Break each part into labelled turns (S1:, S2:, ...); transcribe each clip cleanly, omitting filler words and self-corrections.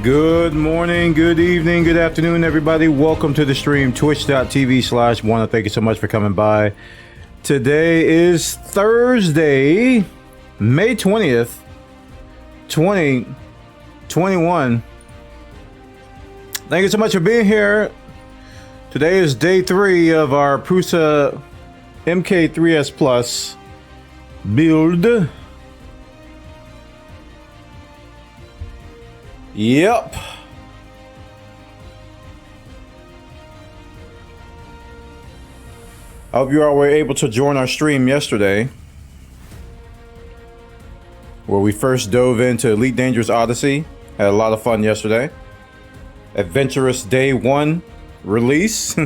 S1: Good morning, good evening, good afternoon, everybody. Welcome to the stream, twitch.tv/Wanna. Thank you so much for coming by. Today is Thursday, May 20th, 2021. Thank you so much for being here. Today is day 3 of our Prusa MK3S Plus build. Yep. I hope you all were able to join our stream yesterday, where we first dove into Elite Dangerous Odyssey. Had a lot of fun yesterday. Adventurous Day 1 release.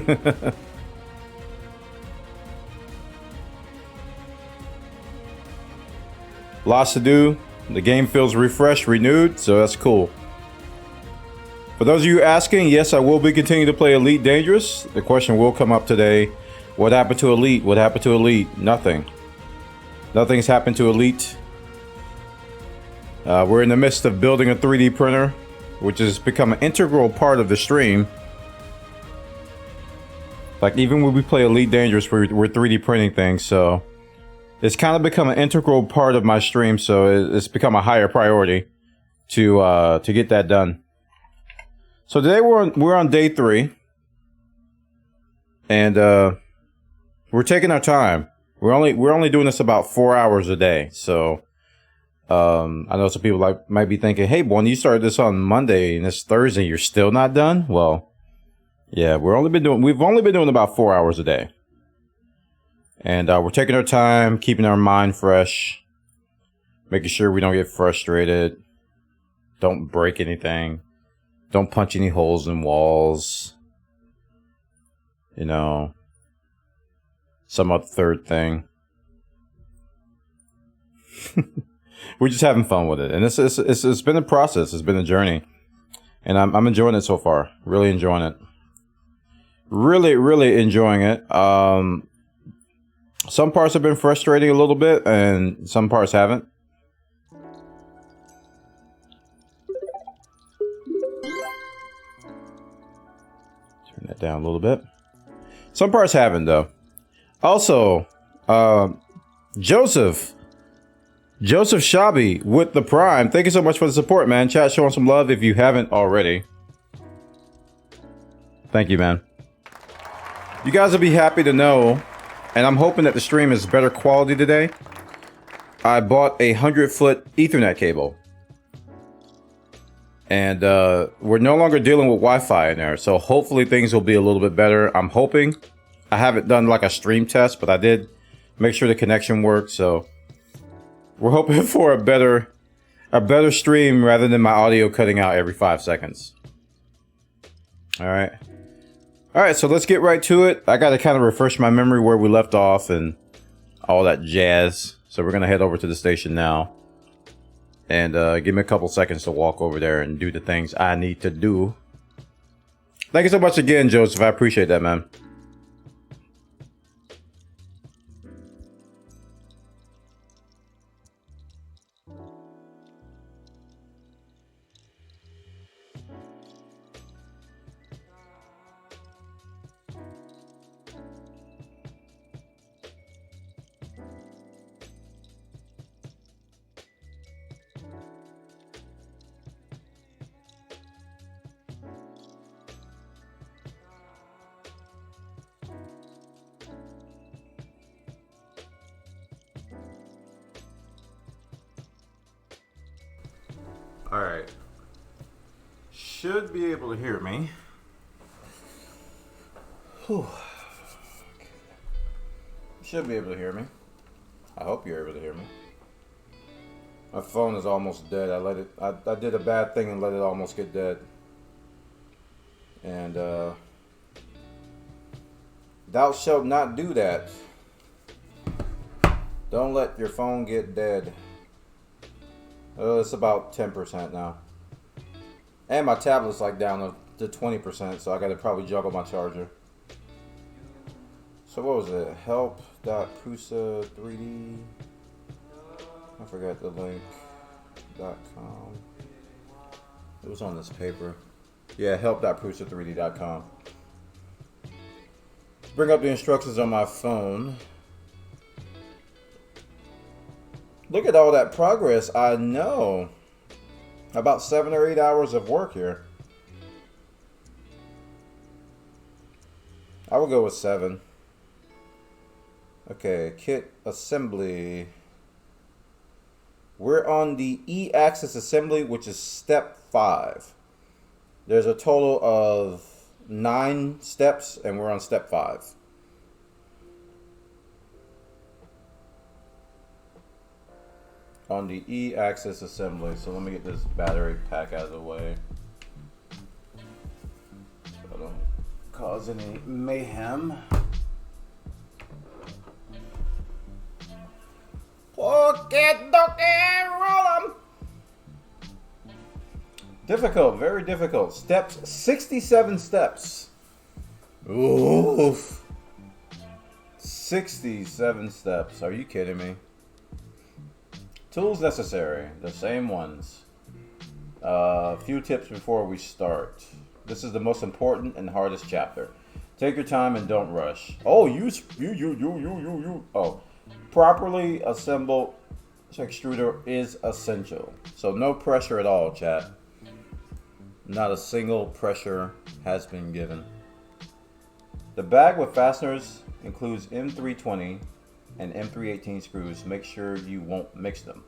S1: Lots to do. The game feels refreshed, renewed, so that's cool. For those of you asking, yes, I will be continuing to play Elite Dangerous. The question will come up today. What happened to Elite? What happened to Elite? Nothing. Nothing's happened to Elite. We're in the midst of building a 3D printer, which has become an integral part of the stream. Like, even when we play Elite Dangerous, we're 3D printing things, so it's kind of become an integral part of my stream, so it's become a higher priority to get that done. So today we're on day 3, and we're taking our time. We're only doing this about 4 hours a day. So I know some people might be thinking, "Hey, Bon, you started this on Monday and it's Thursday. You're still not done?" Well, yeah, we've only been doing about 4 hours a day, and we're taking our time, keeping our mind fresh, making sure we don't get frustrated, don't break anything. Don't punch any holes in walls. You know, some other third thing. We're just having fun with it, and it's been a process. It's been a journey, and I'm enjoying it so far. Really enjoying it. Really enjoying it. Some parts have been frustrating a little bit, and some parts haven't. That down a little bit. Some parts haven't, though. Also, Joseph Shabi with the Prime. Thank you so much for the support, man. Chat showing some love if you haven't already. Thank you, man. You guys will be happy to know, and I'm hoping that the stream is better quality today. I bought a 100-foot Ethernet cable. And we're no longer dealing with Wi-Fi in there, so hopefully things will be a little bit better. I'm hoping. I haven't done like a stream test, but I did make sure the connection worked. So we're hoping for a better stream rather than my audio cutting out every 5 seconds. All right. So let's get right to it. I got to kind of refresh my memory where we left off and all that jazz. So we're gonna head over to the station now. And give me a couple seconds to walk over there and do the things I need to do. Thank you so much again, Joseph. I appreciate that, man. Alright. Should be able to hear me. Whew. Should be able to hear me. I hope you're able to hear me. My phone is almost dead. I did a bad thing and let it almost get dead. And thou shalt not do that. Don't let your phone get dead. It's about 10% now. And my tablet's like down to 20%, so I gotta probably juggle my charger. So what was it? Help.prusa3D. I forgot the link. .com. It was on this paper. Yeah, help.prusa3d.com. Bring up the instructions on my phone. Look at all that progress. I know. About 7 or 8 hours of work here. I will go with 7. Okay, kit assembly. We're on the E-axis assembly, which is step 5. There's a total of 9 steps, and we're on step 5. On the E-axis assembly. So let me get this battery pack out of the way, so I don't cause any mayhem. Difficult, very difficult. Steps, 67 steps. Oof. 67 steps. Are you kidding me? Tools necessary, the same ones. Few tips before we start. This is the most important and hardest chapter. Take your time and don't rush. Oh, Oh, properly assembled extruder is essential. So no pressure at all, chat. Not a single pressure has been given. The bag with fasteners includes M320 and M318 screws. Make sure you won't mix them.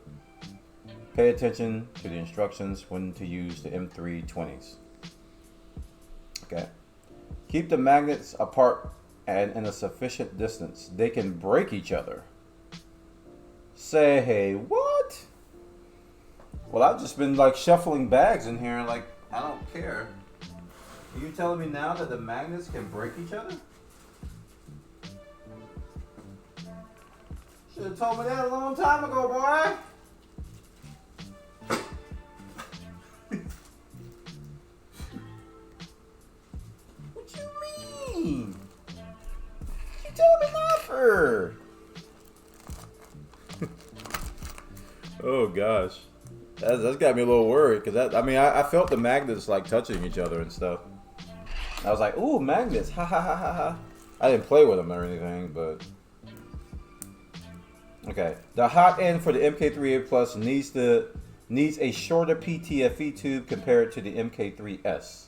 S1: Pay attention to the instructions when to use the M320s. Okay. Keep the magnets apart and in a sufficient distance. They can break each other. Say, hey, what? Well, I've just been like shuffling bags in here, like, I don't care. Are you telling me now that the magnets can break each other? Should have told me that a long time ago, boy. What you mean? You told me not for. Oh gosh, that's got me a little worried because I felt the magnets like touching each other and stuff. I was like, ooh, magnets, ha ha ha ha ha. I didn't play with them or anything, but okay. The hot end for the MK3A Plus needs a shorter PTFE tube compared to the MK3S.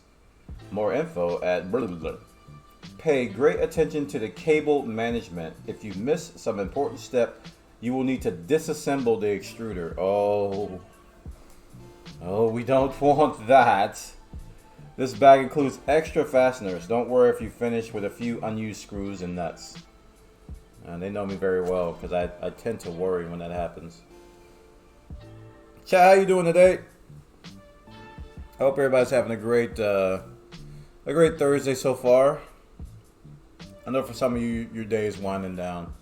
S1: More info at blah, blah, blah. Pay great attention to the cable management. If you miss some important step, you will need to disassemble the extruder. Oh, we don't want that. This bag includes extra fasteners. Don't worry if you finish with a few unused screws and nuts. And they know me very well because I tend to worry when that happens. Chat, how you doing today? I hope everybody's having a great Thursday so far. I know for some of you, your day is winding down.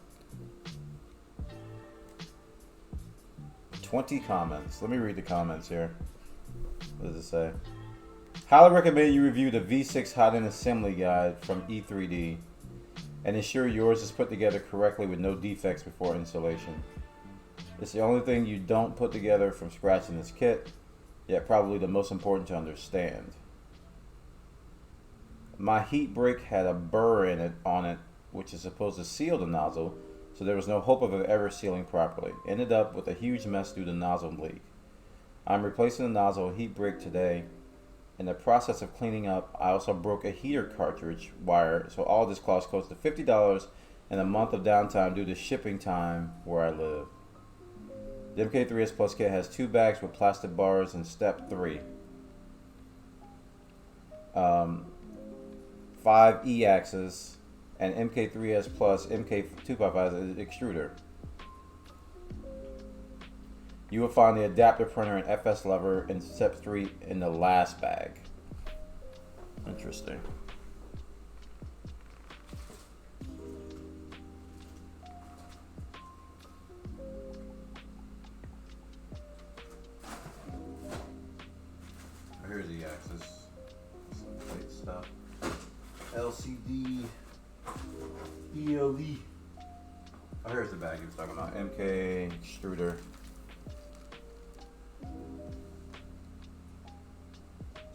S1: 20 comments. Let me read the comments here. What does it say? Highly recommend you review the V6 hot end assembly guide from E3D and ensure yours is put together correctly with no defects before installation. It's the only thing you don't put together from scratch in this kit, yet probably the most important to understand. My heat break had a burr on it, which is supposed to seal the nozzle, so there was no hope of it ever sealing properly. Ended up with a huge mess due to nozzle leak. I'm replacing the nozzle heat break today. In the process of cleaning up, I also broke a heater cartridge wire, so all this cost close to $50 and a month of downtime due to shipping time where I live. The MK3S Plus kit has 2 bags with plastic bars in step 3. 5 E-axis and MK3S Plus MK255 extruder. You will find the adapter printer and FS lever in step 3 in the last bag. Interesting. Here's the axis. Some plate stuff. LCD. ELE. Oh, here's the bag you were talking about. MK extruder.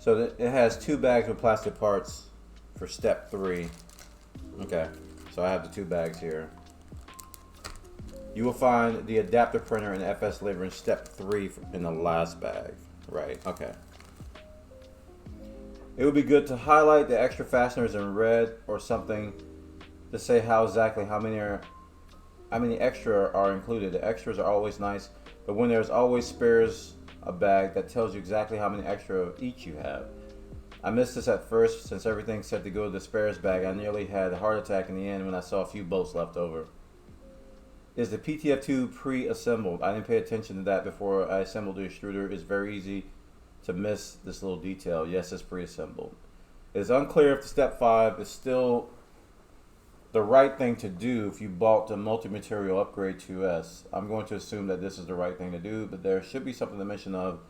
S1: So it has 2 bags with plastic parts for step 3. Okay, so I have the 2 bags here. You will find the adapter printer and FS liver in step 3 in the last bag. Right, okay. It would be good to highlight the extra fasteners in red or something to say how many extra are included. The extras are always nice, but when there's always spares a bag that tells you exactly how many extra of each you have. I missed this at first since everything said to go to the spares bag. I nearly had a heart attack in the end when I saw a few bolts left over. Is the PTF tube pre-assembled? I didn't pay attention to that before I assembled the extruder. It's very easy to miss this little detail. Yes, it's pre-assembled. It's unclear if the step 5 is still the right thing to do if you bought the multi-material upgrade 2S. I'm going to assume that this is the right thing to do, but there should be something to mention of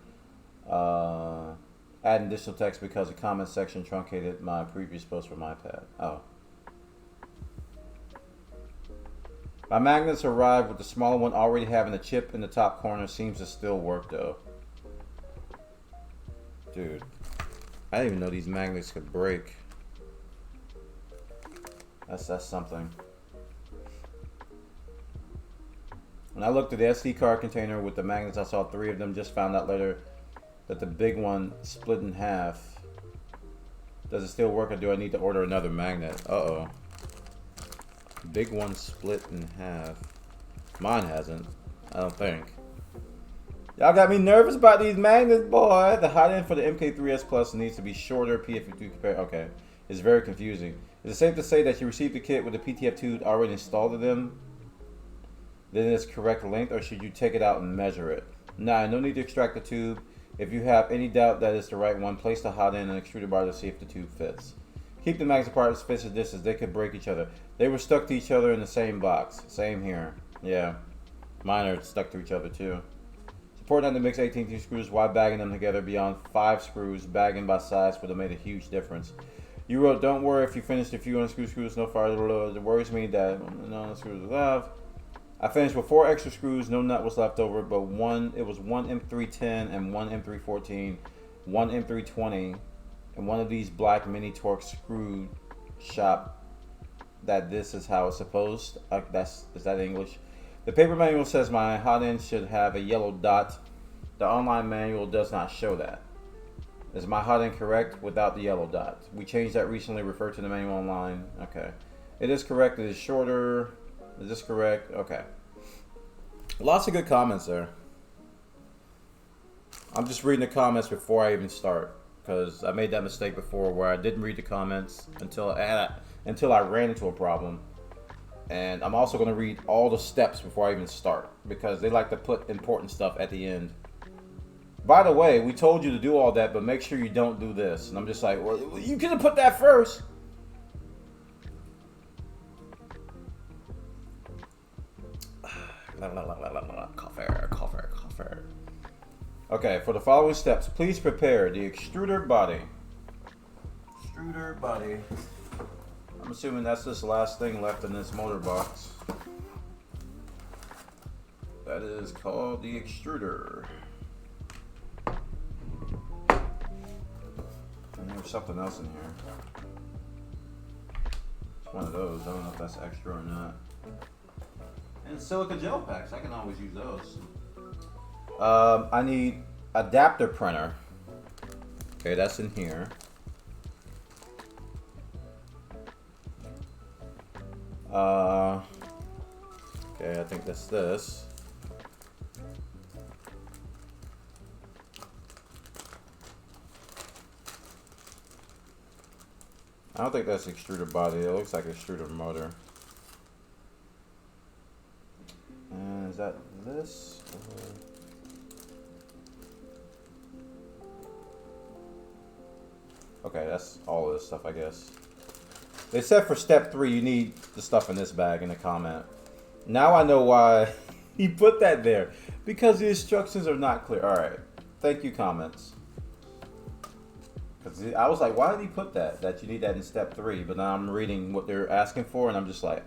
S1: adding additional text because the comment section truncated my previous post from my pad. Oh. My magnets arrived with the smaller one already having a chip in the top corner. Seems to still work though. Dude, I didn't even know these magnets could break. That's something. When I looked at the SD card container with the magnets, I saw 3 of them. Just found out later that the big one split in half. Does it still work, or do I need to order another magnet? Uh-oh. Big one split in half. Mine hasn't, I don't think. Y'all got me nervous about these magnets, boy. The hot end for the MK3S Plus needs to be shorter. PF2 compared. Okay, it's very confusing. Is it safe to say that you received the kit with the PTF tube already installed in them? Then it's correct length, or should you take it out and measure it? Nah, no need to extract the tube. If you have any doubt that it's the right one, place the hot end in an extruder bar to see if the tube fits. Keep the magnets apart as fits as distance. They could break each other. They were stuck to each other in the same box. Same here. Yeah. Mine are stuck to each other too. It's important not to mix 18 screws while bagging them together beyond 5 screws. Bagging by size would have made a huge difference. You wrote, don't worry if you finished a few unscrew screws, no fire. It worries me that no unscrews are left. I finished with 4 extra screws, no nut was left over, but it was one M310 and one M314, one M320, and one of these black mini Torx screw shop that this is how it's supposed. Is that English? The paper manual says my hot end should have a yellow dot. The online manual does not show that. Is my hot end correct without the yellow dot? We changed that recently, refer to the manual online. Okay. It is correct, it is shorter. Is this correct? Okay. Lots of good comments there. I'm just reading the comments before I even start, because I made that mistake before where I didn't read the comments until I ran into a problem. And I'm also going to read all the steps before I even start, because they like to put important stuff at the end. By the way, we told you to do all that, but make sure you don't do this. And I'm just like, well, you could have put that first. Cougher. Okay, for the following steps, please prepare the extruder body. Extruder body. I'm assuming that's this last thing left in this motor box. That is called the extruder. And there's something else in here. It's one of those. I don't know if that's extra or not. And silica gel packs. I can always use those. I need adapter printer. Okay, that's in here. Okay, I think that's this. I don't think that's extruder body. It looks like extruder motor. And is that this? Okay, that's all of this stuff, I guess. They said for step 3 you need the stuff in this bag in the comment. Now I know why he put that there. Because the instructions are not clear. Alright. Thank you, comments. Because I was like, why did he put that? That you need that in step 3. But now I'm reading what they're asking for and I'm just like,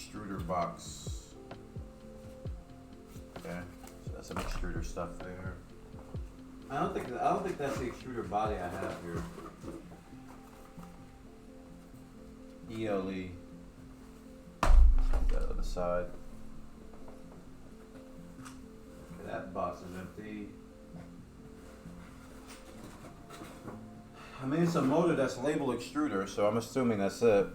S1: extruder box. Okay, so that's some extruder stuff there. I don't think that's the extruder body I have here. ELE. Put that on the side. Okay, that box is empty. I mean, it's a motor that's labeled extruder, so I'm assuming that's it.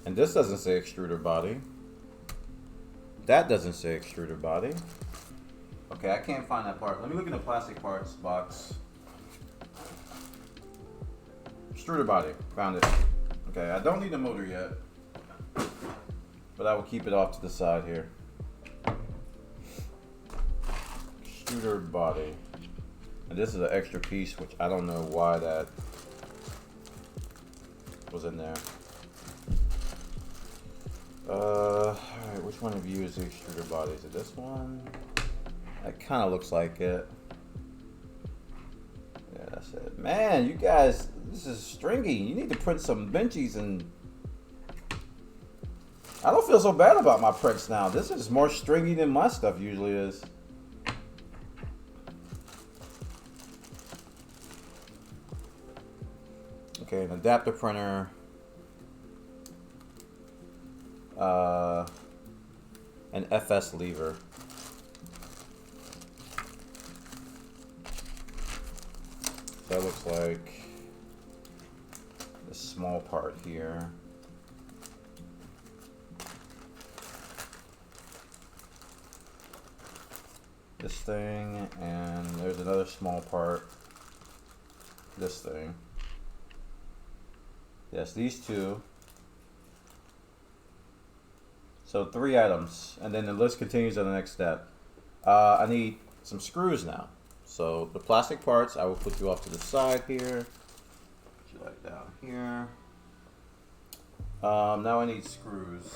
S1: And this doesn't say extruder body. That doesn't say extruder body. Okay, I can't find that part. Let me look in the plastic parts box. Extruder body, found it. Okay, I don't need the motor yet, but I will keep it off to the side here. Extruder body. And this is an extra piece, which I don't know why that was in there. Alright, which one of you is the extruder body? Is it this one? That kind of looks like it. Yeah, that's it. Man, you guys, this is stringy. You need to print some benchies, and I don't feel so bad about my prints now. This is more stringy than my stuff usually is. Okay, an adapter printer. An FS lever. So that looks like this small part here. This thing, and there's another small part. This thing. Yes, these two. So 3 items, and then the list continues on the next step. I need some screws now. So the plastic parts, I will put you off to the side here. Put you like down here. Now I need screws.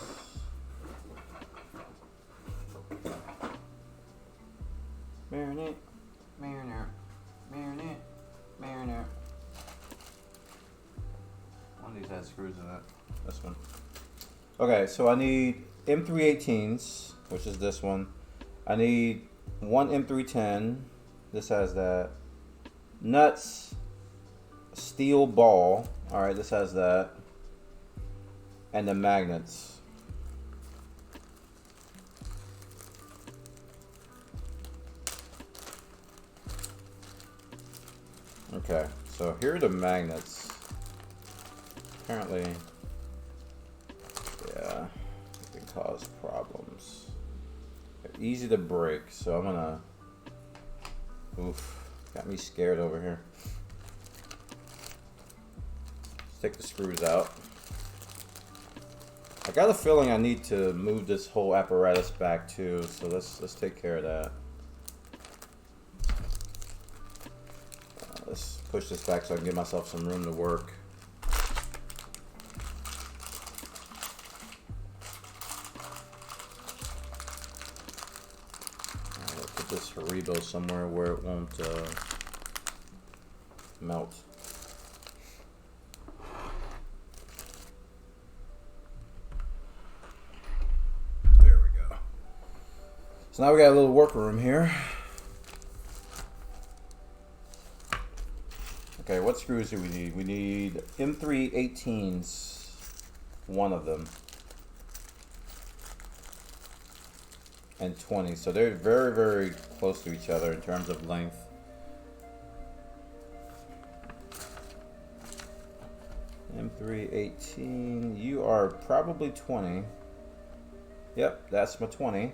S1: Marinate, marinate, marinate, marinate. One of these has screws in it. This one. Okay, so I need M318s, which is this one. I need one M310. This has that. Nuts, steel ball. All right, this has that. And the magnets. Okay, so here are the magnets. Apparently, yeah, it can cause problems. They're easy to break, so I'm gonna, oof, got me scared over here. Let's take the screws out. I got a feeling I need to move this whole apparatus back too, so let's take care of that. Let's push this back so I can give myself some room to work. This Haribo somewhere where it won't melt. There we go. So now we got a little workroom here. Okay, what screws do we need? We need M318s, one of them. And 20, so they're very, very close to each other in terms of length. M318, you are probably 20. Yep, that's my 20.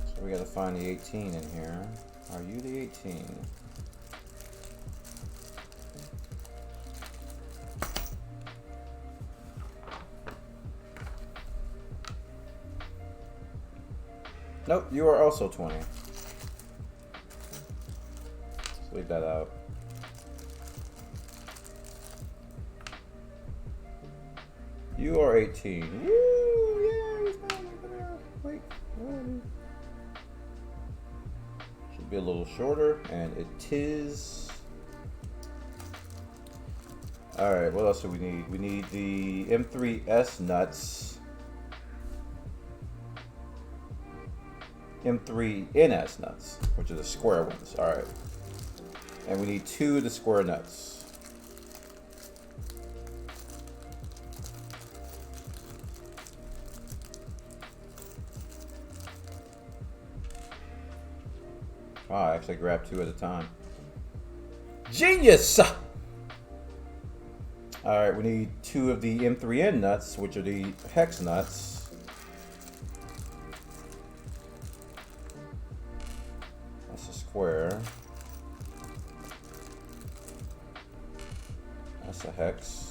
S1: So we gotta find the 18 in here. Are you the 18? Nope, you are also 20. Let's leave that out. You are 18. Woo! Yeah, he's fine. Wait. to be a little shorter, and it is. All right, what else do we need? We need the M3S nuts, M3NS nuts, which are the square ones. All right, and we need 2 of the square nuts. Wow, I actually grabbed 2 at a time. Genius! Alright, we need 2 of the M3N nuts, which are the hex nuts. That's a square. That's a hex.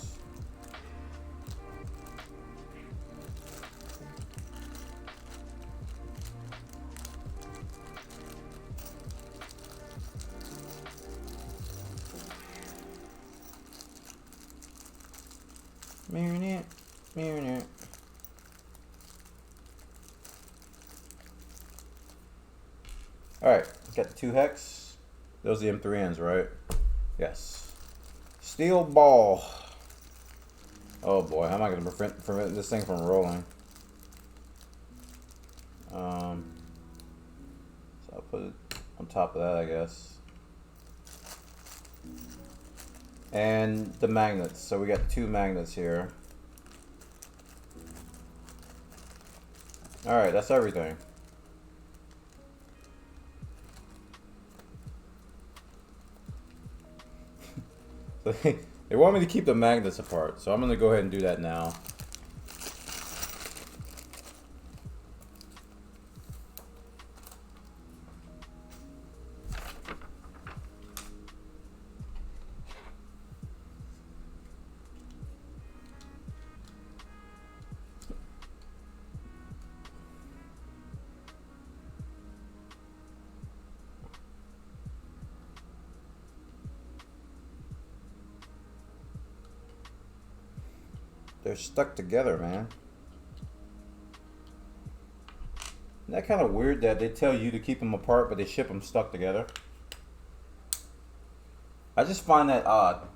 S1: Marinette, marinette. Alright, got the 2 hex. Those are the M3Ns, right? Yes. Steel ball. Oh boy, how am I going to prevent this thing from rolling? So I'll put it on top of that, I guess. And the magnets. So we got 2 magnets here. Alright, that's everything. So they want me to keep the magnets apart, so I'm going to go ahead and do that now. They're stuck together, man. Isn't that kind of weird that they tell you to keep them apart, but they ship them stuck together? I just find that odd.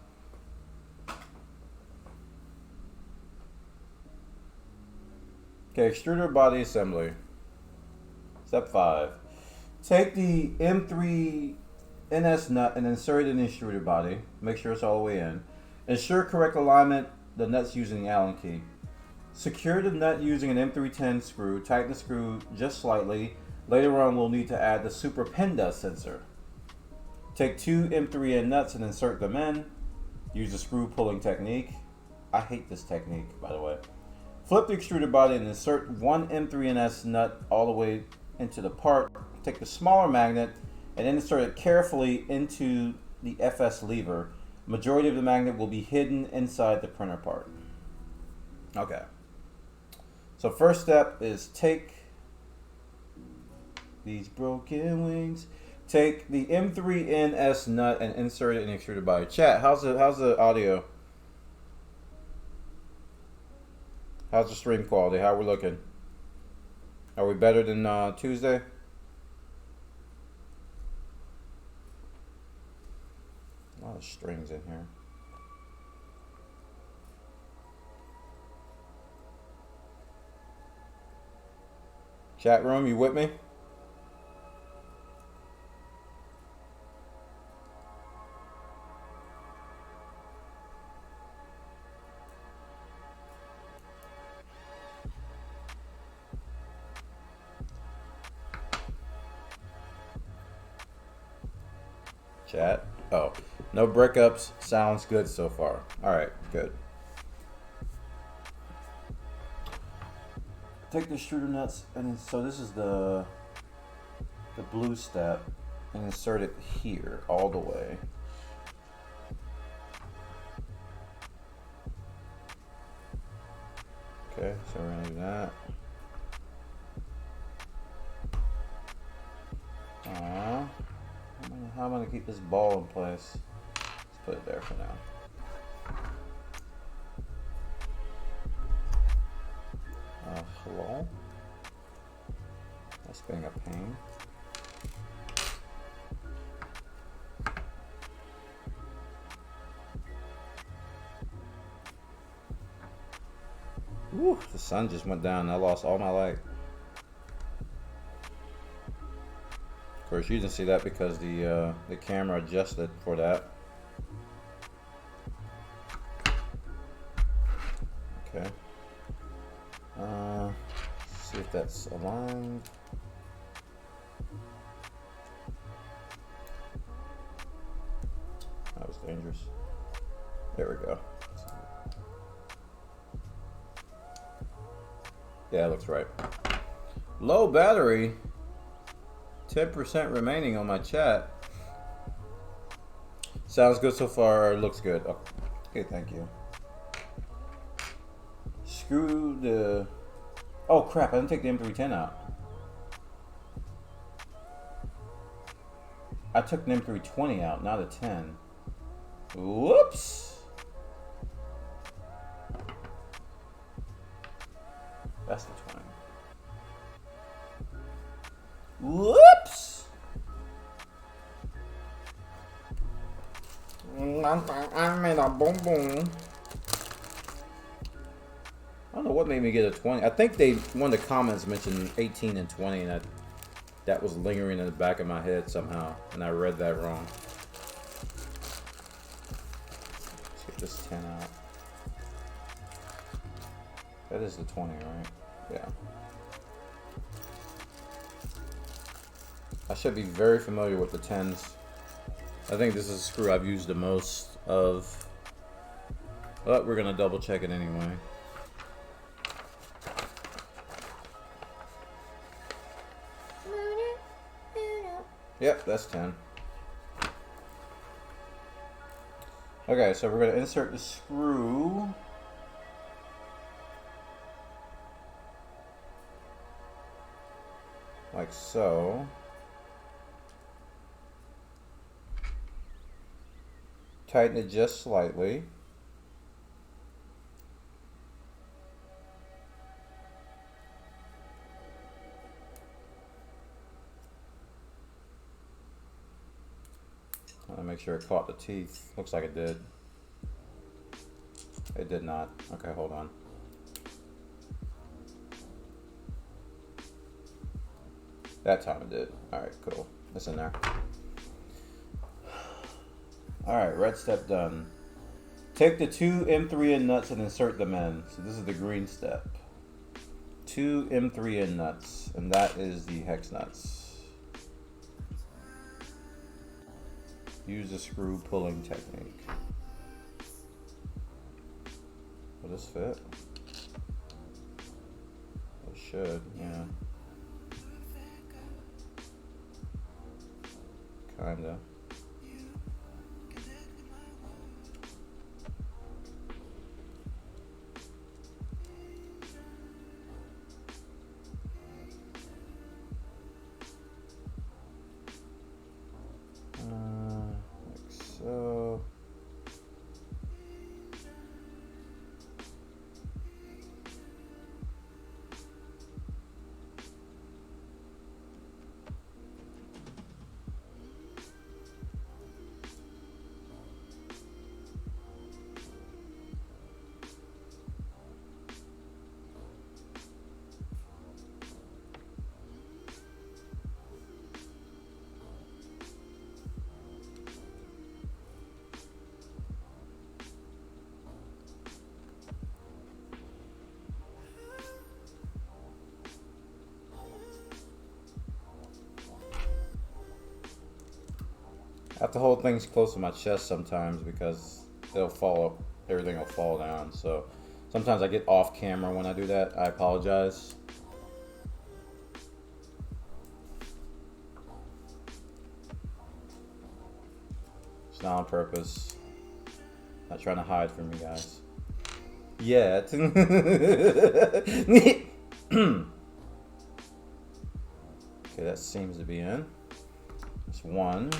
S1: Okay, extruder body assembly. Step 5. Take the M3NS nut and insert it in the extruder body. Make sure it's all the way in. Ensure correct alignment. The nuts using the Allen key. Secure the nut using an M310 screw. Tighten the screw just slightly. Later on, we'll need to add the super penda sensor. Take 2 M3N nuts and insert them in. Use the screw pulling technique. I hate this technique, by the way. Flip the extruder body and insert 1 M3NS nut all the way into the part. Take the smaller magnet and insert it carefully into the FS lever. Majority of the magnet will be hidden inside the printer part. Okay. So first step is take these broken wings. Take the M3NS nut and insert it in the extruder body. Chat, how's the audio? How's the stream quality? How are we looking? Are we better than Tuesday? A lot of strings in here. Chat room, you with me? Chat. Oh, no breakups. Sounds good so far. All right, good. Take the extruder nuts, and so this is the blue step, and insert it here all the way. Okay, so we're gonna do that. How am I gonna keep this ball in place? Let's put it there for now. Hello? That's being a pain. Whew, the sun just went down and I lost all my light. Of course, you didn't see that because the camera adjusted for that. Okay. See if that's aligned. That was dangerous. There we go. Yeah, it looks right. Low battery. 10% remaining on my chat. Sounds good so far. Looks good. Okay, thank you. Screw the... Oh crap, I didn't take the M310 out. I took the M320 out, not a 10. Whoops! That's the 20. Whoops! I made a boom boom. I don't know what made me get a 20. I think one of the comments mentioned 18 and 20, and that was lingering in the back of my head somehow, and I read that wrong. Let's get this 10 out. That is the 20, right? Yeah. I should be very familiar with the 10s. I think this is a screw I've used the most of, but we're gonna double check it anyway. Yep, that's 10. Okay, so we're gonna insert the screw. Like so. Tighten it just slightly. I want to make sure it caught the teeth. Looks like it did. It did not. Okay, hold on. That time it did. Alright, cool. It's in there. Alright, red step done. Take the 2 M3N nuts and insert them in. So this is the green step. 2 M3N nuts, and that is the hex nuts. Use the screw pulling technique. Will this fit? It should, yeah. Kinda. Like so. I have to hold things close to my chest sometimes because it'll fall, everything will fall down. So sometimes I get off camera when I do that. I apologize. It's not on purpose. Not trying to hide from you guys. Yet. Okay, that seems to be in. It's one.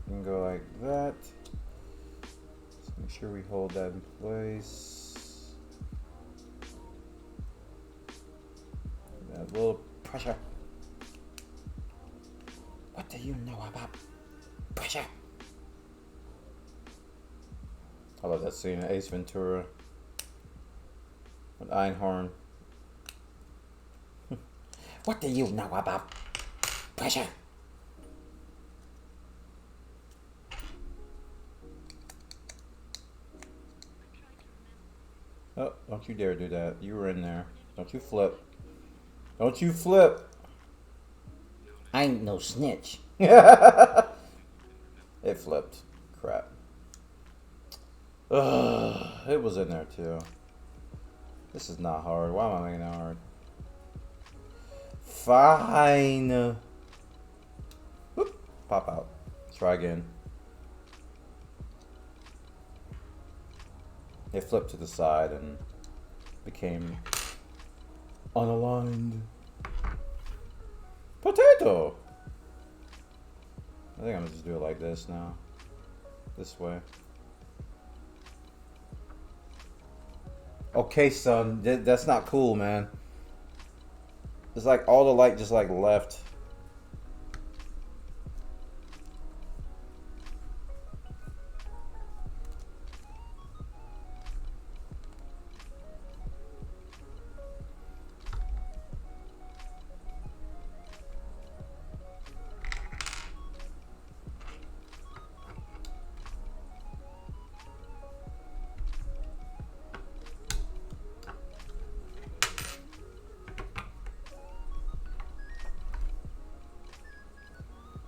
S1: You can go like that. Just make sure we hold that in place. A little pressure. What do you know about pressure? I love that scene in Ace Ventura with Einhorn. What do you know about pressure? Oh, don't you dare do that. You were in there. Don't you flip. Don't you flip. I ain't no snitch. It flipped. Crap. Ugh, it was in there too. This is not hard. Why am I making it hard? Fine. Whoop. Pop out. Try again. It flipped to the side and became unaligned. Potato! I think I'm gonna just do it like this now. This way. Okay, son. That's not cool, man. It's like all the light just like left.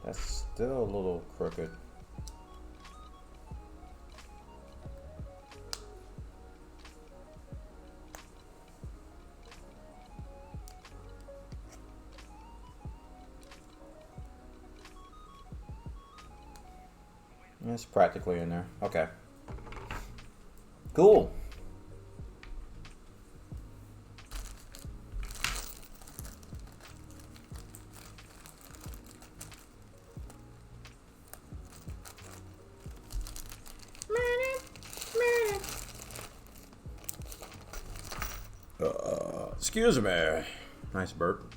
S1: That's still a little crooked. It's practically in there. Okay. Cool. Excuse me. Nice burp.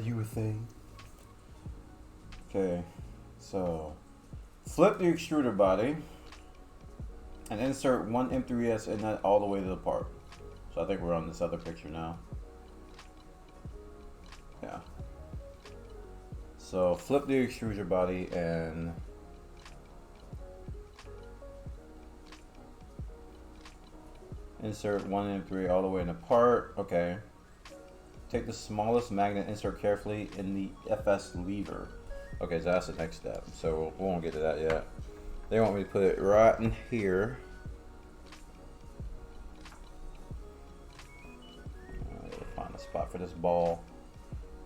S1: You were saying? Okay, so flip the extruder body and insert one M3S in that all the way to the part. So I think we're on this other picture now. Yeah. So flip the extruder body and insert one M3 all the way in the part. Okay. Take the smallest magnet, insert carefully in the FS lever. Okay, so that's the next step. So we won't get to that yet. They want me to put it right in here. We'll find a spot for this ball.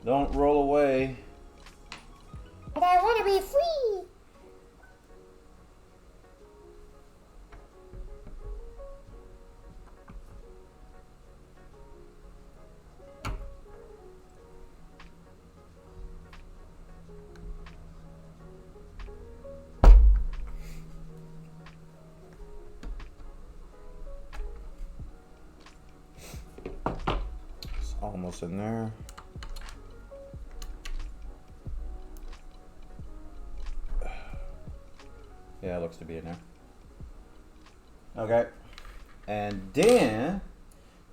S1: Don't roll away. But I want to be free. It's almost in there. Yeah, it looks to be in there. Okay. And then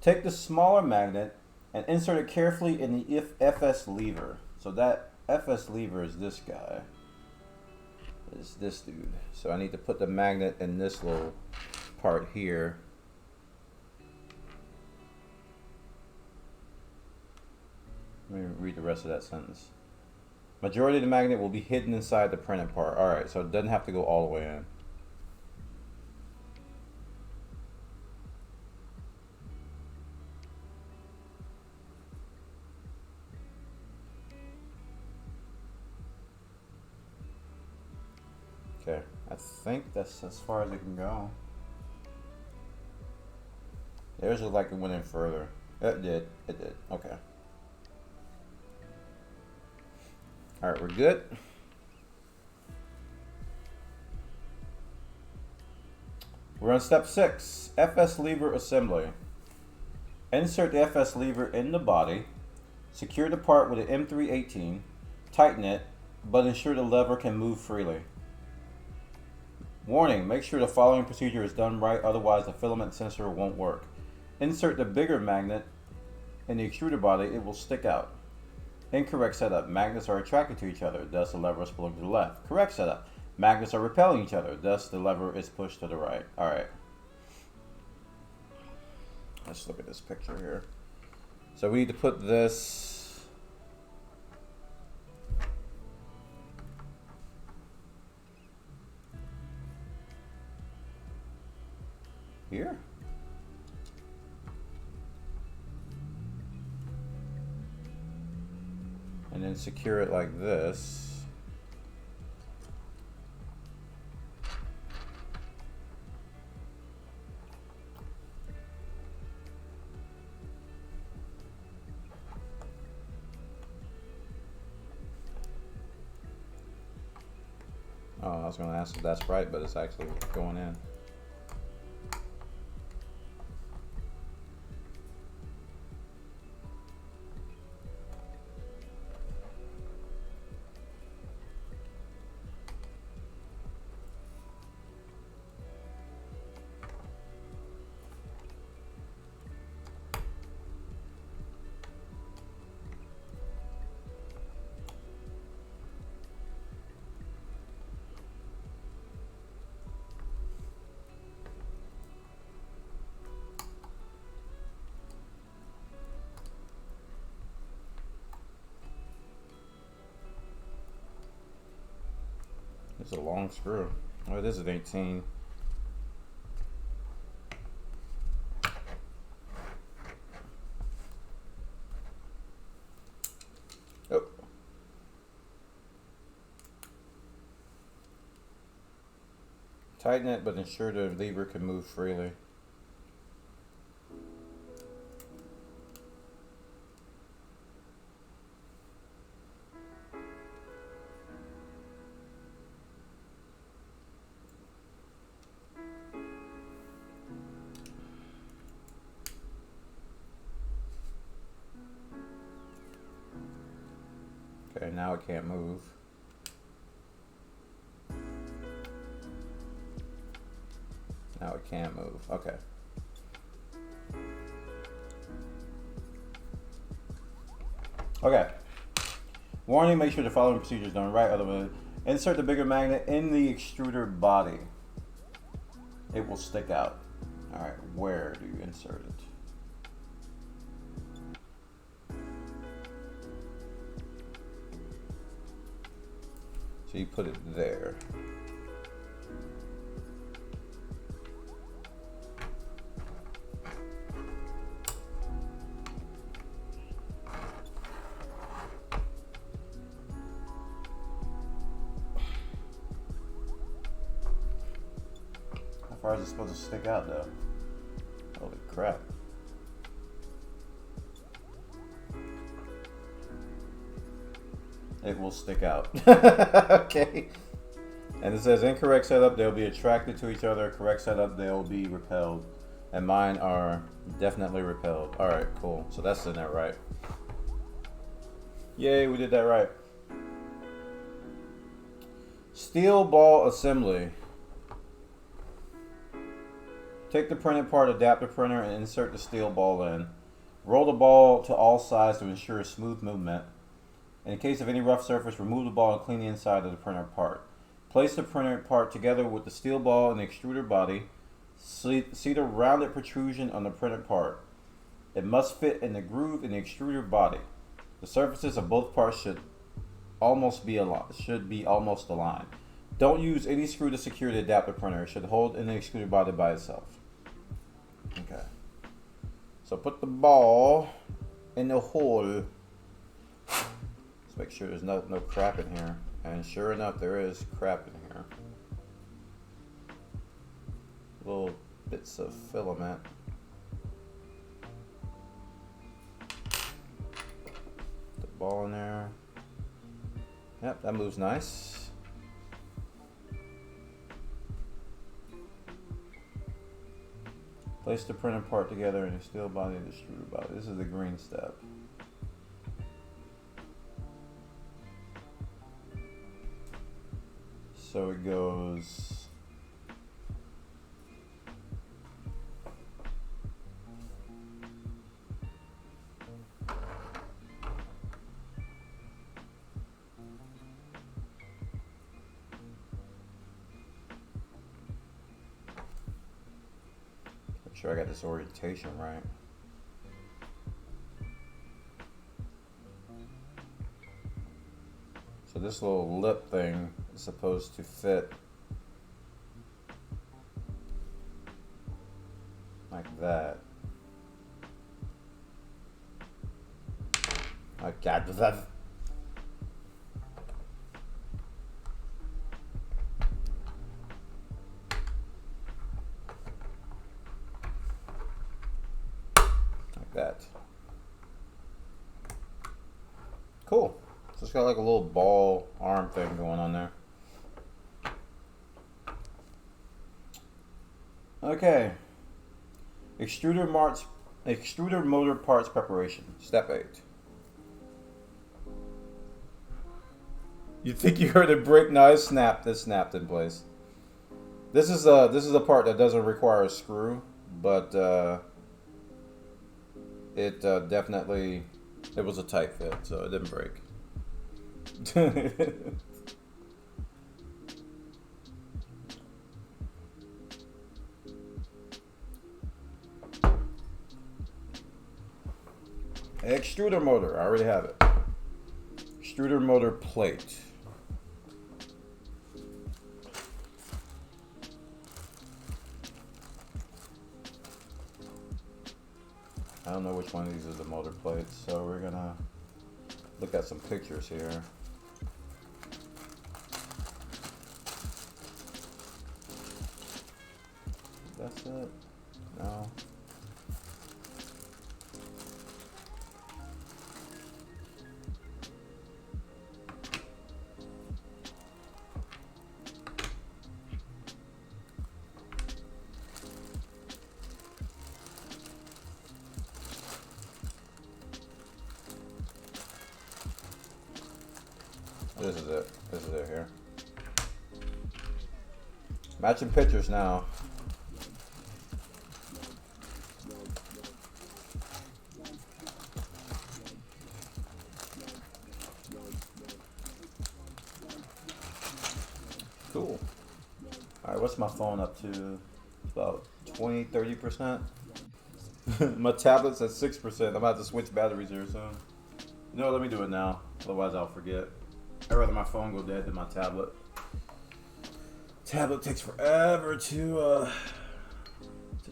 S1: take the smaller magnet and insert it carefully in the FS lever. So that FS lever is this guy. Is this dude. So I need to put the magnet in this little part here. Let me read the rest of that sentence. Majority of the magnet will be hidden inside the printed part. Alright, so it doesn't have to go all the way in. Okay, I think that's as far as it can go. Theirs looked like it went in further. It did. It did. Okay. All right, we're good. We're on step 6, FS lever assembly. Insert the FS lever in the body. Secure the part with an M318. Tighten it, but ensure the lever can move freely. Warning, make sure the following procedure is done right, otherwise the filament sensor won't work. Insert the bigger magnet in the extruder body, it will stick out. Incorrect setup, magnets are attracted to each other, thus the lever is pulling to the left. Correct setup, magnets are repelling each other, thus the lever is pushed to the right. Alright. Let's look at this picture here. So we need to put this here. And then secure it like this. Oh, I was going to ask if that's right, but it's actually going in. It's a long screw. Oh, this is 18. Oh. Tighten it, but ensure the lever can move freely. Okay, now it can't move. Now it can't move. Okay. Okay. Warning, make sure the following procedure is done right, otherwise insert the bigger magnet in the extruder body. It will stick out. Alright, where do you insert it? So you put it there. How far is it supposed to stick out though? Holy crap. It will stick out. Okay. And it says incorrect setup, they'll be attracted to each other. Correct setup, they'll be repelled. And mine are definitely repelled. Alright, cool. So that's in there right. Yay, we did that right. Steel ball assembly. Take the printed part adapter printer and insert the steel ball in. Roll the ball to all sides to ensure smooth movement. In case of any rough surface, remove the ball and clean the inside of the printer part. Place the printer part together with the steel ball and the extruder body. See the rounded protrusion on the printed part. It must fit in the groove in the extruder body. The surfaces of both parts should be almost aligned. Don't use any screw to secure the adapter printer. It should hold in the extruder body by itself. Okay. So put the ball in the hole. Make sure there's no crap in here, and sure enough there is crap in here. Little bits of filament. ball in there. Yep, that moves nice. Place the printed part together in the steel body and the extruder body. This is the green step. So it goes. Make sure I got this orientation right. So this little lip thing is supposed to fit like that. Oh God, does that? Like that. Cool. So it's got like a little ball arm thing going on there. Okay. Extruder motor parts preparation. Step 8. You think you heard it break? No, it snapped. It snapped in place. This is a part that doesn't require a screw, but it definitely, it was a tight fit, so it didn't break. Extruder motor, I already have it. Extruder motor plate. I don't know which one of these is the motor plates, so we're gonna look at some pictures here. That's it? No. This is it. This is it here. Matching pictures now. Cool. Alright, what's my phone up to? About 20-30%? My tablet's at 6%. I'm about to switch batteries here soon. You know, let me do it now. Otherwise I'll forget. I'd rather my phone go dead than my tablet. Tablet takes forever to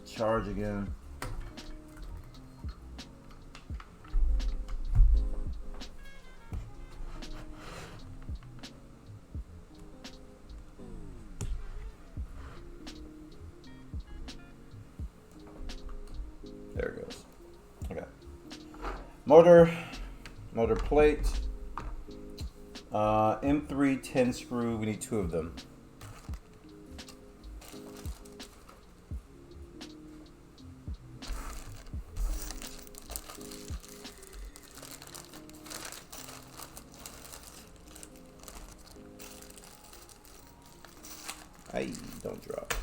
S1: charge again. There it goes. Okay. Motor plate. M3 10 screw. We need 2 of them. Hey, don't drop.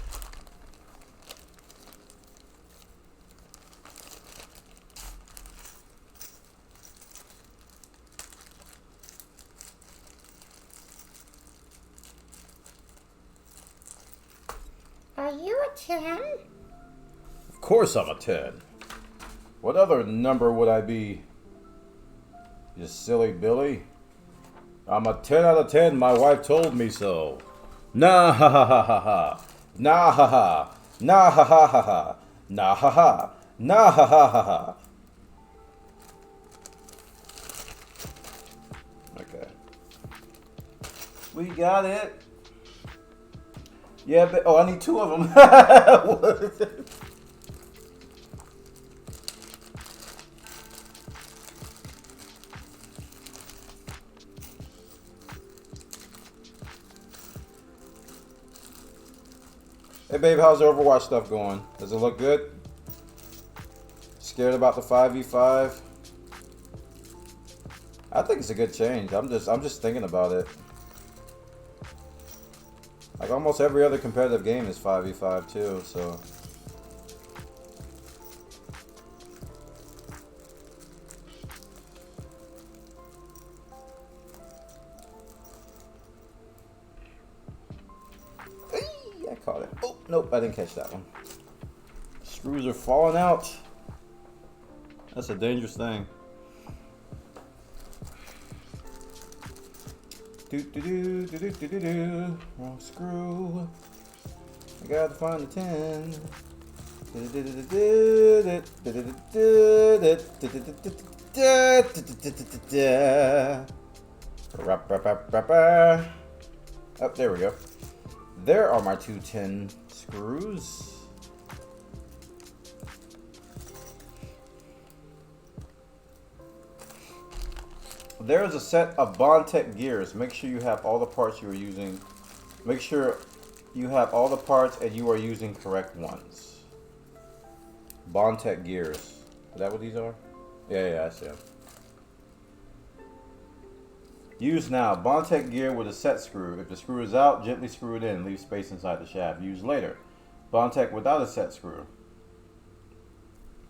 S2: Are you a 10?
S1: Of course I'm a 10. What other number would I be? You silly Billy. I'm a 10 out of 10. My wife told me so. Nah ha ha ha ha ha. Nah ha ha. Nah ha ha ha ha. Nah ha ha. Nah ha ha ha ha. Okay. We got it. Yeah, but, oh, I need 2 of them. Hey babe, how's the Overwatch stuff going? Does it look good? Scared about the 5v5? I think it's a good change. I'm just thinking about it. Like almost every other competitive game is 5v5 too, so. Eee, I caught it. Oh, nope, I didn't catch that one. Screws are falling out. That's a dangerous thing. Wrong screw. I gotta find the 10. Oh, there we go. There are my 210 screws. There is a set of Bondtech gears. Make sure you have all the parts you are using. Make sure you have all the parts and you are using correct ones. Bondtech gears. Is that what these are? Yeah, I see them. Use now. Bondtech gear with a set screw. If the screw is out, gently screw it in. Leave space inside the shaft. Use later. Bondtech without a set screw.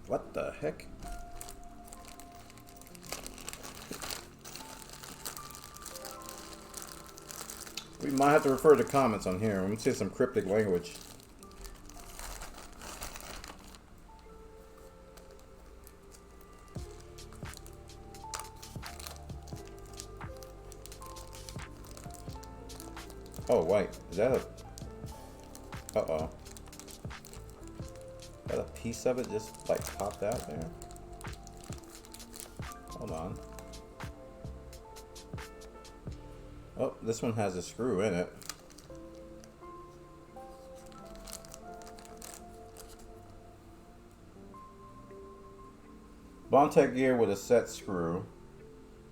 S1: What the heck? We might have to refer to comments on here. I'm gonna see some cryptic language. Oh wait, is that a? Uh-oh. Is that a piece of it just like popped out there? Hold on. Oh, this one has a screw in it. Bondtech gear with a set screw.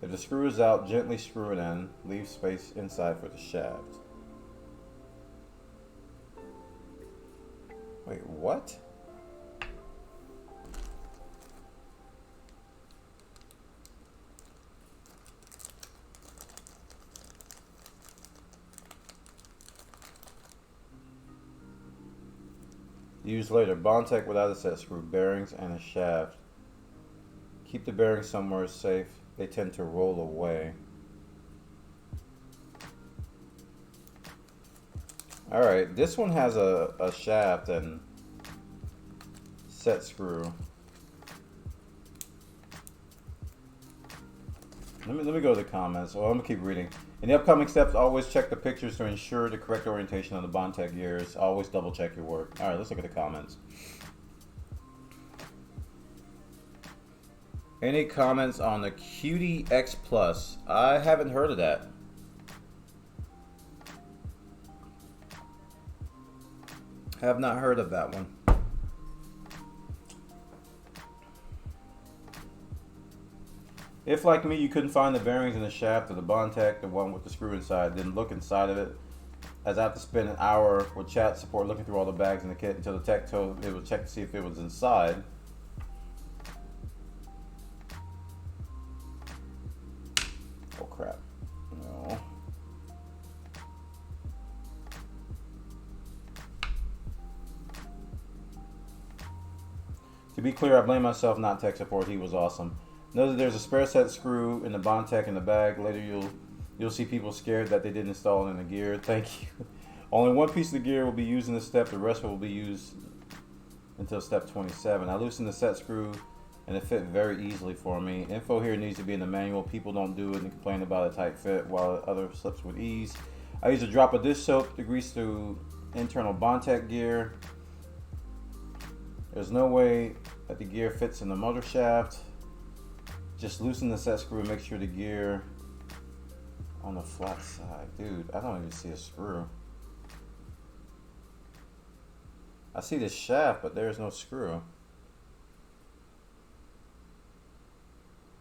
S1: If the screw is out, gently screw it in. Leave space inside for the shaft. Wait, what? Use later. Bondtech without a set screw. Bearings and a shaft. Keep the bearings somewhere safe. They tend to roll away. Alright, this one has a shaft and set screw. Let me go to the comments. Well, I'm gonna keep reading. In the upcoming steps, always check the pictures to ensure the correct orientation of the Bondtech gears. Always double check your work. Alright, let's look at the comments. Any comments on the Cutie X Plus? I haven't heard of that. Have not heard of that one. If, like me, you couldn't find the bearings in the shaft of the Bondtech, the one with the screw inside, then look inside of it. As I have to spend an hour with chat support looking through all the bags in the kit until the tech told it would check to see if it was inside. Oh crap. No. To be clear, I blame myself, not tech support. He was awesome. Know that there's a spare set screw in the Bondtech in the bag. Later you'll see people scared that they didn't install it in the gear. Thank you. Only one piece of the gear will be used in this step. The rest will be used until step 27. I loosened the set screw and it fit very easily for me. Info here needs to be in the manual. People don't do it and complain about a tight fit while other slips with ease. I use a drop of dish soap to grease the internal Bondtech gear. There's no way that the gear fits in the motor shaft. Just loosen the set screw and make sure the gear on the flat side. Dude, I don't even see a screw. I see the shaft, but there's no screw.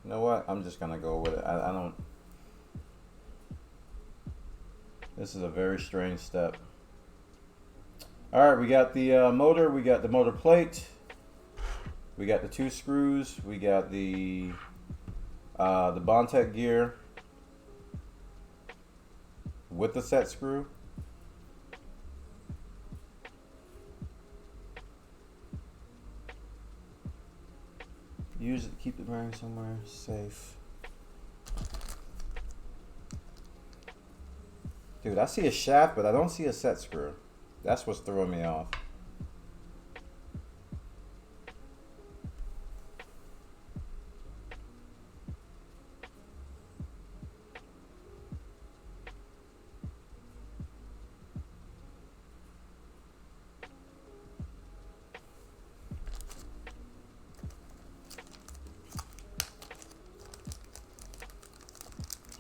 S1: You know what? I'm just gonna go with it. I don't. This is a very strange step. All right, we got the motor, we got the motor plate, we got the 2 screws, we got the Bondtech gear with the set screw. Use it to keep the bearing somewhere safe. Dude, I see a shaft, but I don't see a set screw. That's what's throwing me off.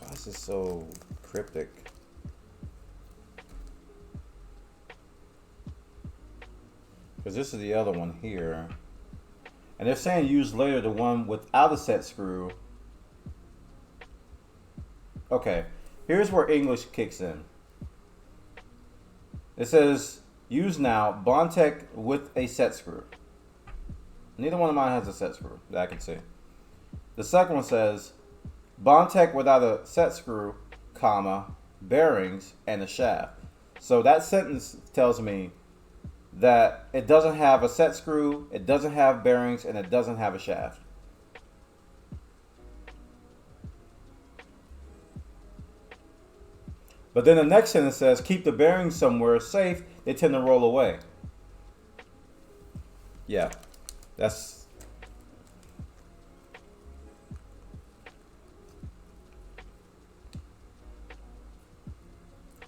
S1: Oh, this is so cryptic. Because this is the other one here. And they're saying use later the one without a set screw. Okay, here's where English kicks in. It says use now Bondtech with a set screw. Neither one of mine has a set screw that I can see. The second one says Bondtech without a set screw, comma, bearings, and a shaft. So that sentence tells me that it doesn't have a set screw, it doesn't have bearings, and it doesn't have a shaft. But then the next sentence says keep the bearings somewhere safe, they tend to roll away. Yeah, that's...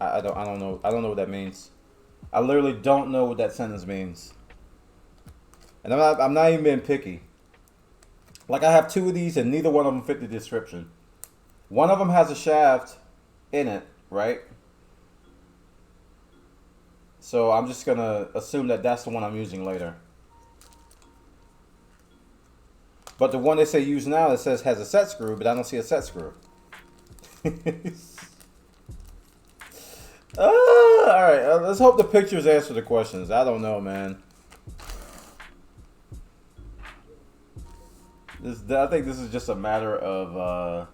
S1: I don't know what that means. I literally don't know what that sentence means. And I'm not even being picky. Like, I have 2 of these and neither one of them fit the description. One of them has a shaft in it, right? So I'm just gonna assume that that's the one I'm using later. But the one they say use now, it says has a set screw, but I don't see a set screw. Alright, let's hope the pictures answer the questions. I don't know, man. I think this is just a matter of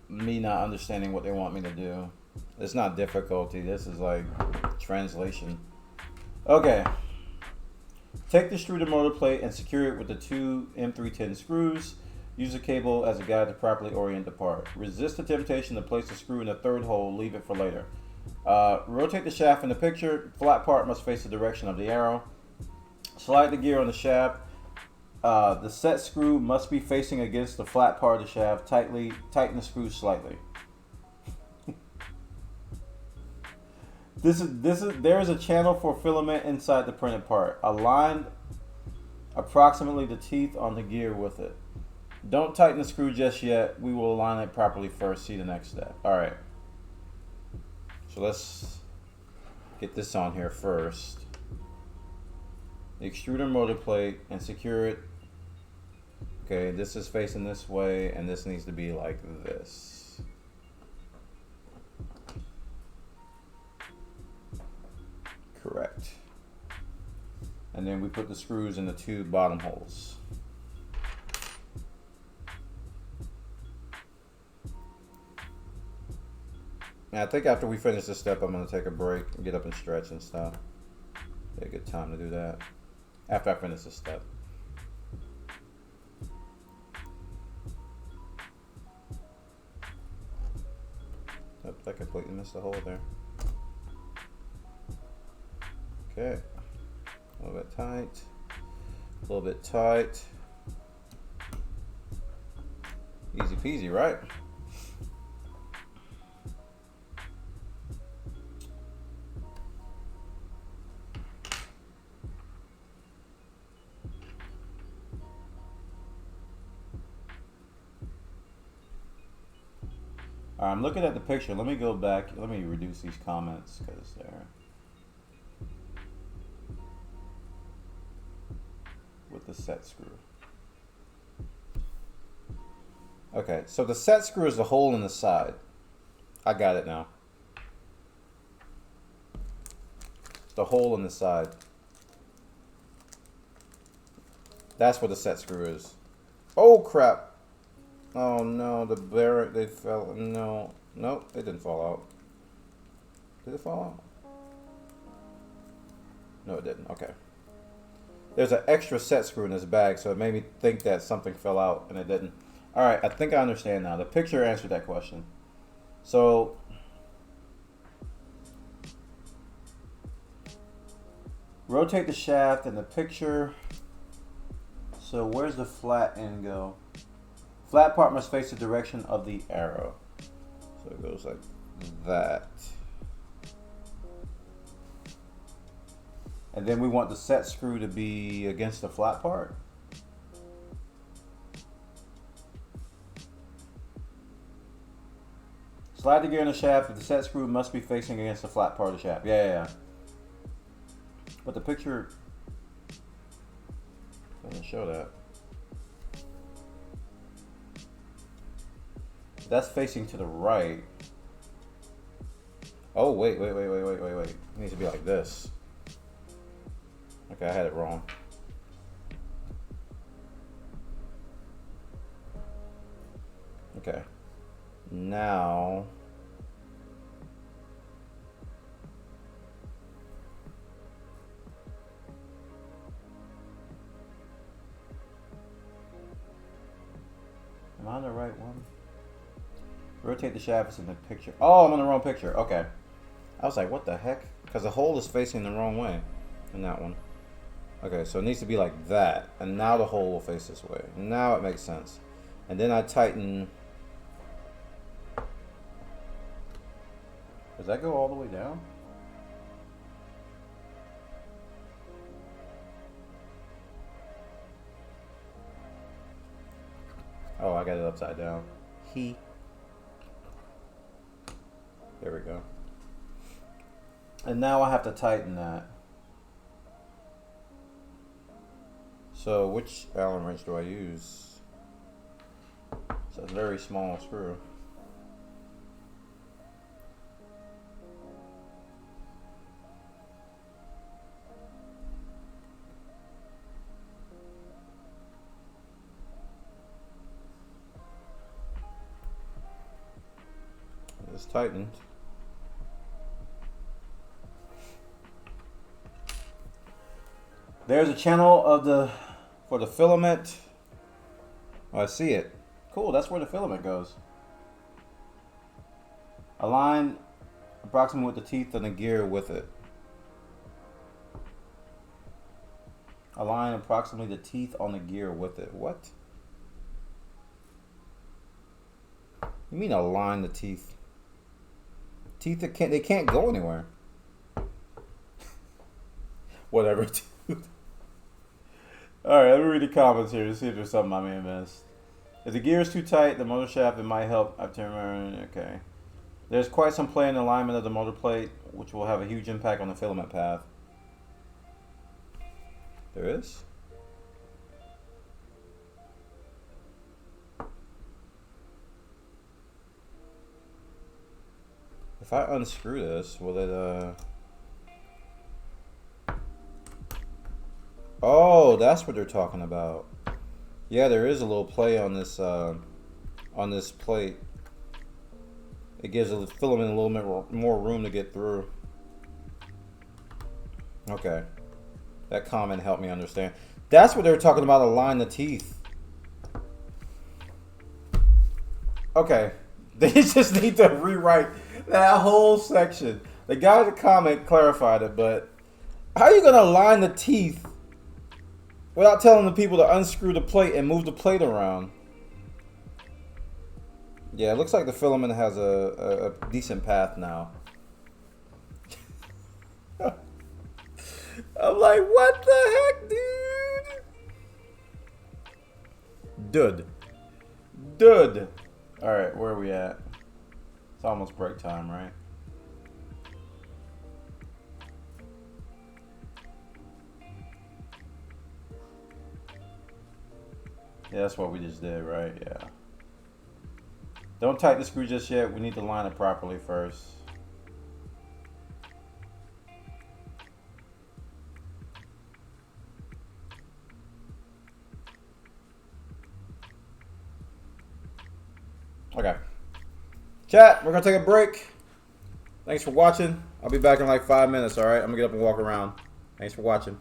S1: me not understanding what they want me to do. It's not difficulty. This is like translation. Okay. Take the extruder motor plate and secure it with the 2 M310 screws. Use a cable as a guide to properly orient the part. Resist the temptation to place the screw in the 3rd hole. Leave it for later. Rotate the shaft in the picture. Flat part must face the direction of the arrow. Slide the gear on the shaft. The set screw must be facing against the flat part of the shaft. Tighten the screw slightly. There is a channel for filament inside the printed part. Align approximately the teeth on the gear with it. Don't tighten the screw just yet. We will align it properly first. See the next step. Alright. So let's get this on here first. The extruder motor plate and secure it. Okay, this is facing this way and this needs to be like this. Correct. And then we put the screws in the 2 bottom holes. And I think after we finish this step, I'm going to take a break and get up and stretch and stuff. Be a good time to do that after I finish this step. Oops, I completely missed the hole there. Okay. A little bit tight. A little bit tight. Easy peasy, right? I'm looking at the picture. Let me go back. Let me reduce these comments because they're with the set screw. Okay, so the set screw is the hole in the side. I got it now. It's the hole in the side. That's where the set screw is. Oh crap! Oh no, the bearing, they fell. No, nope, it didn't fall out. Did it fall out? No, it didn't. Okay. There's an extra set screw in this bag, so it made me think that something fell out, and it didn't. All right, I think I understand now. The picture answered that question. So, rotate the shaft in the picture. So where's the flat end go? Flat part must face the direction of the arrow. So it goes like that. And then we want the set screw to be against the flat part. Slide the gear in the shaft, but the set screw must be facing against the flat part of the shaft. Yeah. But the picture doesn't show that. That's facing to the right. Oh, wait. It needs to be like this. Okay, I had it wrong. Okay. Now, am I on the right one? Rotate the shaft is in the picture. Oh, I'm on the wrong picture. Okay. I was like, what the heck? Because the hole is facing the wrong way in that one. Okay, so it needs to be like that. And now the hole will face this way. Now it makes sense. And then I tighten. Does that go all the way down? Oh, I got it upside down. There we go. And now I have to tighten that. So which Allen wrench do I use? It's a very small screw. It's tightened. There's a channel of for the filament. Oh, I see it. Cool, that's where the filament goes. Align approximately with the teeth and the gear with it. Align approximately the teeth on the gear with it. What? You mean align the teeth? Teeth that they can't go anywhere. Whatever. Alright, let me read the comments here to see if there's something I may have missed. If the gear is too tight, the motor shaft, it might help. Okay. There's quite some play in the alignment of the motor plate, which will have a huge impact on the filament path. There is? If I unscrew this, will it, Oh, that's what they're talking about. Yeah, there is a little play on this plate. It gives the filament a little bit more room to get through. Okay. That comment helped me understand. That's what they're talking about, align the teeth. Okay. They just need to rewrite that whole section. The guy in the comment clarified it, but how are you going to align the teeth without telling the people to unscrew the plate and move the plate around? Yeah, it looks like the filament has a decent path now. I'm like, what the heck, dude? Dude. Alright, where are we at? It's almost break time, right? Yeah, that's what we just did, right? Yeah. Don't tighten the screw just yet. We need to line it properly first. Chat, we're gonna take a break. Thanks for watching. I'll be back in like 5 minutes, alright? I'm gonna get up and walk around. Thanks for watching.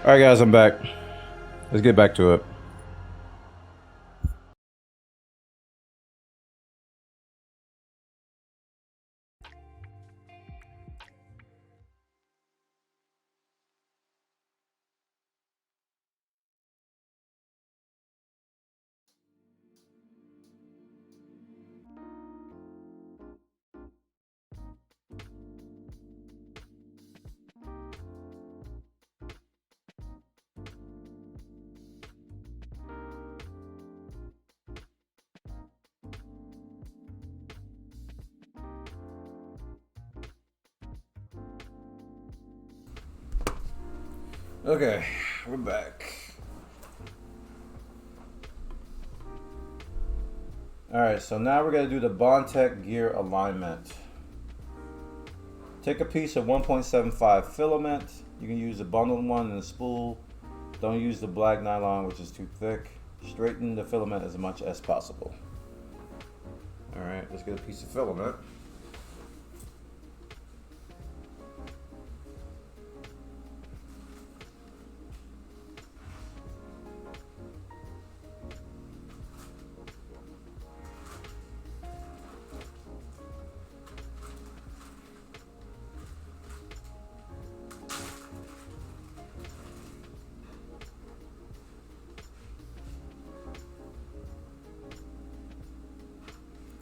S1: Alright guys, I'm back. Let's get back to it. Okay, we're back. Alright, so now we're going to do the Bondtech gear alignment. Take a piece of 1.75 filament. You can use the bundled one and the spool. Don't use the black nylon, which is too thick. Straighten the filament as much as possible. Alright, let's get a piece of filament.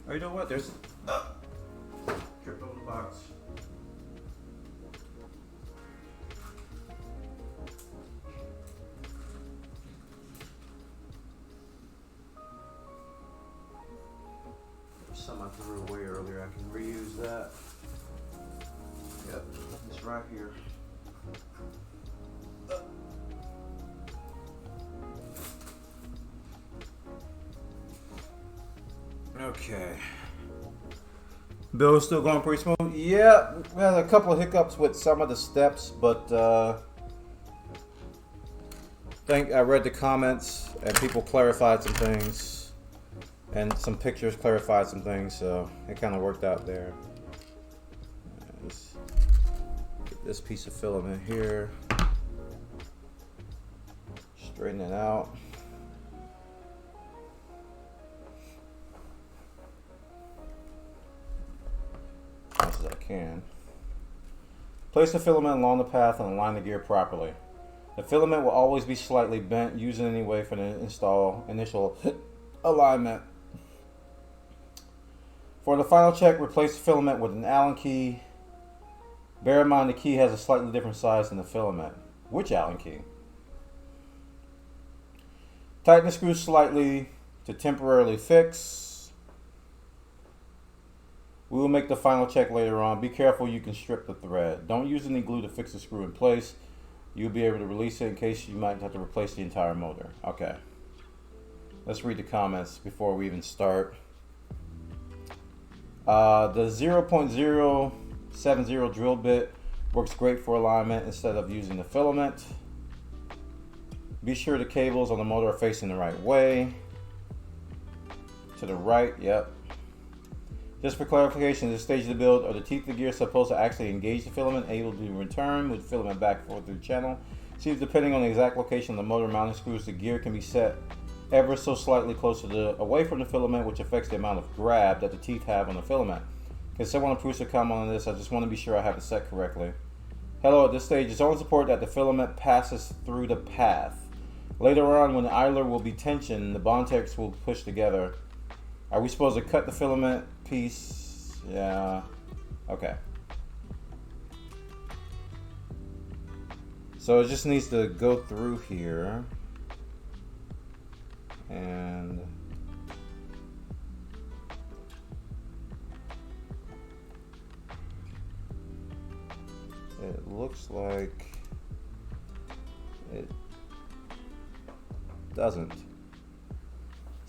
S1: Oh, you know what? There's tripped over the box. There's some I threw away earlier. I can reuse that. Yep, it's right here. Okay. Bill's still going pretty smooth. Yeah, we had a couple of hiccups with some of the steps, but I think I read the comments and people clarified some things, and some pictures clarified some things, so it kind of worked out there. Let's get this piece of filament here, straighten it out. As I can. Place the filament along the path and align the gear properly. The filament will always be slightly bent. Use it anyway for the initial alignment. For the final check, replace the filament with an Allen key. Bear in mind the key has a slightly different size than the filament. Which Allen key? Tighten the screw slightly to temporarily fix. We will make the final check later on. Be careful, you can strip the thread. Don't use any glue to fix the screw in place. You'll be able to release it in case you might have to replace the entire motor. Okay. Let's read the comments before we even start. The 0.070 drill bit works great for alignment instead of using the filament. Be sure the cables on the motor are facing the right way. To the right, yep. Just for clarification, at this stage of the build, are the teeth of the gear supposed to actually engage the filament, able to return, move the filament back and forth through the channel? See, depending on the exact location of the motor mounting screws, the gear can be set ever so slightly closer away from the filament, which affects the amount of grab that the teeth have on the filament. Can someone on Prusa comment on this? I just want to be sure I have it set correctly. Hello, at this stage, it's only important that the filament passes through the path. Later on, when the idler will be tensioned, the Bondtechs will push together. Are we supposed to cut the filament piece? Yeah. Okay. So it just needs to go through here. And it looks like it doesn't.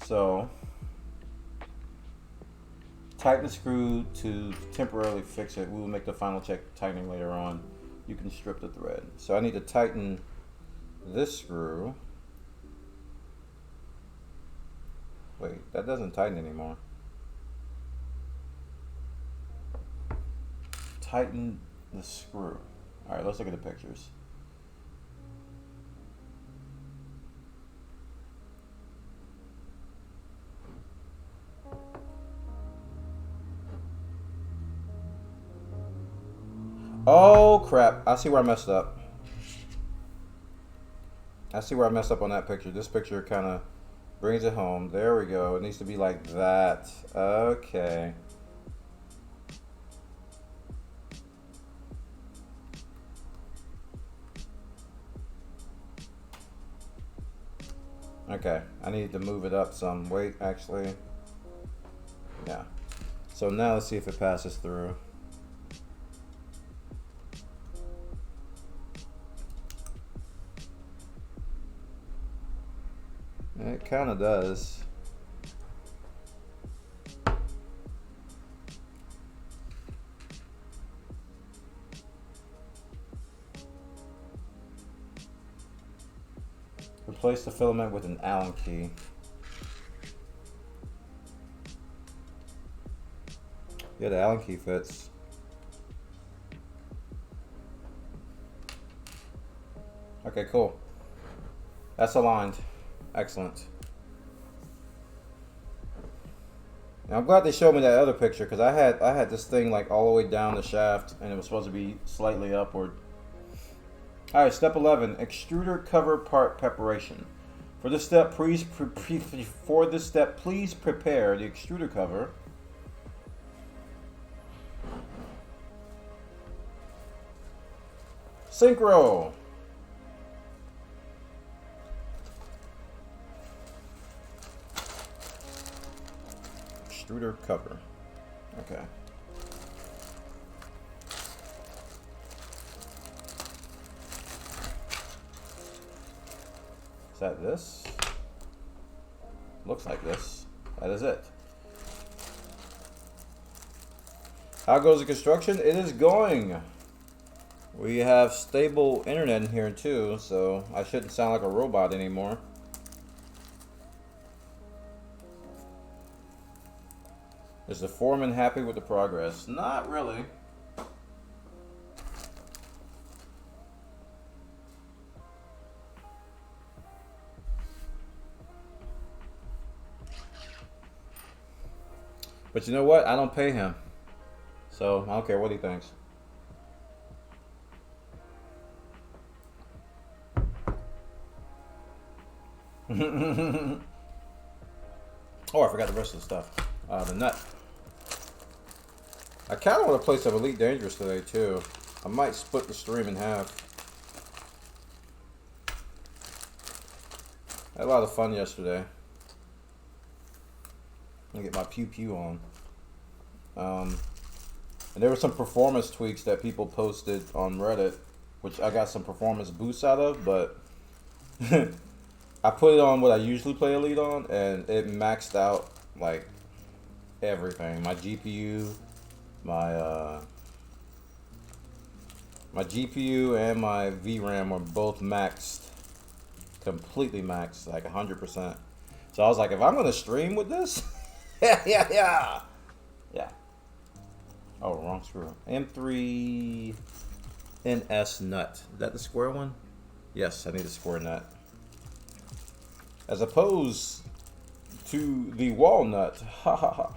S1: So tighten the screw to temporarily fix it. We will make the final check tightening later on. You can strip the thread. So I need to tighten this screw. Wait, that doesn't tighten anymore. Tighten the screw. Alright, let's look at the pictures. Oh crap! I see where I messed up. I see where I messed up on that picture. This picture kind of brings it home. There we go. It needs to be like that. Okay. Okay, I need to move it up some. Wait, actually. Yeah. So now let's see if it passes through. It kind of does. Replace the filament with an Allen key. Yeah, the Allen key fits. Okay, cool. That's aligned. Excellent. Now, I'm glad they showed me that other picture because I had this thing like all the way down the shaft and it was supposed to be slightly upward. All right, step 11: extruder cover part preparation. For this step, please prepare the extruder cover. Synchro. Extruder cover. Okay. Is that this? Looks like this. That is it. How goes the construction? It is going. We have stable internet in here too, so I shouldn't sound like a robot anymore. Is the foreman happy with the progress? Not really. But you know what? I don't pay him. So I don't care what he thinks. Oh, I forgot the rest of the stuff. The nut. I kind of want to play some Elite Dangerous today too. I might split the stream in half. I had a lot of fun yesterday. I'm gonna get my pew pew on. And there were some performance tweaks that people posted on Reddit, which I got some performance boosts out of, but I put it on what I usually play Elite on, and it maxed out like everything. My GPU, my GPU and my VRAM were both maxed, completely maxed, like 100%. So I was like, if I'm gonna stream with this, yeah. Oh, wrong screw. M3 NS nut. Is that the square one? Yes, I need a square nut. As opposed to the walnut. Ha ha ha.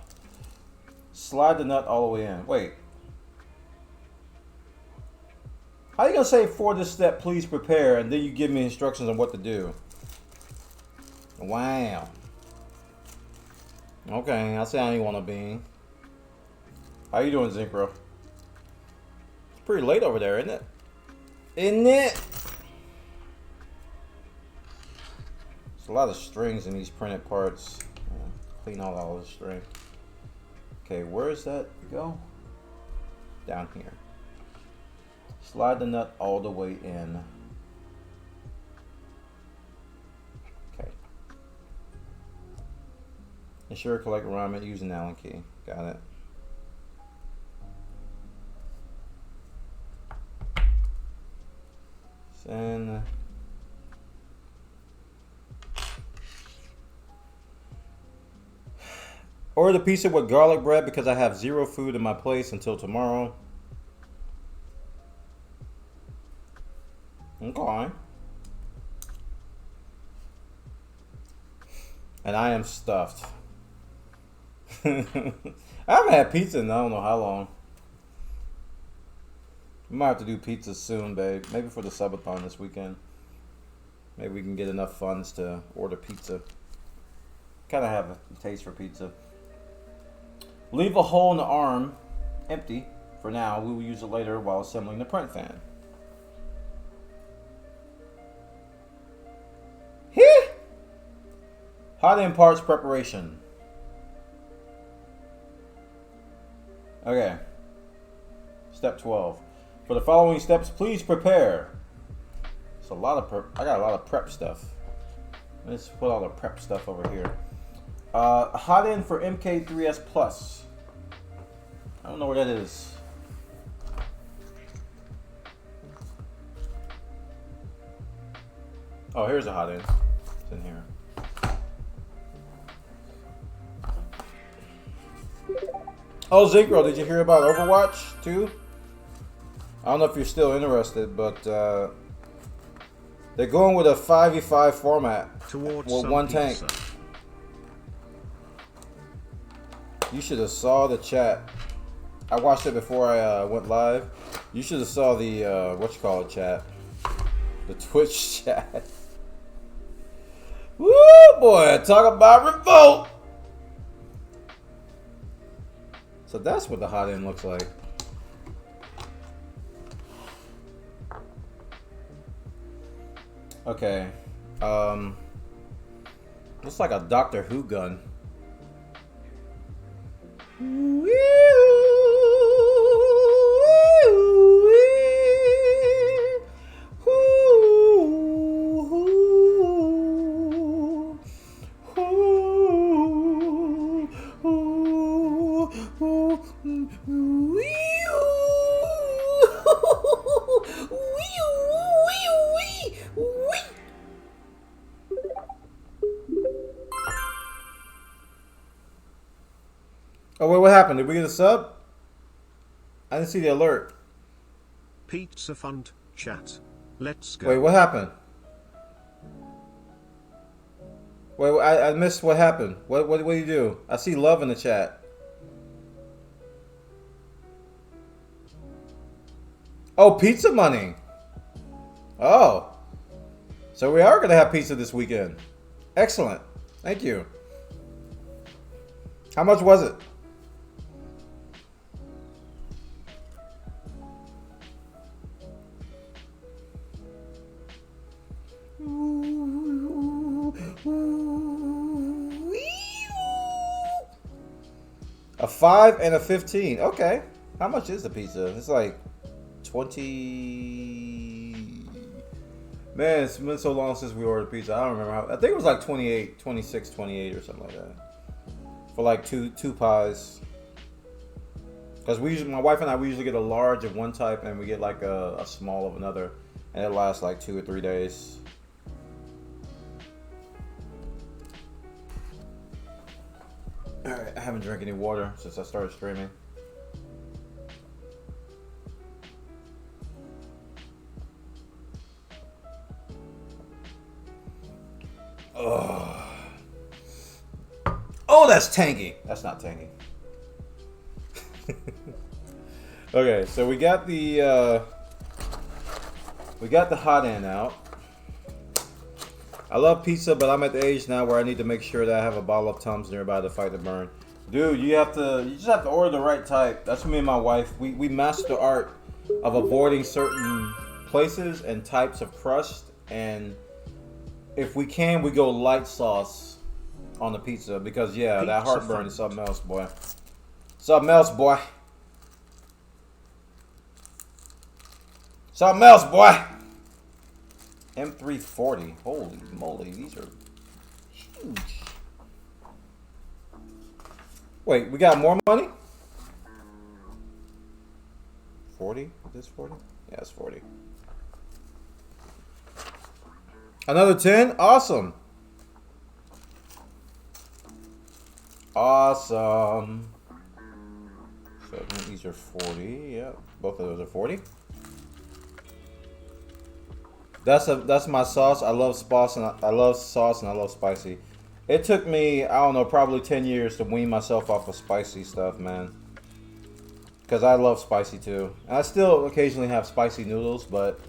S1: Slide the nut all the way in. Wait. How are you gonna say for this step, please prepare, and then you give me instructions on what to do? Wow. Okay, I see how you wanna be. How you doing, Zincro? It's pretty late over there, isn't it? Isn't it? There's a lot of strings in these printed parts. Clean out all the string. Okay, where does that go? Down here. Slide the nut all the way in. Okay. Ensure collect alignment using Allen key. Got it. Send. Order the pizza with garlic bread because I have zero food in my place until tomorrow. Okay. And I am stuffed. I haven't had pizza in I don't know how long. We might have to do pizza soon, babe. Maybe for the subathon this weekend. Maybe we can get enough funds to order pizza. Kind of have a taste for pizza. Leave a hole in the arm empty for now. We will use it later while assembling the print fan. Heh! Hot end parts preparation. Okay. Step 12. For the following steps, please prepare. It's a lot of prep. I got a lot of prep stuff. Let's put all the prep stuff over here. Hot end for MK3S Plus. I don't know what that is. Oh, here's a hot end. It's in here. Oh, Zincro, did you hear about Overwatch 2? I don't know if you're still interested, but they're going with a 5v5 format with one tank. You should have saw the chat. I watched it before I went live. You should have saw the whatchamacallit chat, the Twitch chat. Woo, boy! Talk about revolt. So that's what the hot end looks like. Okay. Looks like a Doctor Who gun. Oh wait, what happened? Did we get a sub? I didn't see the alert.
S3: Pizza Fund chat. Let's go.
S1: Wait, what happened? Wait, I missed what happened. What do you do? I see love in the chat. Oh, pizza money. Oh. So we are going to have pizza this weekend. Excellent. Thank you. How much was it? A 5 and a 15. Okay. How much is the pizza? It's like 20. Man, it's been so long since we ordered pizza. I don't remember how. I think it was like 28, 26, 28 or something like that. For like two pies. Because my wife and I, we usually get a large of one type and we get like a small of another. And it lasts like 2 or 3 days. Alright, I haven't drank any water since I started streaming. Ugh. Oh, that's tangy. That's not tangy. Okay, so we got the hot end out. I love pizza, but I'm at the age now where I need to make sure that I have a bottle of Tums nearby to fight the burn. Dude, you just have to order the right type. That's me and my wife. We master the art of avoiding certain places and types of crust, and if we can, we go light sauce on the pizza because yeah, that heartburn is something else, boy. Something else, boy. Something else, boy. M340. Holy moly, these are huge. Wait, we got more money? 40? Is this 40? Yeah, it's 40. Another 10? Awesome. Awesome. So these are 40. Yeah, both of those are 40. That's my sauce. I love sauce and I love spicy. It took me, I don't know, probably 10 years to wean myself off of spicy stuff, man. because I love spicy too. And I still occasionally have spicy noodles, but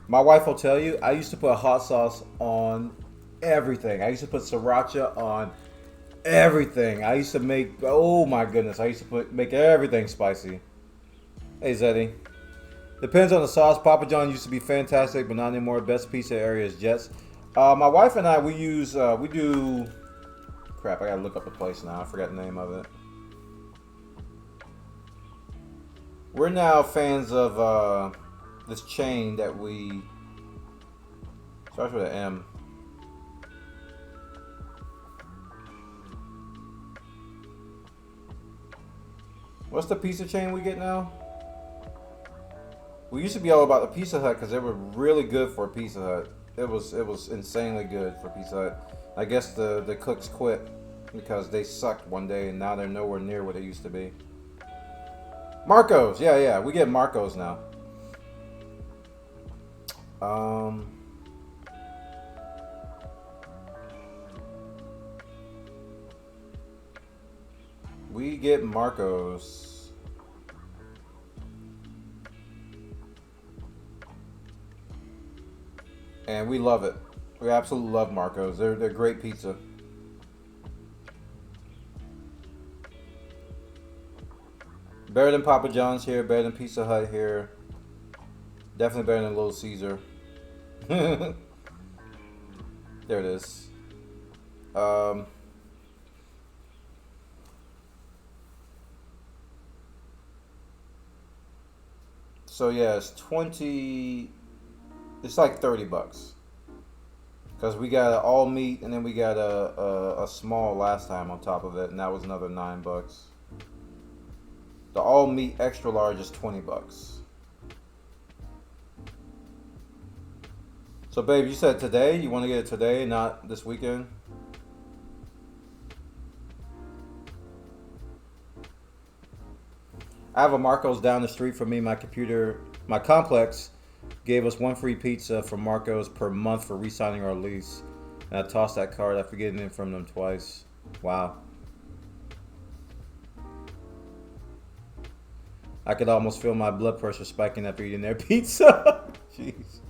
S1: my wife will tell you, I used to put hot sauce on everything. I used to put sriracha on everything. I used to make, oh my goodness, I used to make everything spicy. Hey Zeddy. Depends on the sauce. Papa John used to be fantastic, but not anymore. Best pizza area is Jets. My wife and I, we do, crap, I gotta look up the place now. I forgot the name of it. We're now fans of this chain that we, starts with an M. What's the pizza chain we get now? We used to be all about the Pizza Hut because they were really good for Pizza Hut. It was insanely good for Pizza Hut. I guess the cooks quit because they sucked one day and now they're nowhere near what they used to be. Marco's, yeah, we get Marco's now. We get Marco's. And we love it. We absolutely love Marco's. They're great pizza. Better than Papa John's here. Better than Pizza Hut here. Definitely better than Little Caesar. There it is. So yeah, it's 20. It's like $30 because we got an all meat and then we got a small last time on top of it, and that was another $9. The all meat extra large is $20. So babe, you said today you want to get it today, not this weekend? I have a Marco's down the street from me. My complex gave us one free pizza from Marco's per month for re-signing our lease. And I tossed that card after getting it from them twice. Wow. I could almost feel my blood pressure spiking after eating their pizza. Jeez.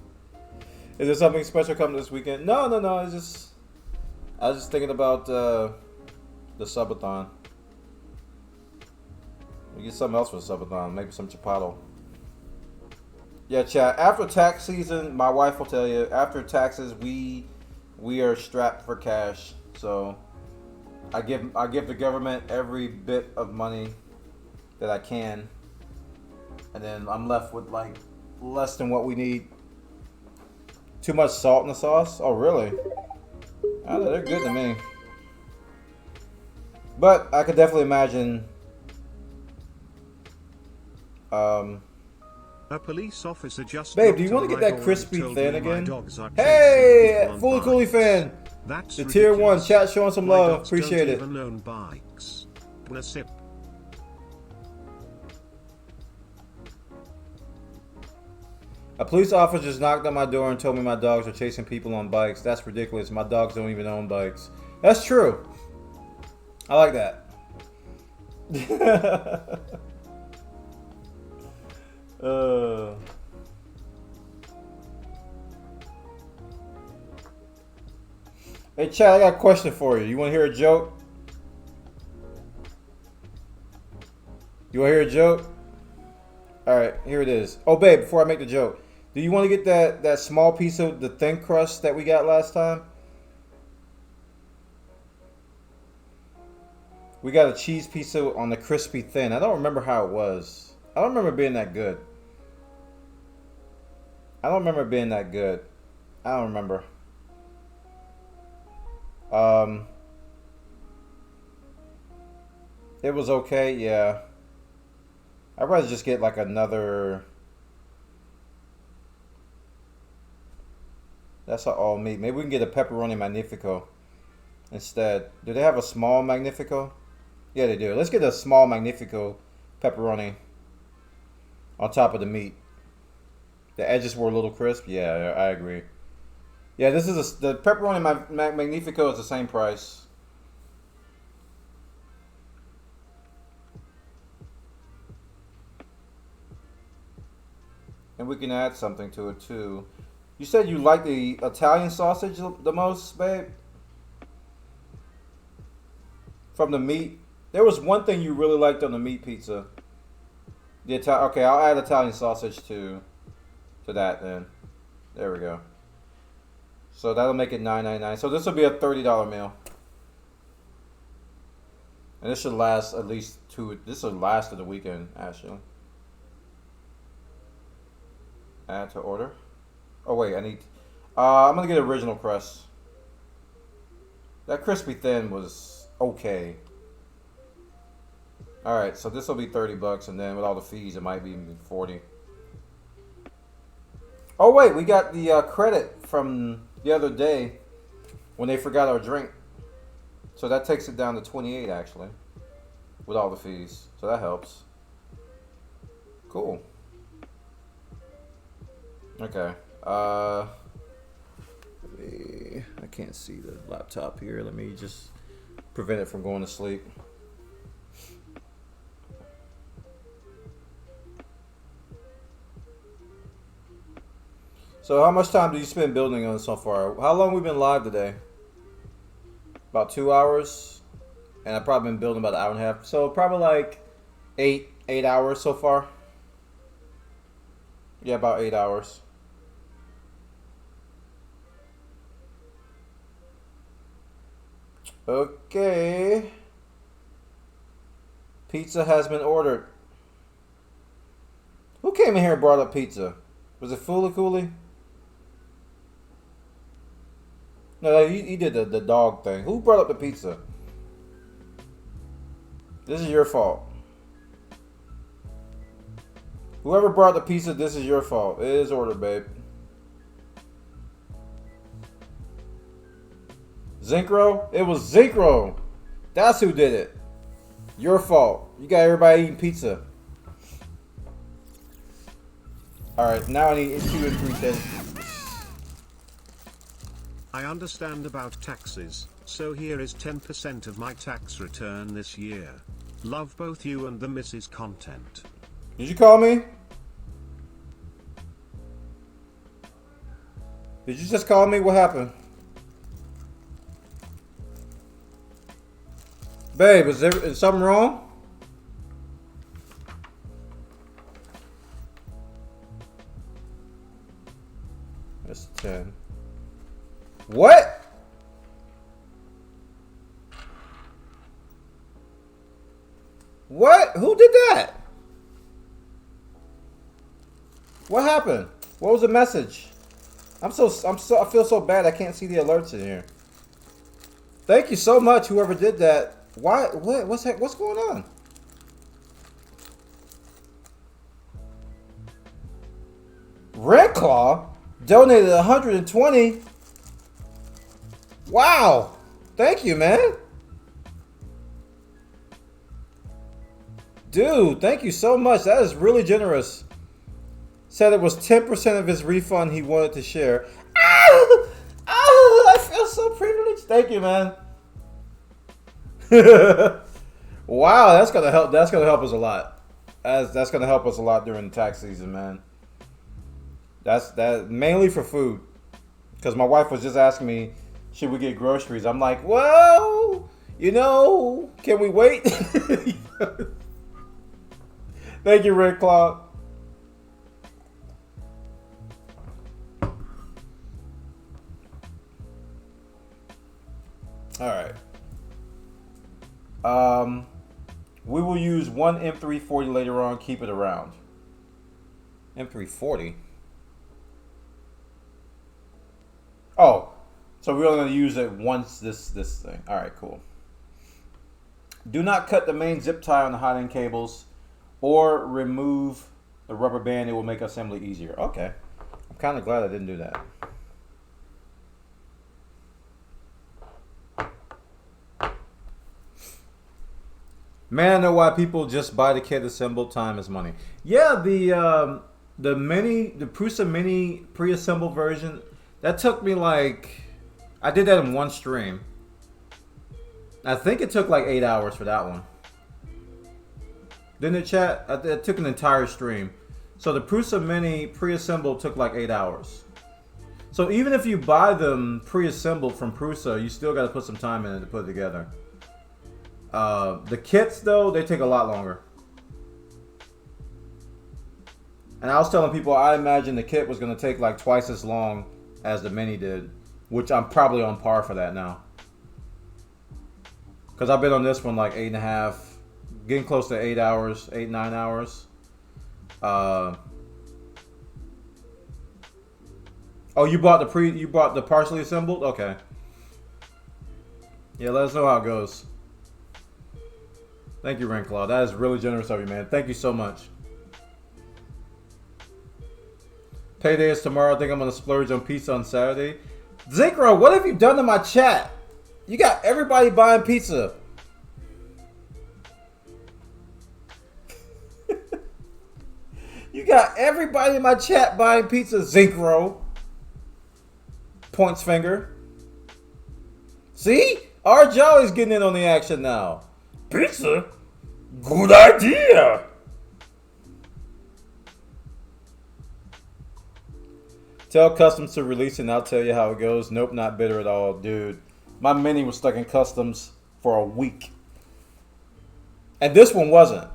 S1: Is there something special coming this weekend? No. I was just thinking about the subathon. We get something else for the subathon. Maybe some chipotle. Yeah, chat. After tax season, my wife will tell you, after taxes, we are strapped for cash. So I give the government every bit of money that I can, and then I'm left with like less than what we need. Too much salt in the sauce? Oh, really? Oh, they're good to me. But I could definitely imagine.
S3: A police officer just
S1: Babe, do you want to get that crispy thin again? Hey, Fully Cooley fan.
S3: That's
S1: the tier
S3: ridiculous.
S1: 1 chat showing some love.
S3: Dogs
S1: Appreciate
S3: don't
S1: it.
S3: even own bikes. Wanna sip?
S1: A police officer just knocked on my door and told me my dogs are chasing people on bikes. That's ridiculous. My dogs don't even own bikes. That's true. I like that. Hey, Chad, I got a question for you. You want to hear a joke? You want to hear a joke? Alright, here it is. Oh, babe, before I make the joke, do you want to get that small piece of the thin crust that we got last time? We got a cheese pizza on the crispy thin. I don't remember how it was. I don't remember it being that good. I don't remember. It was okay, yeah. I'd rather just get like another. That's all meat. Maybe we can get a pepperoni magnifico instead. Do they have a small magnifico? Yeah, they do. Let's get a small magnifico pepperoni on top of the meat. The edges were a little crisp. Yeah, I agree. Yeah, this is the pepperoni magnifico is the same price. And we can add something to it too. You said you like the Italian sausage the most, babe? From the meat? There was one thing you really liked on the meat pizza. Okay, I'll add Italian sausage to that then. There we go. So that'll make it $9.99. So this will be a $30 meal. And this should last at least this will last to the weekend, actually. Add to order. Oh wait, I need I'm gonna get original crust. That crispy thin was okay. Alright, so this will be $30, and then with all the fees it might be even 40. Oh wait, we got the credit from the other day when they forgot our drink. So that takes it down to 28 actually, with all the fees. So that helps. Cool. Okay. I can't see the laptop here. Let me just prevent it from going to sleep. So how much time do you spend building on so far? How long have we been live today? About 2 hours. And I've probably been building about an hour and a half. So probably like 8 hours so far. Yeah, about 8 hours. Okay. Pizza has been ordered. Who came in here and brought up pizza? Was it Fooly Cooley? No, he did the dog thing. Who brought up the pizza? This is your fault. Whoever brought the pizza, this is your fault. It is ordered, babe. Zincro? It was Zincro. That's who did it. Your fault. You got everybody eating pizza. Alright, now I need 2 and 3 things.
S3: I understand about taxes, so here is 10% of my tax return this year. Love both you and the Mrs. Content.
S1: Did you call me? Did you just call me? What happened? Babe, is something wrong? That's 10. What? What? Who did that? What happened? What was the message? I feel so bad I can't see the alerts in here. Thank you so much, whoever did that. Why? What's going on? Red Claw donated 120. Wow. Thank you, man. Dude, thank you so much. That is really generous. Said it was 10% of his refund he wanted to share. Oh, I feel so privileged. Thank you, man. Wow, that's gonna help. That's gonna help us a lot. That's gonna help us a lot during the tax season, man. That's mainly for food, because my wife was just asking me, should we get groceries? I'm like, well, you know, can we wait? Thank you, Red Claw. All right. We will use one M340 later on. Keep it around. M340. Oh, so we're only going to use it once this thing. All right, cool. Do not cut the main zip tie on the hot end cables, or remove the rubber band. It will make assembly easier. Okay, I'm kind of glad I didn't do that. Man, I know why people just buy the kit assembled. Time is money. Yeah, the Prusa Mini pre-assembled version, that took me like, I did that in one stream. I think it took like 8 hours for that one. Didn't it, chat? It took an entire stream. So the Prusa Mini pre-assembled took like 8 hours. So even if you buy them pre-assembled from Prusa, you still got to put some time in it to put it together. The kits, though, they take a lot longer. And I was telling people I imagine the kit was going to take like twice as long as the Mini did, which I'm probably on par for that now. Because I've been on this one like 8.5, getting close to 8 hours, 8, 9 hours. Oh, you bought the partially assembled? Okay. Yeah, let us know how it goes. Thank you, Rainclaw. That is really generous of you, man. Thank you so much. Payday is tomorrow. I think I'm gonna splurge on pizza on Saturday. Zincro, what have you done to my chat? You got everybody buying pizza. You got everybody in my chat buying pizza, Zincro. Points finger. See? Our Jolly's getting in on the action now. Pizza? Good idea. Tell customs to release it and I'll tell you how it goes. Nope, not bitter at all, dude. My Mini was stuck in customs for a week. And this one wasn't.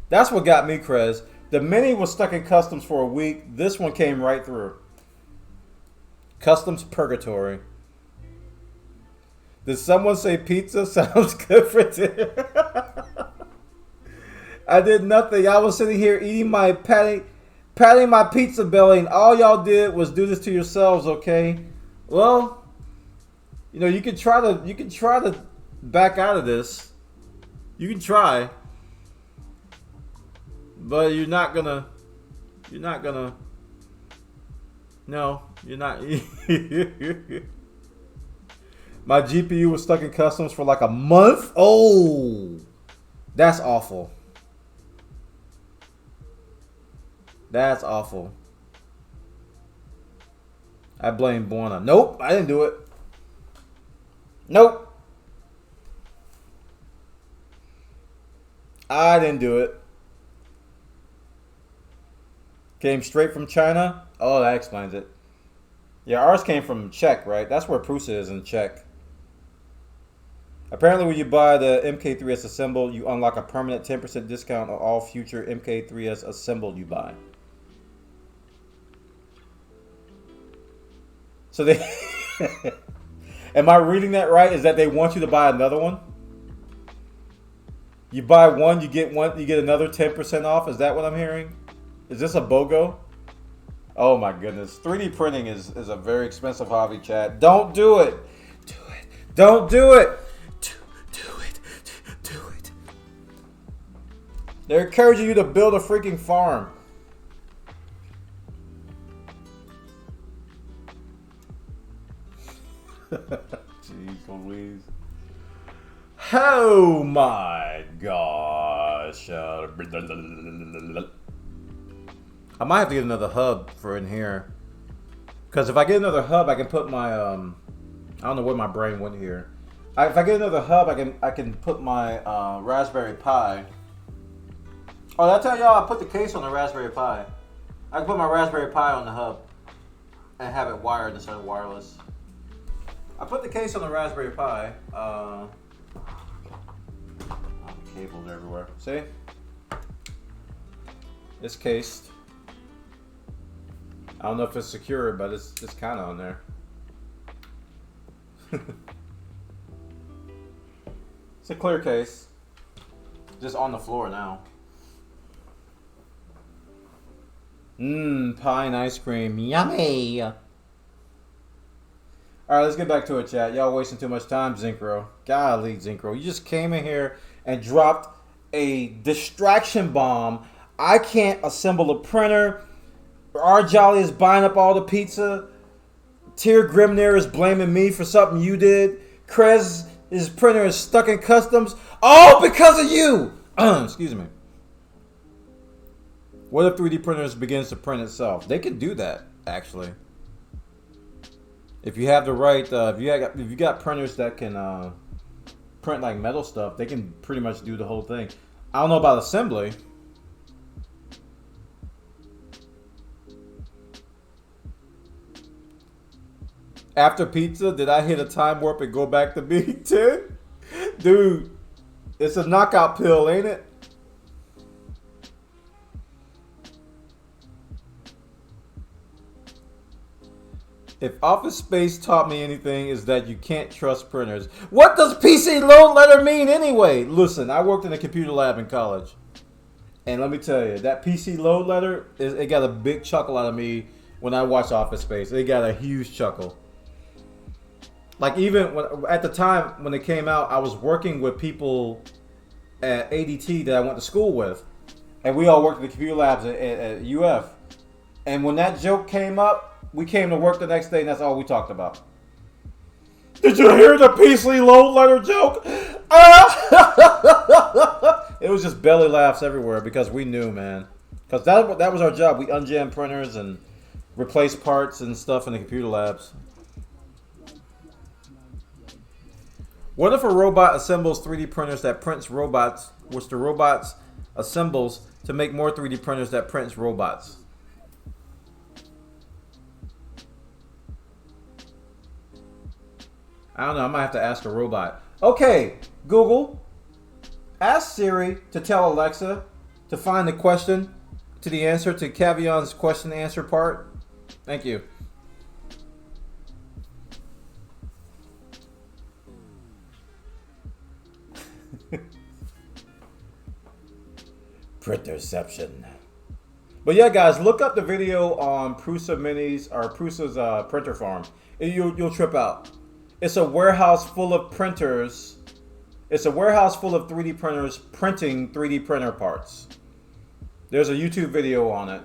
S1: That's what got me, Krez. The Mini was stuck in customs for a week. This one came right through. Customs purgatory. Did someone say pizza? Sounds good for dinner. I did nothing. I was sitting here eating my patting my pizza belly, and all y'all did was do this to yourselves, okay? Well, you know, you can try to back out of this. You can try. But you're not gonna no, you're not. My GPU was stuck in customs for like a month. Oh, that's awful. That's awful. I blame Buona. Nope, I didn't do it. Nope. I didn't do it. Came straight from China? Oh, that explains it. Yeah, ours came from Czech, right? That's where Prusa is, in Czech. Apparently, when you buy the MK3S assembled, you unlock a permanent 10% discount on all future MK3S assembled you buy. So they... Am I reading that right? Is that they want you to buy another one? You buy one, you get another 10% off? Is that what I'm hearing? Is this a BOGO? Oh my goodness. 3D printing is a very expensive hobby, chat. Don't do it. Do it. Don't do it. Do it. Do it. They're encouraging you to build a freaking farm. Jeez Louise. Oh my gosh. I might have to get another hub for in here. Because if I get another hub, I can put my, I don't know where my brain went here. If I get another hub, I can put my Raspberry Pi. Oh, did I tell y'all I put the case on the Raspberry Pi? I can put my Raspberry Pi on the hub and have it wired instead of wireless. I put the case on the Raspberry Pi. Cables everywhere. See? It's cased. I don't know if it's secure, but it's kind of on there. It's a clear case. Just on the floor now. Pie and ice cream. Yummy! Alright, let's get back to it, chat. Y'all wasting too much time, Zincro. Golly, Zincro. You just came in here and dropped a distraction bomb. I can't assemble a printer. Our Jolly is buying up all the pizza. Tyr Grimnir is blaming me for something you did. Krez, his printer is stuck in customs. All because of you! Excuse me. What if 3D printers begins to print itself? They can do that, actually. If you have the right, if you got printers that can print like metal stuff, they can pretty much do the whole thing. I don't know about assembly. After pizza, did I hit a time warp and go back to being 10? Dude, it's a knockout pill, ain't it? If Office Space taught me anything, is that you can't trust printers. What does PC load letter mean anyway? Listen, I worked in a computer lab in college. And let me tell you, that PC load letter, it got a big chuckle out of me when I watched Office Space. It got a huge chuckle. Like even at the time when it came out, I was working with people at ADT that I went to school with. And we all worked in the computer labs at UF. And when that joke came up, we came to work the next day and that's all we talked about. Did you hear the PC load letter joke? It was just belly laughs everywhere because we knew, man. Because that was our job. We unjam printers and replace parts and stuff in the computer labs. What if a robot assembles 3D printers that prints robots, which the robots assembles to make more 3D printers that prints robots? I don't know. I might have to ask a robot. Okay, Google, ask Siri to tell Alexa to find the question to the answer to Cavion's question answer part. Thank you. Printerception. But yeah, guys, look up the video on Prusa Minis or Prusa's printer farm. You'll trip out. It's a warehouse full of printers. It's a warehouse full of 3D printers printing 3D printer parts. There's a YouTube video on it.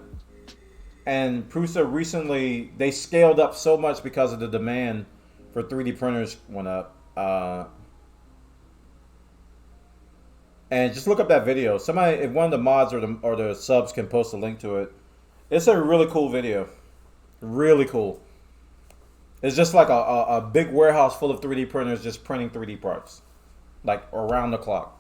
S1: And Prusa recently, they scaled up so much because of the demand for 3D printers went up. And just look up that video. Somebody, if one of the mods or the subs can post a link to it. It's a really cool video. Really cool. It's just like a big warehouse full of 3D printers just printing 3D parts. Like around the clock.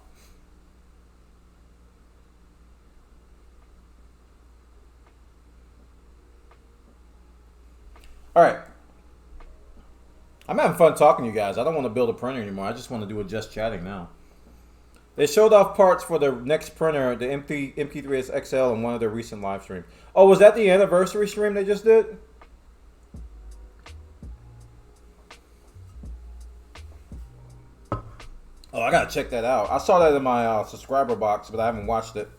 S1: Alright. I'm having fun talking to you guys. I don't want to build a printer anymore. I just want to do it just chatting now. They showed off parts for the next printer, the MK3S XL, in one of their recent live streams. Oh, was that the anniversary stream they just did? Oh, I gotta check that out. I saw that in my subscriber box, but I haven't watched it.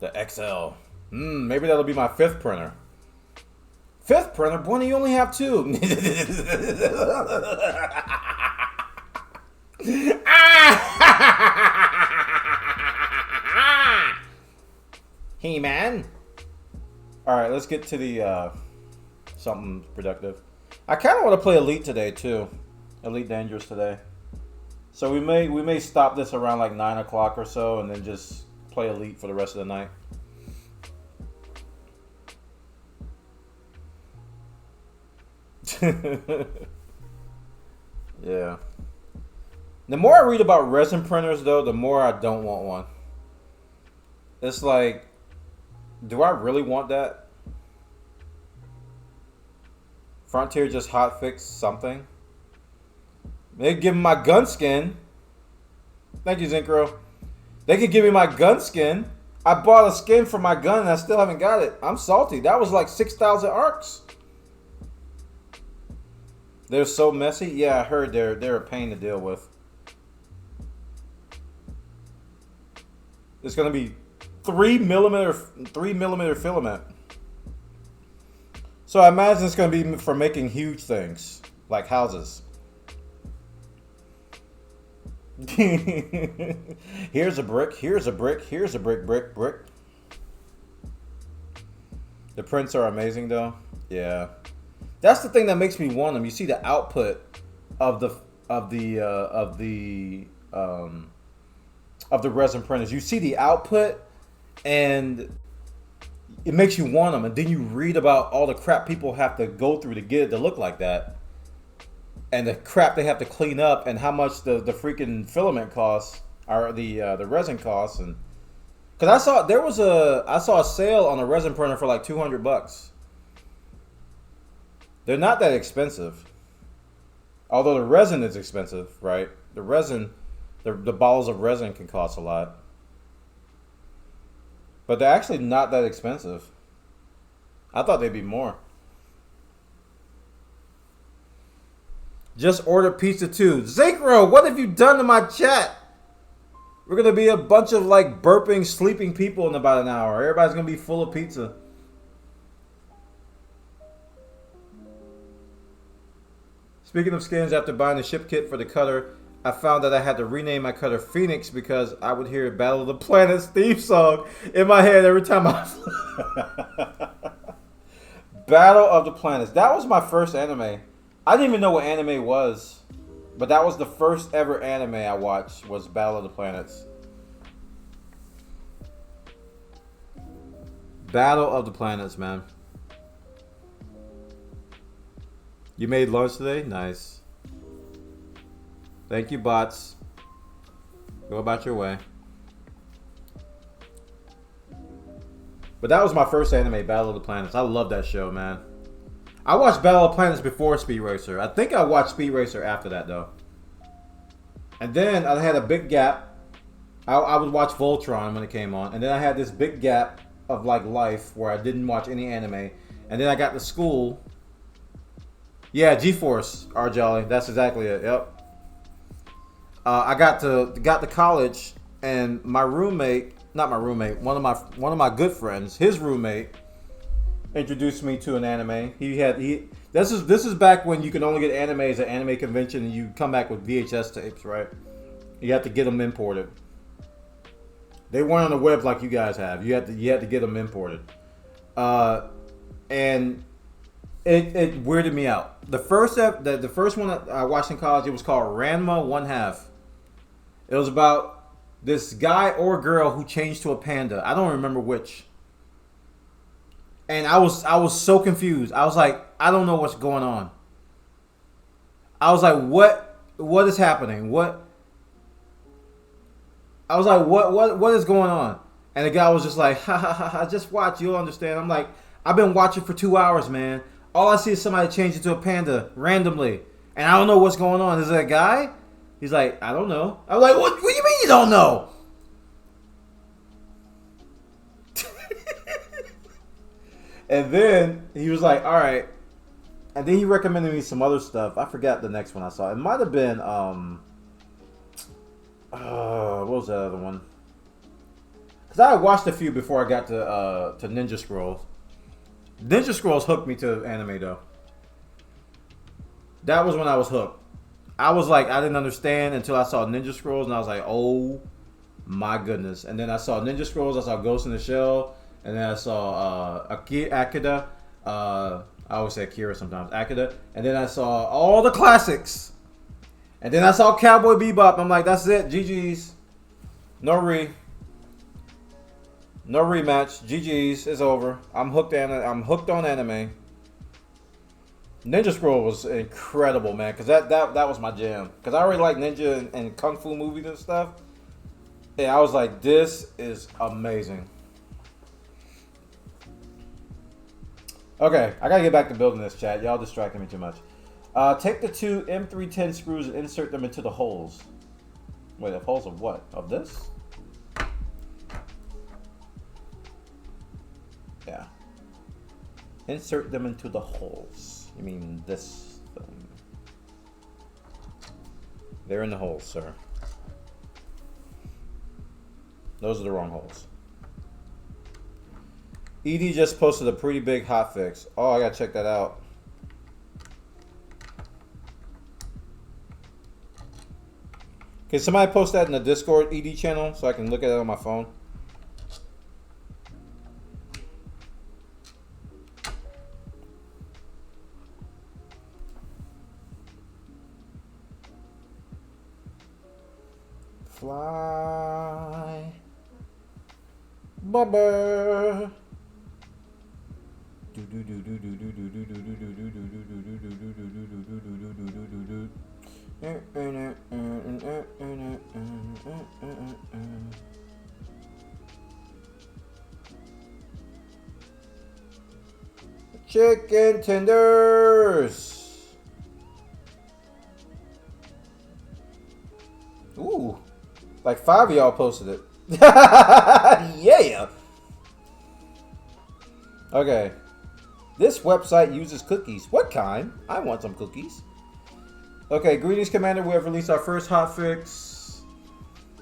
S1: The XL. Maybe that'll be my 5th printer. 5th printer? Boy, you only have 2. Hey, man. Alright, let's get to the something productive. I kind of want to play Elite today too. Elite Dangerous today. So we may stop this around like 9 o'clock or so and then just play Elite for the rest of the night. Yeah. The more I read about resin printers though, the more I don't want one. It's like, do I really want that? Frontier just hotfix something. They give me my gun skin. Thank you, Zincro. They could give me my gun skin. I bought a skin for my gun and I still haven't got it. I'm salty. That was like 6,000 arcs. They're so messy. Yeah, I heard they're a pain to deal with. It's gonna be 3mm filament. So I imagine it's going to be for making huge things, like houses. Here's a brick, here's a brick, here's a brick. The prints are amazing though. Yeah. That's the thing that makes me want them. You see the output of the resin printers. You see the output and it makes you want them, and then you read about all the crap people have to go through to get it to look like that, and the crap they have to clean up, and how much the freaking filament costs, or the resin costs, and because I saw a sale on a resin printer for like $200. They're not that expensive. Although the resin is expensive, right? The resin, the bottles of resin can cost a lot. But they're actually not that expensive. I thought they'd be more. Just order pizza too. Zacro, what have you done to my chat? We're going to be a bunch of like burping, sleeping people in about an hour. Everybody's going to be full of pizza. Speaking of skins, after buying the ship kit for the cutter, I found that I had to rename my cutter Phoenix because I would hear Battle of the Planets theme song in my head every time I... Battle of the Planets. That was my first anime. I didn't even know what anime was. But that was the first ever anime I watched, was Battle of the Planets. Battle of the Planets, man. You made lunch today? Nice. Thank you, bots. Go about your way. But that was my first anime, Battle of the Planets. I love that show, man. I watched Battle of the Planets before Speed Racer. I think I watched Speed Racer after that, though. And then I had a big gap. I would watch Voltron when it came on. And then I had this big gap of like life where I didn't watch any anime. And then I got to school. Yeah, G-Force, R-Jolly. That's exactly it. Yep. I got to college, and my roommate, not my roommate, one of my good friends, his roommate, introduced me to an anime. This is back when you can only get animes at anime convention, and you come back with VHS tapes, right? You have to get them imported. They weren't on the web like you guys have. You had to get them imported, and it weirded me out. The first one that I watched in college, it was called Ranma 1/2. It was about this guy or girl who changed to a panda. I don't remember which. And I was so confused. I was like, I don't know what's going on. I was like, what is happening? I was like, what is going on? And the guy was just like, ha ha ha ha, just watch, you'll understand. I'm like, I've been watching for 2 hours, man. All I see is somebody change into a panda randomly. And I don't know what's going on. Is it a guy? He's like, I don't know. I'm like, what do you mean you don't know? And then he was like, all right. And then he recommended me some other stuff. I forgot the next one I saw. It might have been, what was that other one? Because I had watched a few before I got to Ninja Scrolls. Ninja Scrolls hooked me to anime, though. That was when I was hooked. I was like, I didn't understand until I saw Ninja Scrolls, and I was like, oh my goodness. And then I saw Ninja Scrolls, I saw Ghost in the Shell, and then I saw Akira. I always say Akira sometimes. Akira. And then I saw all the classics. And then I saw Cowboy Bebop. I'm like, that's it. GG's. No rematch. GG's. It's over. I'm hooked on anime. Ninja Scroll was incredible, man, because that was my jam. Because I already like ninja and kung fu movies and stuff. And I was like, this is amazing. Okay, I gotta get back to building this, chat. Y'all distracting me too much. Take the two M310 screws and insert them into the holes. Wait, the holes of what? Of this? Yeah. Insert them into the holes. You mean this thing? They're in the holes, sir. Those are the wrong holes. ED just posted a pretty big hotfix. Oh, I gotta check that out. Can somebody post that in the Discord ED channel so I can look at it on my phone? Fly, Bubba. Chicken tenders. Ooh. Like 5 of y'all posted it. Yeah. Okay. This website uses cookies. What kind? I want some cookies. Okay, greetings, Commander. We have released our first hotfix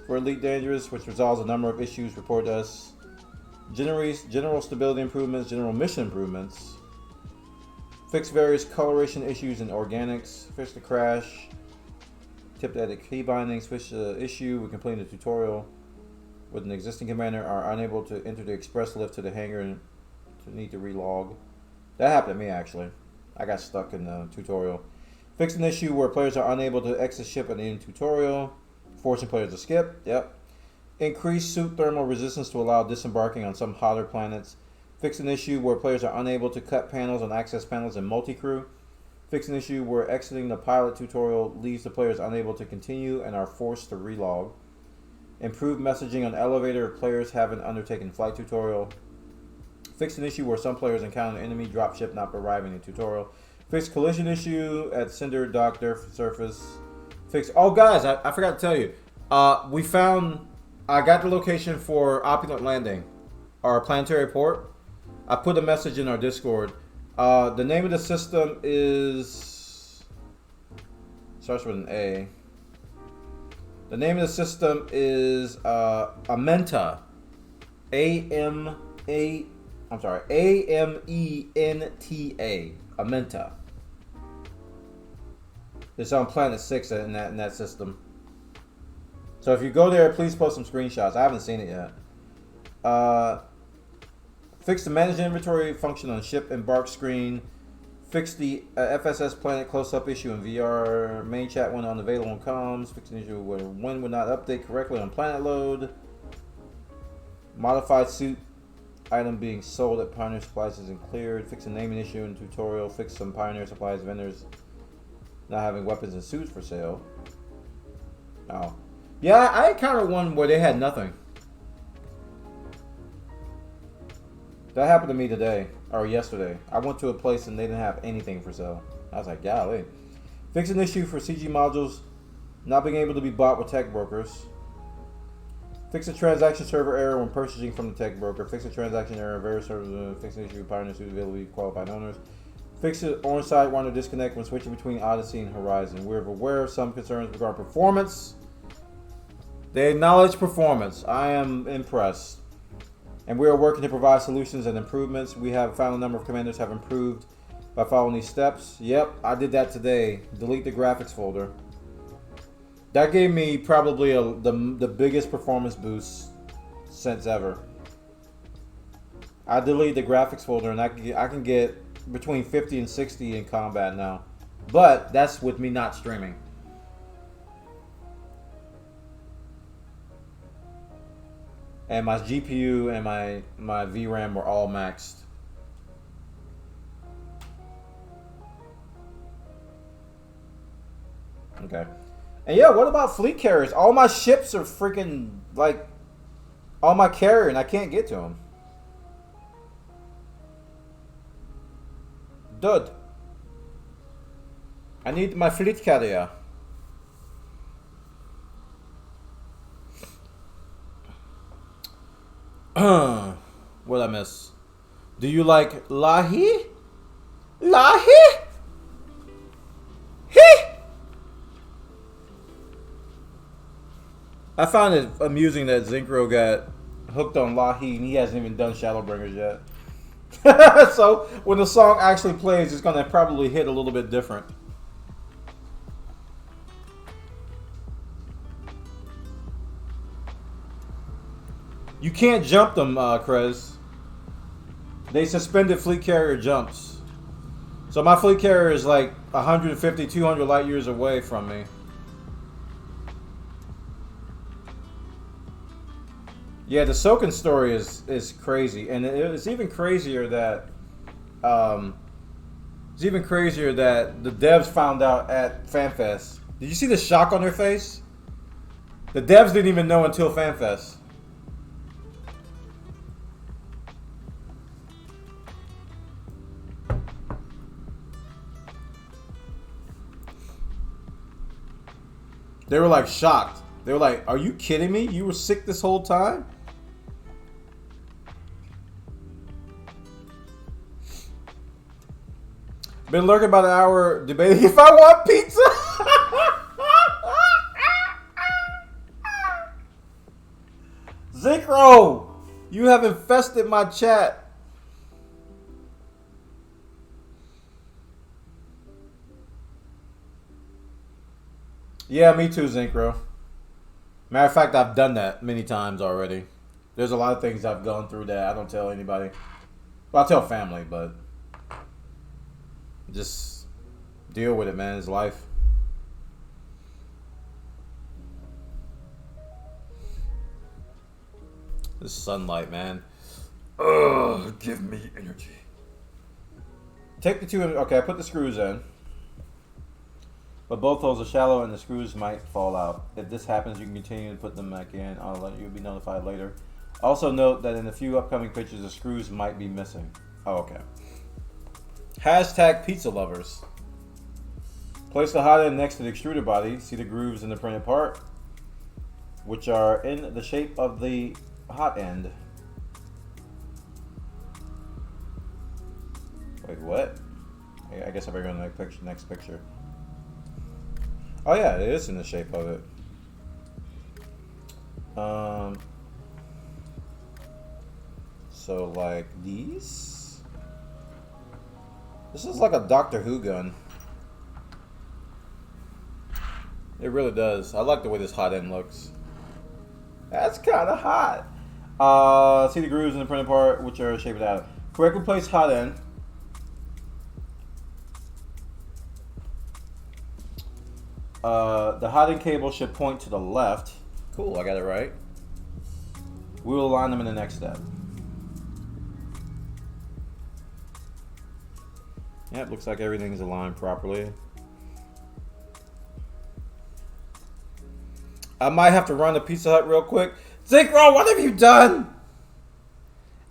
S1: for Elite Dangerous, which resolves a number of issues reported to us. General stability improvements, general mission improvements. Fix various coloration issues in organics. Fix the crash. Tip edit key bindings. Fix the issue. We completed the tutorial with an existing commander are unable to enter the express lift to the hangar and to need to relog. That happened to me actually. I got stuck in the tutorial. Fix an issue where players are unable to exit ship at the end tutorial, forcing players to skip. Yep. Increase suit thermal resistance to allow disembarking on some hotter planets. Fix an issue where players are unable to cut panels on access panels in multi-crew. Fix an issue where exiting the pilot tutorial leaves the players unable to continue and are forced to relog. Improve messaging on elevator if players haven't undertaken flight tutorial. Fix an issue where some players encounter an enemy dropship not arriving in tutorial. Fix collision issue at Cinder Dock surface. Fix. Oh, guys, I forgot to tell you. We found. I got the location for Opulent Landing, our planetary port. I put a message in our Discord. The name of the system is. Starts with an A. The name of the system is Amenta. A-M-E-N-T-A. Amenta. It's on Planet 6 in that system. So if you go there, please post some screenshots. I haven't seen it yet. Fix the manage inventory function on ship embark screen. Fix the FSS Planet close-up issue in VR. Main chat when unavailable on comms. Fix an issue where when would not update correctly on planet load. Modified suit item being sold at Pioneer Supplies isn't cleared. Fix a naming issue in tutorial. Fix some Pioneer Supplies vendors not having weapons and suits for sale. Oh. Yeah, I encountered one where they had nothing. That happened to me today, or yesterday. I went to a place and they didn't have anything for sale. I was like, golly. Fix an issue for CG modules not being able to be bought with tech brokers. Fix a transaction server error when purchasing from the tech broker. Fix a transaction error in various servers. Fix an issue with Pioneer Suit availability of qualified owners. Fix an on-site wander disconnect when switching between Odyssey and Horizon. We're aware of some concerns regarding performance. They acknowledge performance. I am impressed. And we are working to provide solutions and improvements. We have found a number of commanders have improved by following these steps. Yep, I did that today. Delete the graphics folder. That gave me probably the biggest performance boost since ever. I delete the graphics folder and I can get between 50 and 60 in combat now. But that's with me not streaming. And my GPU and my VRAM were all maxed. Okay. And yeah, what about fleet carriers? All my ships are freaking, like, on my carrier and I can't get to them. Dude. I need my fleet carrier. What I miss? Do you like Lahi? Lahi? I found it amusing that Zincro got hooked on Lahi and he hasn't even done Shadowbringers yet. So when the song actually plays, it's gonna probably hit a little bit different. You can't jump them, Krez. They suspended fleet carrier jumps. So my fleet carrier is like 150, 200 light years away from me. Yeah, the Soken story is crazy, and it's even crazier that the devs found out at FanFest. Did you see the shock on their face? The devs didn't even know until FanFest. They were like shocked. They were like, "Are you kidding me? You were sick this whole time?" Been lurking about an hour debating if I want pizza. Zincro, you have infested my chat. Yeah, me too, Zincro. Matter of fact, I've done that many times already. There's a lot of things I've gone through that I don't tell anybody. Well, I tell family, but just deal with it, man. It's life. This sunlight, man. Ugh, give me energy. Take the two. Okay, I put the screws in. But both holes are shallow and the screws might fall out. If this happens, you can continue to put them back in. I'll let you be notified later. Also note that in a few upcoming pictures, the screws might be missing. Oh, okay. Hashtag pizza lovers. Place the hot end next to the extruder body. See the grooves in the printed part, which are in the shape of the hot end. Wait, what? I guess I better go to the next picture. Oh yeah, it is in the shape of it. So like these? This is like a Doctor Who gun. It really does. I like the way this hot end looks. That's kind of hot. See the grooves in the printed part, which are shaped out. Correctly placed hot end. The hot end cable should point to the left. Cool, I got it right. We will align them in the next step. Yep, looks like everything's aligned properly. I might have to run to Pizza Hut real quick. Zincro, what have you done?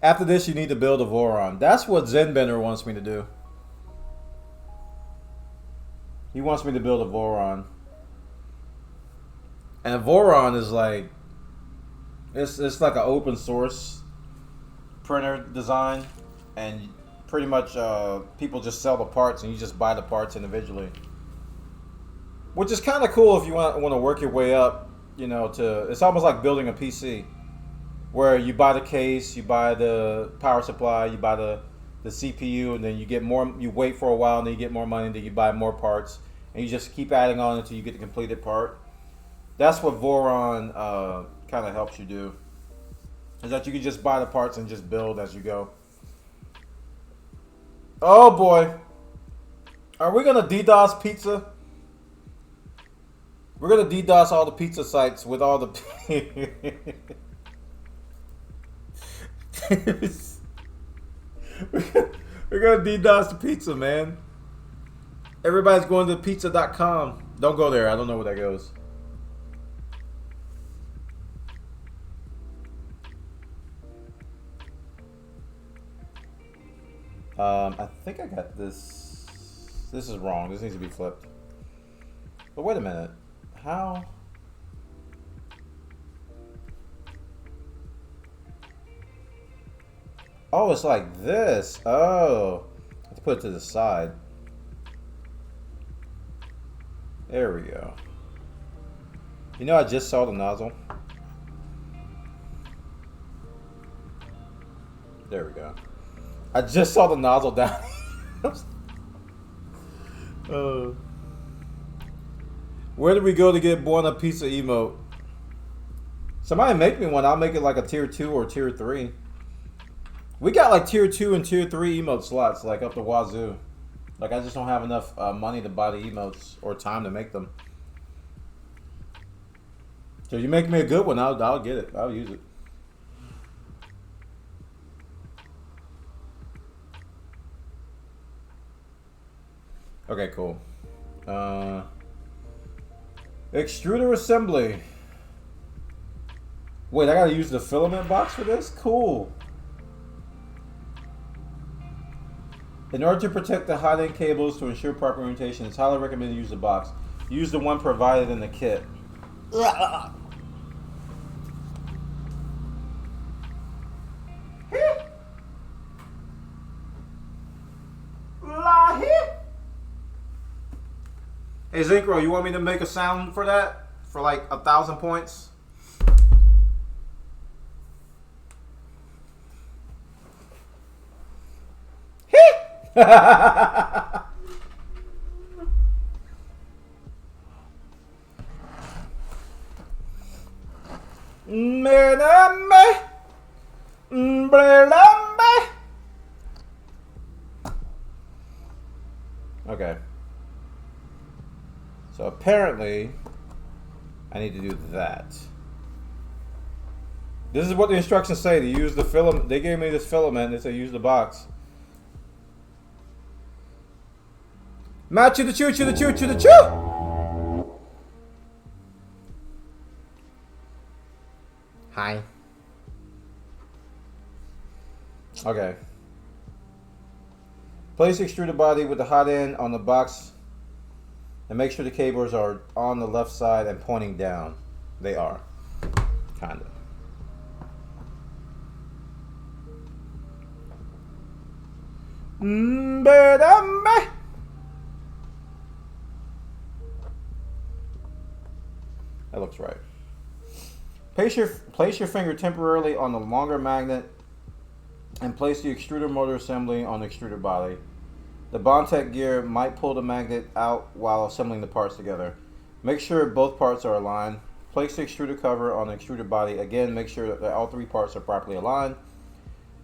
S1: After this, you need to build a Voron. That's what Zenbender wants me to do. He wants me to build a Voron. And Voron is like, it's like an open source printer design, and pretty much people just sell the parts and you just buy the parts individually, which is kind of cool if you want to work your way up. You know, it's almost like building a PC, where you buy the case, you buy the power supply, you buy the CPU, and then you get more. You wait for a while, and then you get more money, and then you buy more parts, and you just keep adding on until you get the completed part. That's what Voron kind of helps you do. Is that you can just buy the parts and just build as you go. Oh boy, are we gonna DDoS pizza? We're gonna DDoS all the pizza sites with all the. We're gonna DDoS the pizza, man. Everybody's going to pizza.com. Don't go there. I don't know where that goes. I think I got this. This is wrong. This needs to be flipped. But wait a minute. How? Oh, it's like this. Oh. I have to put it to the side. There we go. You know, I just saw the nozzle. There we go. I just saw the nozzle down. Where did we go to get Buona Pizza emote? Somebody make me one. I'll make it like a tier 2 or tier 3. We got like tier 2 and tier 3 emote slots, like up the wazoo. Like I just don't have enough money to buy the emotes or time to make them. So you make me a good one, I'll get it. I'll use it. Okay, cool. Extruder assembly. Wait, I gotta use the filament box for this? Cool. In order to protect the hot-end cables to ensure proper orientation, it's highly recommended to use the box. Use the one provided in the kit. Hey Zincro, you want me to make a sound for that? For like 1,000 points? Okay. So apparently, I need to do that. This is what the instructions say, to use the filament. They gave me this filament, they say use the box. Matt, chew the chew, chew the chew, chew the chew! Hi. Okay. Place the extruded body with the hot end on the box and make sure the cables are on the left side and pointing down. They are. Kinda. That looks right. Place your finger temporarily on the longer magnet and place the extruder motor assembly on the extruder body. The Bondtech gear might pull the magnet out while assembling the parts together. Make sure both parts are aligned. Place the extruder cover on the extruder body. Again, make sure that all three parts are properly aligned.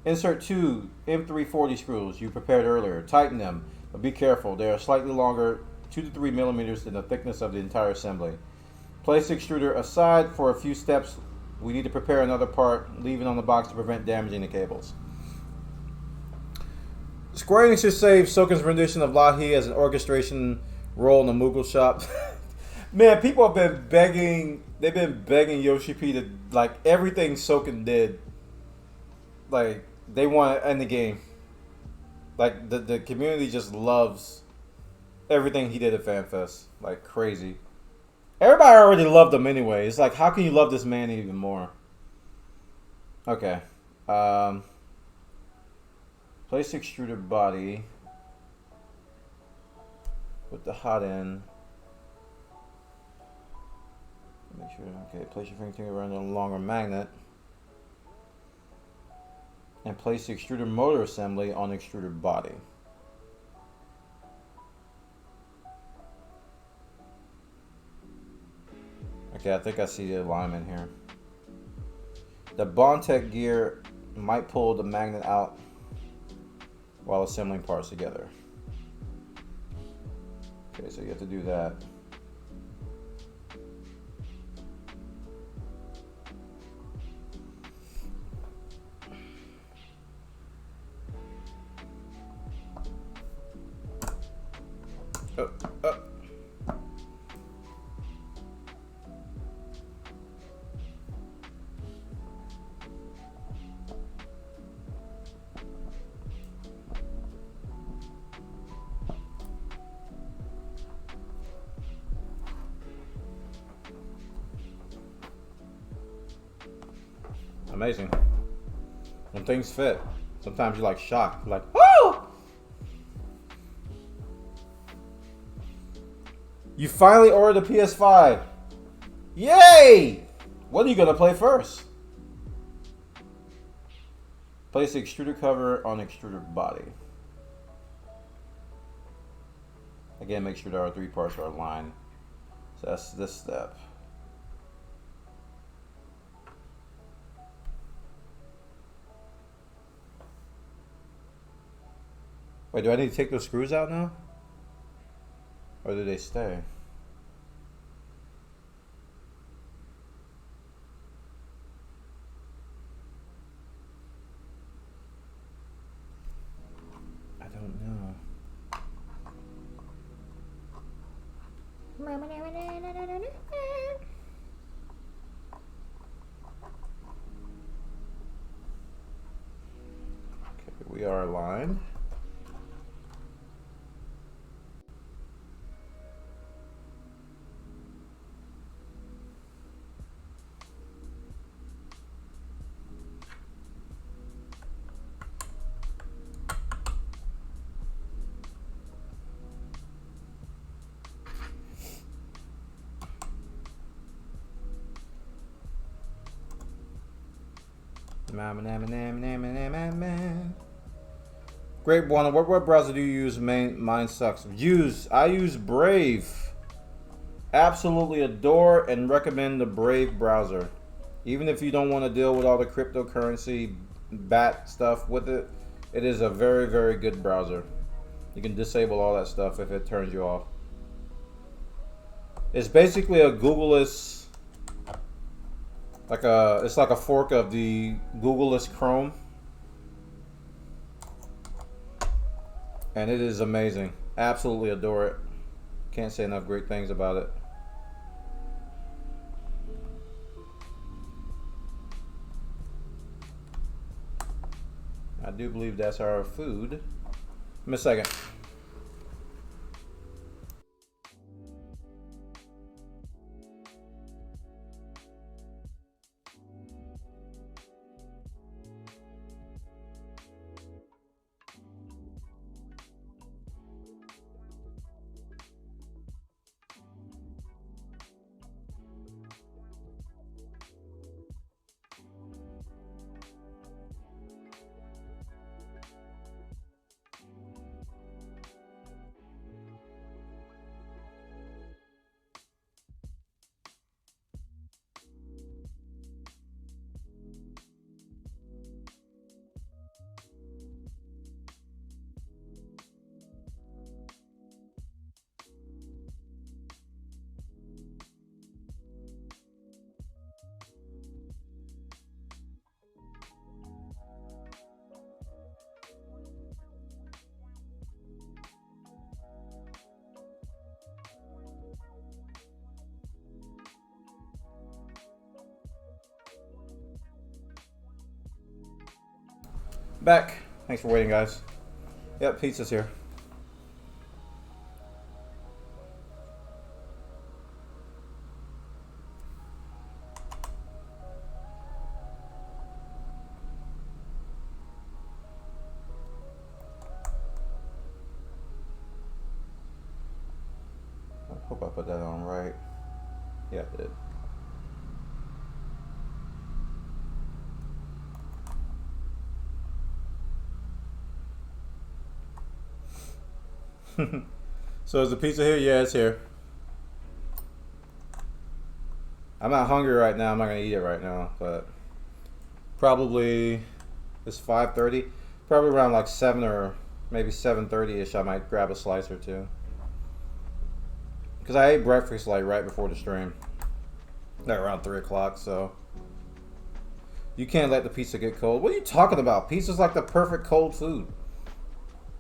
S1: Insert two M340 screws you prepared earlier. Tighten them, but be careful. They are slightly longer, 2 to 3 millimeters, than the thickness of the entire assembly. Place the extruder aside for a few steps. We need to prepare another part, leave it on the box to prevent damaging the cables. Square Enix should save Soken's rendition of Lahi as an orchestration role in the Moogle shop. Man, people have been begging. They've been begging Yoshi P to, like, everything Soken did. Like, they want to end the game. Like, the community just loves everything he did at FanFest. Like, crazy. Everybody already loved him anyway. It's like, how can you love this man even more? Okay. Place extruded body with the hot end. Make sure, okay, place your finger around the longer magnet. And place the extruder motor assembly on the extruder body. Okay, I think I see the alignment here. The Bondtech gear might pull the magnet out while assembling parts together. Okay, so you have to do that. Amazing. When things fit, sometimes you're like shocked, like, oh! You finally ordered the PS5. Yay! What are you gonna play first? Place the extruder cover on the extruder body. Again, make sure that our three parts are aligned. So that's this step. Wait, do I need to take those screws out now? Or do they stay? I don't know. Okay, we are aligned. Great one. What web browser do you use? Mine sucks. I use Brave. Absolutely adore and recommend the Brave browser. Even if you don't want to deal with all the cryptocurrency bat stuff with it, it is a very, very good browser. You can disable all that stuff if it turns you off. It's basically a Googleless, it's like a fork of the Googleless Chrome. And it is amazing. Absolutely adore it. Can't say enough great things about it. I do believe that's our food. Give me a second. Back. Thanks for waiting, guys. Yep, pizza's here. I hope I put that on right. Yeah, I did. So is the pizza here? Yeah, it's here. I'm not hungry right now. I'm not gonna eat it right now, but probably it's 5:30. Probably around like 7 or maybe 7:30ish. I might grab a slice or two. Because I ate breakfast like right before the stream, like around 3 o'clock. So you can't let the pizza get cold. What are you talking about? Pizza's like the perfect cold food.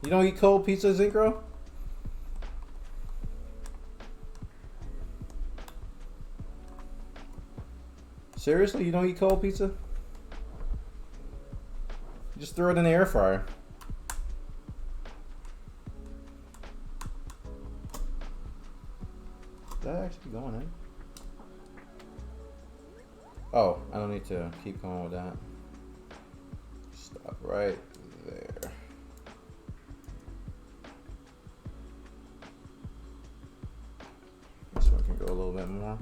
S1: You don't eat cold pizza, Zincro? Seriously, you don't eat cold pizza? You just throw it in the air fryer. Is that actually going in? Oh, I don't need to keep going with that. Stop right there. This one can go a little bit more.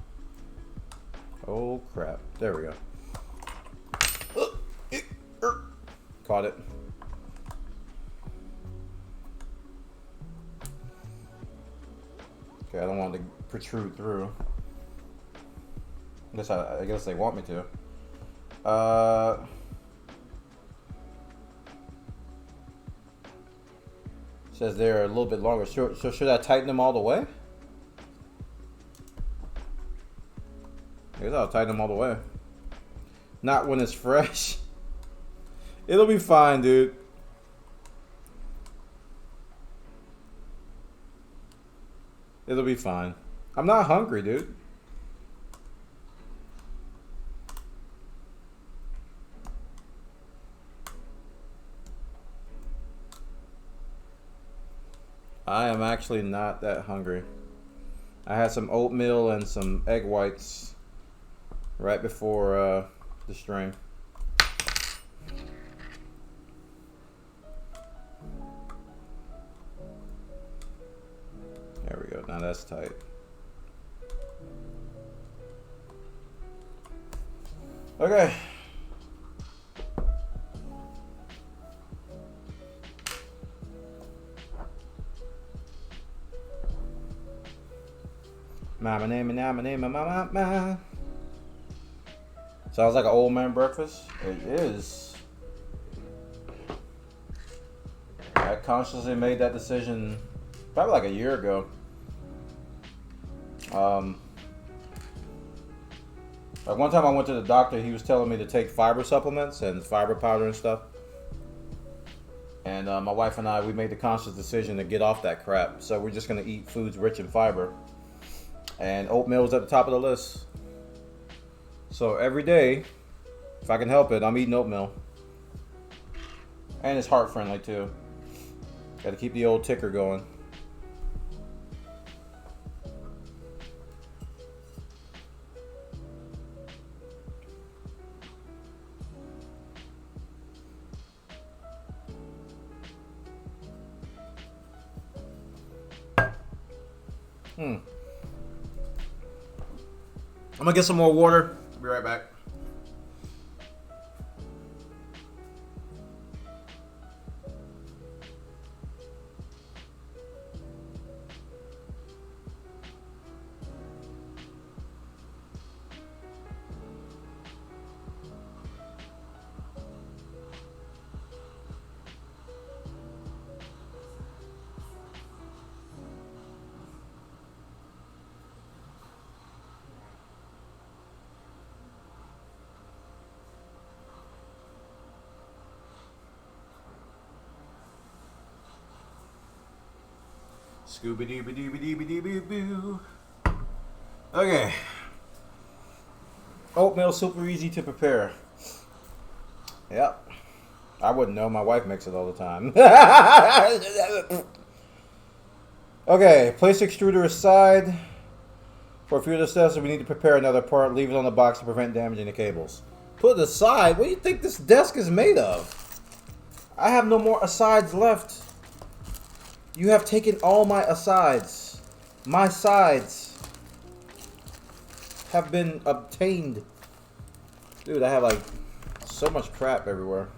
S1: Oh crap. There we go. Caught it. Okay, I don't want it to protrude through. I guess they want me to. Says they're a little bit longer. So should I tighten them all the way? I guess I'll tighten them all the way. Not when it's fresh. It'll be fine, dude. It'll be fine. I'm not hungry, dude. I am actually not that hungry. I had some oatmeal and some egg whites right before the stream. There we go. Now that's tight. Okay. My name, my. Sounds like an old man breakfast. It is. I consciously made that decision probably like a year ago. Like one time I went to the doctor, he was telling me to take fiber supplements and fiber powder and stuff. And my wife and I, we made the conscious decision to get off that crap. So we're just going to eat foods rich in fiber. And oatmeal is at the top of the list. So every day, if I can help it, I'm eating oatmeal. And it's heart friendly too. Got to keep the old ticker going. I'm gonna get some more water. Be right back. Scooby-Dooby-Dooby-Dooby-Dooby-Doo. Okay. Oatmeal super easy to prepare. Yep. I wouldn't know. My wife makes it all the time. Okay. Place extruder aside. For future steps, we need to prepare another part. Leave it on the box to prevent damaging the cables. Put it aside? What do you think this desk is made of? I have no more asides left. You have taken all my asides. My sides have been obtained. Dude, I have like so much crap everywhere.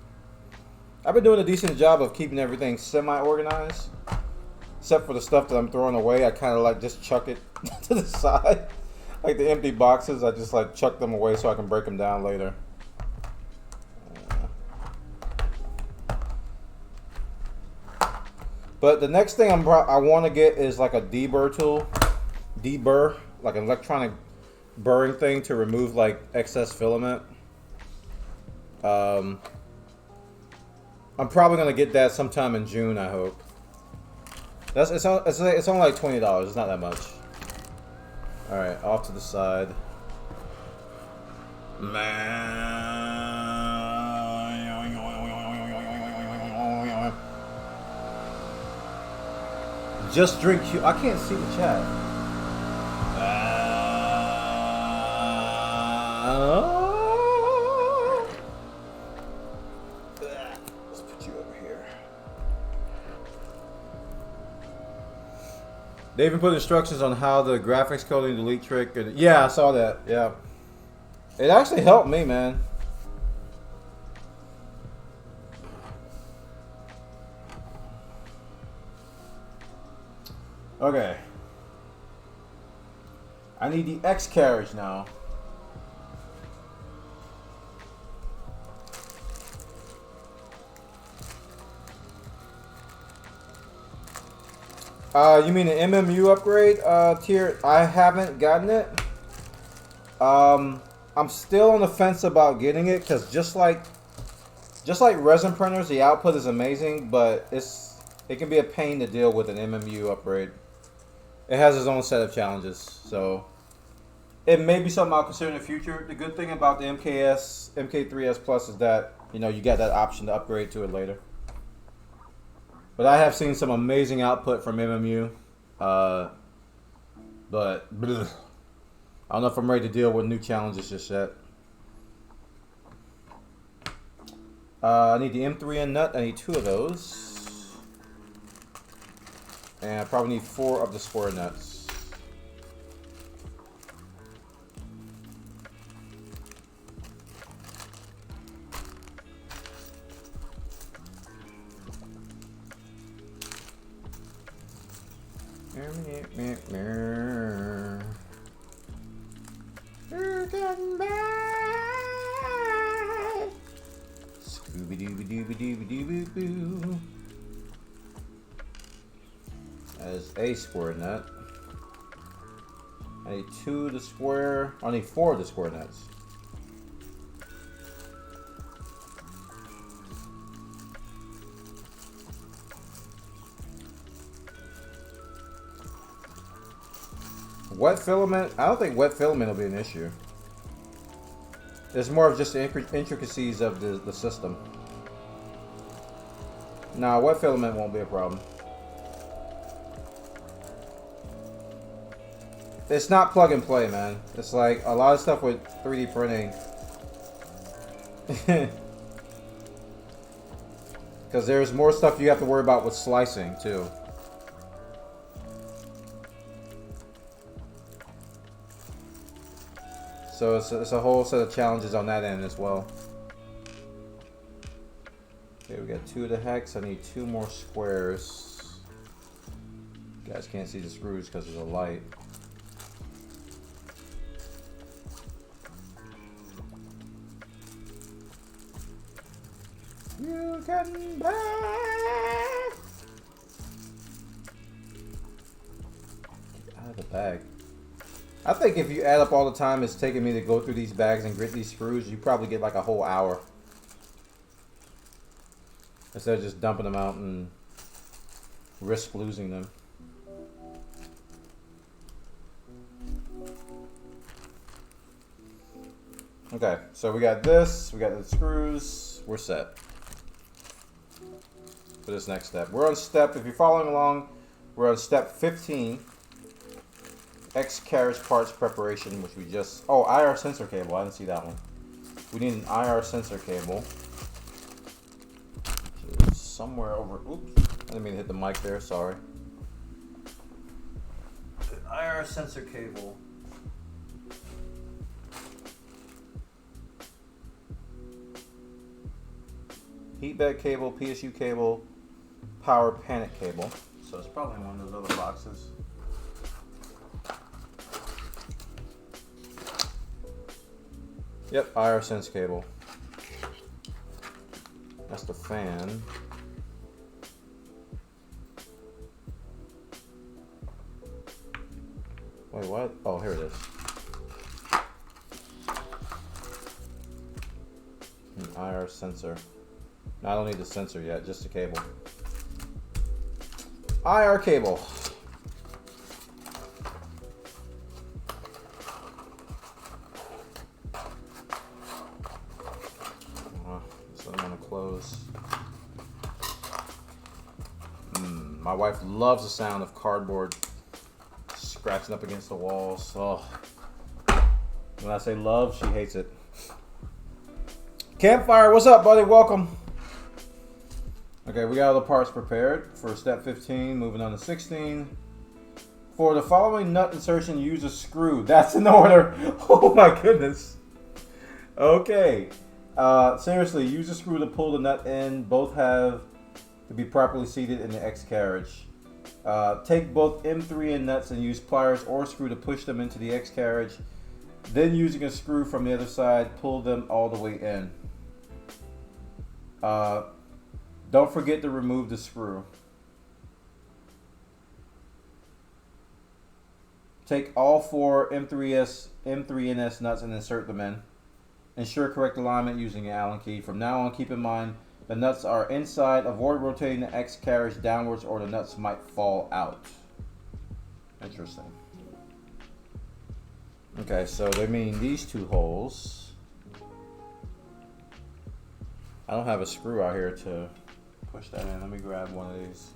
S1: I've been doing a decent job of keeping everything semi-organized. Except for the stuff that I'm throwing away, I kind of like just chuck it to the side. Like the empty boxes, I just like chuck them away so I can break them down later. But the next thing I want to get is like a deburr tool. Deburr, like an electronic burring thing to remove like excess filament. I'm probably going to get that sometime in June, I hope. It's only like $20. It's not that much. Alright, off to the side. Just drink. I can't see the chat. Let's put you over here. They even put instructions on how the graphics coding delete trick. Yeah, I saw that. Yeah, it actually helped me, man. Okay. I need the X carriage now. You mean an MMU upgrade tier? I haven't gotten it. I'm still on the fence about getting it because just like resin printers, the output is amazing, but it can be a pain to deal with an MMU upgrade. It has its own set of challenges, so it may be something I'll consider in the future. The good thing about the MK3S Plus is that you got that option to upgrade to it later. But I have seen some amazing output from MMU, but bleh, I don't know if I'm ready to deal with new challenges just yet. I need the M3N nut. I need 2 of those. And I probably need 4 of the square nuts.
S2: getting bad.
S1: Scooby-Dooby-Dooby-Dooby-Doo-boo-boo. That is a square nut. I need 2 of the square. I need 4 of the square nuts. Wet filament? I don't think wet filament will be an issue. It's more of just the intricacies of the system. Nah, wet filament won't be a problem. It's not plug and play, man. It's like a lot of stuff with 3D printing. Because there's more stuff you have to worry about with slicing, too. So it's a whole set of challenges on that end as well. Okay, we got 2 of the hex. I need 2 more squares. You guys can't see the screws because there's a light. You can back. Get out of the bag. I think if you add up all the time it's taking me to go through these bags and grit these screws, you probably get like a whole hour. Instead of just dumping them out and risk losing them. Okay, so we got this, we got the screws, we're set for this next step. We're on step, if you're following along, we're on step 15. X carriage parts preparation, which we just... Oh, IR sensor cable. I didn't see that one. We need an IR sensor cable. Which is somewhere over... Oops. I didn't mean to hit the mic there. Sorry. IR sensor cable. Heat bed cable, PSU cable, power panic cable. So it's probably in one of those other boxes. Yep, IR sense cable. That's the fan. Wait, what? Oh, here it is. An IR sensor. No, I don't need the sensor yet, just the cable. IR cable. My wife loves the sound of cardboard scratching up against the walls. Oh. When I say love, she hates it. Campfire, what's up, buddy? Welcome. Okay, we got all the parts prepared for step 15. Moving on to 16. For the following nut insertion, use a screw. That's in order. Oh my goodness. Okay. Seriously, use a screw to pull the nut in. Both have to be properly seated in the X carriage. Take both M3N nuts and use pliers or screw to push them into the X carriage. Then using a screw from the other side, pull them all the way in. Don't forget to remove the screw. Take all 4 M3NS nuts and insert them in. Ensure correct alignment using an Allen key. From now on, keep in mind the nuts are inside. Avoid rotating the X carriage downwards or the nuts might fall out. Interesting. Okay, so they mean these 2 holes. I don't have a screw out here to push that in. Let me grab one of these.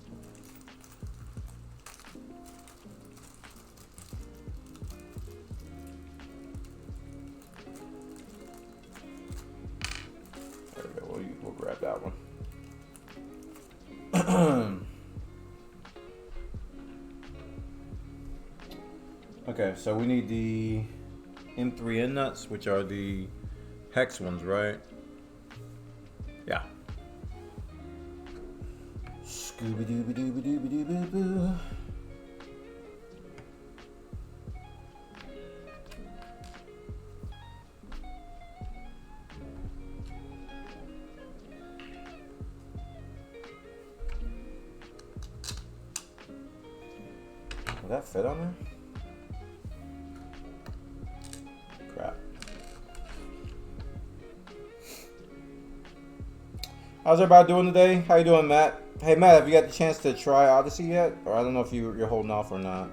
S1: There we go. We'll grab that one. Okay, so we need the M3N nuts, which are the hex ones, right? Yeah. Scooby Dooby Dooby Dooby Dooby Boo. that fit on there? Crap. How's everybody doing today? How you doing, Matt? Hey, Matt, have you got the chance to try Odyssey yet? Or I don't know if you're holding off or not.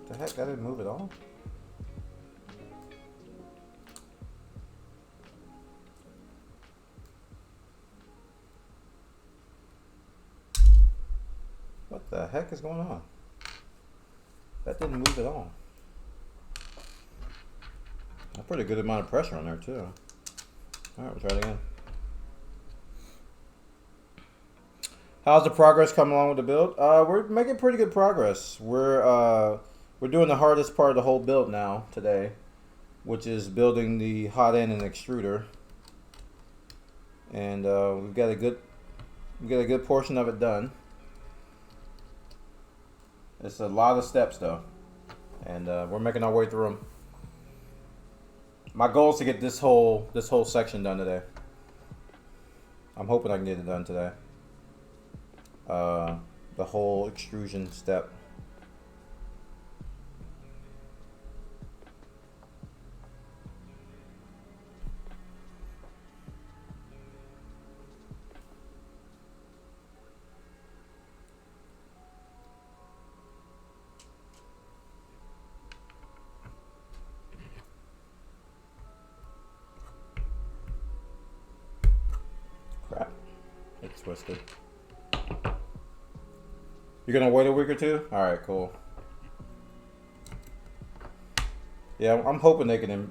S1: The heck, I didn't move it all? What the heck is going on? That didn't move at all. A pretty good amount of pressure on there too. Alright, we'll try it again. How's the progress coming along with the build? We're making pretty good progress. We're doing the hardest part of the whole build now today, which is building the hot end and extruder. And we've got a good portion of it done. It's a lot of steps though, and we're making our way through them. My goal is to get this whole section done today. I'm hoping I can get it done today. The whole extrusion step. Crap. It's twisted. You're gonna wait a week or two? Alright, cool. Yeah, I'm hoping they can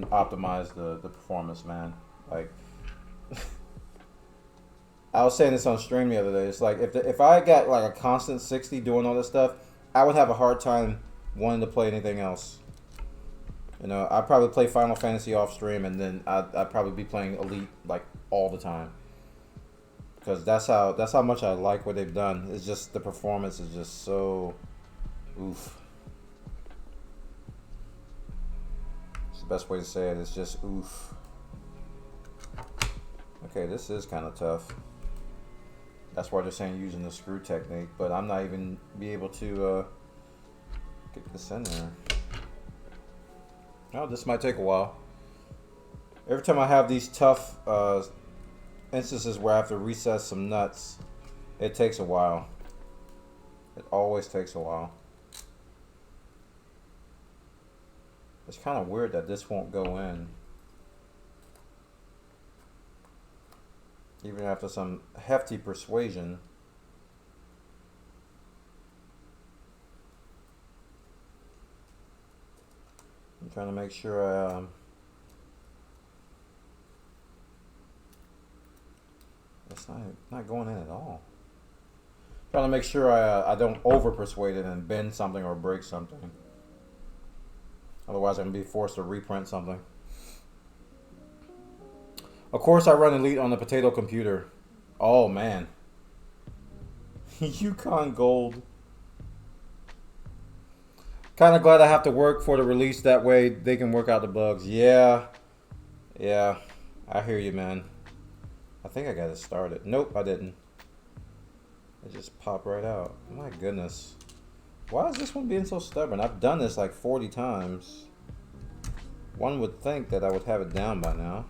S1: optimize the performance, man. Like I was saying this on stream the other day. It's like if I got like a constant 60 doing all this stuff, I would have a hard time wanting to play anything else. You know, I'd probably play Final Fantasy off stream, and then I'd probably be playing Elite like all the time. Because that's how much I like what they've done. It's just the performance is just so oof. It's the best way to say it. It's just oof. Okay, this is kind of tough. That's why they're saying using the screw technique, but I'm not even be able to get this in there. Oh, this might take a while. Every time I have these tough instances where I have to recess some nuts, it takes a while. It always takes a while. It's kind of weird that this won't go in. Even after some hefty persuasion. I'm trying to make sure I it's not going in at all. Trying to make sure I don't over persuade it and bend something or break something. Otherwise I'm gonna be forced to reprint something. Of course I run Elite on the potato computer. Oh man. Yukon Gold. Kind of glad I have to work for the release, that way they can work out the bugs. Yeah. Yeah. I hear you, man. I think I got it started. Nope, I didn't. It just popped right out. My goodness. Why is this one being so stubborn? I've done this like 40 times. One would think that I would have it down by now.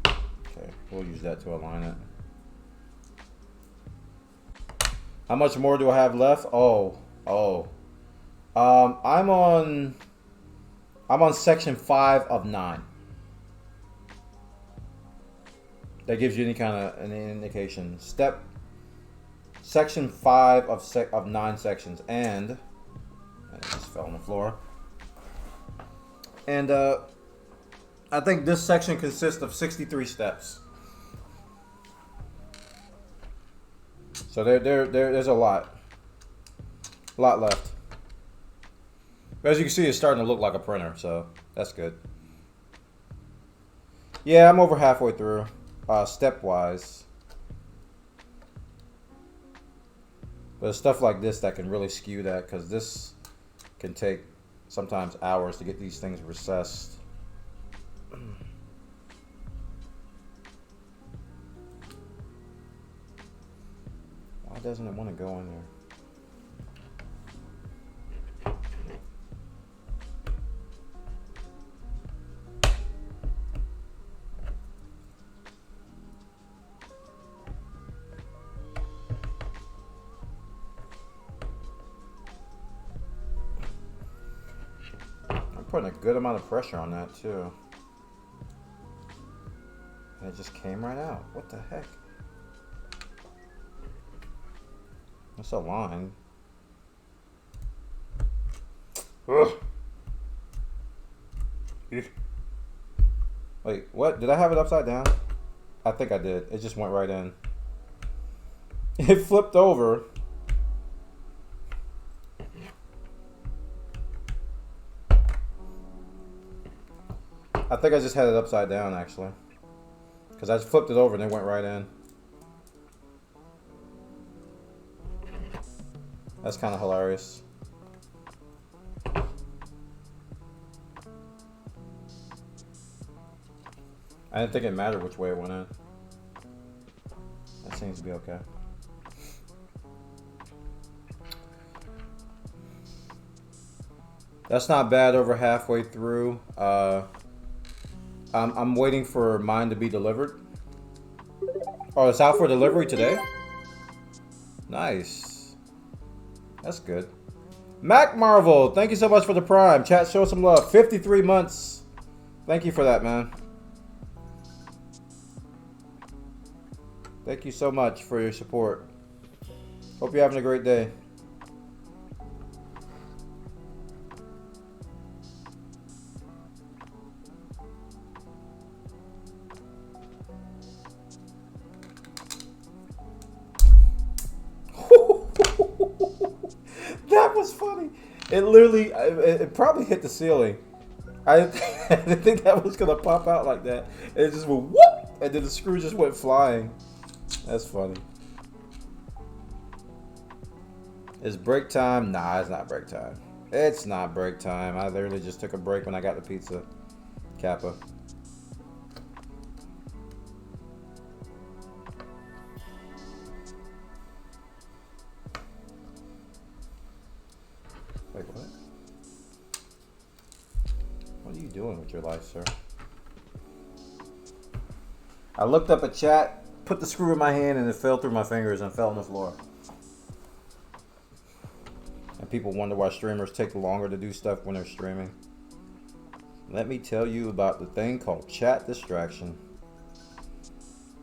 S1: Okay, we'll use that to align it. How much more do I have left? I'm on section 5 of 9. That gives you any kind of an indication. Section 5 of 9 sections, and it just fell on the floor. And I think this section consists of 63 steps. So there's a lot left. But as you can see, it's starting to look like a printer, so that's good. Yeah, I'm over halfway through, stepwise. But it's stuff like this that can really skew that, because this can take sometimes hours to get these things recessed. Why doesn't it want to go in there? I'm putting a good amount of pressure on that too. And it just came right out. What the heck? That's a line. Ugh. Wait, what? Did I have it upside down? I think I did. It just went right in. It flipped over. I think I just had it upside down actually. Because I just flipped it over and it went right in. That's kind of hilarious. I didn't think it mattered which way it went in. That seems to be okay. That's not bad over halfway through. I'm waiting for mine to be delivered. Oh, it's out for delivery today? Nice. That's good. Mac Marvel, thank you so much for the Prime. Chat, show some love. 53 months. Thank you for that, man. Thank you so much for your support. Hope you're having a great day. That was funny. It literally, it probably hit the ceiling. I didn't think that was gonna pop out like that. It just went whoop, and then the screw just went flying. That's funny. It's break time? Nah, it's not break time. It's not break time. I literally just took a break when I got the pizza. Kappa. Wait, what? What are you doing with your life, sir? I looked up a chat, put the screw in my hand, and it fell through my fingers and fell on the floor. And people wonder why streamers take longer to do stuff when they're streaming. Let me tell you about the thing called chat distraction.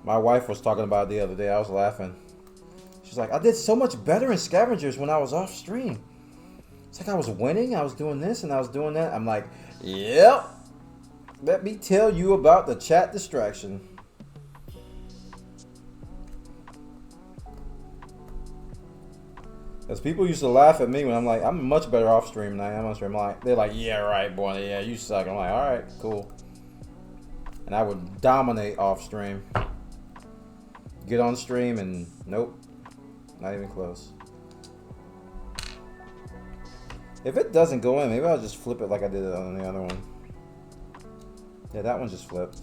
S1: My wife was talking about it the other day. I was laughing. She's like, I did so much better in scavengers when I was off stream. It's like I was winning, I was doing this, and I was doing that. I'm like, yep. Let me tell you about the chat distraction. Because people used to laugh at me when I'm like, I'm much better off stream than I am on stream. Like, they're like, yeah, right, boy, yeah, you suck. I'm like, all right, cool. And I would dominate off stream. Get on stream and nope, not even close. If it doesn't go in, maybe I'll just flip it like I did it on the other one. Yeah, that one just flipped.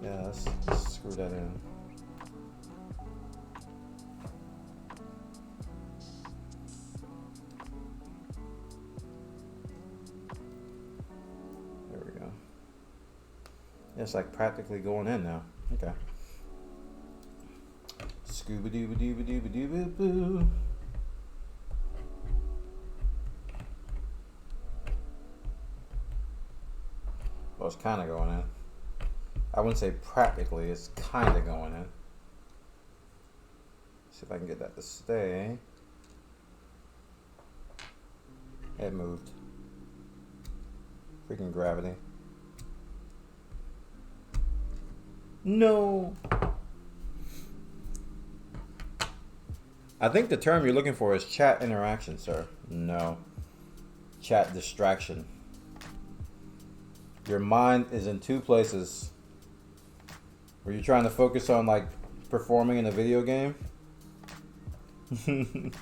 S1: Yeah, let's screw that in. There we go. Yeah, it's like practically going in now. Okay. Scooby-doo-ba-doo-ba-doo-ba-doo-ba-doo. Well, it's kind of going in. I wouldn't say practically, it's kind of going in. See if I can get that to stay. It moved. Freaking gravity. No. I think the term you're looking for is chat interaction, sir. No. Chat distraction. Your mind is in two places. Where you're trying to focus on like performing in a video game. And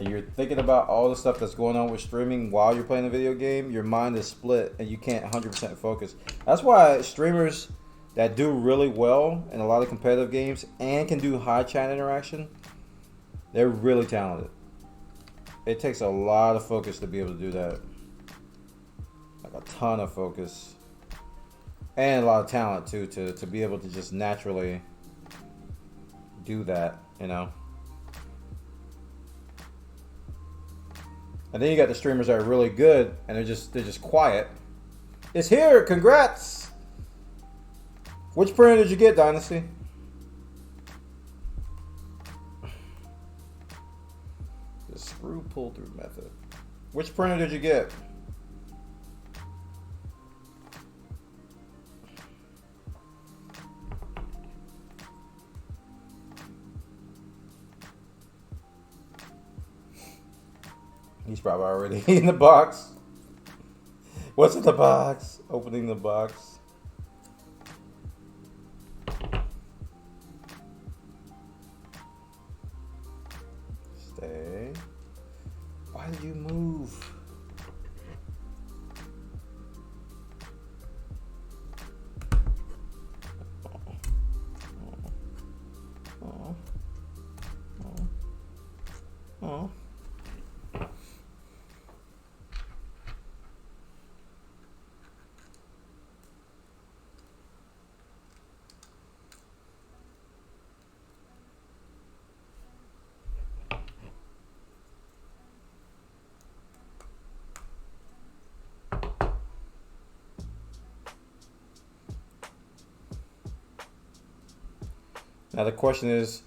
S1: you're thinking about all the stuff that's going on with streaming while you're playing a video game. Your mind is split and you can't 100% focus. That's why streamers that do really well in a lot of competitive games and can do high chat interaction, they're really talented. It takes a lot of focus to be able to do that. Like a ton of focus. And a lot of talent too to be able to just naturally do that, you know. And then you got the streamers that are really good and they're just quiet. It's here, congrats! Which printer did you get, Dynasty? The screw pull-through method. Which printer did you get? He's probably already in the box. What's in the box? Opening the box. Stay. Why did you move? Oh. Oh. Oh. Now the question is,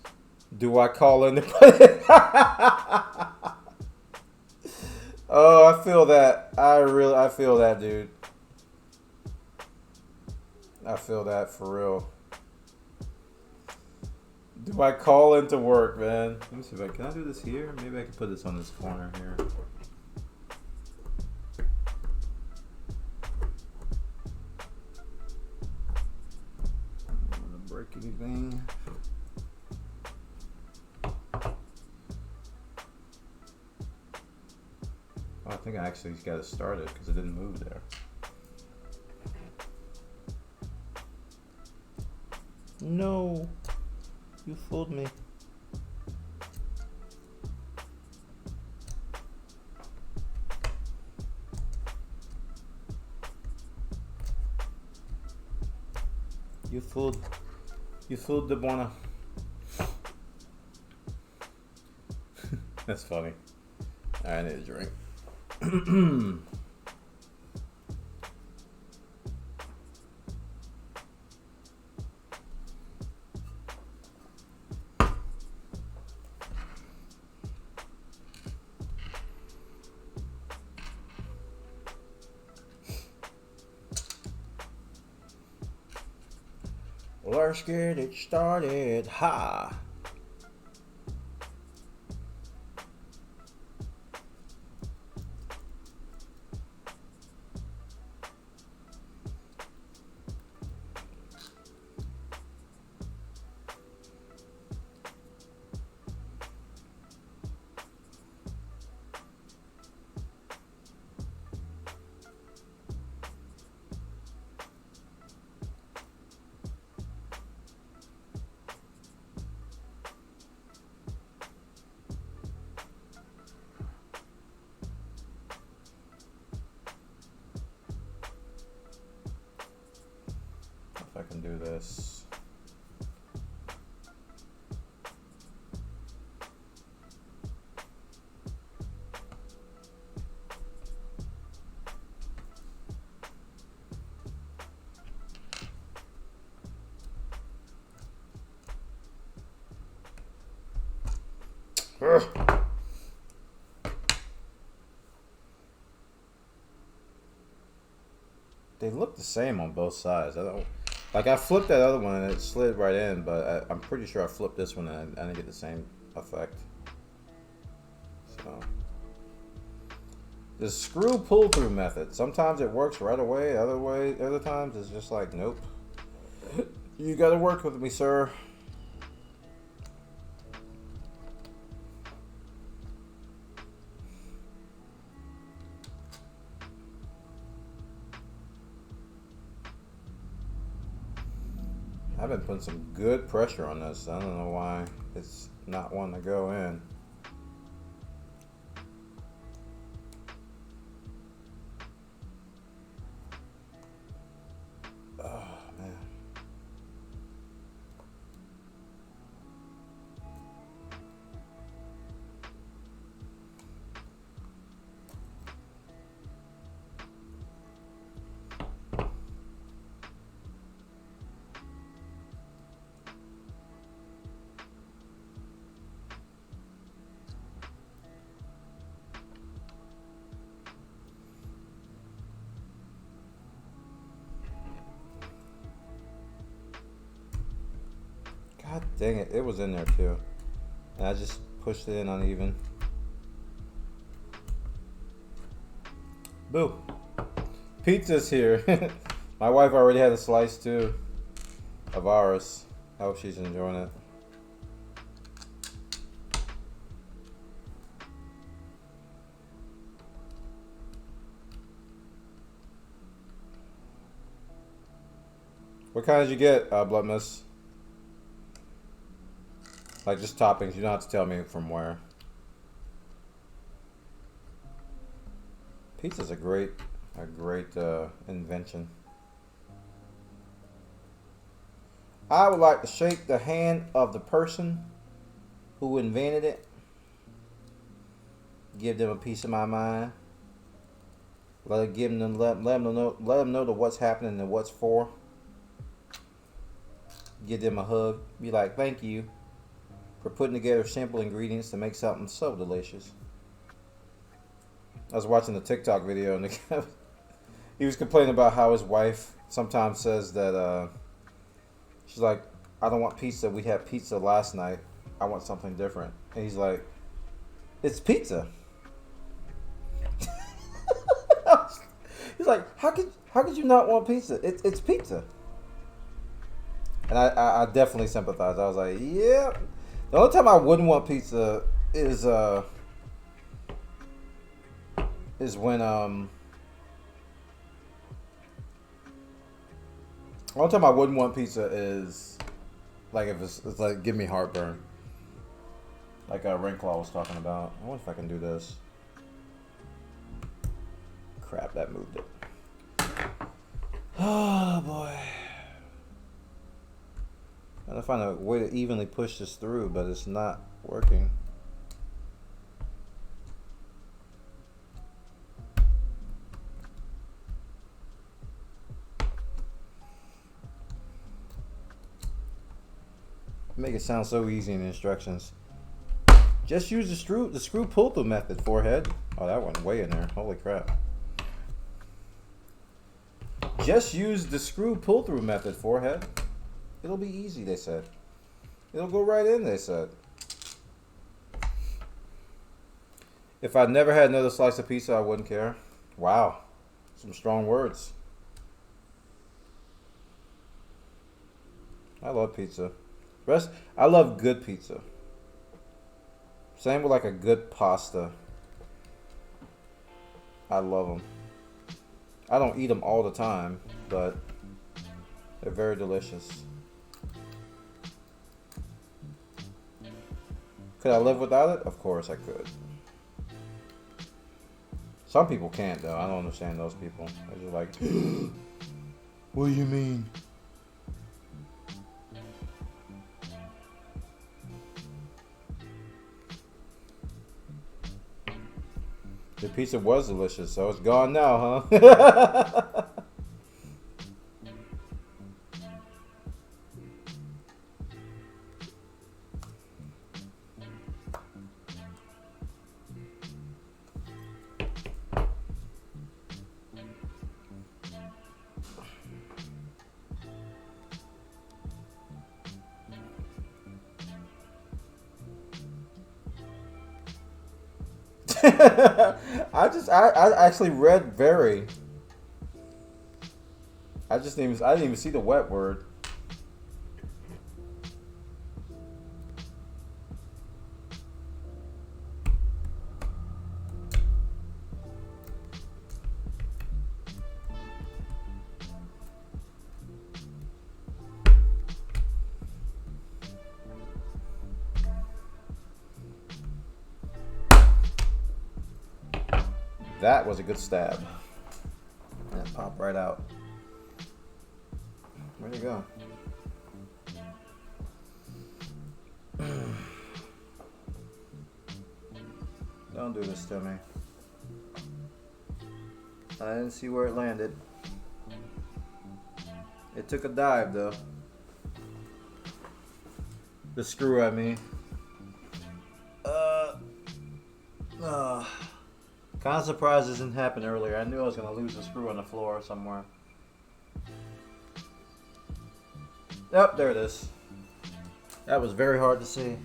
S1: do I call in to put it? Oh, I feel that. I feel that, dude. I feel that for real. Do I call into work, man? Let me see if can I do this here? Maybe I can put this on this corner here. I don't want to break anything. Oh, I think I actually got it started because it didn't move there. No, you fooled me. You fooled the Buona. That's funny. I need a drink. Let's get it started. Ha! If I can do this. They look the same on both sides. I don't like. I flipped that other one and it slid right in, but I'm pretty sure I flipped this one and I didn't get the same effect. So the screw pull through method. Sometimes it works right away. Other times it's just like nope. You got to work with me, sir. I've been putting some good pressure on this. I don't know why it's not wanting to go in. Oh, man. God dang it, it was in there too. And I just pushed it in uneven. Boo. Pizza's here. My wife already had a slice too of ours. I hope she's enjoying it. What kind did you get, Blood Miss? Like just toppings. You don't have to tell me from where. Pizza's a great invention. I would like to shake the hand of the person who invented it. Give them a piece of my mind. Let them know the what's happening and what's for. Give them a hug. Be like, thank you for putting together simple ingredients to make something so delicious. I was watching the TikTok video and he was complaining about how his wife sometimes says that she's like, I don't want pizza. We had pizza last night. I want something different. And he's like, it's pizza. He's like, how could you not want pizza? It's pizza. And I definitely sympathize. I was like, yeah. The only time I wouldn't want pizza is when the only time I wouldn't want pizza is like if it's like give me heartburn. Like Rainclaw was talking about. I wonder if I can do this. Crap, that moved it. Oh boy. I'm trying to find a way to evenly push this through, but it's not working. Make it sound so easy in the instructions. Just use the screw pull through method, forehead. Oh, that went way in there. Holy crap. Just use the screw pull through method, forehead. It'll be easy, they said. It'll go right in, they said. If I'd never had another slice of pizza, I wouldn't care. Wow. Some strong words. I love pizza. I love good pizza. Same with like a good pasta. I love them. I don't eat them all the time, but they're very delicious. Could I live without it? Of course I could. Some people can't though. I don't understand those people. They're just like, what do you mean? The pizza was delicious, so it's gone now, huh? I actually read very. I didn't even see the wet word. That was a good stab. And it popped right out. Where'd it go? Don't do this to me. I didn't see where it landed. It took a dive though. The screw at me. Kind of surprised this didn't happen earlier. I knew I was going to lose a screw on the floor somewhere. Yep, there it is. That was very hard to see.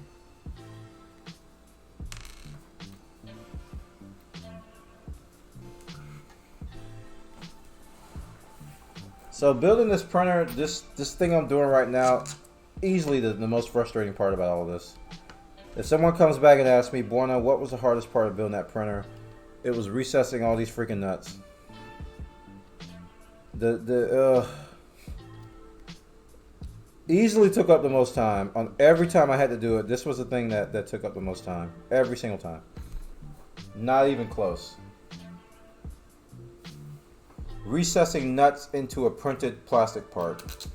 S1: So building this printer, this thing I'm doing right now, easily the most frustrating part about all of this. If someone comes back and asks me, Buona, what was the hardest part of building that printer? It was recessing all these freaking nuts. Easily took up the most time. On every time I had to do it, this was the thing that took up the most time. Every single time. Not even close. Recessing nuts into a printed plastic part.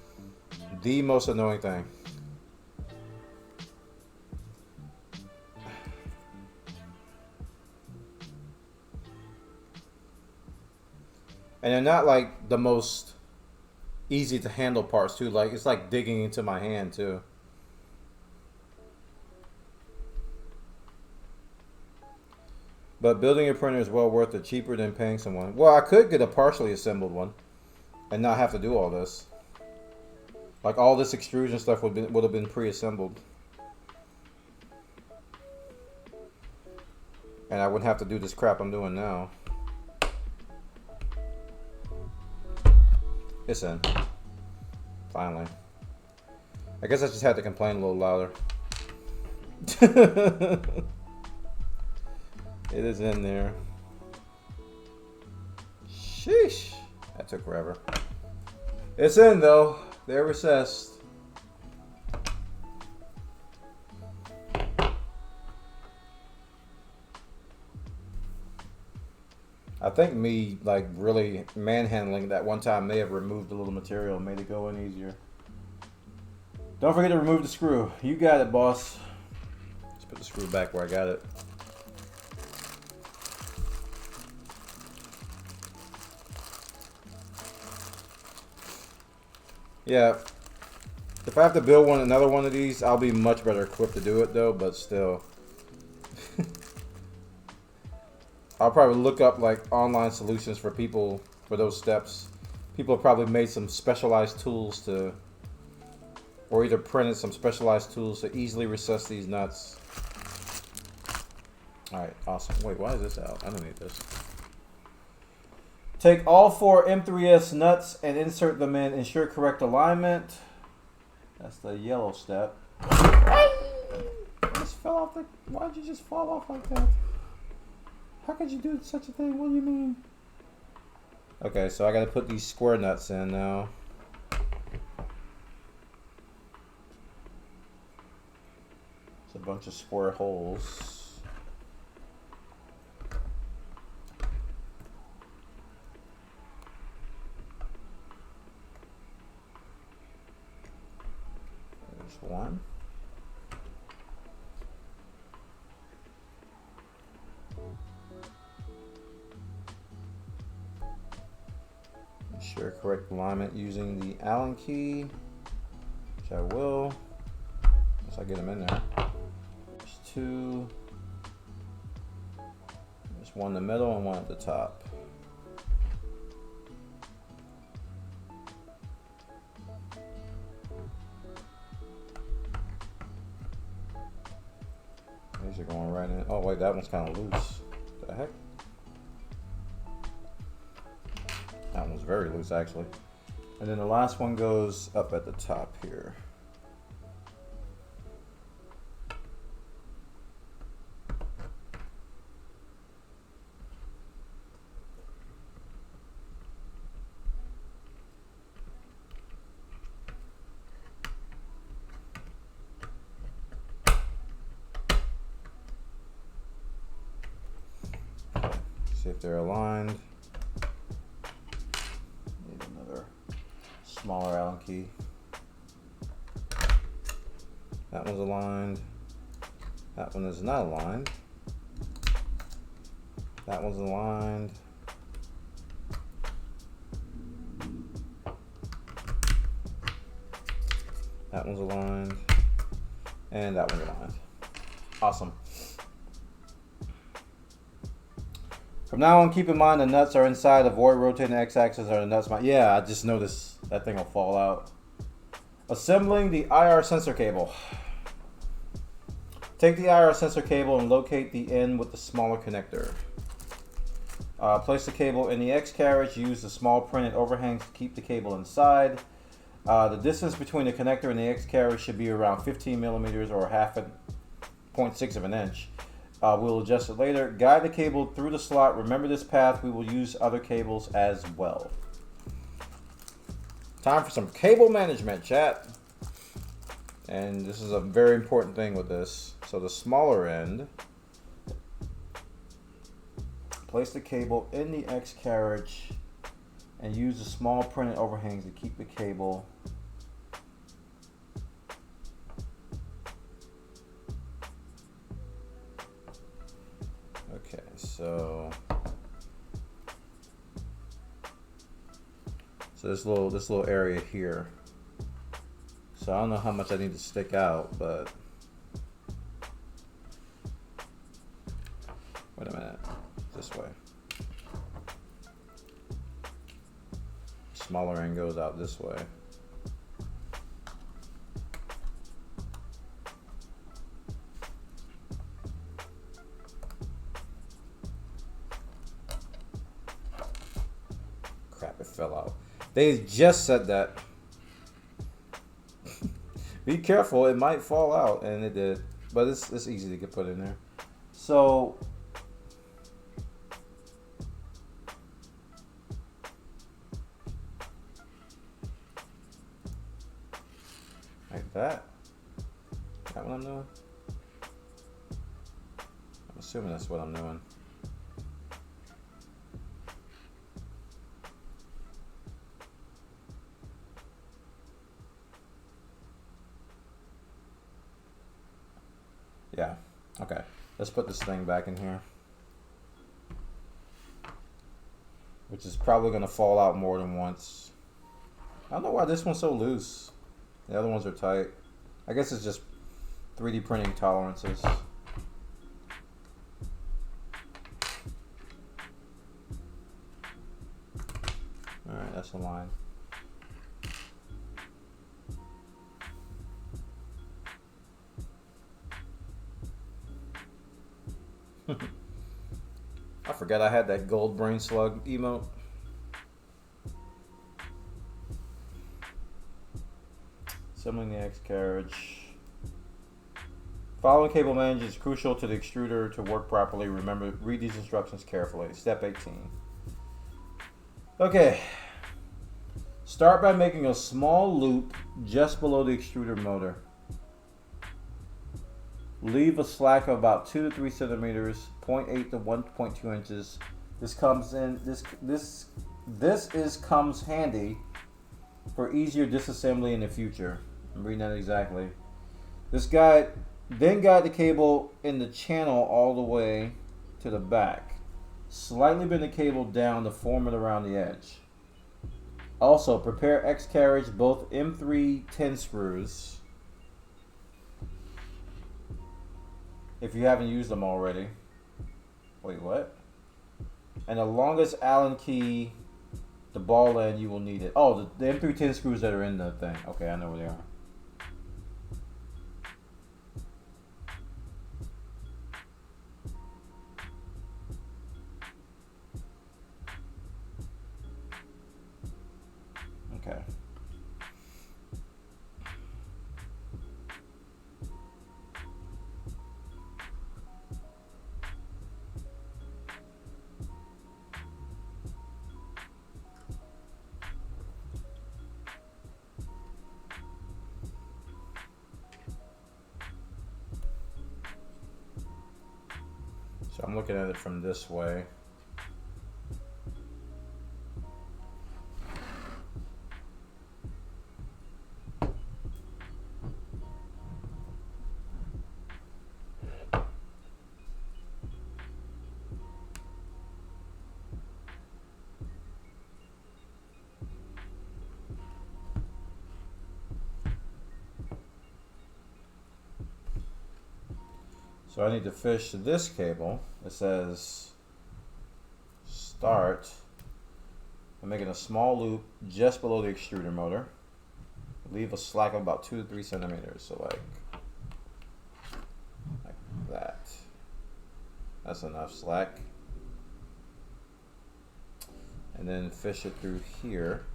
S1: The most annoying thing. And they're not like the most easy to handle parts too. Like it's like digging into my hand too. But building a printer is well worth it, cheaper than paying someone. Well, I could get a partially assembled one and not have to do all this. Like all this extrusion stuff would have been pre-assembled. And I wouldn't have to do this crap I'm doing now. It's in. Finally. I guess I just had to complain a little louder. It is in there. Sheesh. That took forever. It's in though. They're recessed. I think me like really manhandling that one time may have removed a little material and made it go in easier. Don't forget to remove the screw. You got it, boss. Let's put the screw back where I got it. Yeah. If I have to build another one of these, I'll be much better equipped to do it though, but still. I'll probably look up like online solutions for people for those steps. People have probably made some specialized tools to, or either printed some specialized tools to easily recess these nuts. Alright, awesome. Wait, why is this out? I don't need this. Take all 4 M3S nuts and insert them in. Ensure correct alignment. That's the yellow step. Just fell off the. Why'd you just fall off like that? How could you do such a thing? What do you mean? Okay, so I gotta put these square nuts in now. It's a bunch of square holes. There's one. Ensure correct alignment using the Allen key, which I will, once I get them in there. There's 2. There's one in the middle and one at the top. These are going right in. Oh wait, that one's kind of loose. What the heck? That one's very loose actually. And then the last one goes up at the top here. See if they're aligned. Need another smaller Allen key. That one's aligned. That one is not aligned. That one's aligned. That one's aligned. And that one's aligned. Awesome. From now on, keep in mind the nuts are inside, avoid rotating the x-axis or the nuts. Yeah, I just noticed that thing will fall out. Assembling the IR sensor cable. Take the IR sensor cable and locate the end with the smaller connector. Place the cable in the X carriage. Use the small printed overhangs to keep the cable inside. The distance between the connector and the X carriage should be around 15 millimeters or 0.6 of an inch. We'll adjust it later. Guide the cable through the slot. Remember this path. We will use other cables as well. Time for some cable management, chat. And this is a very important thing with this. So the smaller end, place the cable in the X carriage and use the small printed overhangs to keep the cable okay. So this little area here. So I don't know how much I need to stick out, but wait a minute. This way. Smaller end goes out this way. Crap, it fell out. They just said that. Be careful, it might fall out, and it did. But it's easy to get put in there. So like that. Is that what I'm doing? I'm assuming that's what I'm doing. Yeah, okay. Let's put this thing back in here. Which is probably gonna fall out more than once. I don't know why this one's so loose. The other ones are tight. I guess it's just 3D printing tolerances. Alright, that's the line. I forgot I had that gold brain slug emote. Assembling the X carriage. Following cable management is crucial to the extruder to work properly. Remember, read these instructions carefully. Step 18. Okay. Start by making a small loop just below the extruder motor. Leave a slack of about 2 to 3 centimeters, 0.8 to 1.2 inches. This comes handy for easier disassembly in the future. I'm reading that exactly. Then guide the cable in the channel all the way to the back. Slightly bend the cable down to form it around the edge. Also, prepare X carriage, both M3 10 screws, if you haven't used them already. Wait, what? And the longest Allen key, the ball end, you will need it. Oh, the M3 10 screws that are in the thing. Okay, I know where they are. I'm looking at it from this way. So I need to fish this cable. It says start. I'm making a small loop just below the extruder motor. Leave a slack of about 2 to 3 centimeters. So like that. That's enough slack. And then fish it through here.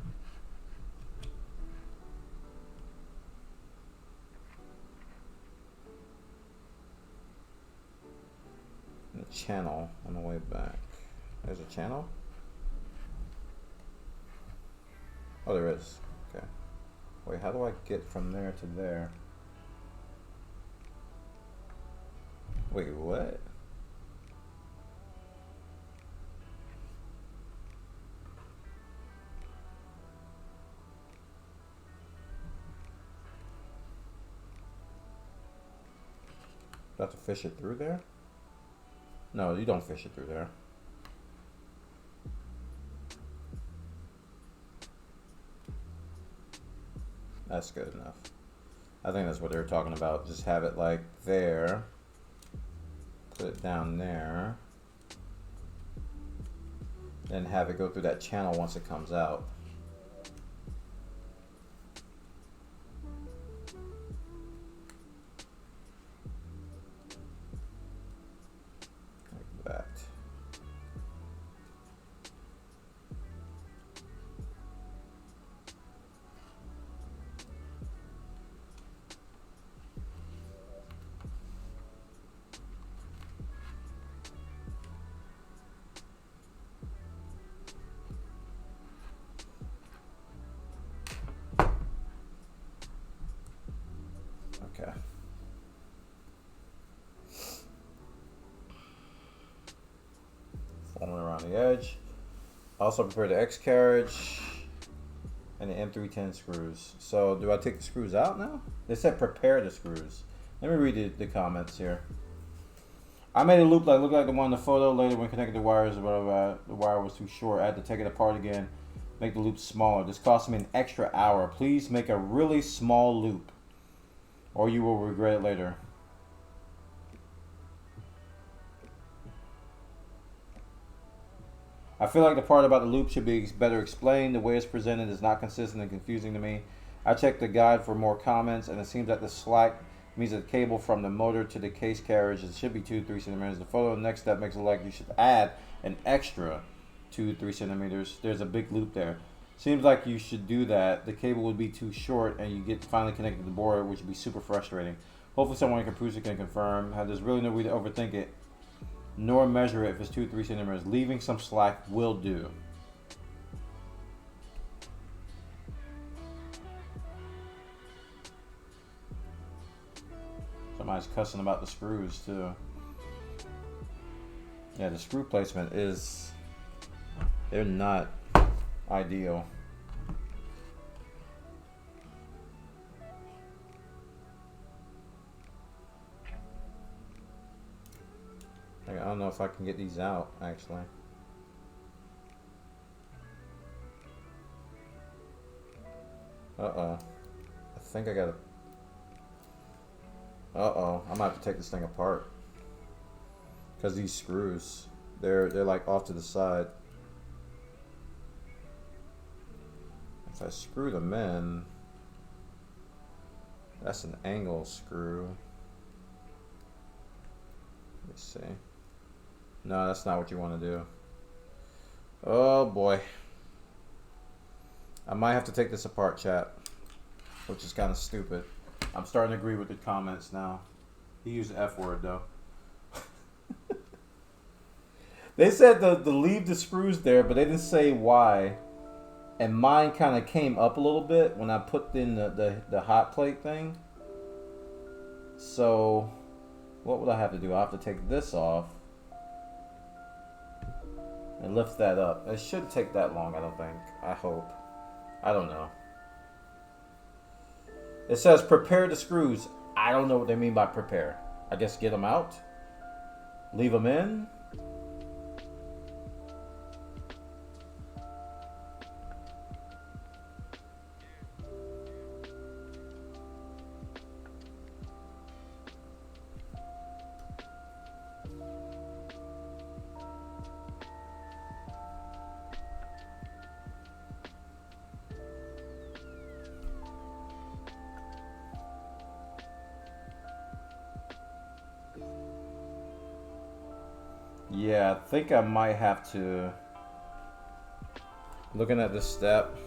S1: The channel on the way back. There's a channel? Oh, there is. Okay. Wait, how do I get from there to there? Wait, what? Do I have to fish it through there? No, you don't fish it through there. That's good enough. I think that's what they were talking about. Just have it like there. Put it down there. Then have it go through that channel once it comes out. Like that. Okay. Forming around the edge. Also prepare the X carriage and the M310 screws. So do I take the screws out now? They said prepare the screws. Let me read the comments here. I made a loop that looked like the one in the photo. Later when connected to wires, the wire was too short. I had to take it apart again, make the loop smaller. This cost me an extra hour. Please make a really small loop, or you will regret it later. I feel like the part about the loop should be better explained. The way it's presented is not consistent and confusing to me. I checked the guide for more comments, and it seems that the slack means that the cable from the motor to the case carriage it should be 2 to 3 centimeters. The photo next step makes it like you should add an extra 2 to 3 centimeters. There's a big loop there. Seems like you should do that. The cable would be too short, and you get finally connected to the board, which would be super frustrating. Hopefully someone in Prusa can confirm. There's really no way to overthink it, nor measure it if it's 2 to 3 centimeters. Leaving some slack will do. Somebody's cussing about the screws too. Yeah, the screw placement is, they're not ideal. I don't know if I can get these out actually. Uh-oh. I think I gotta. Uh-oh. I might have to take this thing apart. Because these screws, they're like off to the side. If I screw them in, that's an angle screw. Let me see. No, that's not what you want to do. Oh boy. I might have to take this apart, chat. Which is kind of stupid. I'm starting to agree with the comments now. He used the F word though. They said to leave the screws there, but they didn't say why. And mine kind of came up a little bit when I put in the hot plate thing. So what would I have to do? I have to take this off. and lift that up. It shouldn't take that long, I don't think. I hope. I don't know. It says prepare the screws. I don't know what they mean by prepare. I guess get them out? Leave them in? Yeah, I think I might have to. Looking at this step,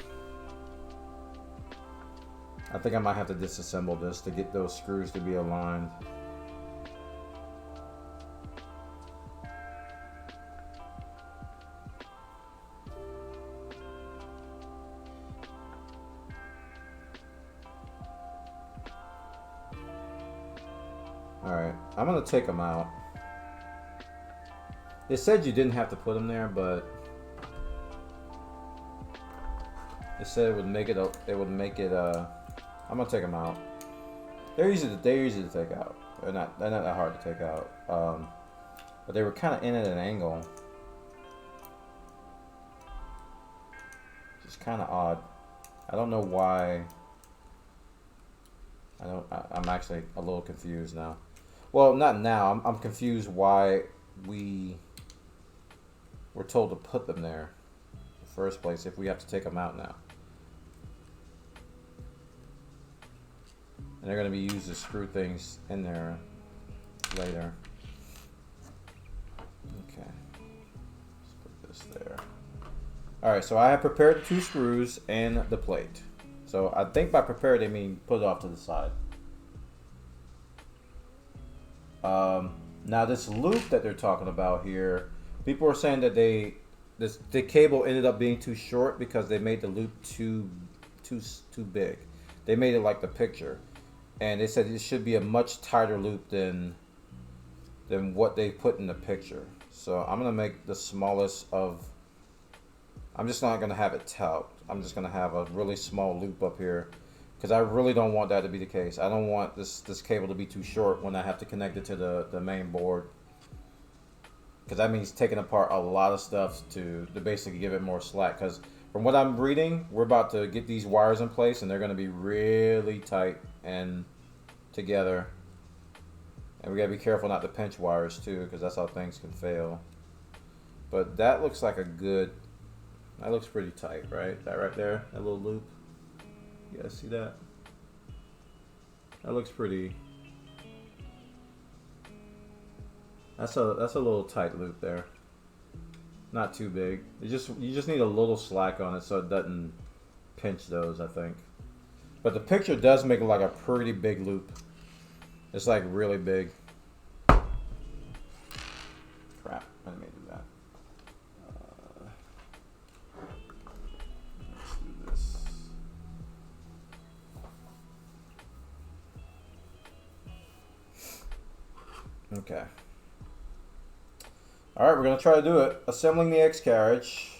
S1: I think I might have to disassemble this to get those screws to be aligned. Alright, I'm gonna take them out. It said you didn't have to put them there, but it said it would make it. It would make it. I'm gonna take them out. They're easy to take out. They're not that hard to take out. But they were kind of in at an angle. Just kind of odd. I don't know why. I'm actually a little confused now. Well, not now. I'm confused why we're told to put them there in the first place if we have to take them out now. And they're going to be used to screw things in there later. Okay. Let's put this there. Alright, so I have prepared the 2 screws and the plate. So I think by prepared they mean put it off to the side. Now this loop that they're talking about here, people are saying that the cable ended up being too short because they made the loop too big. They made it like the picture, and they said it should be a much tighter loop than what they put in the picture. So I'm gonna make the smallest of. I'm just not gonna have it tout. I'm just gonna have a really small loop up here, because I really don't want that to be the case. I don't want this cable to be too short when I have to connect it to the main board, because that means taking apart a lot of stuff to basically give it more slack. Because from what I'm reading, we're about to get these wires in place and they're going to be really tight and together, and we got to be careful not to pinch wires too, because that's how things can fail. But that looks like that looks pretty tight, right? That right there, that little loop. You guys see that? That looks pretty. That's a little tight loop there. Not too big. You just need a little slack on it so it doesn't pinch those, I think. But the picture does make it like a pretty big loop. It's like really big. Crap, I didn't mean to do that. Let's do this. Okay. Alright, we're going to try to do it. Assembling the X carriage.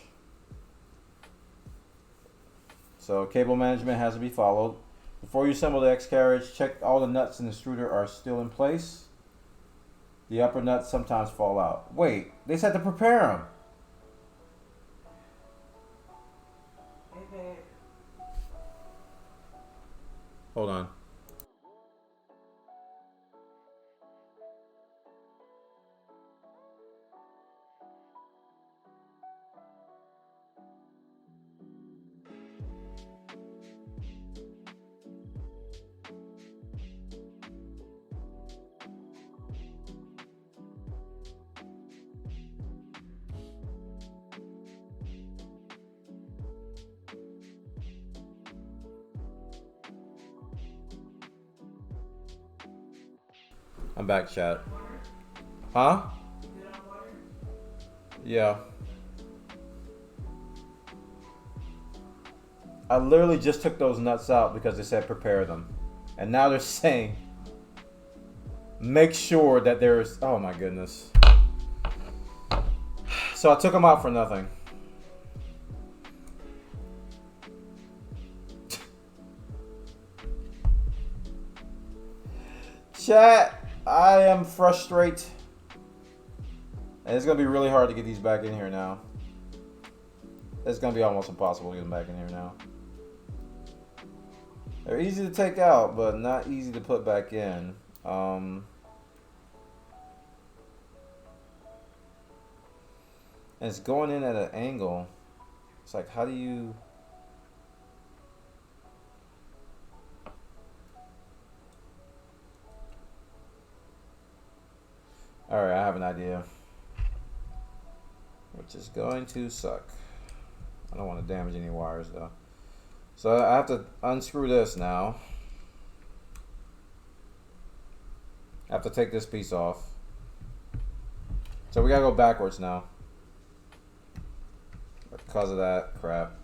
S1: So cable management has to be followed. Before you assemble the X carriage, check all the nuts in the extruder are still in place. The upper nuts sometimes fall out. Wait, they said to prepare them.
S4: Hey, babe.
S1: Hold on. I'm back, chat. Huh? Yeah. I literally just took those nuts out because they said prepare them. And now they're saying make sure that there's, oh my goodness. So I took them out for nothing. Chat, I am frustrated. And it's going to be really hard to get these back in here now. It's going to be almost impossible to get them back in here now. They're easy to take out, but not easy to put back in. And it's going in at an angle. It's like, how do you... Alright, I have an idea. Which is going to suck. I don't want to damage any wires though. So I have to unscrew this now. I have to take this piece off. So we gotta go backwards now. Because of that crap.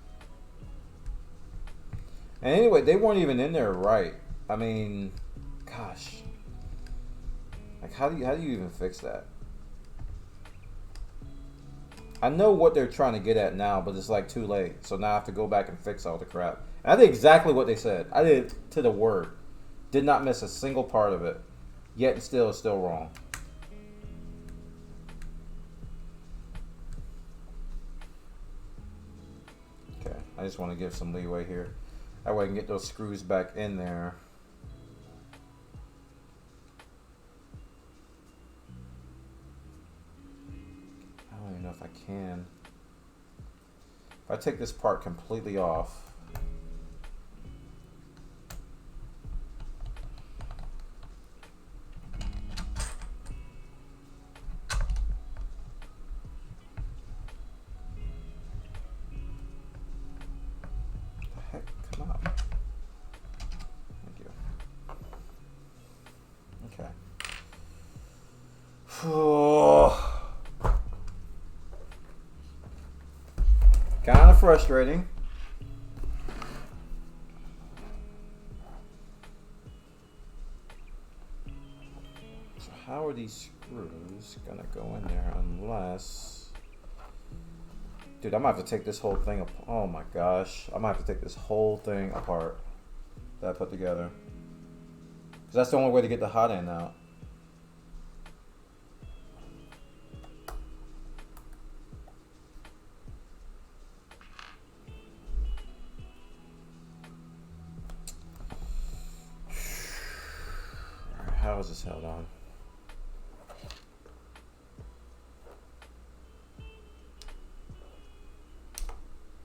S1: And anyway, they weren't even in there right. I mean, gosh. Like how do you even fix that? I know what they're trying to get at now, but it's like too late. So now I have to go back and fix all the crap. And I did exactly what they said. I did it to the word. Did not miss a single part of it. Yet and still, it's still wrong. Okay, I just want to give some leeway here. That way I can get those screws back in there. I don't even know if I can. If I take this part completely off. The heck? Come on. Thank you. Okay. Kind of frustrating. So how are these screws gonna go in there unless... Dude, I might have to take this whole thing up. Oh my gosh. I might have to take this whole thing apart that I put together. Because that's the only way to get the hot end out. How is this held on?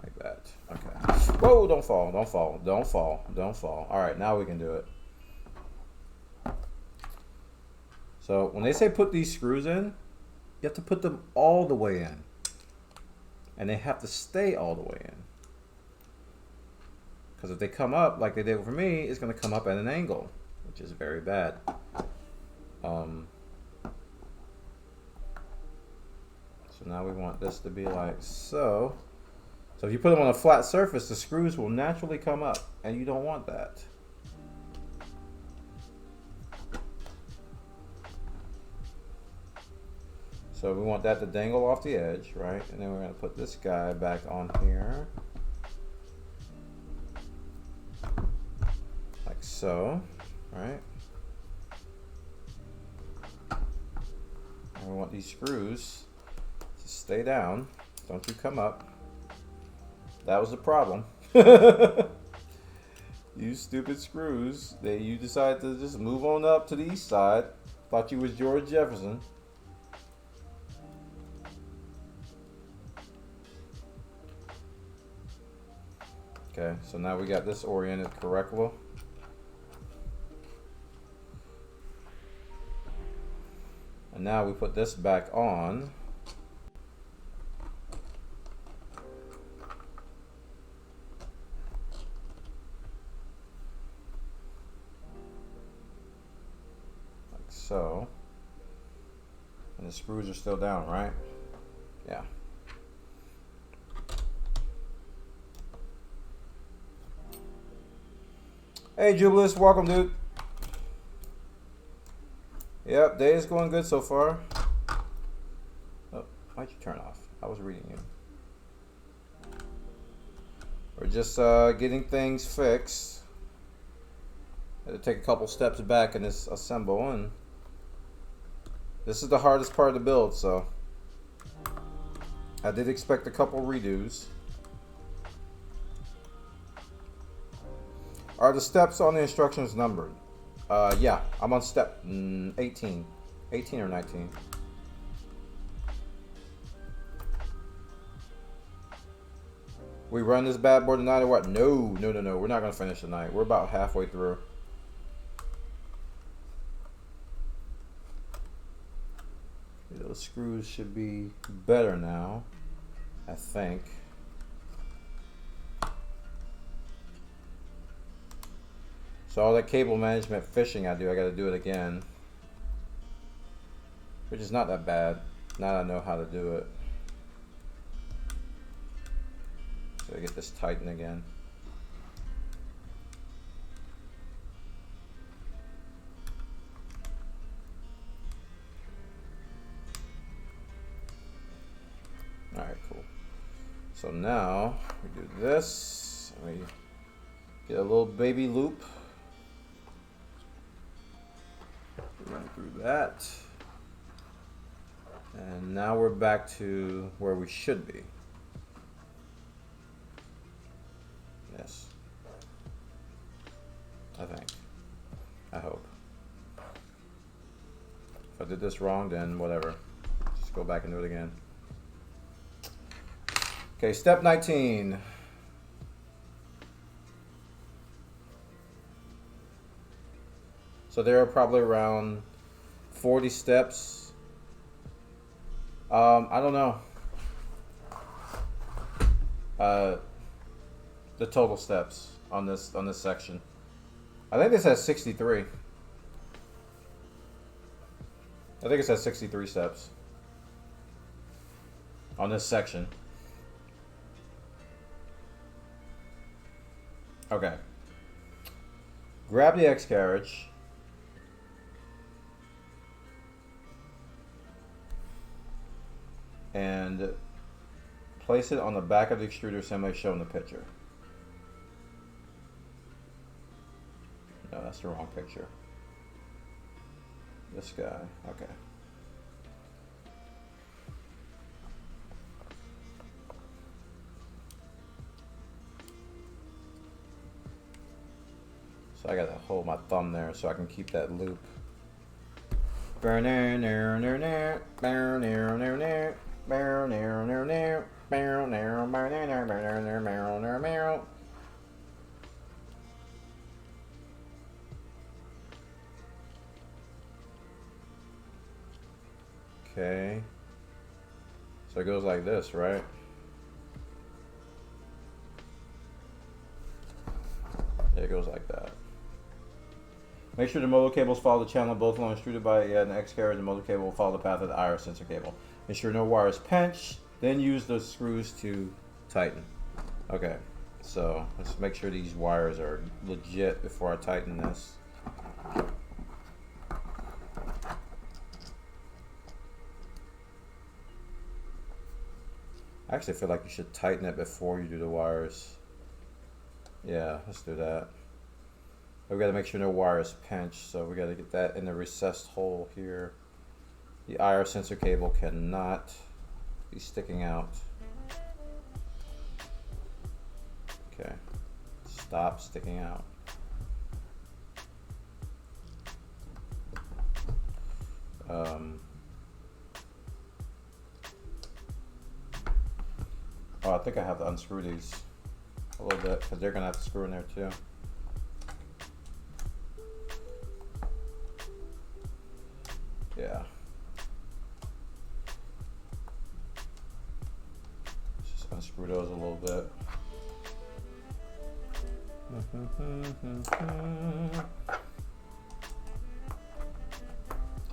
S1: Like that. Okay. Whoa, don't fall, don't fall, don't fall, don't fall. All right, now we can do it. So when they say put these screws in, you have to put them all the way in. And they have to stay all the way in. Because if they come up like they did for me, it's going to come up at an angle, which is very bad. So now we want this to be like so. So if you put them on a flat surface, the screws will naturally come up, and you don't want that. So we want that to dangle off the edge, right? And then we're going to put this guy back on here. Like so, right? And we want these screws to stay down. Don't you come up. That was the problem. You stupid screws. You decided to just move on up to the east side. Thought you was George Jefferson. Okay, so now we got this oriented correctly. And now we put this back on. Like so. And the screws are still down, right? Yeah. Hey Jubilus, welcome dude. Yep, day is going good so far. Oh, why'd you turn off? I was reading you. We're just getting things fixed. Had to take a couple steps back in this assemble, and this is the hardest part of the build, so I did expect a couple redos. Are the steps on the instructions numbered? Yeah, I'm on step 18. 18 or 19. We run this bad boy tonight or what? No. We're not going to finish tonight. We're about halfway through. Those screws should be better now, I think. So all that cable management fishing I got to do it again. Which is not that bad, now that I know how to do it. So I get this tightened again. Alright, cool. So now we do this, and we get a little baby loop. Run through that. And now we're back to where we should be. Yes. I think. I hope. If I did this wrong, then whatever. Just go back and do it again. Okay, step 19. So there are probably around 40 steps. I don't know. The total steps on this section. I think this has 63. I think it says 63 steps on this section. Okay. Grab the X carriage. And place it on the back of the extruder assembly shown in the picture. No, that's the wrong picture. This guy, okay. So I gotta hold my thumb there so I can keep that loop. Okay. So it goes like this, right? It goes like that. Make sure the motor cables follow the channel both along extruded by an X carriage. The motor cable will follow the path of the IR sensor cable. Ensure no wires pinch. Then use those screws to tighten. Okay, so let's make sure these wires are legit before I tighten this. I actually feel like you should tighten it before you do the wires. Yeah, let's do that. But we got to make sure no wires pinch, so we got to get that in the recessed hole here. The IR sensor cable cannot be sticking out. Okay, stop sticking out. Oh, I think I have to unscrew these a little bit because they're gonna have to screw in there too. Yeah. Let's just unscrew those a little bit.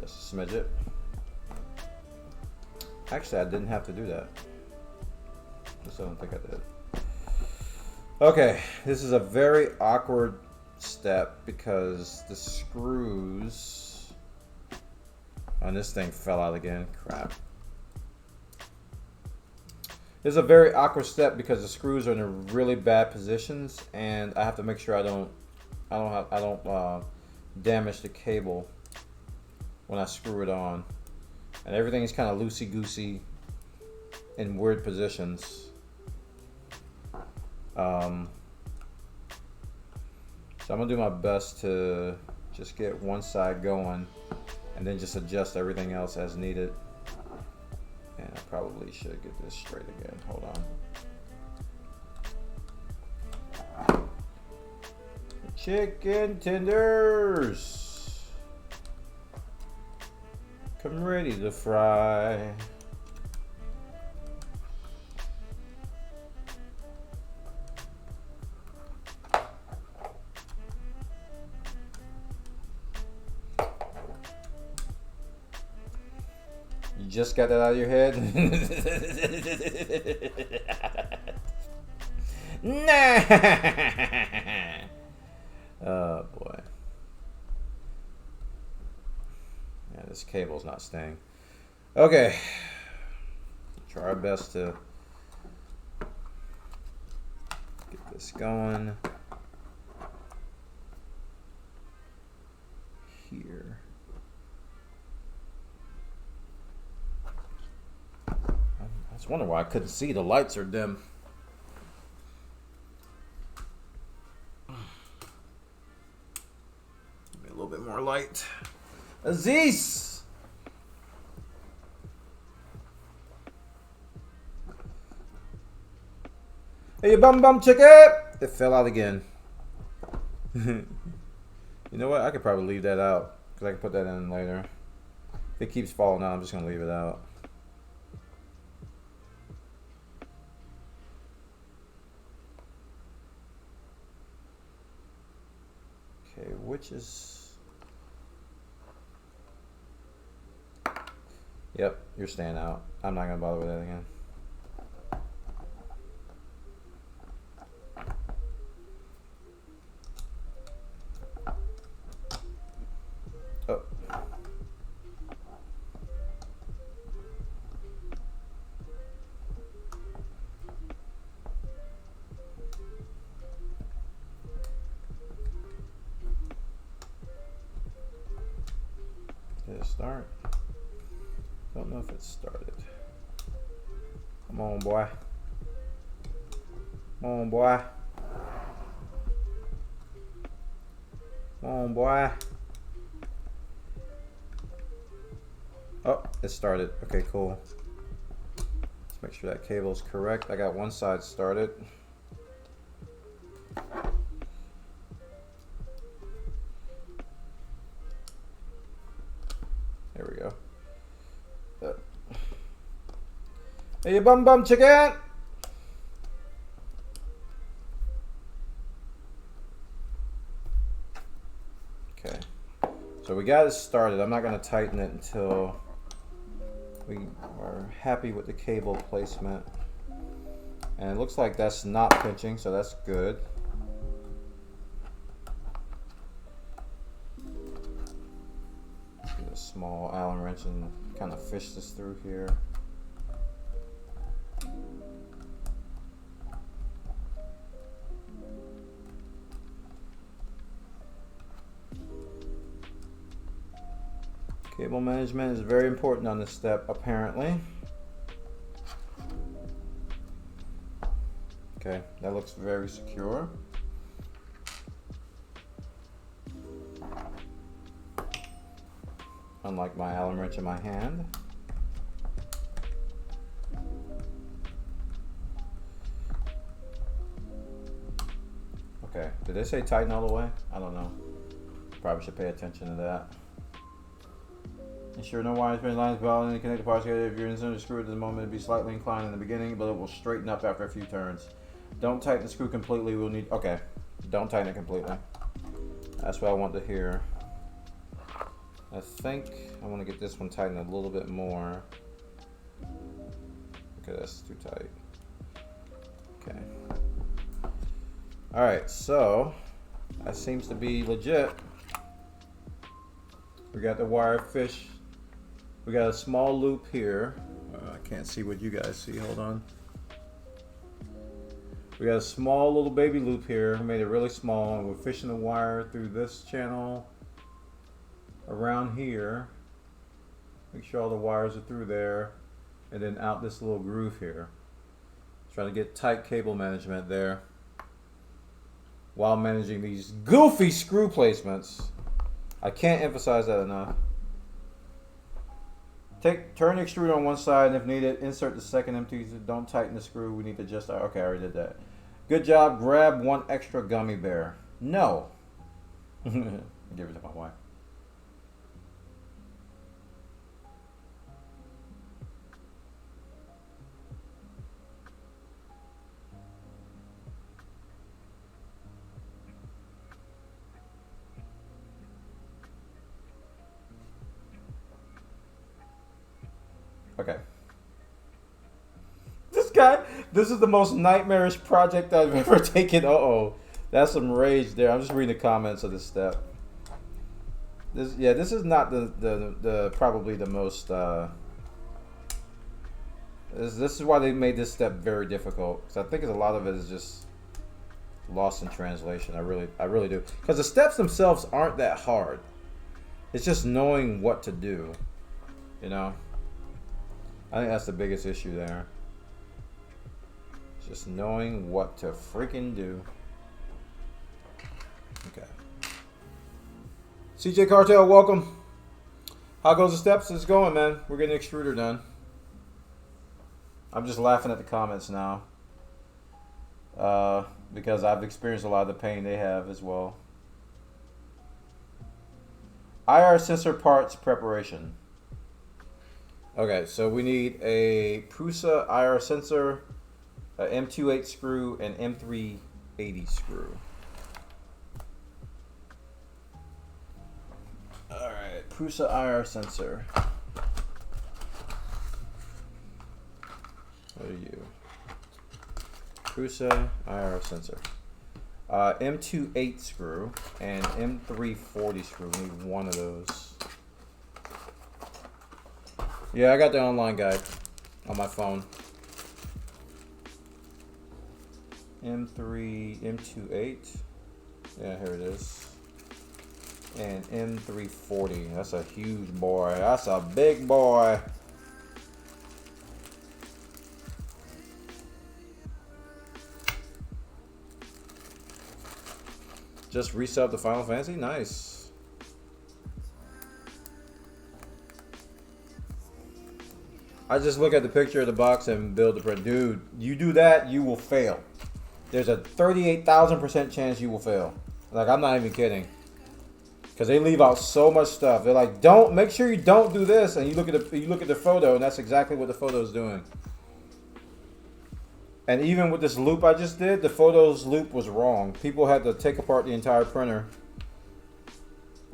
S1: Just a smidget. Actually, I didn't have to do that. Just I don't think I did. Okay, this is a very awkward step because the screws on this thing fell out again. Crap. This is a very awkward step because the screws are in really bad positions, and I have to make sure I don't damage the cable when I screw it on. And everything's kind of loosey-goosey in weird positions. So I'm gonna do my best to just get one side going and then just adjust everything else as needed. And I probably should get this straight again. Hold on. Chicken tenders. Come ready to fry. You just got that out of your head? Nah. Oh boy. Yeah, this cable's not staying. Okay. Try our best to get this going. Here. I was wondering why I couldn't see. The lights are dim. Give me a little bit more light. Aziz! Hey, you bum chicken! It fell out again. You know what? I could probably leave that out because I can put that in later. If it keeps falling out, I'm just going to leave it out. Okay, which is... Yep, you're staying out. I'm not going to bother with that again. Oh. Did it start? Don't know if it started. Come on, boy. Come on, boy. Come on, boy. Oh, it started. Okay, cool. Let's make sure that cable is correct. I got one side started. There we go. Hey, you bum chicken! Okay, so we got it started. I'm not going to tighten it until we are happy with the cable placement. And it looks like that's not pinching, so that's good. Get a small Allen wrench and kind of fish this through here. Cable management is very important on this step, apparently. Okay, that looks very secure. Unlike my Allen wrench in my hand. Okay, did they say tighten all the way? I don't know. Probably should pay attention to that. Ensure no wires, pins, lines, valve, and connected parts together. If you're in the screw at the moment, it'll be slightly inclined in the beginning, but it will straighten up after a few turns. Don't tighten the screw completely. We'll need. Okay, don't tighten it completely. That's what I want to hear. I think I want to get this one tightened a little bit more. Okay, that's too tight. Okay. All right, so that seems to be legit. We got the wire fish. We got a small loop here. I can't see what you guys see. Hold on. We got a small little baby loop here. We made it really small, and we're fishing the wire through this channel around here. Make sure all the wires are through there, and then out this little groove here. Trying to get tight cable management there while managing these goofy screw placements. I can't emphasize that enough. Turn the extruder on one side, and if needed, insert the second empty. Don't tighten the screw. We need to adjust our. Okay, I already did that. Good job. Grab one extra gummy bear. No. Give it to my wife. Okay. This is the most nightmarish project I've ever taken. Uh-oh. That's some rage there. I'm just reading the comments of this step. This is not the probably the most this is why they made this step very difficult. Because I think a lot of it is just lost in translation. I really do. Because the steps themselves aren't that hard. It's just knowing what to do. You know? I think that's the biggest issue there. Just knowing what to freaking do. Okay. CJ Cartel, welcome. How goes the steps? It's going, man. We're getting the extruder done. I'm just laughing at the comments now. Because I've experienced a lot of the pain they have as well. IR sensor parts preparation. Okay, so we need a Prusa IR sensor, a M28 screw, and M380 screw. Alright, Prusa IR sensor. What are you? Prusa IR sensor. M28 screw and M340 screw. We need one of those. Yeah, I got the online guide on my phone. M28. Yeah, here it is. And M340. That's a huge boy. That's a big boy. Just resub the Final Fantasy? Nice. I just look at the picture of the box and build the print. Dude, you do that, you will fail. There's a 38,000% chance you will fail. Like, I'm not even kidding. Because they leave out so much stuff. They're like, make sure you don't do this. And you look at the photo, and that's exactly what the photo is doing. And even with this loop I just did, the photo's loop was wrong. People had to take apart the entire printer.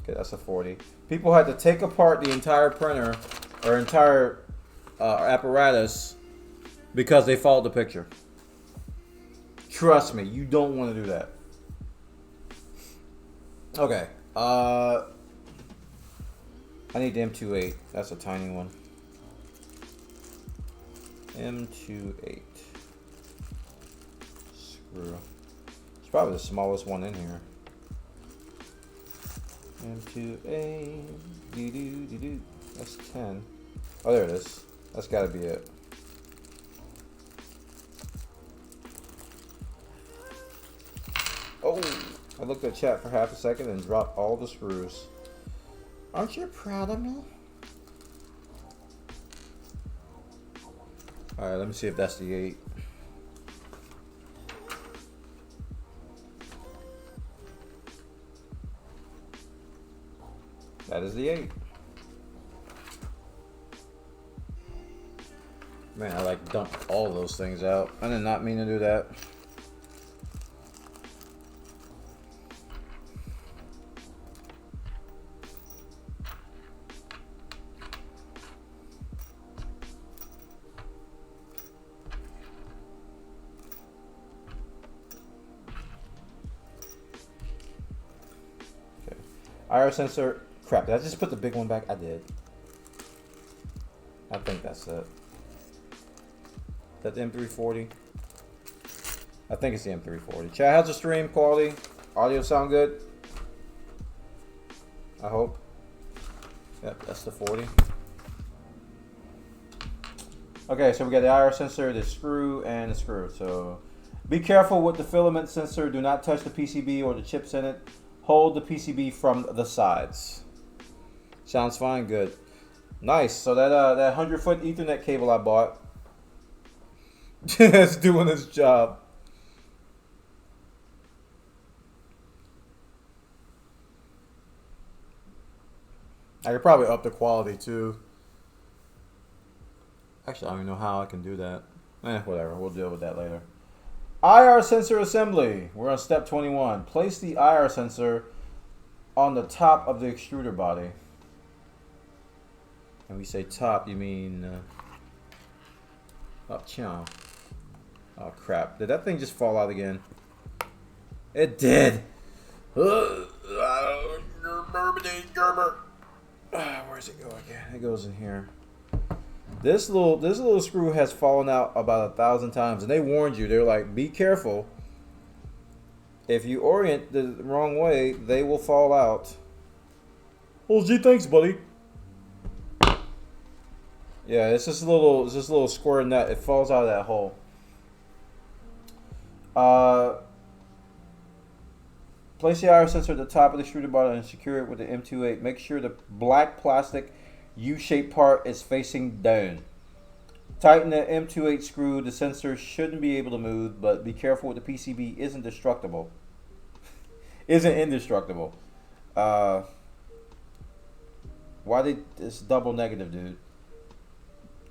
S1: Okay, that's a 40. People had to take apart the entire printer, or entire apparatus, because they followed the picture. Trust me, you don't want to do that. Okay. I need the M28. That's a tiny one. M28. Screw. It's probably the smallest one in here. M28. Doo-doo-doo-doo. That's 10. Oh, there it is. That's got to be it. Oh, I looked at chat for half a second and dropped all the screws.
S2: Aren't you proud of me?
S1: Alright, let me see if that's the 8. That is the 8. Man, I like dumped all those things out. I did not mean to do that. IR sensor. Crap, did I just put the big one back? I did. I think that's it. That the M340. I think it's the M340. Chat, how's the stream quality? Audio sound good? I hope. Yep, that's the 40. Okay, so we got the IR sensor, the screw, and the screw. So be careful with the filament sensor. Do not touch the PCB or the chips in it. Hold the PCB from the sides. Sounds fine, good. Nice. So that 100-foot Ethernet cable I bought is doing its job. I could probably up the quality too. Actually, I don't even know how I can do that. Whatever. We'll deal with that later. IR sensor assembly. We're on step 21. Place the IR sensor on the top of the extruder body. And we say top, you mean up chow. Oh crap. Did that thing just fall out again? It did. Where's it go again? It goes in here. This little screw has fallen out about 1,000 times, and they warned you. They're like, be careful. If you orient the wrong way, they will fall out. Oh, gee, thanks, buddy. Yeah, it's just a little square nut. It falls out of that hole. Place the IR sensor at the top of the extruder body and secure it with the M28. Make sure the black plastic U-shaped part is facing down. Tighten the M28 screw. The sensor shouldn't be able to move, but be careful with the PCB isn't indestructible. Why did this double negative, dude?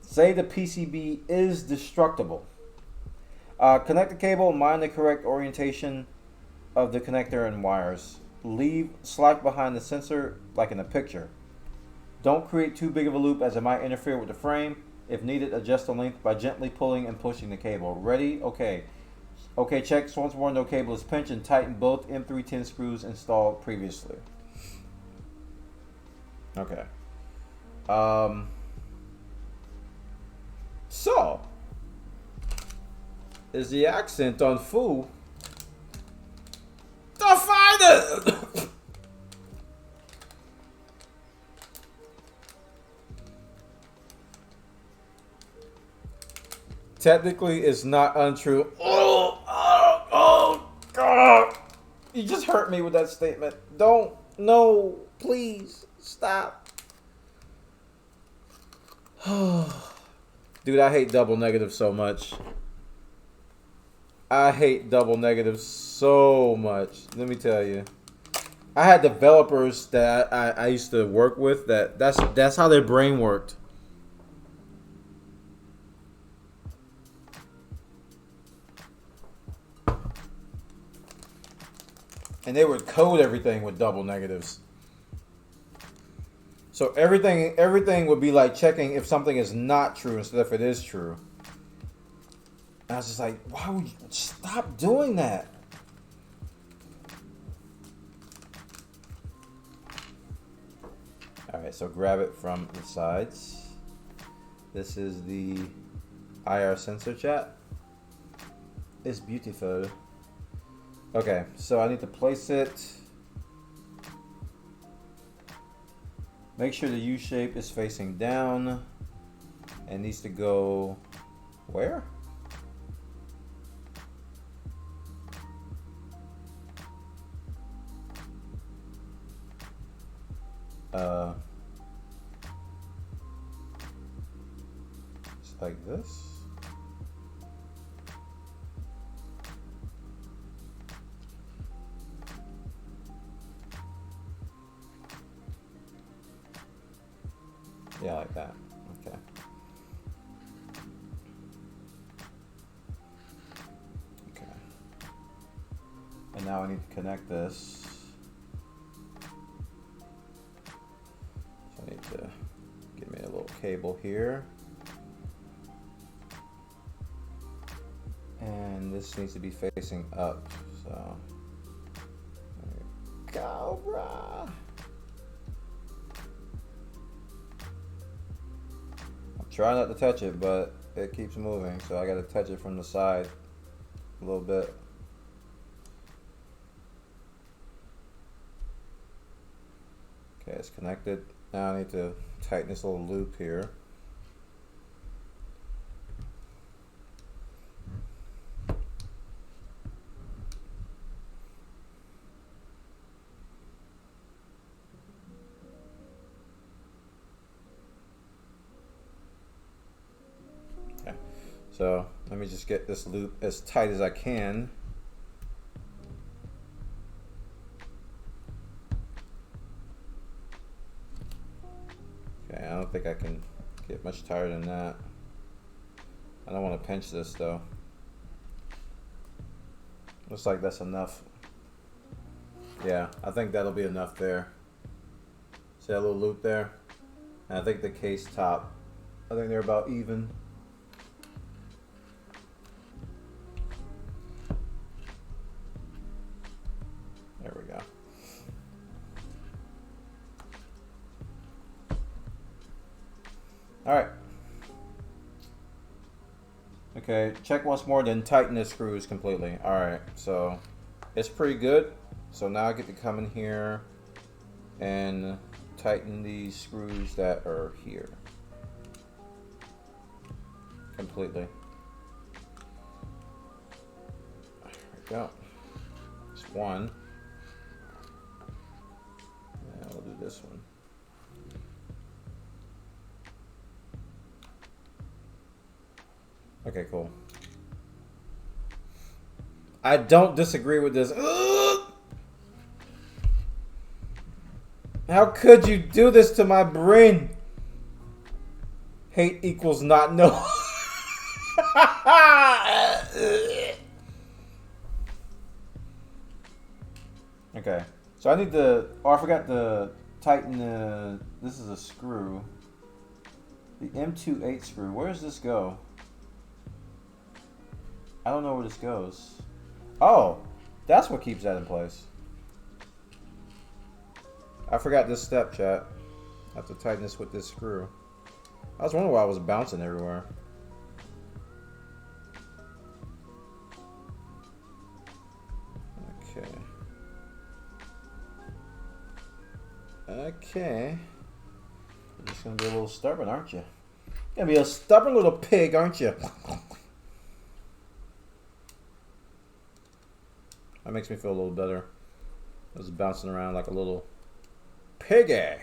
S1: Say the PCB is destructible. Connect the cable. Mind the correct orientation of the connector and wires. Leave slack behind the sensor like in the picture. Don't create too big of a loop as it might interfere with the frame. If needed, adjust the length by gently pulling and pushing the cable. Ready? Okay. Okay, check. Once more, no cable is pinched and tighten both M310 screws installed previously. Okay. So, is the accent on foo? Define it! Technically, it's not untrue. Oh, God. You just hurt me with that statement. Don't, no, please, stop. Dude, I hate double negatives so much. I hate double negatives so much. Let me tell you. I had developers that I used to work with that's how their brain worked. And they would code everything with double negatives. So everything would be like checking if something is not true instead of if it is true. And I was just like, why would you stop doing that? Alright, so grab it from the sides. This is the IR sensor, chat. It's beautiful. Okay, so I need to place it. Make sure the U shape is facing down. And needs to go where? It's like this. Yeah, like that. Okay. Okay. And now I need to connect this. So I need to give me a little cable here. And this needs to be facing up. So there we go, brah. Try not to touch it, but it keeps moving, so I gotta touch it from the side. a little bit. Okay, it's connected. Now I need to tighten this little loop here. Okay, so let me just get this loop as tight as I can. Okay, I don't think I can get much tighter than that. I don't want to pinch this though. Looks like that's enough. Yeah, I think that'll be enough there. See that little loop there? And I think the case top, I think they're about even. There we go. All right. Okay, check once more, then tighten the screws completely. All right, so it's pretty good. So now I get to come in here and tighten these screws that are here completely. There we go. It's one. And we'll do this one. Okay, cool. I don't disagree with this. Ugh! How could you do this to my brain? Hate equals not know. Okay, so I need to. Oh, I forgot to tighten the. This is a screw. The M28 screw. Where does this go? I don't know where this goes. Oh, that's what keeps that in place. I forgot this step, chat. I have to tighten this with this screw. I was wondering why I was bouncing everywhere. Okay. Okay. You're just gonna be a little stubborn, aren't you? You're gonna be a stubborn little pig, aren't you? That makes me feel a little better. I was bouncing around like a little piggy. As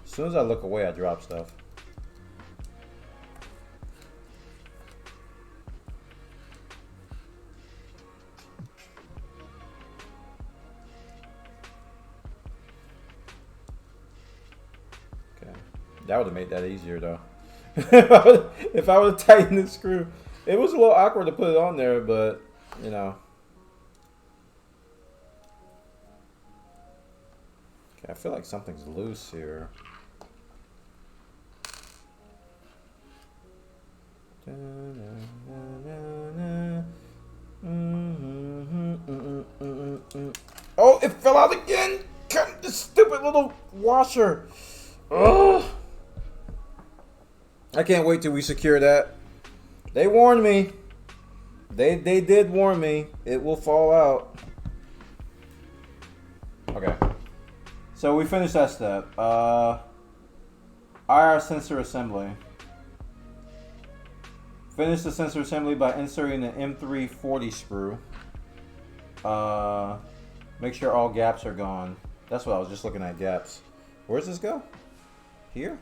S1: soon as I look away, I drop stuff. Okay, that would have made that easier though. If I would have tightened the screw, it was a little awkward to put it on there, but you know. Okay, I feel like something's loose here. Oh, it fell out again! This stupid little washer. Ugh. I can't wait till we secure that. They warned me. They did warn me. It will fall out. Okay. So we finished that step. IR sensor assembly. Finish the sensor assembly by inserting the M340 screw. Make sure all gaps are gone. That's what I was just looking at, gaps. Where's this go? Here?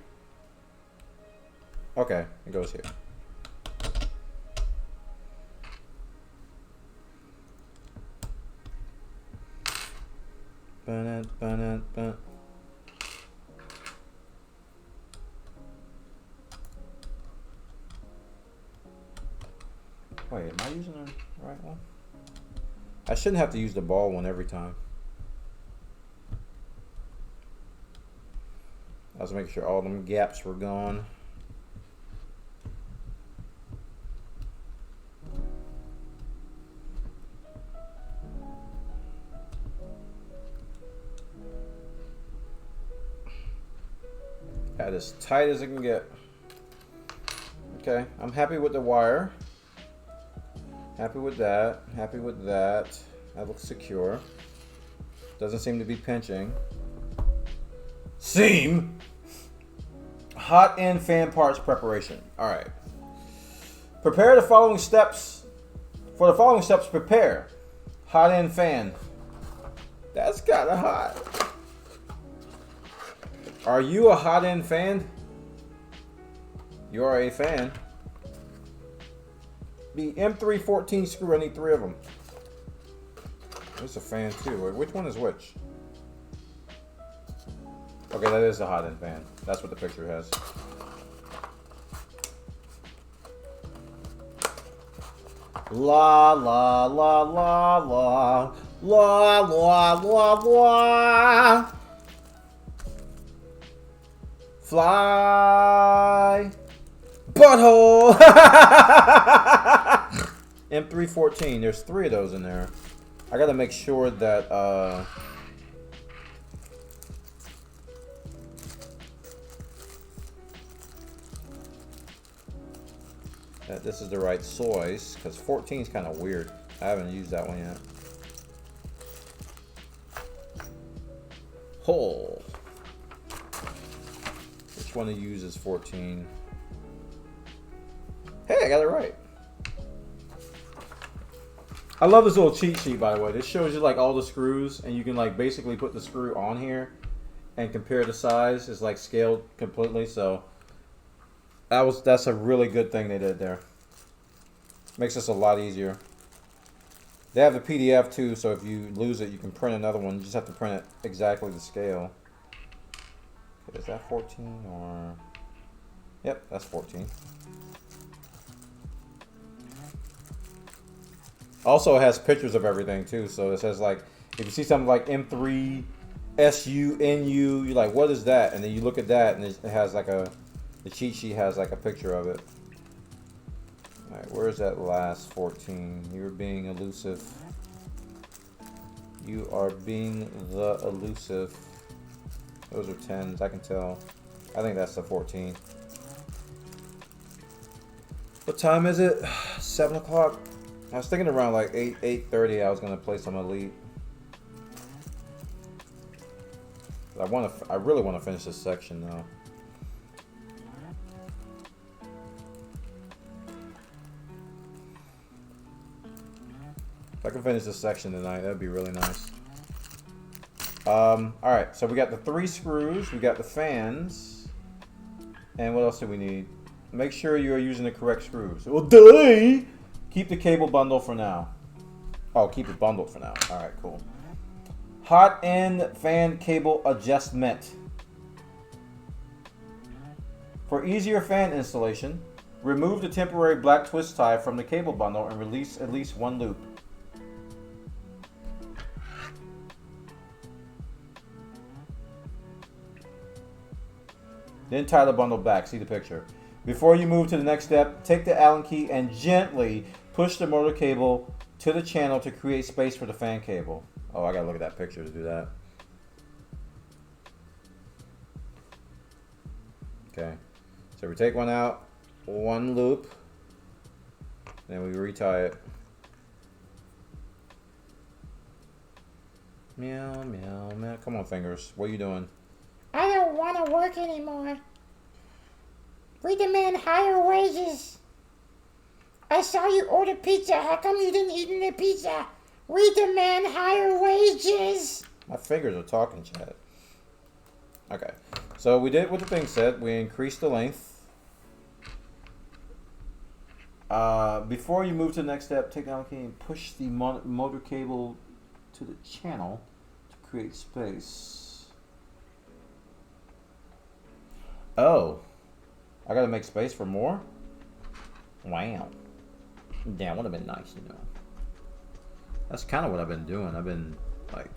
S1: Okay, it goes here. Wait, am I using the right one? I shouldn't have to use the ball one every time. I was making sure all them gaps were gone. Had That is tight as it can get. Okay, I'm happy with the wire. Happy with that. Happy with that. That looks secure. Doesn't seem to be pinching. Seam! Hot end fan parts preparation. Alright. Prepare the following steps. For the following steps, prepare. Hot end fan. That's kind of hot. Are you a hot end fan? You are a fan. The M314 screw, I need 3 of them. There's a fan too. Which one is which? Okay, that is a hot end fan. That's what the picture has. La la la la la la la la la. Fly butthole. M314. There's 3 of those in there. I gotta make sure that that this is the right size, because 14 is kind of weird. I haven't used that one yet. Hole. Which one to use is 14? Hey, I got it right. I love this little cheat sheet, by the way. This shows you like all the screws, and you can like basically put the screw on here and compare the size. It's like scaled completely, so that's a really good thing they did there. Makes this a lot easier. They have the PDF too, so if you lose it, you can print another one. You just have to print it exactly the scale. Okay, is that 14 or? Yep, that's 14. Also, it has pictures of everything too. So it says like, if you see something like M3 SU NU, you're like, what is that? And then you look at that, and it has like the cheat sheet has like a picture of it. All right, where's that last 14? You're being elusive. You are being the elusive. Those are 10s, I can tell. I think that's the 14. What time is it? 7 o'clock. I was thinking around like 8:30 I was gonna play some Elite. I really want to finish this section though. If I can finish this section tonight, that'd be really nice. Alright, so we got the 3 screws, we got the fans, and what else do we need? Make sure you are using the correct screws. Well, duh! Keep the cable bundle for now. Oh, keep it bundled for now. Alright, cool. Hot end fan cable adjustment. For easier fan installation, remove the temporary black twist tie from the cable bundle and release at least 1 loop. Then tie the bundle back. See the picture. Before you move to the next step, take the Allen key and gently push the motor cable to the channel to create space for the fan cable. Oh, I gotta look at that picture to do that. Okay. So we take one out, 1 loop, then we retie it. Meow, meow, meow. Come on, fingers. What are you doing?
S2: I don't want to work anymore. We demand higher wages. I saw you order pizza. How come you didn't eat any pizza? We demand higher wages.
S1: My fingers are talking, Chad. Okay. So we did what the thing said. We increased the length. Before you move to the next step, take the Allen key and push the motor cable to the channel to create space. Oh. I gotta make space for more? Wow. Damn, would have been nice, you know. That's kind of what I've been doing. I've been, like,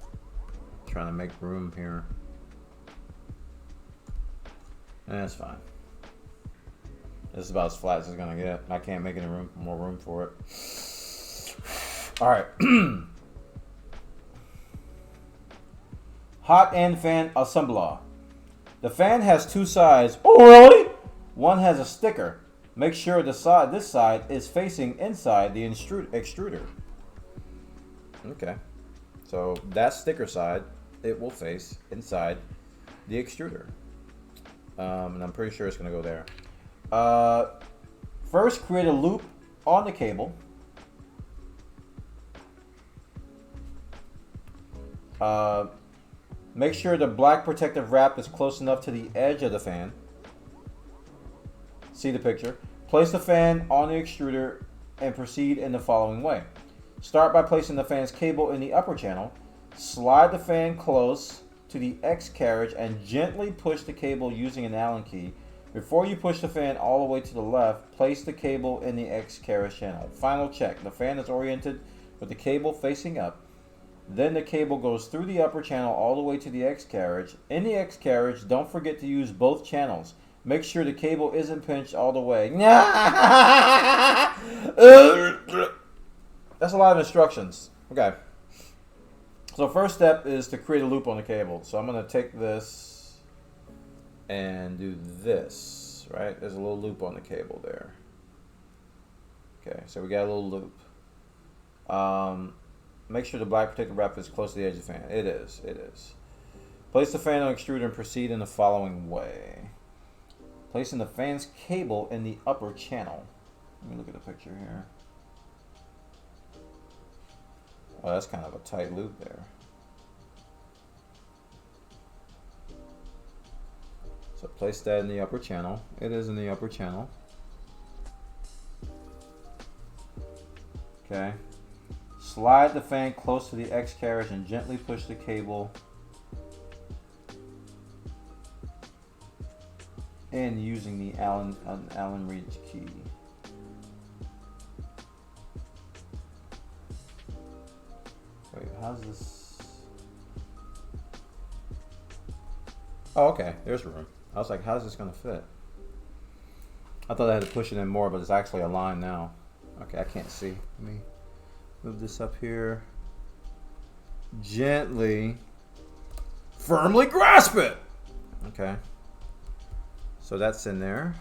S1: trying to make room here. And that's fine. This is about as flat as it's gonna get. I can't make any more room for it. Alright. Hot end fan assembler. The fan has two sides. Oh, really? One has a sticker. Make sure this side is facing inside the extruder. Okay. So that sticker side, it will face inside the extruder. And I'm pretty sure it's going to go there. First, create a loop on the cable. Make sure the black protective wrap is close enough to the edge of the fan. See the picture. Place the fan on the extruder and proceed in the following way. Start by placing the fan's cable in the upper channel. Slide the fan close to the X carriage and gently push the cable using an Allen key. Before you push the fan all the way to the left, place the cable in the X carriage channel. Final check. The fan is oriented with the cable facing up. Then the cable goes through the upper channel all the way to the X carriage. In the X carriage, don't forget to use both channels. Make sure the cable isn't pinched all the way. That's a lot of instructions. Okay. So first step is to create a loop on the cable. So I'm going to take this and do this, right? There's a little loop on the cable there. Okay, so we got a little loop. Make sure the black protective wrap is close to the edge of the fan. It is. Place the fan on the extruder and proceed in the following way. Placing the fan's cable in the upper channel. Let me look at the picture here. Oh, that's kind of a tight loop there. So place that in the upper channel. It is in the upper channel. Okay. Slide the fan close to the X carriage and gently push the cable in using the Allen Reed key. Wait, how's this? Oh, okay. There's room. I was like, how's this going to fit? I thought I had to push it in more, but it's actually aligned now. Okay, I can't see. Let me move this up here. Gently, firmly grasp it. Okay. So that's in there.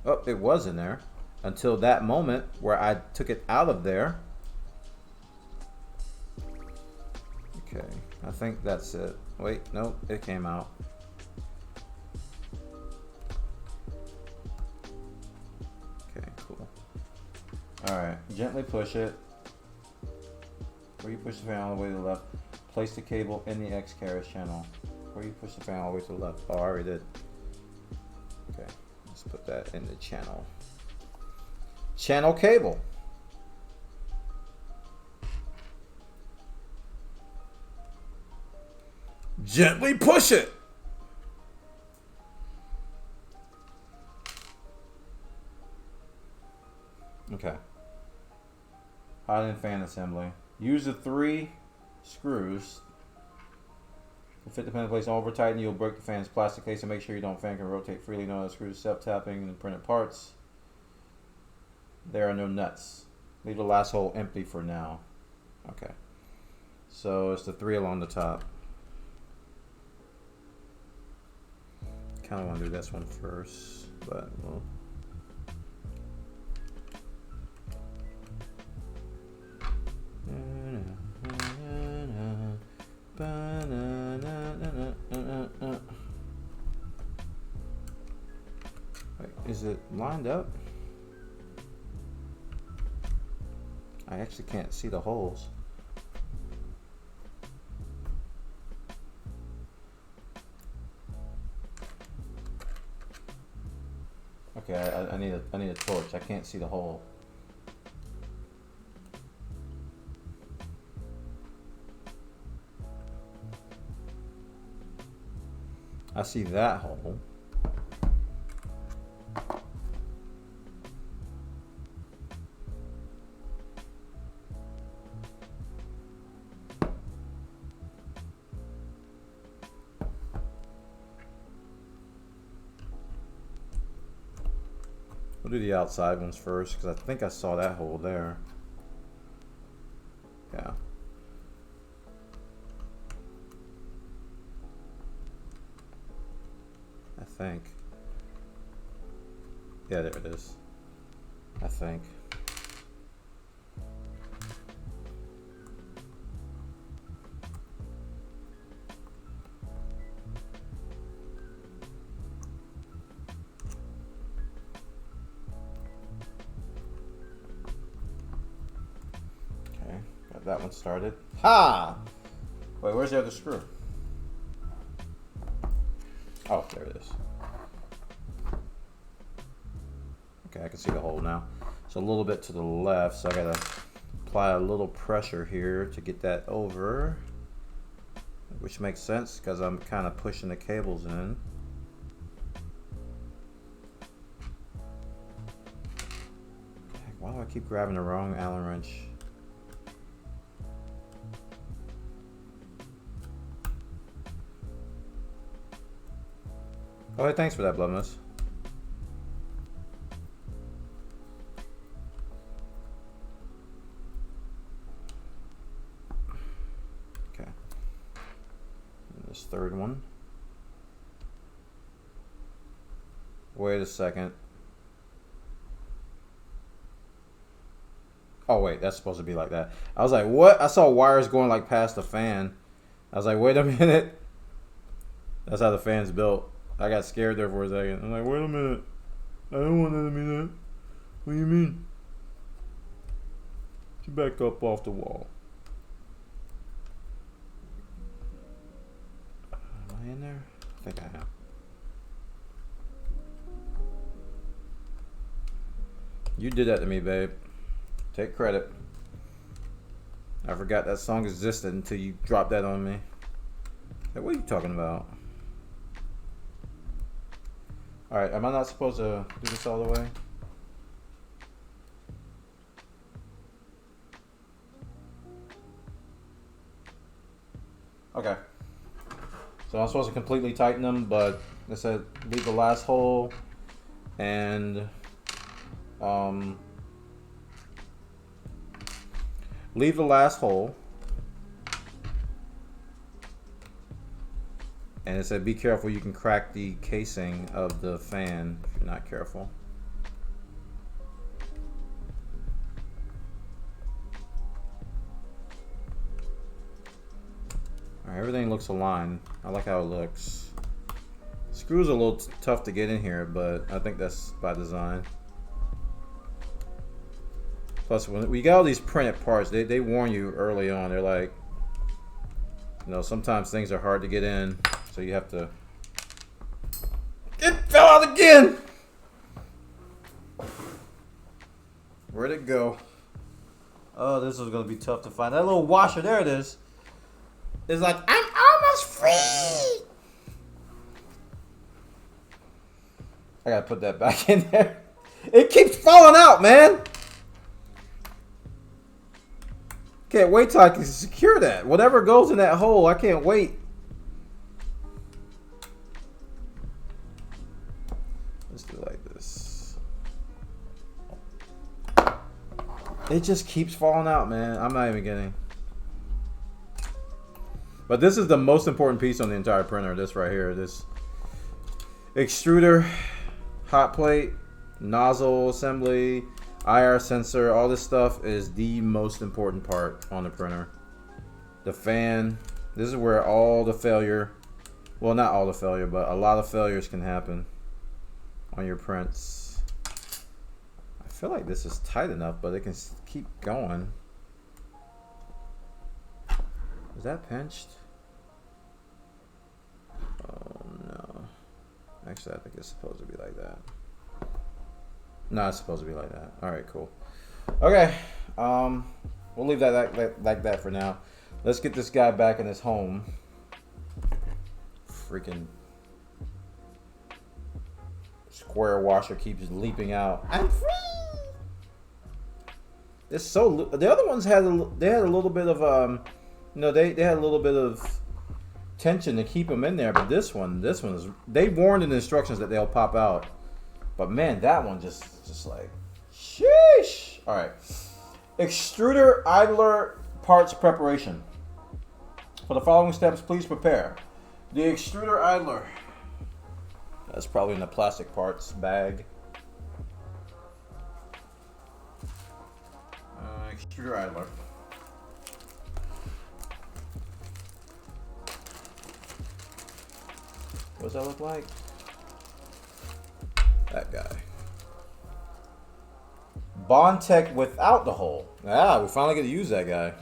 S1: Oh, it was in there until that moment where I took it out of there. Okay, I think that's it. Wait, nope, it came out. Okay, cool. Alright, gently push it. Where you push the fan all the way to the left, place the cable in the X carriage channel. Where you push the fan all the way to the left. Oh, I already did. Okay, let's put that in the channel. Channel cable. Gently push it. Okay. Hot end fan assembly. Use the 3 screws to fit the fan in place. Don't over tighten, you'll break the fan's plastic case, and make sure your fan can rotate freely. No other screws, self-tapping, and printed parts. There are no nuts. Leave the last hole empty for now. Okay. So it's the 3 along the top. Kind of want to do this one first, but well. Wait, is it lined up? I actually can't see the holes. Okay, I need a torch. I can't see the hole. I see that hole. We'll do the outside ones first because I think I saw that hole there. Yeah. think. Yeah, there it is. I think. Okay, got that one started. Ha! Wait, where's the other screw? Oh, there it is. Okay, I can see the hole now. It's a little bit to the left, so I gotta apply a little pressure here to get that over, which makes sense because I'm kind of pushing the cables in. Heck, why do I keep grabbing the wrong Allen wrench? Oh, hey, thanks for that, Blumness. Okay. And this third one. Wait a second. Oh, wait, that's supposed to be like that. I was like, what? I saw wires going like past the fan. I was like, wait a minute. That's how the fan's built. I got scared there for a second. I'm like, wait a minute. I don't want that to be that. What do you mean? You back up off the wall. Am I in there? I think I am. You did that to me, babe. Take credit. I forgot that song existed until you dropped that on me. Hey, what are you talking about? Alright, am I not supposed to do this all the way? Okay. So I'm supposed to completely tighten them, but I said leave the last hole and leave the last hole. And it said be careful, you can crack the casing of the fan if you're not careful. Alright, everything looks aligned. I like how it looks. Screws are a little tough to get in here, but I think that's by design. Plus, when we got all these printed parts, they warn you early on. They're like, you know, sometimes things are hard to get in. So you have to. It fell out again! Where'd it go? Oh, this is gonna be tough to find. That little washer, there it is. It's like, I'm almost free! I gotta put that back in there. It keeps falling out, man! Can't wait till I can secure that. Whatever goes in that hole, I can't wait. Let's do it like this. It just keeps falling out, man. I'm not even kidding. But this is the most important piece on the entire printer. This right here. This extruder, hot plate, nozzle assembly, IR sensor, all this stuff is the most important part on the printer. The fan. This is where all the failure, well, not all the failure, but a lot of failures can happen on your prints. I feel like this is tight enough, but it can keep going. Is that pinched? Oh no. Actually, I think it's supposed to be like that. No, it's supposed to be like that. All right, cool. Okay, we'll leave that like that for now. Let's get this guy back in his home. Freaking square washer keeps leaping out. I'm free. It's so. The other ones had a little bit of you know, they had a little bit of tension to keep them in there, but this one is. They warned in the instructions that they'll pop out. But man, that one just like, sheesh. All right, extruder idler parts preparation. For the following steps, please prepare the extruder idler. That's probably in the plastic parts bag. Extruder idler. What does that look like? That guy. Bondtech without the hole. Ah, we finally get to use that guy.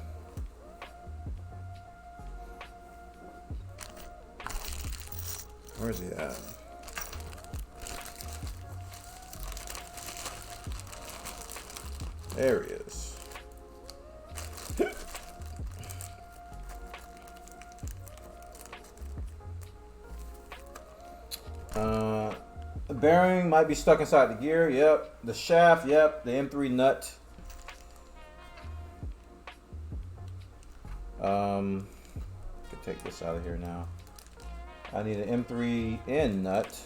S1: Where's he at? There he is. The bearing might be stuck inside the gear. Yep. The shaft. Yep. The M3 nut. Could take this out of here now. I need an M3N nut,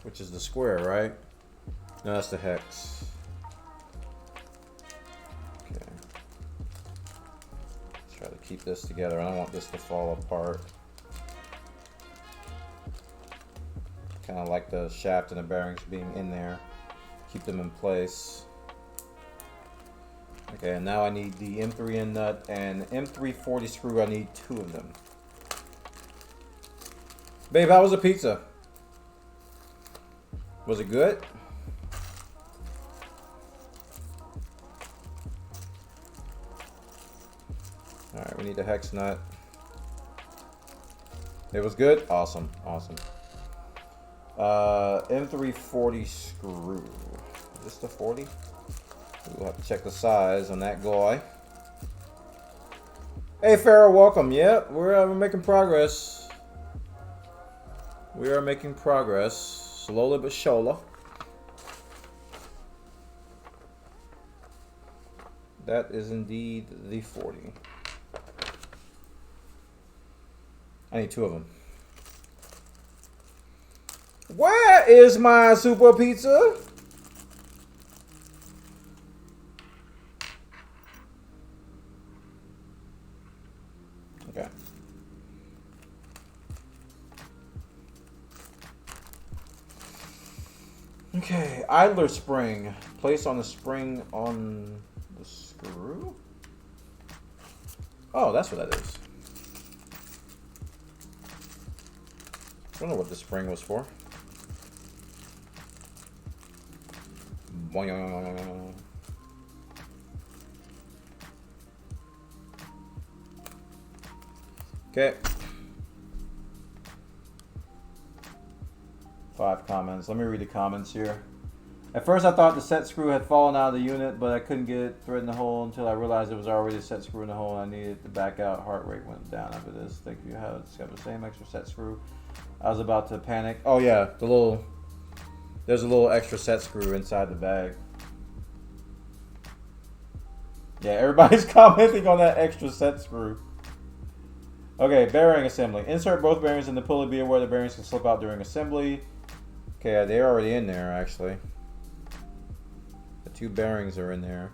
S1: which is the square, right? No, that's the hex. Okay. Let's try to keep this together. I don't want this to fall apart. Kind of like the shaft and the bearings being in there. Keep them in place. Okay, and now I need the M3N nut and M340 screw. I need 2 of them. Babe, how was the pizza? Was it good? Alright, we need the hex nut. It was good? Awesome, awesome. M340 screw. Is this the 40? We'll have to check the size on that guy. Hey Farrah, welcome. Yep, we're making progress. We are making progress, slowly but surely. That is indeed the 40. I need 2 of them. Where is my super pizza? Okay. Okay, idler spring. Place on the spring on the screw? Oh, that's what that is. I don't know what the spring was for. Okay. 5 comments. Let me read the comments here. At first I thought the set screw had fallen out of the unit, but I couldn't get it thread in the hole until I realized it was already a set screw in the hole and I needed to back out. Heart rate went down after this. Thank you. It's got the same extra set screw. I was about to panic. Oh yeah, there's a little extra set screw inside the bag. Yeah, everybody's commenting on that extra set screw. Okay, bearing assembly. Insert both bearings in the pulley. Be aware the bearings can slip out during assembly. Okay, they're already in there actually. The 2 bearings are in there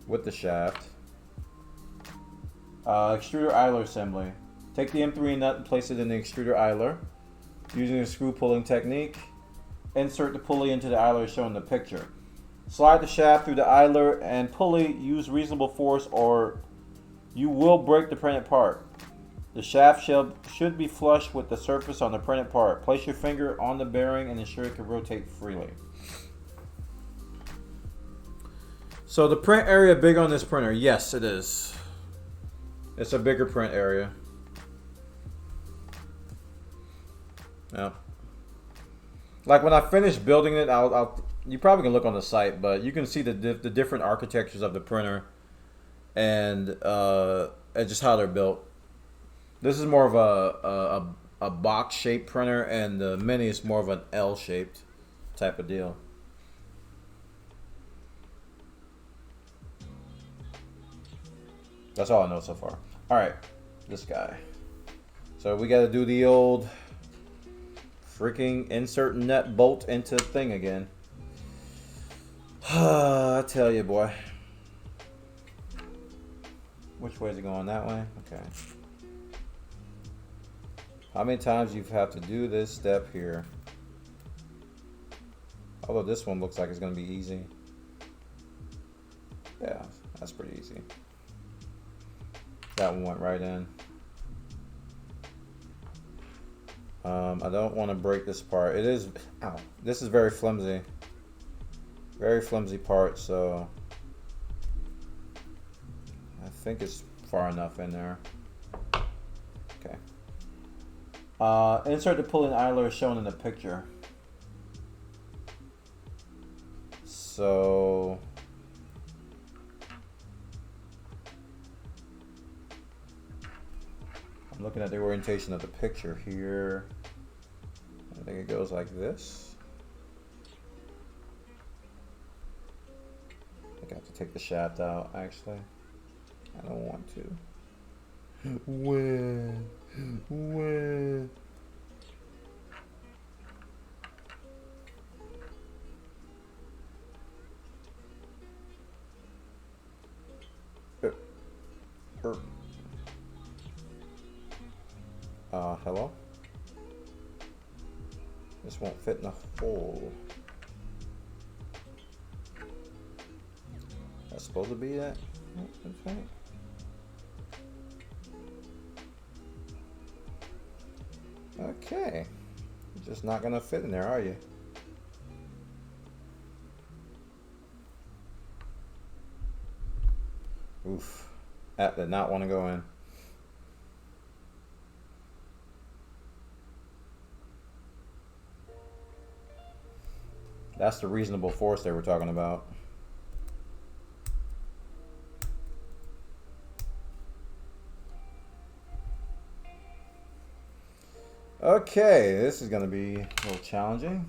S1: with the shaft. Extruder idler assembly. Take the M3 nut and place it in the extruder idler using a screw pulling technique. Insert the pulley into the idler as shown in the picture. Slide the shaft through the idler and pulley. Use reasonable force or you will break the printed part. The shaft should be flush with the surface on the printed part. Place your finger on the bearing and ensure it can rotate freely. So the print area big on this printer? Yes, it is. It's a bigger print area. Yeah. Like when I finish building it, you probably can look on the site, but you can see the different architectures of the printer and just how they're built. This is more of a box shaped printer, and the Mini is more of an L shaped type of deal. That's all I know so far. All right, this guy. So we got to do the old freaking insert nut bolt into the thing again. I tell you, boy. Which way is it going? That way? Okay. How many times you have to do this step here? Although this one looks like it's going to be easy. Yeah, that's pretty easy. That one went right in. I don't want to break this part. It is, ow, this is very flimsy. Very flimsy part, so I think it's far enough in there. Okay. Insert the pulling idler as shown in the picture. So I'm looking at the orientation of the picture here. I think it goes like this. I think I have to take the shaft out, actually. I don't want to. Where? Hello? This won't fit in the hole. That's supposed to be that? Okay. Okay. You're just not gonna fit in there, are you? Oof. That did not want to go in. That's the reasonable force they were talking about. Okay, this is going to be a little challenging.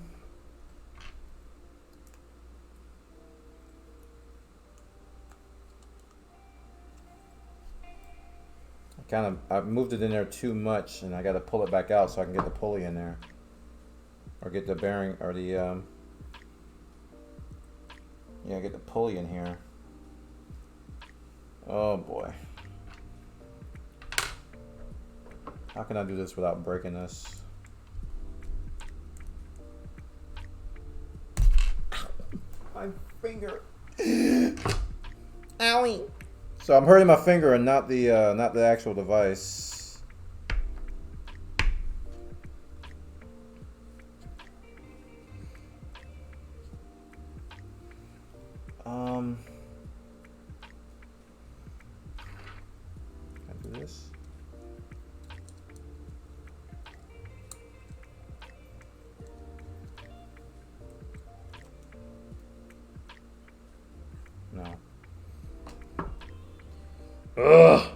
S1: I've moved it in there too much, and I got to pull it back out so I can get the pulley in there, or get the bearing, or the yeah, get the pulley in here. Oh boy. How can I do this without breaking this? My finger. Owie. So I'm hurting my finger and not the actual device. Can I do this? No. Ugh.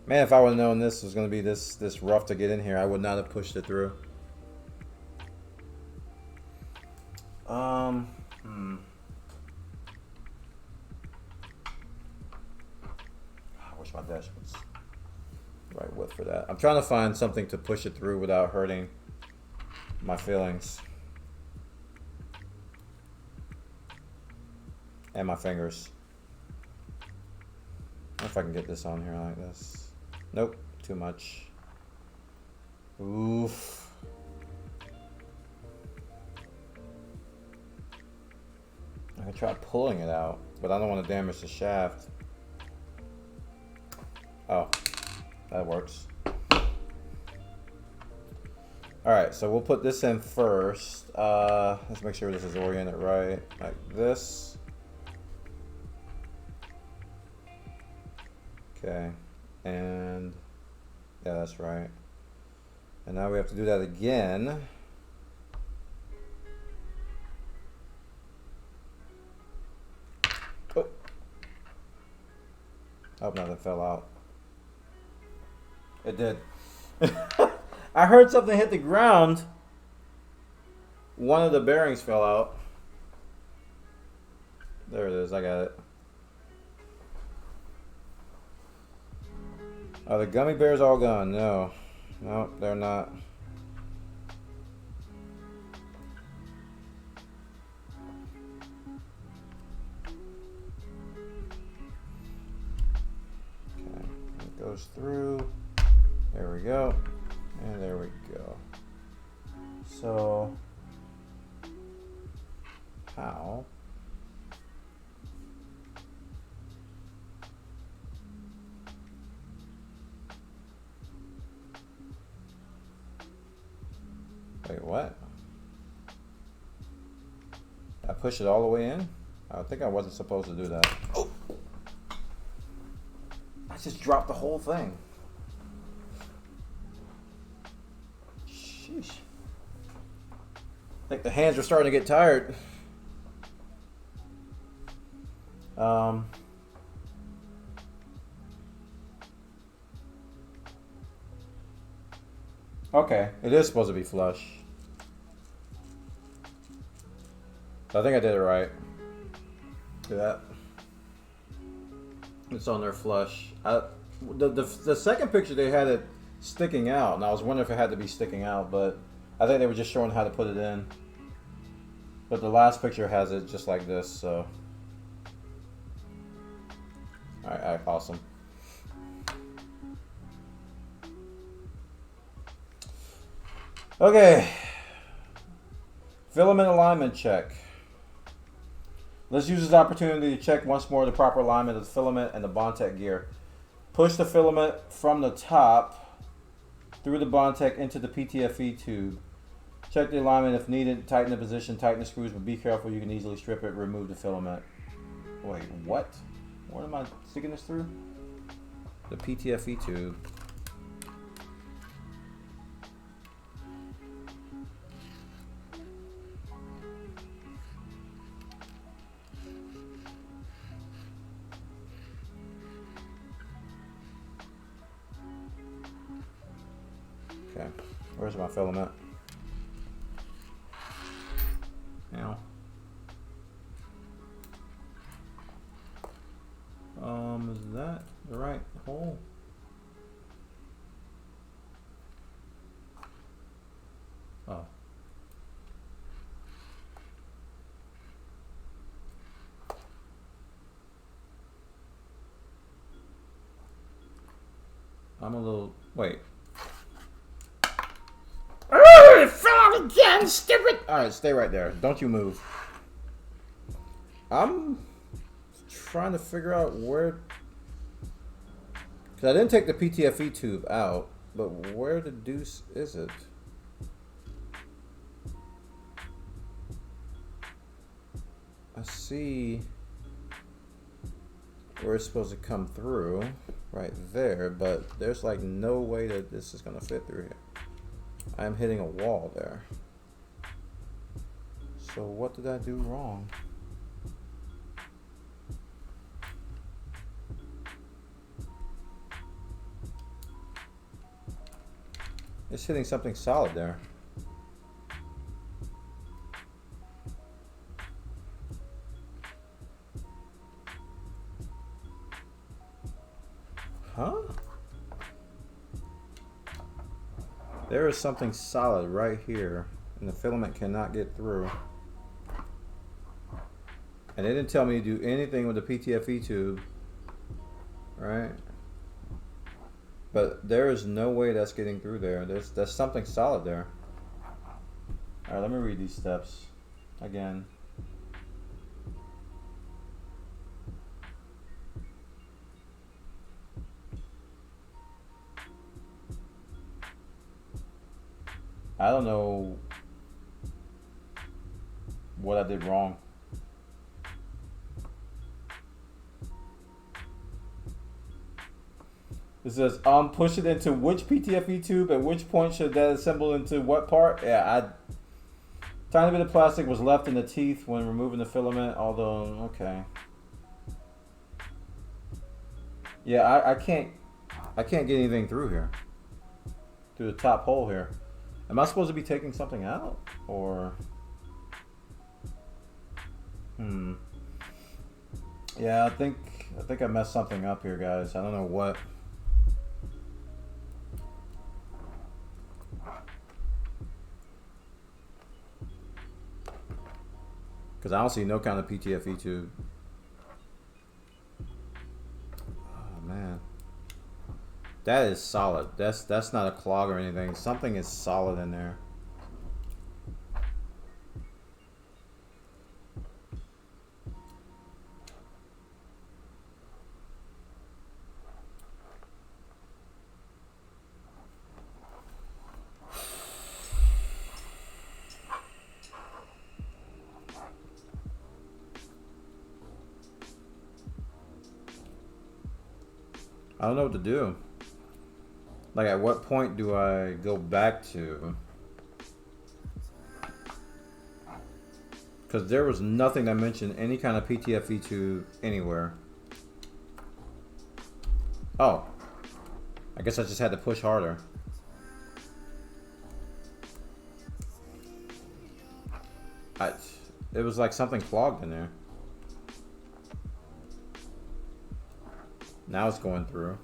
S1: Man, if I would have known this was going to be this rough to get in here, I would not have pushed it through. I wish my dash was the right width for that. I'm trying to find something to push it through without hurting my feelings. And my fingers. I don't know if I can get this on here like this. Nope, too much. Oof. I can try pulling it out, but I don't want to damage the shaft. Oh, that works. Alright, so we'll put this in first. Let's make sure this is oriented right, like this. Okay, and yeah, that's right. And now we have to do that again. Oh, I hope nothing fell out. It did. I heard something hit the ground. One of the bearings fell out. There it is, I got it. Are the gummy bears all gone? No. No, they're not. Okay, it goes through. There we go. And there we go. So, how? Wait, what? I push it all the way in? I think I wasn't supposed to do that. Oh! I just dropped the whole thing. Sheesh. I think the hands are starting to get tired. Okay, it is supposed to be flush. I think I did it right. Do that. It's on there flush. The second picture they had it sticking out, and I was wondering if it had to be sticking out, but I think they were just showing how to put it in. But the last picture has it just like this, so. Alright, awesome. Okay. Filament alignment check. Let's use this opportunity to check once more the proper alignment of the filament and the Bondtech gear. Push the filament from the top through the Bondtech into the PTFE tube. Check the alignment if needed. Tighten the position, tighten the screws, but be careful. You can easily strip it, remove the filament. Wait, what? What am I sticking this through? The PTFE tube. Okay, where's my filament? Now. Is that the right hole? Oh. I'm a little, wait.
S2: Oh, it fell out again, stupid!
S1: Alright, stay right there. Don't you move. I'm trying to figure out where, because I didn't take the PTFE tube out, but where the deuce is it? I see where it's supposed to come through, right there, but there's like no way that this is going to fit through here. I'm hitting a wall there. So what did I do wrong? It's hitting something solid there. Huh? There is something solid right here, and the filament cannot get through. And they didn't tell me to do anything with the PTFE tube, right? But there is no way that's getting through there. There's something solid there. All right, let me read these steps again. I don't know what I did wrong. It says, push it into which PTFE tube at which point should that assemble into what part? Yeah, tiny bit of plastic was left in the teeth when removing the filament, although, okay. Yeah, I can't get anything through here. Through the top hole here. Am I supposed to be taking something out? Or... Yeah, I think I messed something up here, guys. I don't know what. Because I don't see no kind of PTFE tube. Oh, man. That is solid. That's not a clog or anything. Something is solid in there. I don't know what to do. Like, at what point do I go back to? Because there was nothing that mentioned any kind of PTFE2 anywhere. Oh. I guess I just had to push harder. It was like something clogged in there. Now it's going through.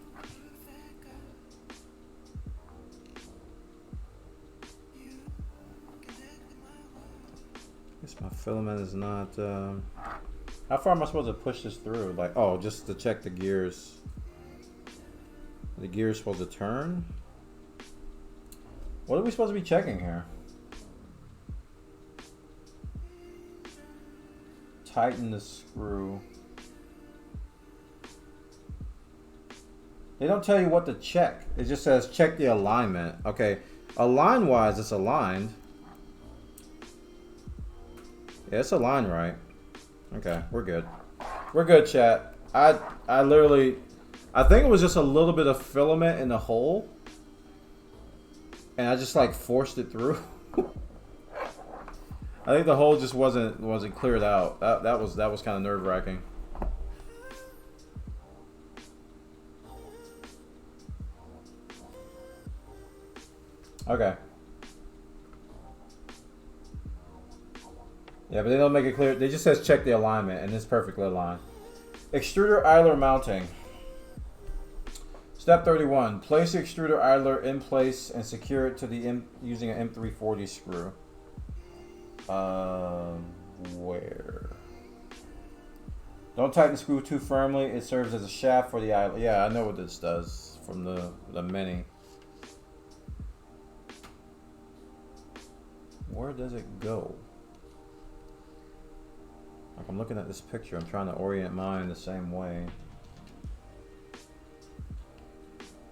S1: Guess my filament is not. How far am I supposed to push this through? Like, oh, just to check the gears. The gear's supposed to turn? What are we supposed to be checking here? Tighten the screw. They don't tell you what to check. It just says check the alignment. Okay, align wise, it's aligned. Yeah, it's aligned right. Okay, we're good. We're good, chat. I literally, I think it was just a little bit of filament in the hole, and I just like forced it through. I think the hole just wasn't cleared out. That was kind of nerve-wracking. Okay. Yeah, but they don't make it clear. They just says check the alignment, and it's perfectly aligned. Extruder idler mounting. Step 31. Place the extruder idler in place and secure it to the using an M340 screw. Where? Don't tighten the screw too firmly. It serves as a shaft for the idler. Yeah, I know what this does from the Mini. Where does it go? Like, I'm looking at this picture. I'm trying to orient mine the same way.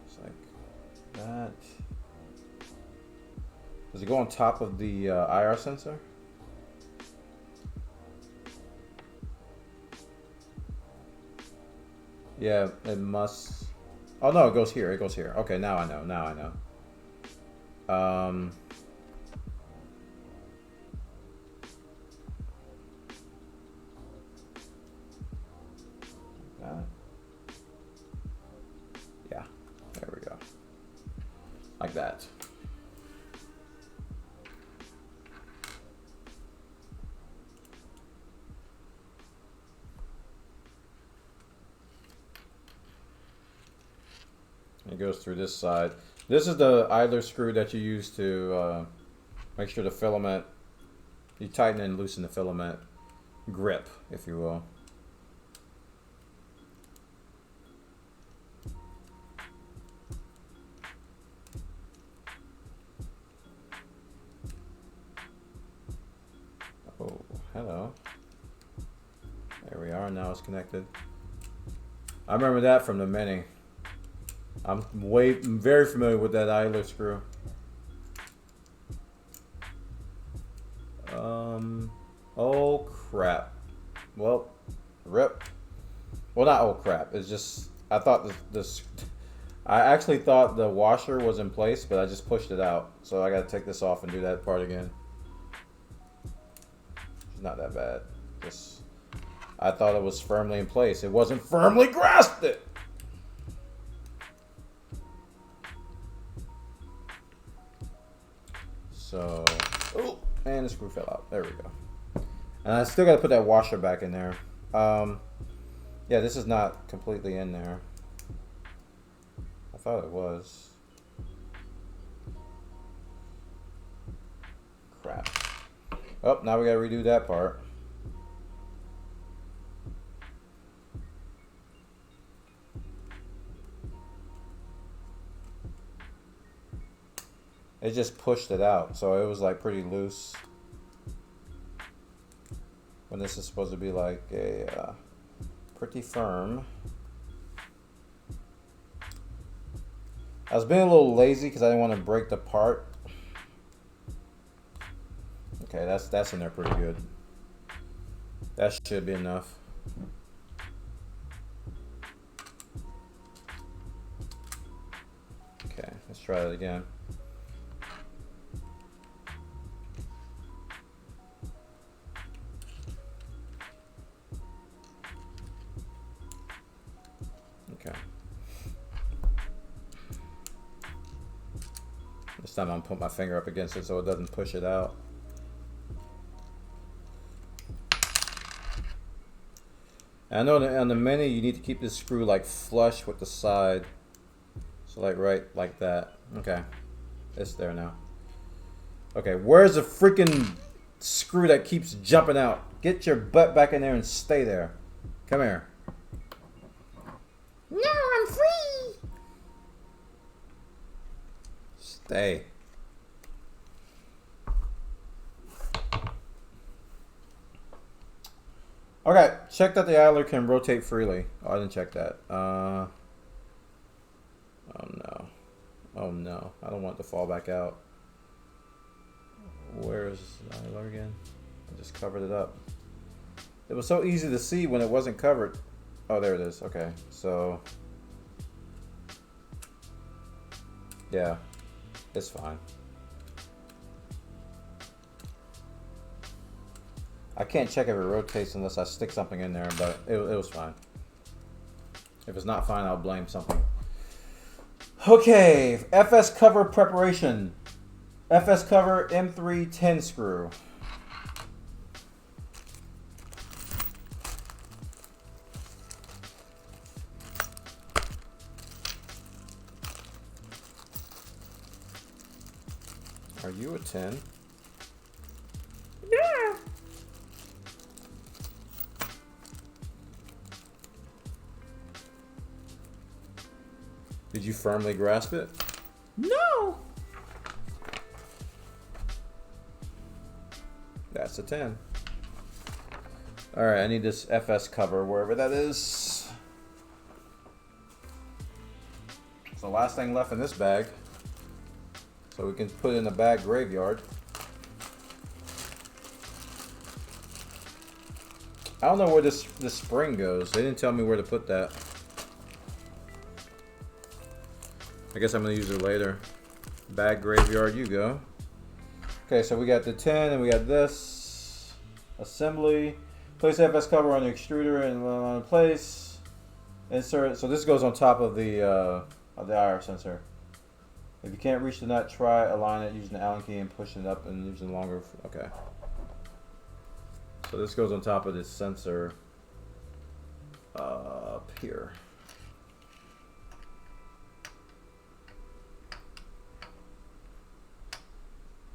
S1: It's like that. Does it go on top of the IR sensor? Yeah, it must. Oh no, it goes here. It goes here. Okay, now I know. Now I know. Yeah, there we go. Like that. It goes through this side. This is the idler screw that you use to make sure the filament, you tighten and loosen the filament grip, if you will. Oh, hello. There we are, now it's connected. I remember that from the Mini. I'm very familiar with that idler screw. Oh crap. Well, rip. Well, not oh crap. It's just, I thought I actually thought the washer was in place, but I just pushed it out. So I gotta take this off and do that part again. It's not that bad. Just, I thought it was firmly in place. It wasn't firmly grasped it. So, oh, and the screw fell out. There we go. And I still got to put that washer back in there. Yeah, this is not completely in there. I thought it was. Crap. Oh, now we got to redo that part. it just pushed it out. So it was like pretty loose. When this is supposed to be like a pretty firm. I was being a little lazy because I didn't want to break the part. Okay, that's in there pretty good. That should be enough. Okay, let's try it again. Okay. This time I'm gonna put my finger up against it so it doesn't push it out. And I know that on the mini you need to keep this screw like flush with the side. So like right like that. Okay. It's there now. Okay, where's the freaking screw that keeps jumping out? Get your butt back in there and stay there. Come here.
S2: No, I'm free.
S1: Stay. Okay, check that the idler can rotate freely. Oh, I didn't check that. Oh no. Oh no. I don't want it to fall back out. Where's the idler again? I just covered it up. It was so easy to see when it wasn't covered. Oh, there it is. Okay, so yeah, it's fine. I can't check if it rotates unless I stick something in there, but it was fine. If it's not fine, I'll blame something. Okay, FS cover preparation. FS cover M3 10 screw. Are you a 10?
S2: Yeah.
S1: Did you firmly grasp it?
S2: No.
S1: That's a 10. Alright, I need this FS cover, wherever that is. It's the last thing left in this bag. So we can put it in the bag graveyard. I don't know where this spring goes. They didn't tell me where to put that. I guess I'm going to use it later. Bag graveyard, you go. Okay, so we got the 10 and we got this. Assembly. Place FS cover on the extruder and on place. Insert. So this goes on top of the IR sensor. If you can't reach the nut, try align it using the Allen key and pushing it up and using longer. Okay. So this goes on top of this sensor up here.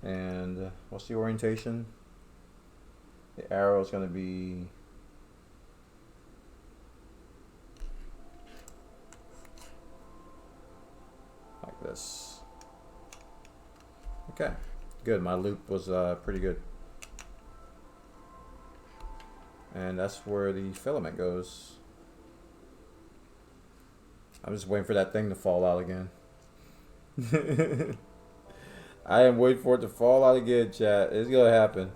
S1: And what's the orientation? The arrow is going to be like this. Okay, good. My loop was pretty good. And that's where the filament goes. I'm just waiting for that thing to fall out again. I am waiting for it to fall out again, chat. It's gonna happen.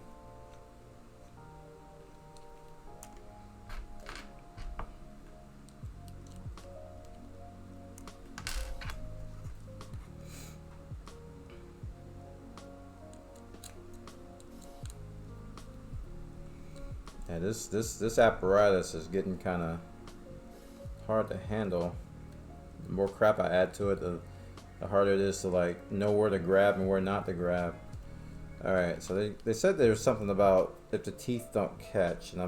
S1: Yeah, this apparatus is getting kind of hard to handle. The more crap I add to it, the harder it is to like know where to grab and where not to grab. Alright, so they said there's something about if the teeth don't catch, and I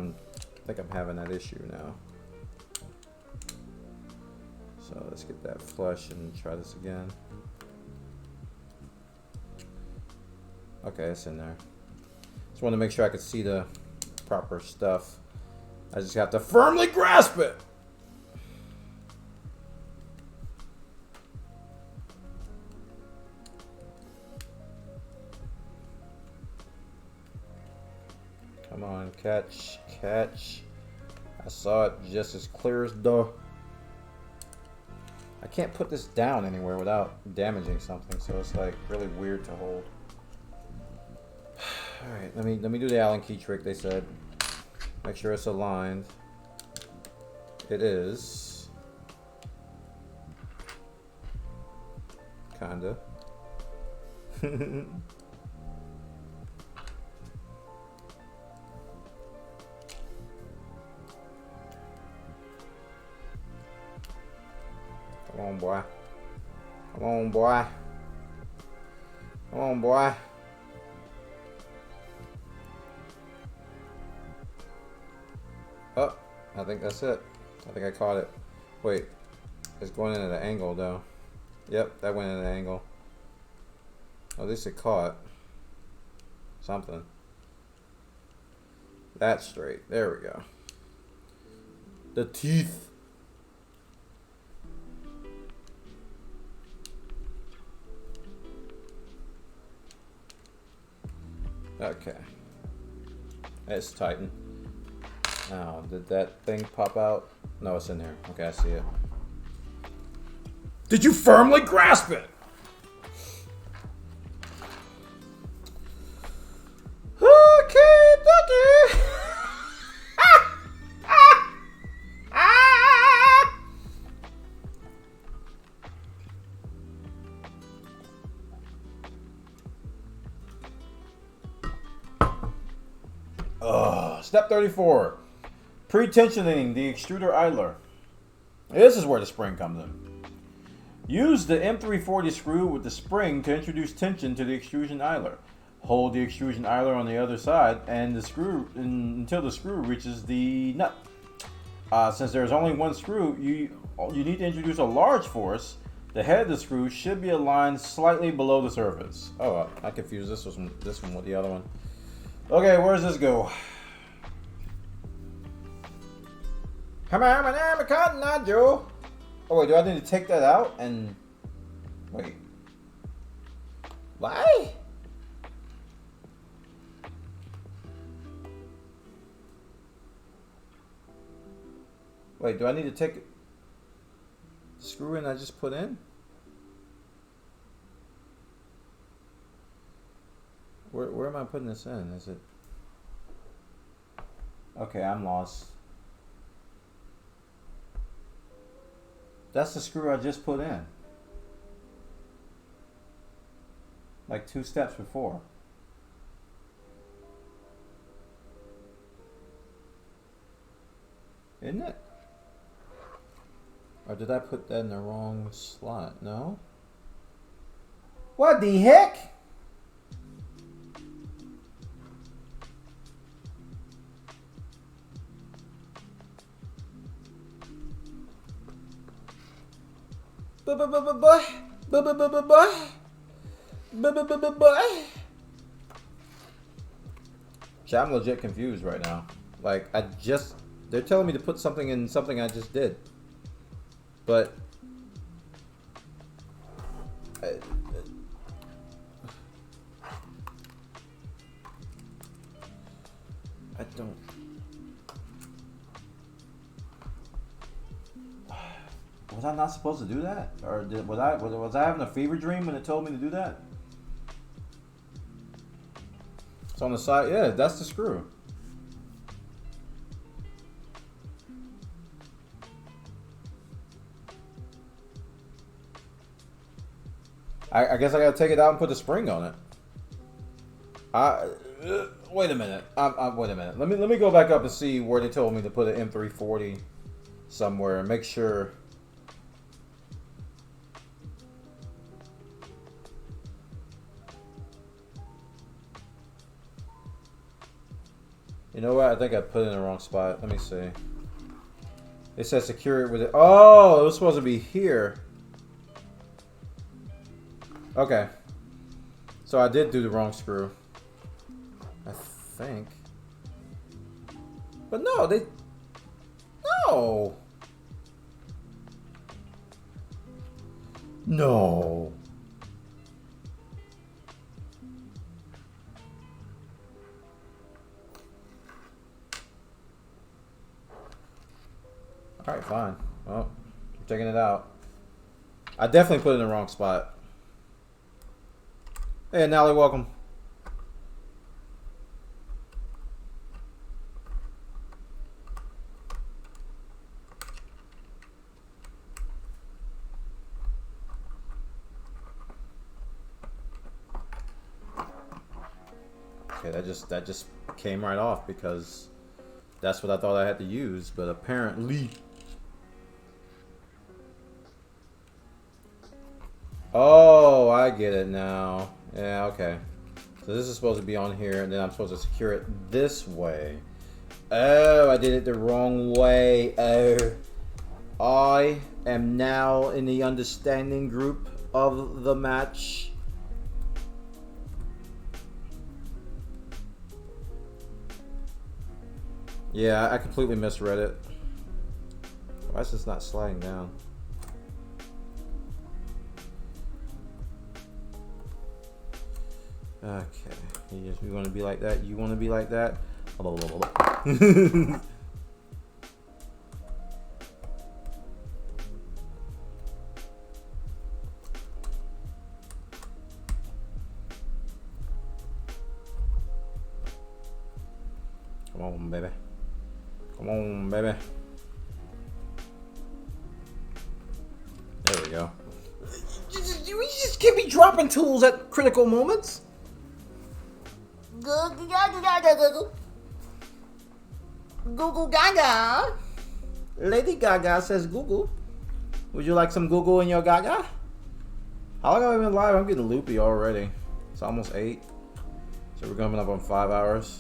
S1: think I'm having that issue now. So let's get that flush and try this again. Okay, it's in there. Just want to make sure I could see the proper stuff. I just have to firmly grasp it. Come on, catch, catch. I saw it just as clear as day. I can't put this down anywhere without damaging something, so it's like really weird to hold. Alright, let me do the Allen key trick they said. Make sure it's aligned. It is. Kinda. Come on, boy. Come on, boy. Come on, boy. Oh, I think that's it. I think I caught it. Wait, it's going in at an angle, though. Yep, that went in at an angle. At least it caught something. That's straight. There we go. The teeth. Okay. It's tightened. Now, did that thing pop out? No, it's in there. Okay, I see it. Did you firmly grasp it? Okay, Ducky. Step 34. Pre-tensioning the extruder idler. This is where the spring comes in. Use the M340 screw with the spring to introduce tension to the extrusion idler. Hold the extrusion idler on the other side and the screw until the screw reaches the nut. Since there is only one screw, you need to introduce a large force. The head of the screw should be aligned slightly below the surface. Oh, I confused this one with the other one. Okay, where does this go? Come on, I'm cotton now, Joe. Oh wait, do I need to take that out and wait? Why? Wait, do I need to take the screw in I just put in? Where am I putting this in? Is it? Okay, I'm lost. That's the screw I just put in. Like 2 steps before. Isn't it? Or did I put that in the wrong slot? No? What the heck? I'm legit confused right now. Like, they're telling me to put something in something I just did. But I don't. Was I not supposed to do that? Or was I having a fever dream when it told me to do that? It's on the side. Yeah, that's the screw. I guess I gotta take it out and put the spring on it. Wait a minute. Wait a minute. Let me go back up and see where they told me to put an M340 somewhere and make sure. You know what? I think I put it in the wrong spot. Let me see. It says secure it with it. Oh, it was supposed to be here. Okay. So I did do the wrong screw. I think. But no, no. No. Alright, fine. Well, I'm checking it out. I definitely put it in the wrong spot. Hey, Nally, welcome. Okay, that just came right off because that's what I thought I had to use, but apparently. Oh, I get it now. Yeah, okay. So this is supposed to be on here, and then I'm supposed to secure it this way. Oh, I did it the wrong way. Oh. I am now in the understanding group of the match. Yeah, I completely misread it. Why is this not sliding down? Okay, you want to be like that? You want to be like that? Blah, blah, blah, blah. Come on, baby. Come on, baby. There we go. You just can't be dropping tools at critical moments. Google Gaga. Lady Gaga says Google. Would you like some Google in your Gaga? How long have I been live? I'm getting loopy already. It's almost 8. So we're coming up on 5 hours.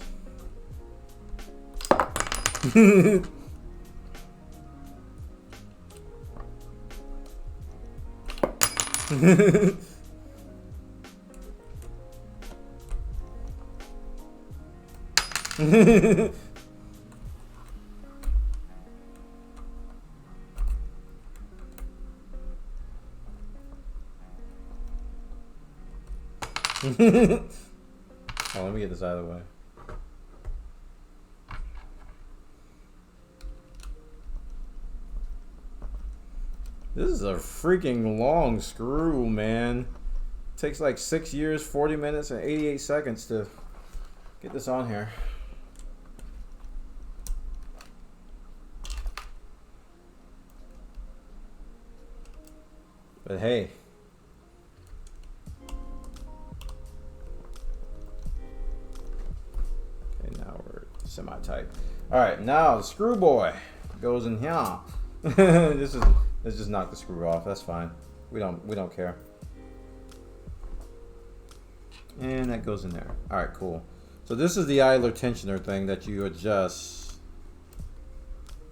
S1: Oh, let me get this out of the way. This is a freaking long screw, man. It takes like 6 years, 40 minutes, and 88 seconds to get this on here. But hey. Okay, now we're semi-tight. Alright, now the screw boy goes in here. Let's just knock the screw off. That's fine. We don't care. And that goes in there. Alright, cool. So this is the idler tensioner thing that you adjust,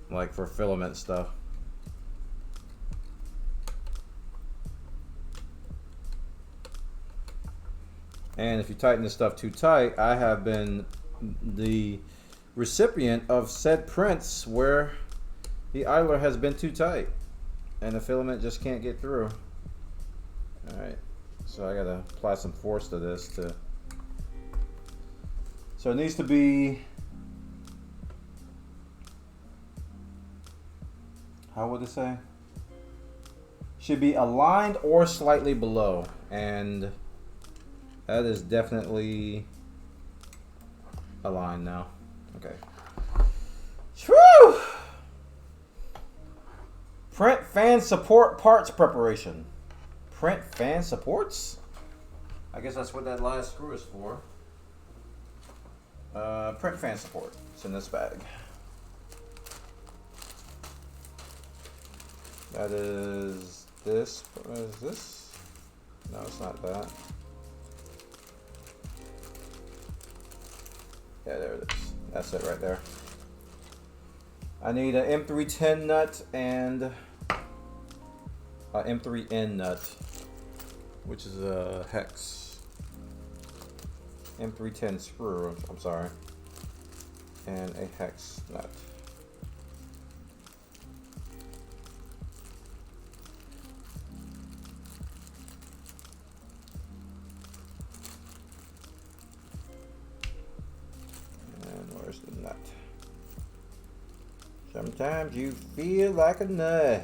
S1: like for filament stuff. And if you tighten this stuff too tight, I have been the recipient of said prints where the idler has been too tight and the filament just can't get through. Alright, so I gotta apply some force to this to. So it needs to be, how would it say? Should be aligned or slightly below, and that is definitely aligned now. Okay. Whew! Print fan support parts preparation. Print fan supports? I guess that's what that last screw is for. Print fan support. It's in this bag. That is this. What is this? No, it's not that. Yeah, there it is. That's it right there. I need an M310 nut and a M3N nut, which is a hex. M310 screw, I'm sorry, and a hex nut. And where's the nut? So Sometimes you feel like a nut.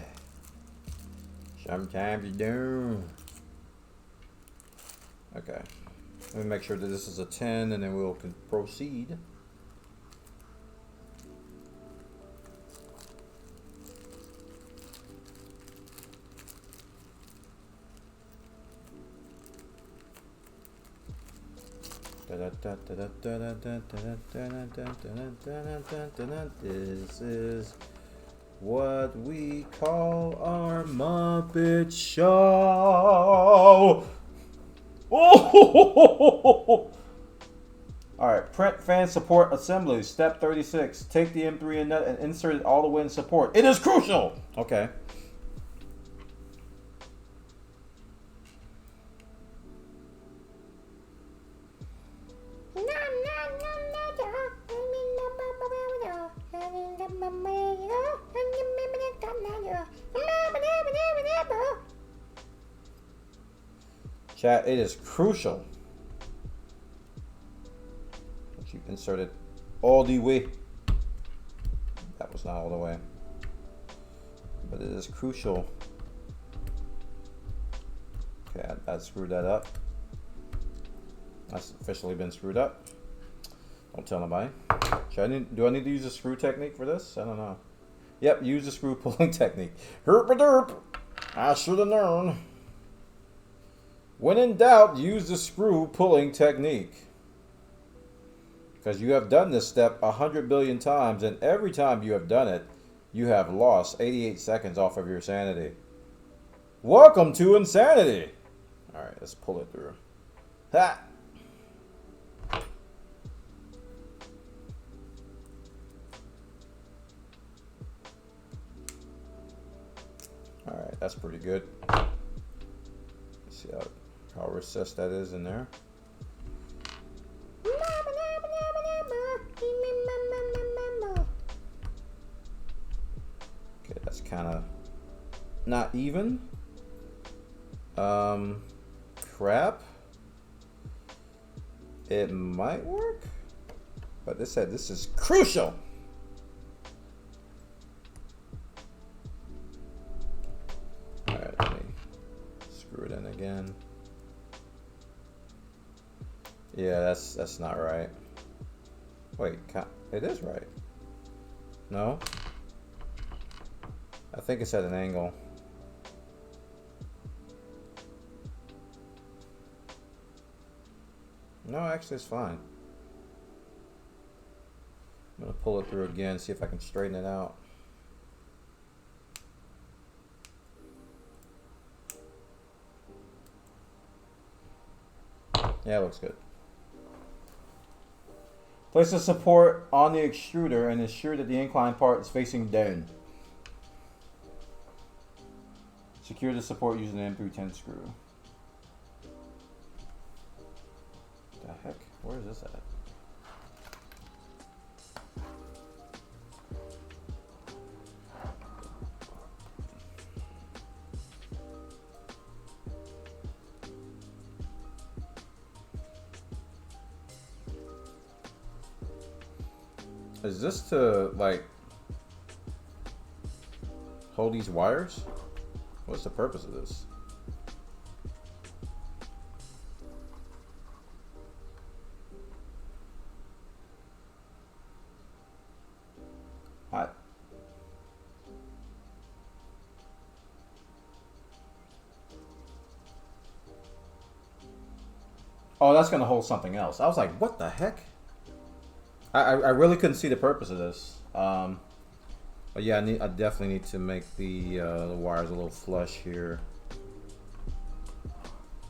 S1: Sometimes you don't. Okay. Let me make sure that this is a 10 and then we'll proceed. This is what we call our Muppet Show. Oh! Alright, print fan support assembly. Step 36. Take the M3 and nut and insert it all the way in support. It is crucial! Okay. Chat, it is crucial that you insert it all the way. That was not all the way, but it is crucial. Okay, I screwed that up. That's officially been screwed up. Don't tell nobody. Do I need to use a screw technique for this? I don't know. Yep, use the screw pulling technique. Herp a derp. I should have known. When in doubt, use the screw pulling technique. Because you have done this step 100 billion times, and every time you have done it, you have lost 88 seconds off of your sanity. Welcome to insanity. Alright, let's pull it through. Ha! Alright, that's pretty good. Let's see how recessed that is in there. Okay, that's kind of not even. Crap. It might work, but this said this is crucial. Alright, let me screw it in again. Yeah, that's not right. Wait, it is right. No? I think it's at an angle. No, actually it's fine. I'm gonna pull it through again, see if I can straighten it out. Yeah, it looks good. Place the support on the extruder and ensure that the inclined part is facing down. Secure the support using the M310 screw. The heck? Where is this at? Is this to like hold these wires? What's the purpose of this? Oh, that's gonna hold something else. I was like, what the heck? I really couldn't see the purpose of this. But yeah, I definitely need to make the wires a little flush here.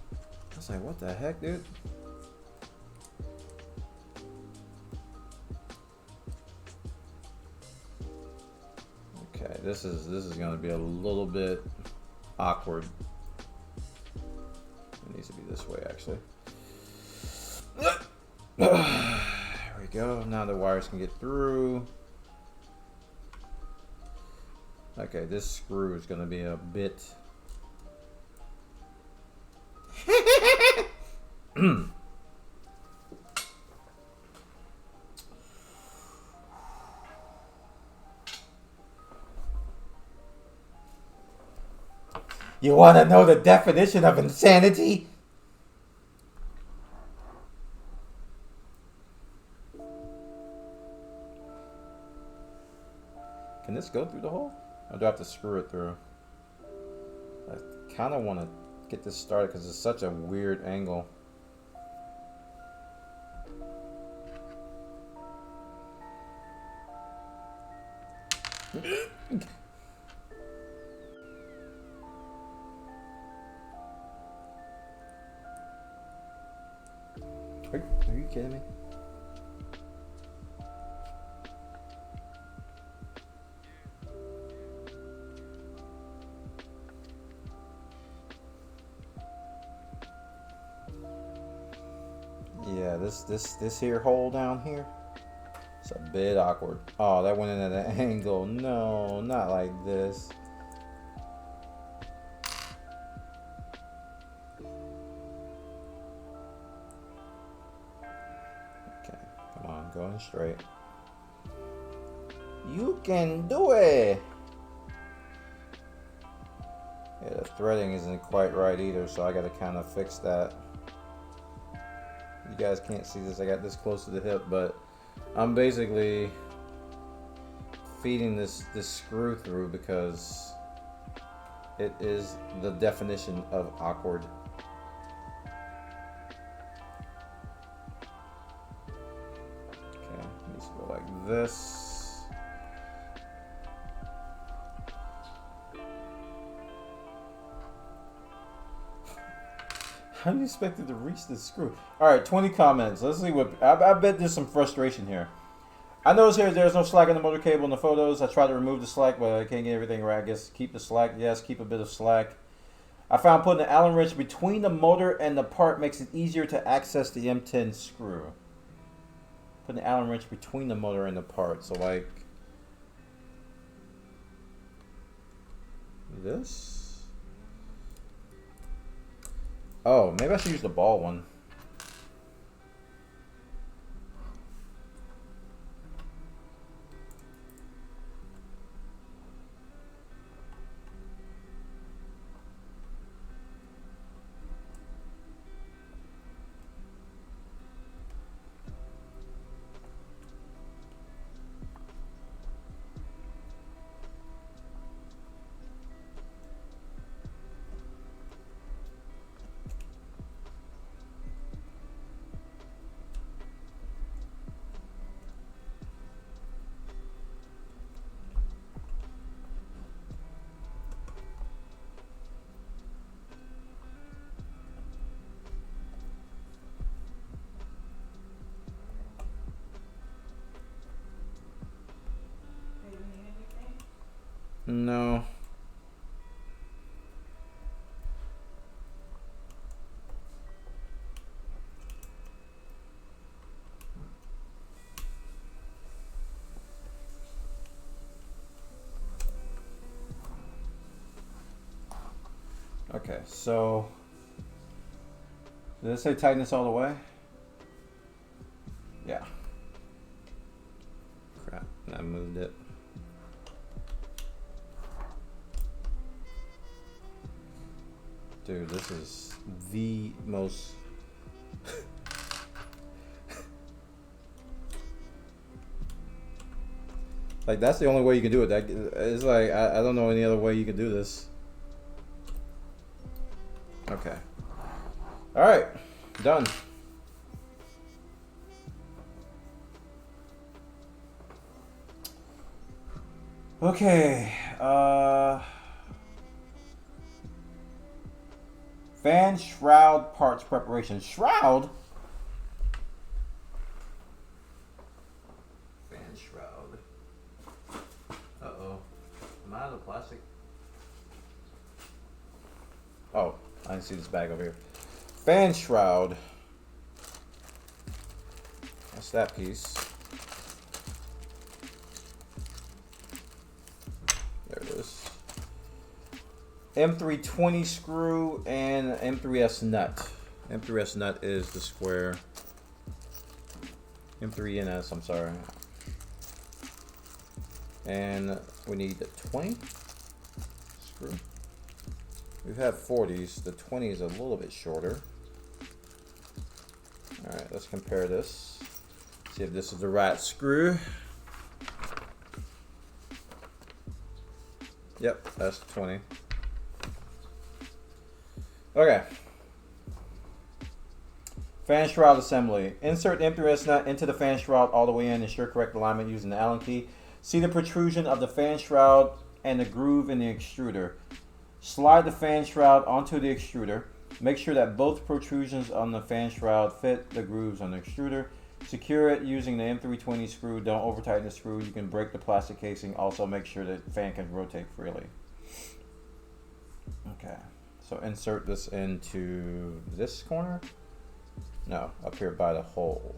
S1: I was like, what the heck, dude? Okay, this is gonna be a little bit awkward. It needs to be this way, actually. There we go. Now the wires can get through. Okay, this screw is going to be a bit. You want to know the definition of insanity? Can this go through the hole? Or do I have to screw it through? I kind of want to get this started because it's such a weird angle. Are you kidding me? Yeah, this here hole down here, it's a bit awkward. Oh, that went in at an angle. No, not like this. Okay, come on, going straight. You can do it. Yeah, the threading isn't quite right either, so I got to kind of fix that. You guys can't see this, I got this close to the hip, but I'm basically feeding this screw through because it is the definition of awkward. Okay, it needs to go like this. How do you expect it to reach the screw? Alright, 20 comments. Let's see what... I bet there's some frustration here. I notice here there's no slack in the motor cable in the photos. I tried to remove the slack, but I can't get everything right. I guess keep the slack. Yes, keep a bit of slack. I found putting an Allen wrench between the motor and the part makes it easier to access the M10 screw. Putting an Allen wrench between the motor and the part. So like... this? Oh, maybe I should use the ball one. No. Okay, so did it say tighten this all the way? Yeah. Crap, I moved it. Dude, this is the most... like, that's the only way you can do it. It's like, I don't know any other way you can do this. Okay. Alright. Done. Okay. Fan shroud parts preparation. Shroud? Fan shroud. Uh-oh. Am I out of plastic? Oh, I didn't see this bag over here. Fan shroud. That's that piece. There it is. M320 screw and M3S nut. M3S nut is the square. M3NS, I'm sorry. And we need 20 screw. We've had 40s. The 20 is a little bit shorter. Alright, let's compare this. See if this is the right screw. Yep, that's 20. Okay. Fan shroud assembly. Insert the M3S nut into the fan shroud all the way in. Ensure correct alignment using the Allen key. See the protrusion of the fan shroud and the groove in the extruder. Slide the fan shroud onto the extruder. Make sure that both protrusions on the fan shroud fit the grooves on the extruder. Secure it using the M320 screw. Don't over tighten the screw. You can break the plastic casing. Also make sure that the fan can rotate freely. Okay, so insert this into this corner. No, up here by the hole.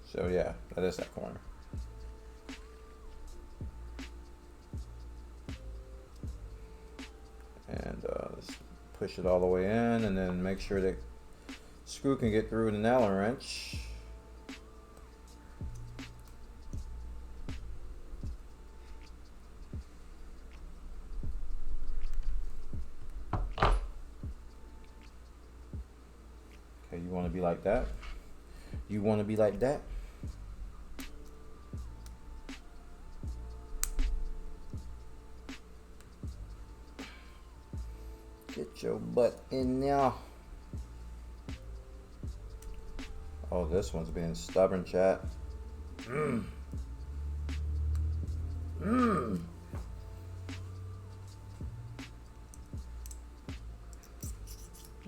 S1: So yeah, that is that corner. And let's push it all the way in, and then make sure that screw can get through with an Allen wrench. Okay, you want to be like that? You want to be like that? Get your butt in there. Oh, this one's being stubborn, chat.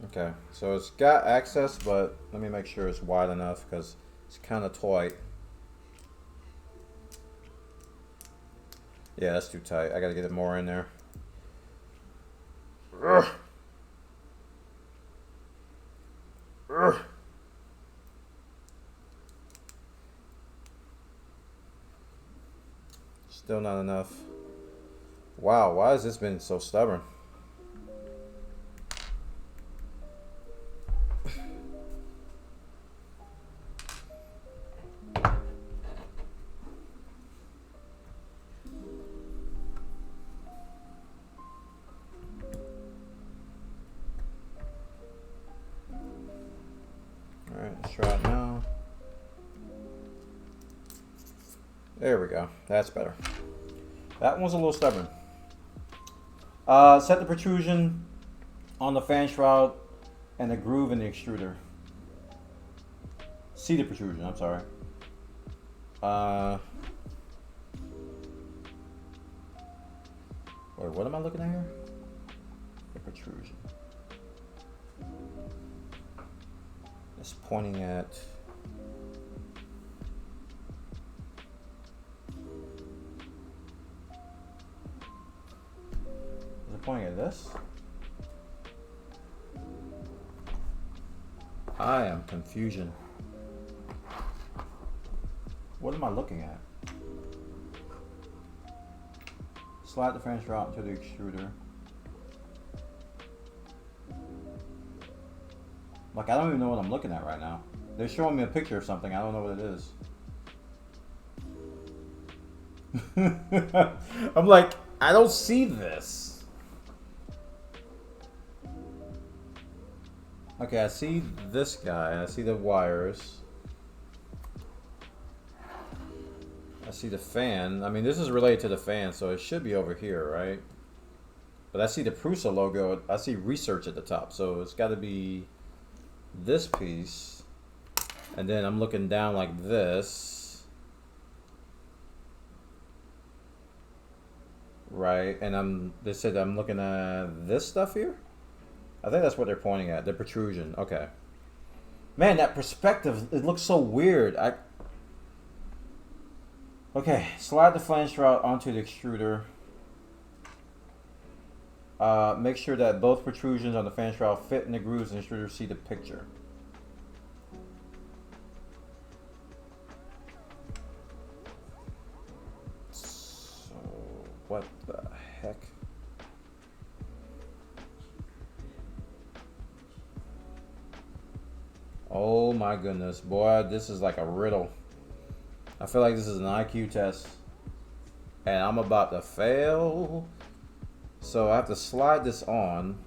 S1: Okay, so it's got access, but let me make sure it's wide enough because it's kind of tight. Yeah, that's too tight. I gotta get it more in there. Ugh. Ugh. Still not enough. Wow, why has this been so stubborn? Alright, let's try it now. There we go. That's better. That one's a little stubborn. Set the protrusion on the fan shroud and the groove in the extruder. See the protrusion, I'm sorry. Wait, what am I looking at here? The protrusion. It's pointing at... Is it pointing at this? I am confusion. What am I looking at? Slide the fan shroud into the extruder. Like, I don't even know what I'm looking at right now. They're showing me a picture of something. I don't know what it is. I'm like, I don't see this. Okay, I see this guy. I see the wires. I see the fan. I mean, this is related to the fan, so it should be over here, right? But I see the Prusa logo. I see research at the top, so it's got to be this piece. And then I'm looking down like this. Right, and they said I'm looking at this stuff here? I think that's what they're pointing at, the protrusion. Okay. Man, that perspective, it looks so weird. Okay, slide the flange shroud onto the extruder. Make sure that both protrusions on the fan shroud fit in the grooves and the extruder see the picture. So, what the heck? Oh my goodness, boy, this is like a riddle. I feel like this is an IQ test, and I'm about to fail So I have to slide this on.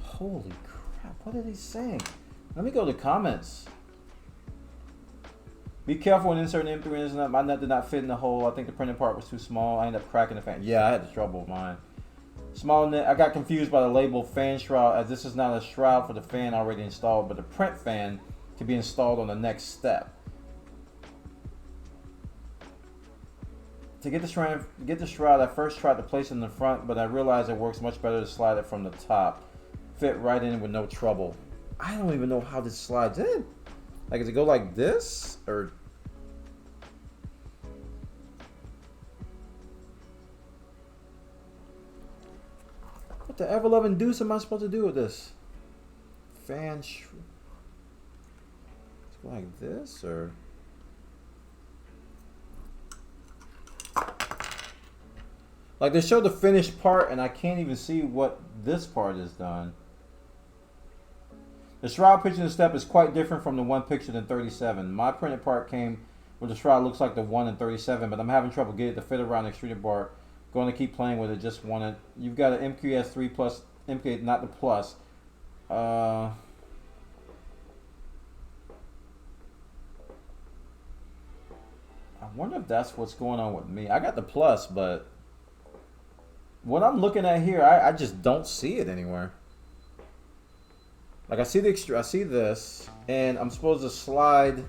S1: Holy crap, what are they saying? Let me go to comments. Be careful when inserting M3 nut. My nut did not fit in the hole. I think the printed part was too small. I ended up cracking the fan. Yeah, I had trouble with mine. Small nit. I got confused by the label fan shroud, as this is not a shroud for the fan already installed, but the print fan to be installed on the next step. To get the shroud, I first tried to place it in the front, but I realized it works much better to slide it from the top. Fit right in with no trouble. I don't even know how this slides in. Like, does it go like this? Or... what the ever-loving deuce am I supposed to do with this? Fan It's like this, or... like, they show the finished part, and I can't even see what this part is done. The shroud picture in the step is quite different from the one pictured in 37. My printed part came with the shroud looks like the one in 37, but I'm having trouble getting it to fit around the extruded bar. Going to keep playing with it, just wanted... you've got an MKS 3 plus, MK, not the plus. I wonder if that's what's going on with me. I got the plus, but what I'm looking at here, I just don't see it anywhere. Like, I see the extra, I see this, and I'm supposed to slide. I'm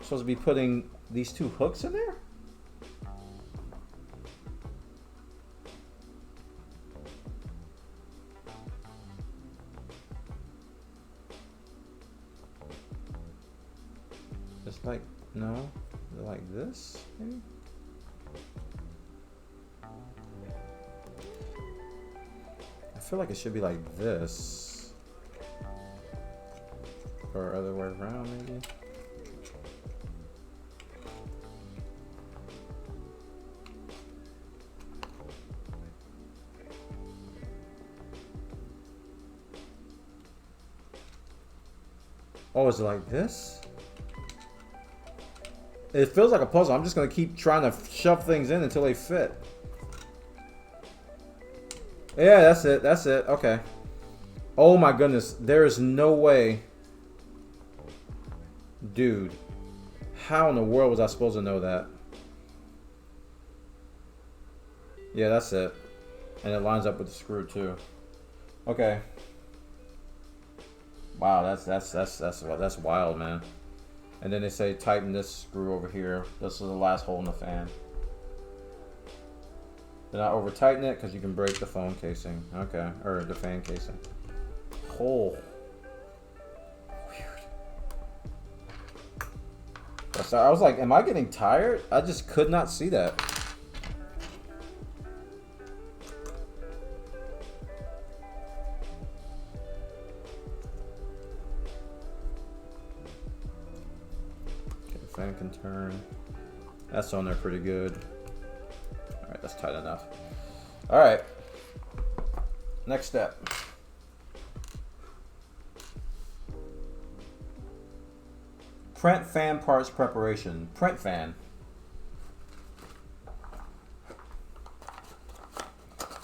S1: supposed to be putting these two hooks in there. Just like, no, like this, maybe. I feel like it should be like this. Or other way around, maybe. Oh, is it like this? It feels like a puzzle. I'm just gonna keep trying to shove things in until they fit. Yeah, that's it. That's it. Okay. Oh my goodness. There is no way. Dude, how in the world was I supposed to know that? Yeah, that's it. And it lines up with the screw too. Okay. Wow, that's wild, man. And then they say tighten this screw over here. This is the last hole in the fan. Do not over tighten it because you can break the phone casing. Okay, or the fan casing. Hole. I was like, am I getting tired? I just could not see that. Okay, the fan can turn. That's on there pretty good. Alright, that's tight enough. Alright. Next step. Print fan parts preparation. Print fan.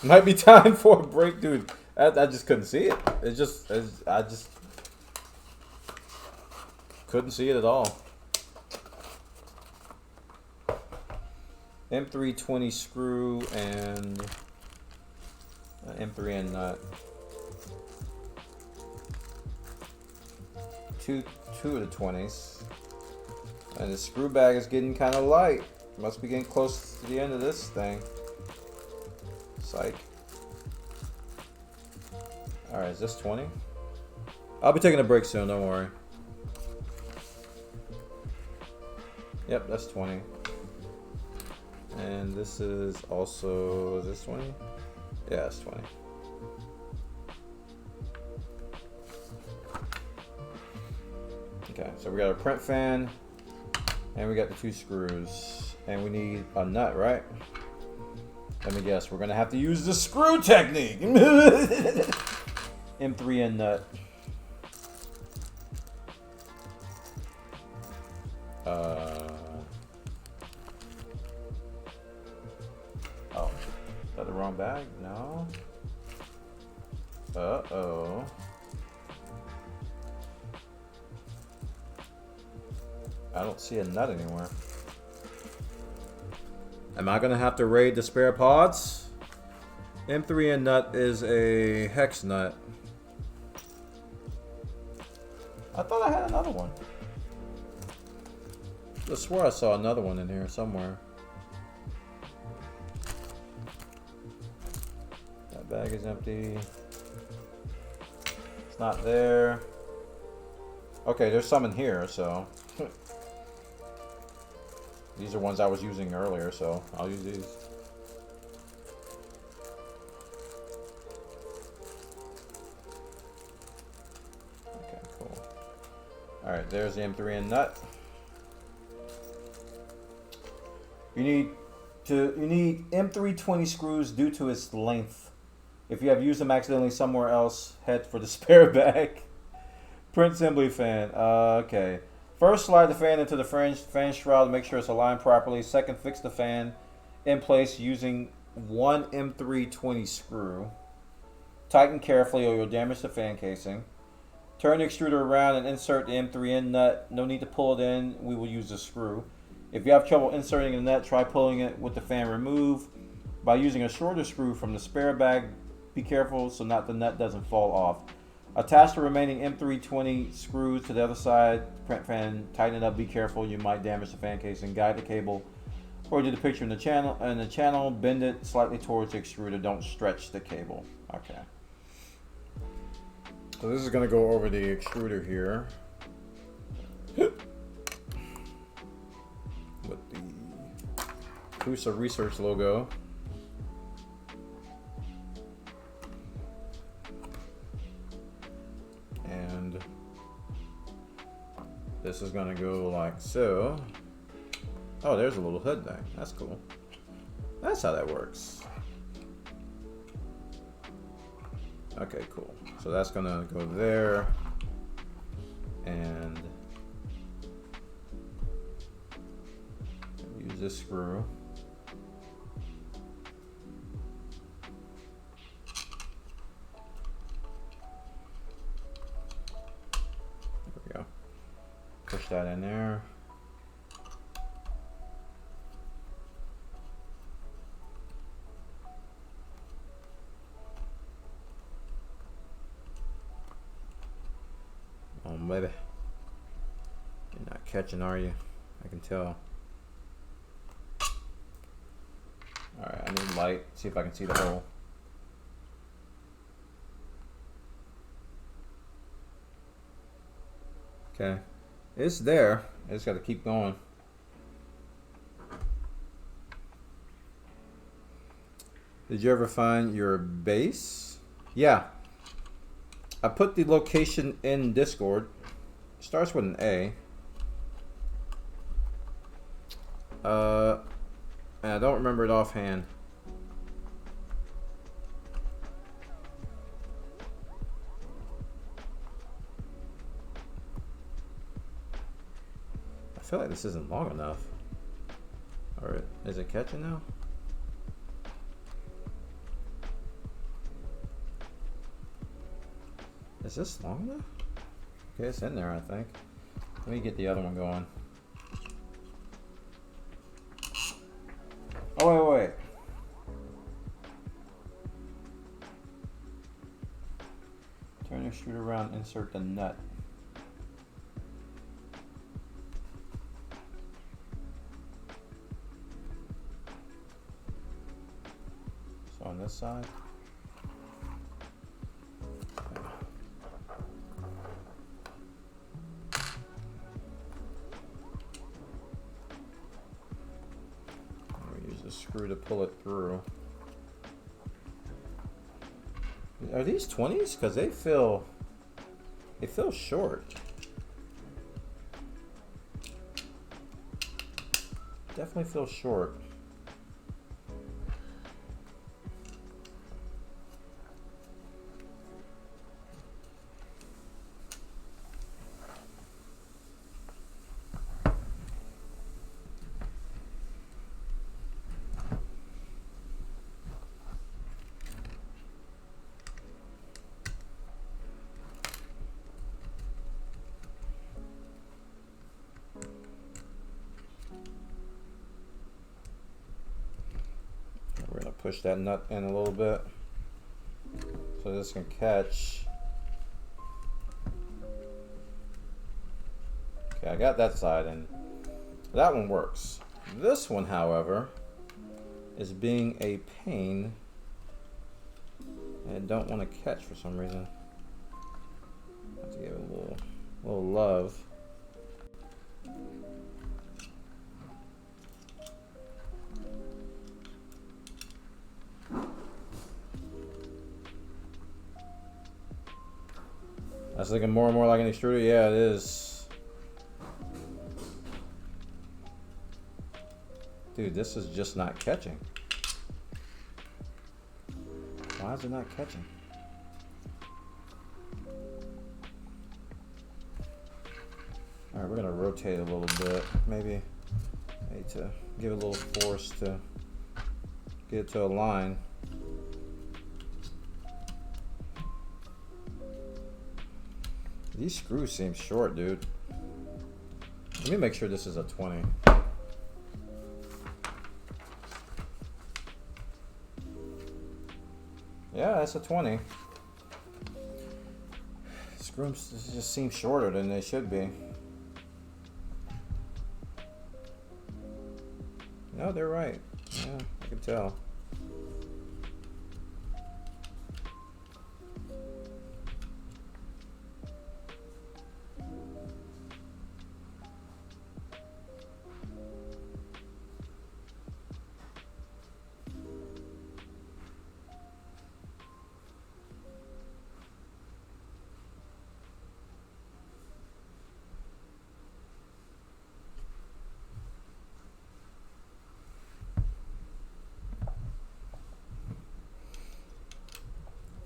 S1: Might be time for a break, dude. I just couldn't see it. I just couldn't see it at all. M320 screw and M3N nut. Two of the 20s. And the screw bag is getting kind of light. Must be getting close to the end of this thing. Psych. Alright, is this 20? I'll be taking a break soon, don't worry. Yep, that's 20. And this is also, is this 20? Yeah, it's 20. Okay, so we got a print fan, and we got the two screws, and we need a nut, right? Let me guess, we're gonna have to use the screw technique. M3N nut. Oh, is that the wrong bag? No. Uh-oh. I don't see a nut anywhere. Am I gonna have to raid the spare pods? M3N nut is a hex nut. I thought I had another one. I swear I saw another one in here somewhere. That bag is empty. It's not there. Okay, there's some in here, so. These are ones I was using earlier, so I'll use these. Okay, cool. Alright, there's the M3N nut. You need M320 screws due to its length. If you have used them accidentally somewhere else, head for the spare bag. Print assembly fan. Okay. First, slide the fan into the fan shroud to make sure it's aligned properly. Second, fix the fan in place using one M320 screw. Tighten carefully or you'll damage the fan casing. Turn the extruder around and insert the M3N nut. No need to pull it in. We will use the screw. If you have trouble inserting the nut, try pulling it with the fan removed. By using a shorter screw from the spare bag, be careful so the nut doesn't fall off. Attach the remaining M320 screws to the other side. Print fan, tighten it up, be careful, you might damage the fan casing. Guide the cable according to the picture in the channel. Bend it slightly towards the extruder, don't stretch the cable. Okay. So this is going to go over the extruder here. With the Prusa Research logo. And this is gonna go like so. Oh, there's a little hood thing. That's cool. That's how that works. Okay, cool. So that's gonna go there. And use this screw. Push that in there. Oh, baby. You're not catching, are you? I can tell. Alright, I need light. See if I can see the hole. Okay. It's there. I just got to keep going. Did you ever find your base? Yeah. I put the location in Discord. It starts with an A. And I don't remember it offhand. I feel like this isn't long enough. Or is it catching now? Is this long enough? Okay, it's in there, I think. Let me get the other one going. Oh, wait. Turn your extruder around, insert the nut. So on this side. Screw to pull it through. Are these 20s? Because they feel short. Definitely feel short. push that nut in a little bit so this can catch. Okay, I got that side in. That one works. This one, however, is being a pain and don't want to catch for some reason. I have to give it a little love. That's looking more and more like an extruder. Yeah, it is. Dude, this is just not catching. Why is it not catching? Alright, we're gonna rotate a little bit. Maybe I need to give it a little force to get it to align. These screws seem short, dude. Let me make sure this is a 20. Yeah, that's a 20. Screws just seem shorter than they should be. No, they're right. Yeah, I can tell.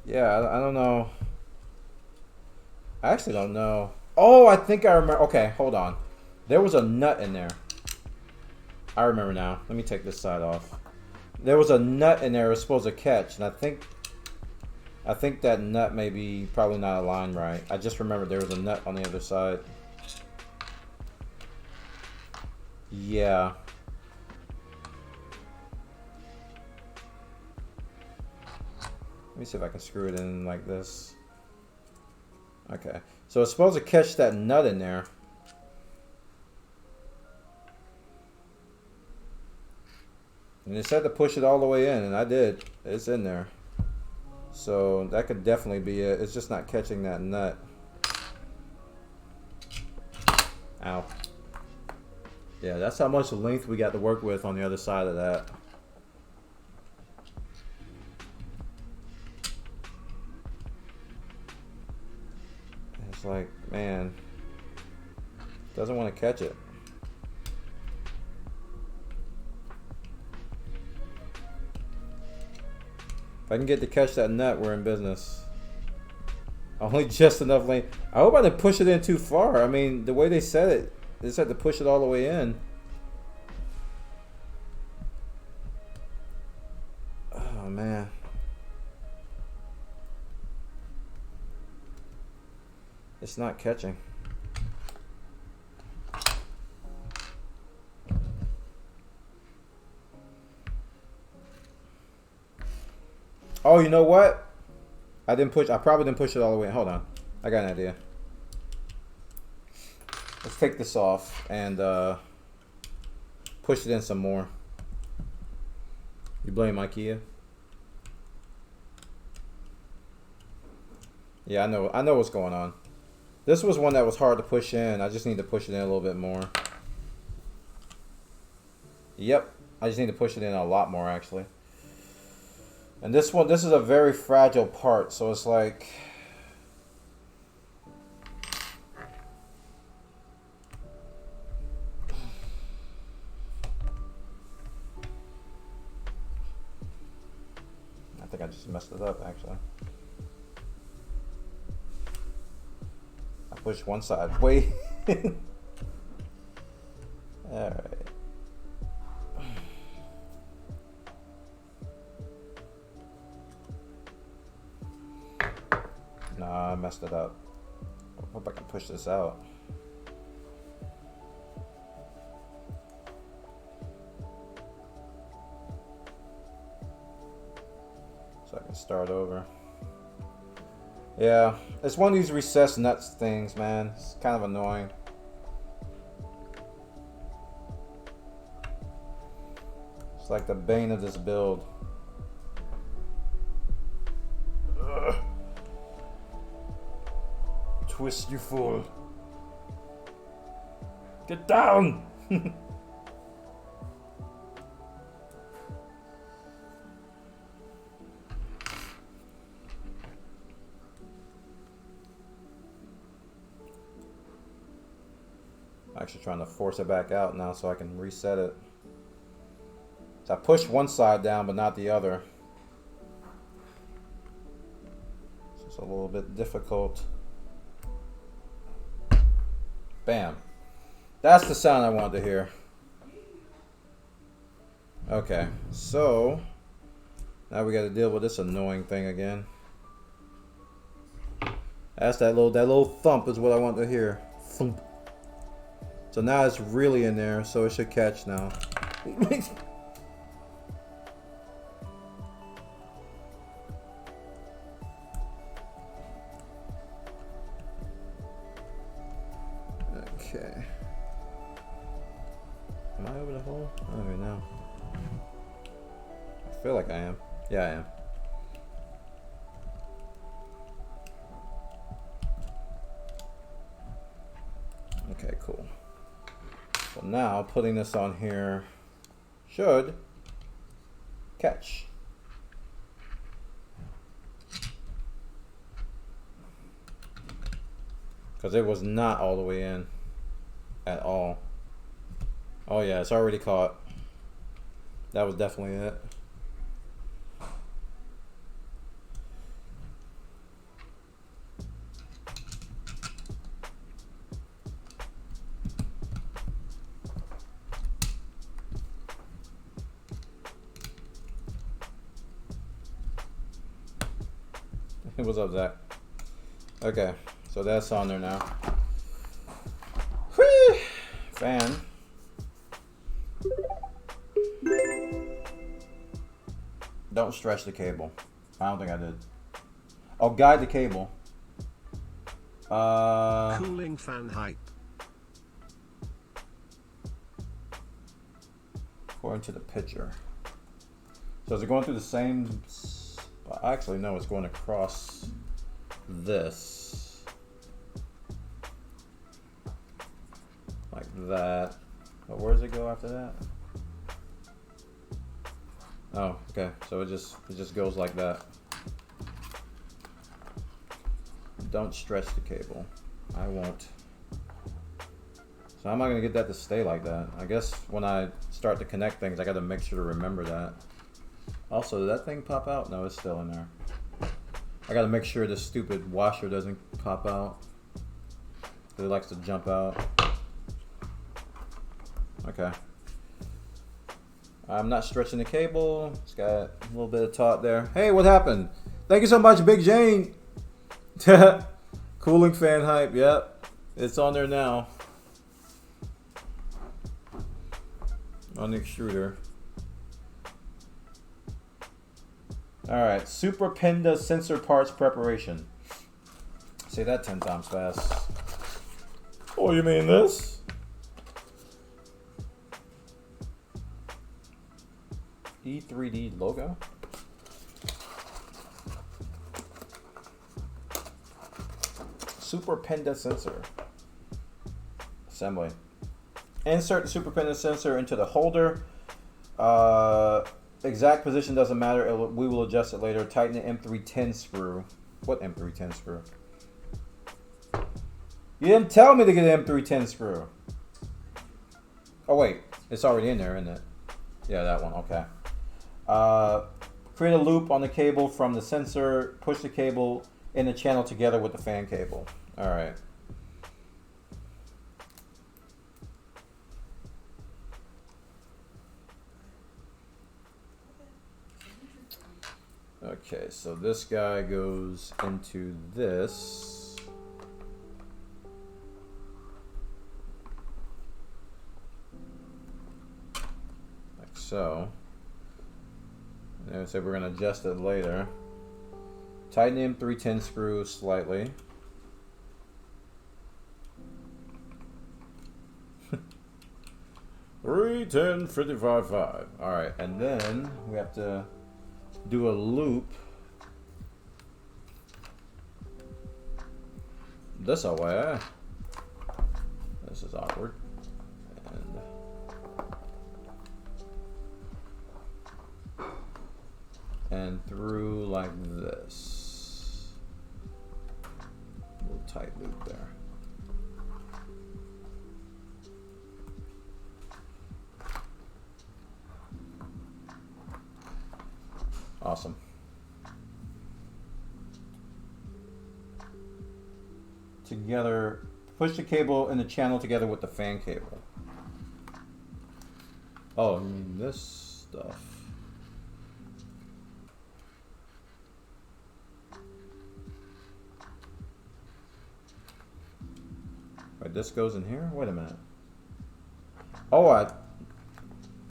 S1: Yeah, I don't know. I actually don't know. Oh, I think I remember. Okay, hold on. There was a nut in there. I remember now. Let me take this side off. There was a nut in there it was supposed to catch, and I think that nut may be probably not aligned right. I just remember there was a nut on the other side. Yeah. Let me see if I can screw it in like this. Okay. So it's supposed to catch that nut in there. And it said to push it all the way in, and I did. It's in there. So that could definitely be it. It's just not catching that nut. Ow. Yeah, that's how much length we got to work with on the other side of that. It's like, man, doesn't want to catch it. If I can get to catch that nut, we're in business. Only just enough length. I hope I didn't push it in too far. I mean, the way they said it, they said to push it all the way in. Oh, man. It's not catching. Oh, you know what? I probably didn't push it all the way in. Hold on. I got an idea. Let's take this off and push it in some more. You blame IKEA? Yeah, I know what's going on. This was one that was hard to push in. I just need to push it in a little bit more. Yep. I just need to push it in a lot more, actually. And this is a very fragile part, so it's like... I think I just messed it up, actually. I pushed one side way. Alright. Nah, I messed it up. I hope I can push this out. So I can start over. Yeah, it's one of these recessed nuts things, man. It's kind of annoying. It's like the bane of this build. Ugh. Twist, you fool. Get down! Actually trying to force it back out now so I can reset it. So I pushed one side down but not the other. So it's a little bit difficult. Bam. That's the sound I wanted to hear. Okay, so now we got to deal with this annoying thing again. That's that little thump is what I want to hear. Thump. So now it's really in there, so it should catch now. Okay. Am I over the hole? I don't even know. I feel like I am. Yeah, I am. Okay, cool. So now putting this on here should catch. Because it was not all the way in at all. Oh yeah, it's already caught. That was definitely it. What's up, Zach? Okay, so that's on there now. Whee! Fan. Don't stretch the cable. I don't think I did. Oh, guide the cable.
S3: Cooling fan hype.
S1: According to the picture. So is it going through the same... Actually, no, it's going across this. Like that. But where does it go after that? Oh, okay. So it just goes like that. Don't stretch the cable. I won't. So how am I going to get that to stay like that? I guess when I start to connect things, I got to make sure to remember that. Also, did that thing pop out? No, it's still in there. I gotta make sure this stupid washer doesn't pop out. It likes to jump out. Okay. I'm not stretching the cable. It's got a little bit of taut there. Hey, what happened? Thank you so much, Big Jane. Cooling fan hype. Yep. It's on there now. On the extruder. Alright, Super Penda sensor parts preparation. Say that 10 times fast. Oh, you mean this? E3D logo? Super Penda sensor. Assembly. Insert the Super Penda sensor into the holder. Exact position doesn't matter. We will adjust it later. Tighten the M310 screw. What M310 screw? You didn't tell me to get an M310 screw. Oh wait, it's already in there, isn't it? Yeah, that one. Okay. Create a loop on the cable from the sensor. Push the cable in the channel together with the fan cable. All right. Okay, so this guy goes into this. Like so. And then so we're going to adjust it later. Tighten the M310 screw slightly. Three, 10, 55, 5. Alright, and then we have to do a loop this way. This is awkward. And through like this. A little tight loop there. Awesome. Together, push the cable in the channel together with the fan cable. Oh, I mean this stuff. Wait, this goes in here? Wait a minute. Oh, I'm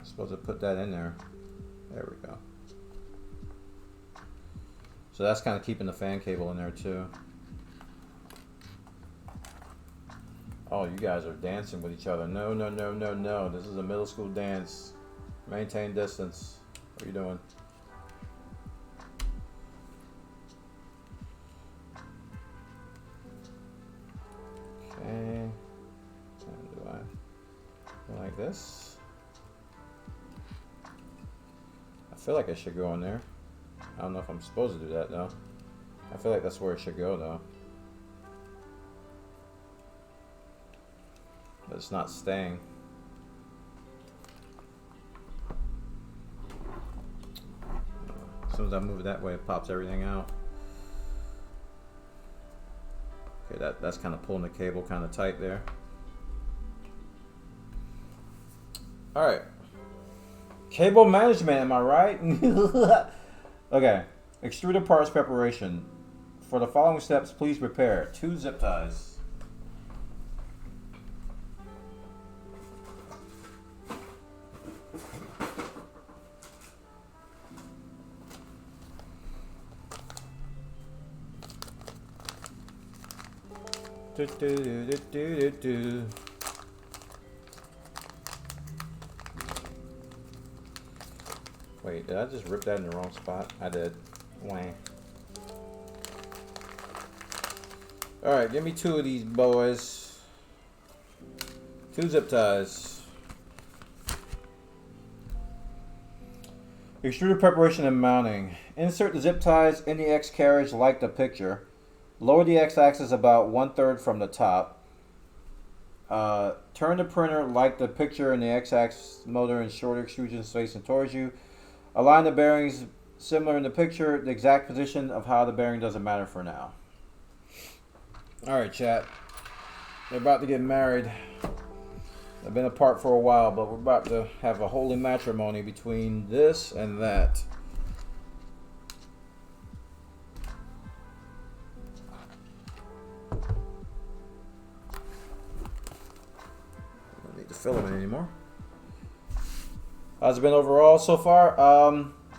S1: supposed to put that in there. There we go. So that's kind of keeping the fan cable in there too. Oh, you guys are dancing with each other. No, no, no, no, no. This is a middle school dance. Maintain distance. What are you doing? Okay. And do I go like this? I feel like it should go in there. I don't know if I'm supposed to do that though. I feel like that's where it should go though. But it's not staying. As soon as I move it that way, it pops everything out. Okay, that's kind of pulling the cable kind of tight there. All right. Cable management, am I right? Okay. Extruder parts preparation. For the following steps, please prepare 2 zip ties. Wait, did I just rip that in the wrong spot? I did. Wah. Alright, give me 2 of these boys. 2 zip ties. Extruder preparation and mounting. Insert the zip ties in the X carriage like the picture. Lower the X-axis about 1/3 from the top. Turn the printer like the picture in the X-axis motor and shorter extrusion facing towards you. Align the bearings similar in the picture. The exact position of how the bearing doesn't matter for now. Alright, chat. They're about to get married. They've been apart for a while, but we're about to have a holy matrimony between this and that. Don't need the filament anymore. How's it been overall so far?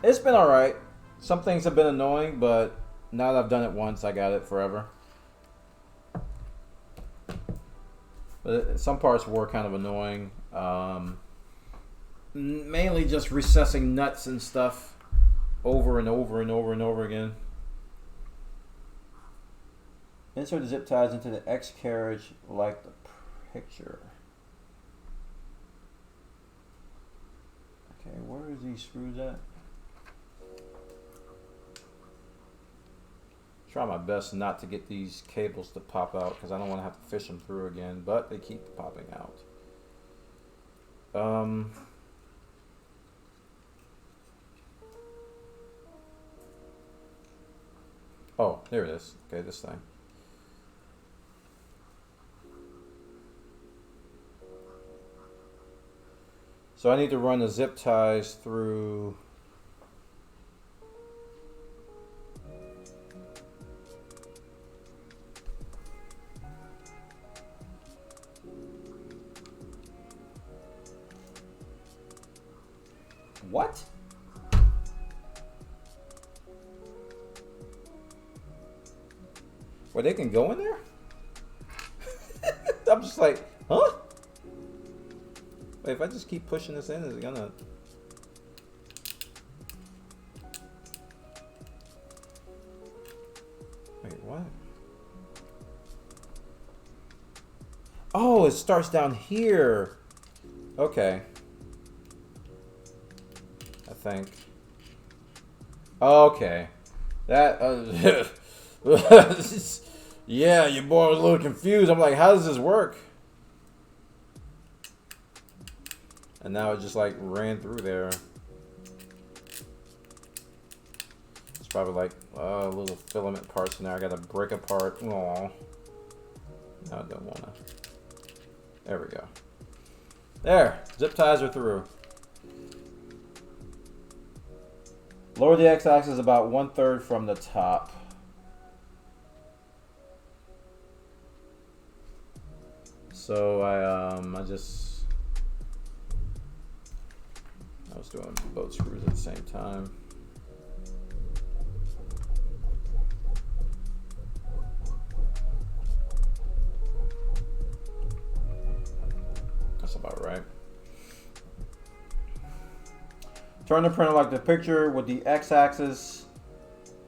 S1: It's been alright. Some things have been annoying, but now that I've done it once, I got it forever. But some parts were kind of annoying. Mainly just recessing nuts and stuff over and over and over and over again. Insert the zip ties into the X carriage like the picture. Okay, where is these screws at? Try my best not to get these cables to pop out because I don't want to have to fish them through again, but they keep popping out. Oh, there it is. Okay, this thing. So I need to run the zip ties through. What? Where they can go in there? I'm just like, huh? Wait, if I just keep pushing this in, is it gonna... Wait, what? Oh, it starts down here. Okay. I think. Okay. That, yeah, your boy was a little confused. I'm like, how does this work? And now it just like ran through there. It's probably like little filament parts in there. I gotta break apart. Aww. No, I don't wanna. There we go. There, zip ties are through. Lower the x-axis about 1/3 from the top. So I was doing both screws at the same time. That's about right. Turn the printer like the picture with the x-axis,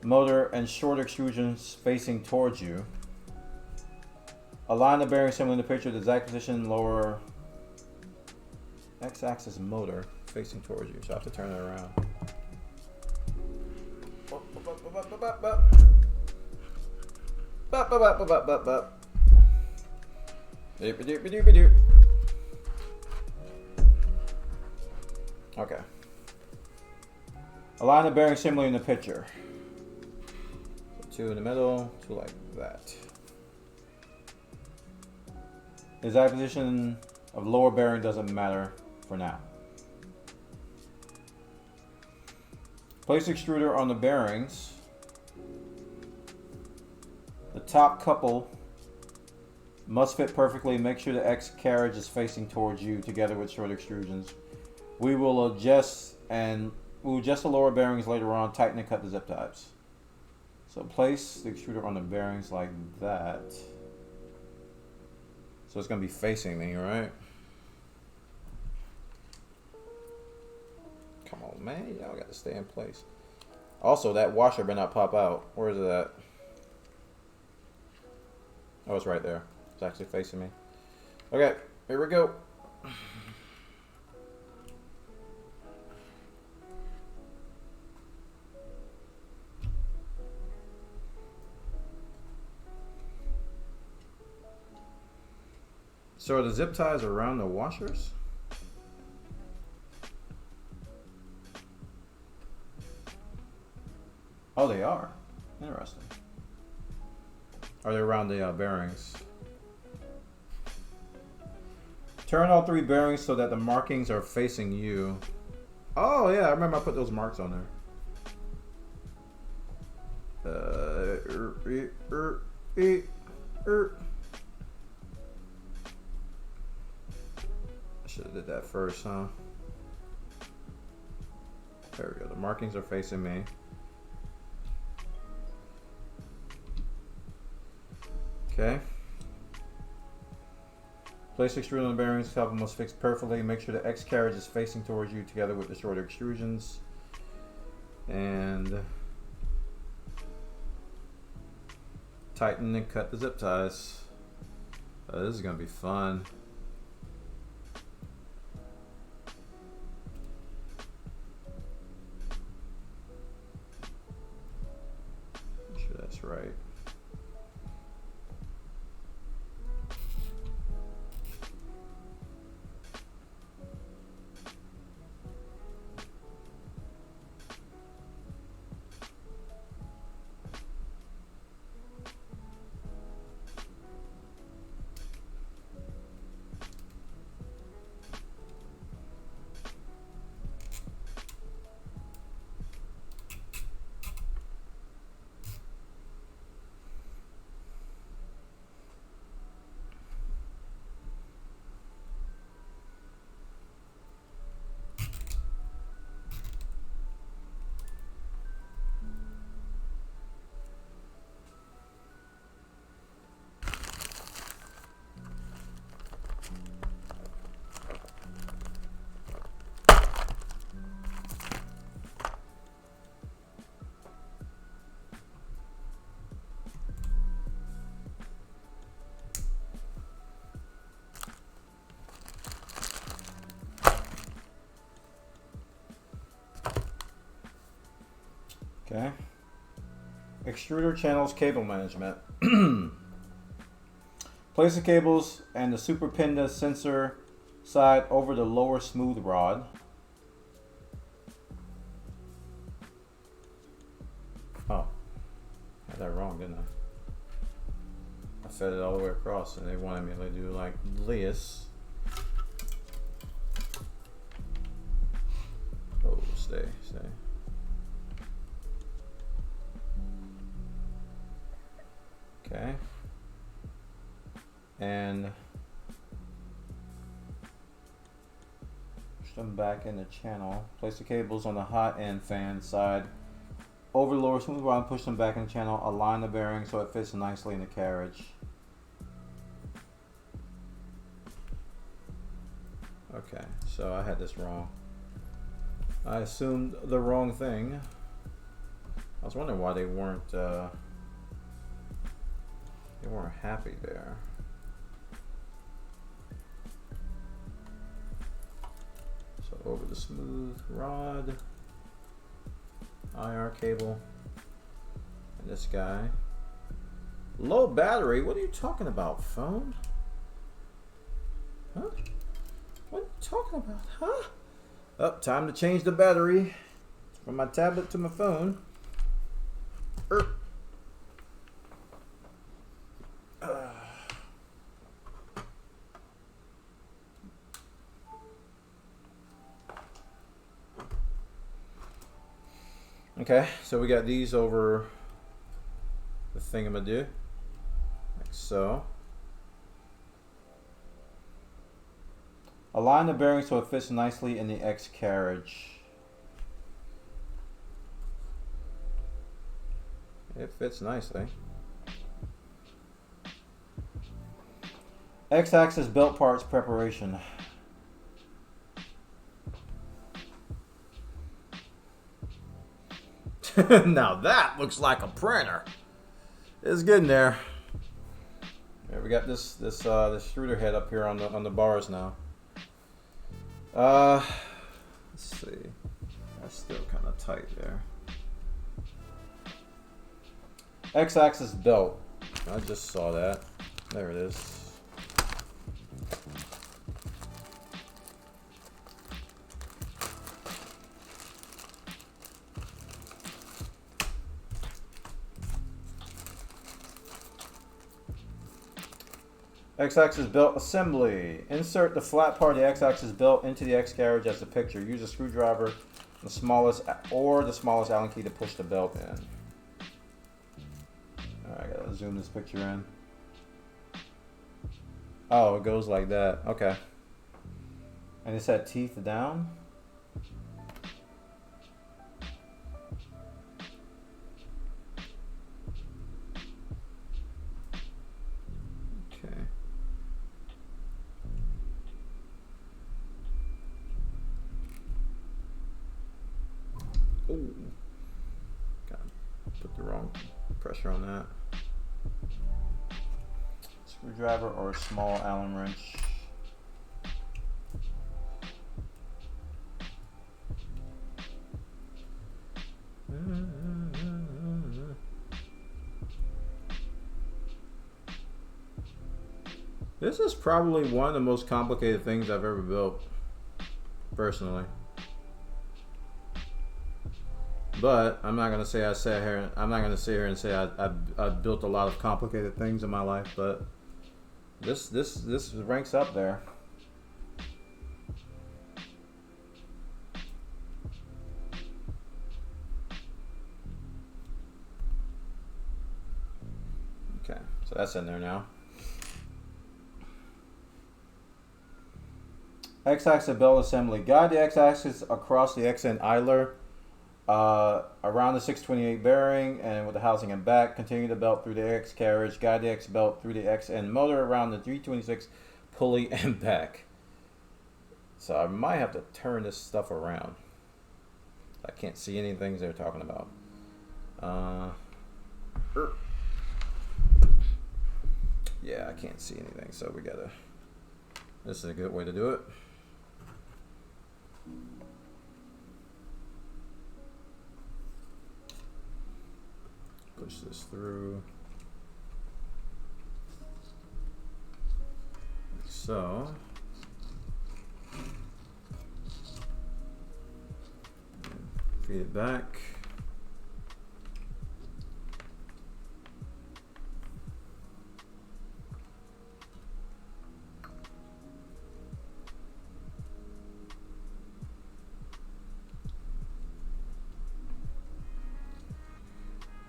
S1: motor, and short extrusions facing towards you. Align the bearing similar to the picture, the exact position, lower x-axis motor facing towards you. So I have to turn it around. Okay. Align the bearing similarly in the picture. So 2 in the middle, 2 like that. The exact position of lower bearing doesn't matter for now. Place extruder on the bearings. The top couple must fit perfectly. Make sure the X carriage is facing towards you together with short extrusions. We will adjust the lower bearings later on. Tighten and cut the zip ties. So place the extruder on the bearings like that. So it's going to be facing me, right? Come on, man. Y'all got to stay in place. Also, that washer better not pop out. Where is it at? Oh, it's right there. It's actually facing me. Okay, here we go. So are the zip ties around the washers? Oh, they are. Interesting. Are they around the bearings? Turn all 3 bearings so that the markings are facing you. Oh yeah, I remember I put those marks on there. I should have did that first, huh? There we go. The markings are facing me. Okay. Place extruder on the bearings. Couple must fix perfectly. Make sure the X carriage is facing towards you together with the shorter extrusions. And tighten and cut the zip ties. This is going to be fun. Make sure that's right. Okay. Extruder channels cable management. Place the cables and the super pinda sensor side over the lower smooth rod. Oh, I had that wrong, didn't I? I fed it all the way across and they wanted me to do like this. Oh, stay. Okay. And push them back in the channel. Place the cables on the hot end fan side over the lower smooth rod and push them back in the channel. Align the bearing so it fits nicely in the carriage. Okay, so I had this wrong. I assumed the wrong thing. I was wondering why they weren't happy there. So over the smooth rod, IR cable, and this guy. Low battery? What are you talking about, phone? Huh? What are you talking about, huh? Oh, time to change the battery from my tablet to my phone. Okay, so we got these over the thingamadoo, like so. Align the bearing so it fits nicely in the X carriage. It fits nicely. X-axis belt parts preparation. Now that looks like a printer. It's getting there. Yeah, we got this extruder head up here on the bars now. Let's see. That's still kind of tight there. X-axis belt. I just saw that. There it is. X-axis belt assembly. Insert the flat part of the X-axis belt into the X carriage as the picture. Use a screwdriver, the smallest Allen key to push the belt in. All right, I gotta zoom this picture in. Oh, it goes like that. Okay. And it's at teeth down. Okay. Ooh. God, put the wrong pressure on that. Screwdriver or a small Allen wrench. This is probably one of the most complicated things I've ever built, personally. But I'm not gonna say I'm not gonna sit here and say I've built a lot of complicated things in my life, but this ranks up there. Okay, so that's in there now. X-axis belt assembly. Guide the X-axis across the X-end idler around the 628 bearing and with the housing and back. Continue the belt through the X carriage. Guide the X belt through the X-end motor around the 326 pulley and back. So I might have to turn this stuff around. I can't see any things they're talking about. Yeah, I can't see anything, so we gotta. This is a good way to do it. push this through. Like so. Feed it back.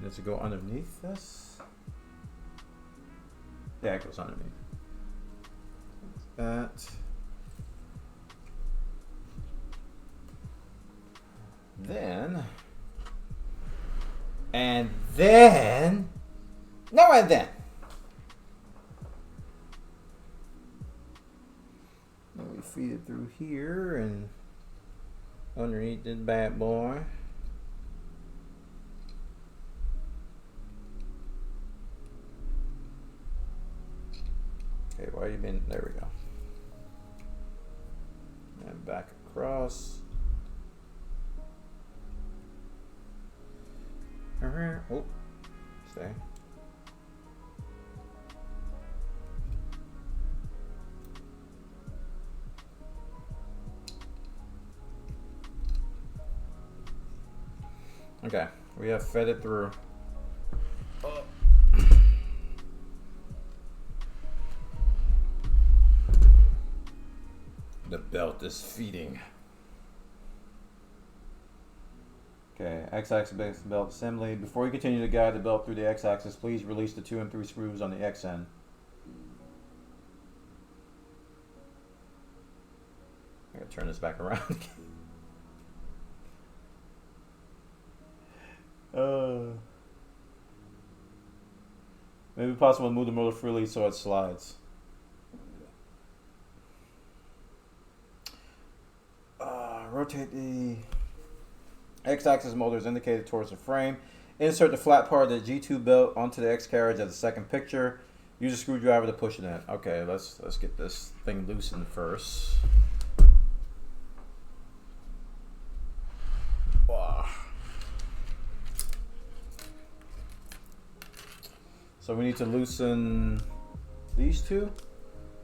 S1: Does it go underneath this? Yeah, it goes underneath. That. Then. And then. No, and then. Then we feed it through here and underneath this bad boy. Okay, why you been? There we go. And back across. Oh, stay. Okay, we have fed it through. Oh. The belt is feeding. Okay, X-axis belt assembly. Before you continue to guide the belt through the X-axis, please release the 2 and 3 screws on the X end. I'm gonna turn this back around. Maybe possible to move the motor freely so it slides. Rotate the X-axis motor is indicated towards the frame. Insert the flat part of the G2 belt onto the X carriage as the second picture. Use a screwdriver to push it in. Okay, let's get this thing loosened first. Wow. So we need to loosen these two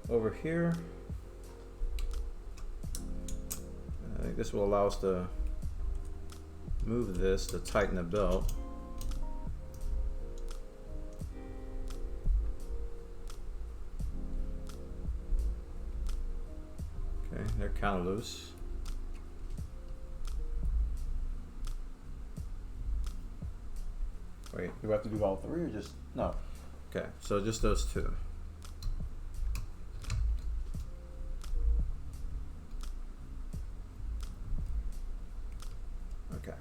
S1: over here. I think this will allow us to move this to tighten the belt. Okay, they're kind of loose. Wait, do we have to do all three or just, no? Okay, so just those two. Okay.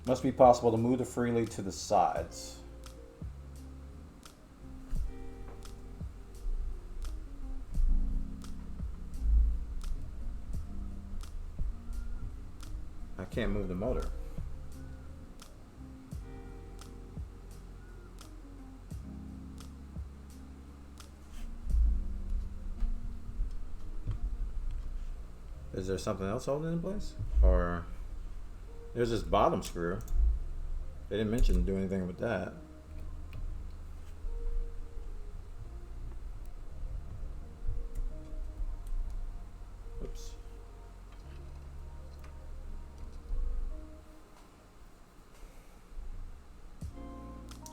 S1: Must be possible to move it freely to the sides. I can't move the motor. Is there something else holding it in place? Or there's this bottom screw. They didn't mention do anything with that. Oops.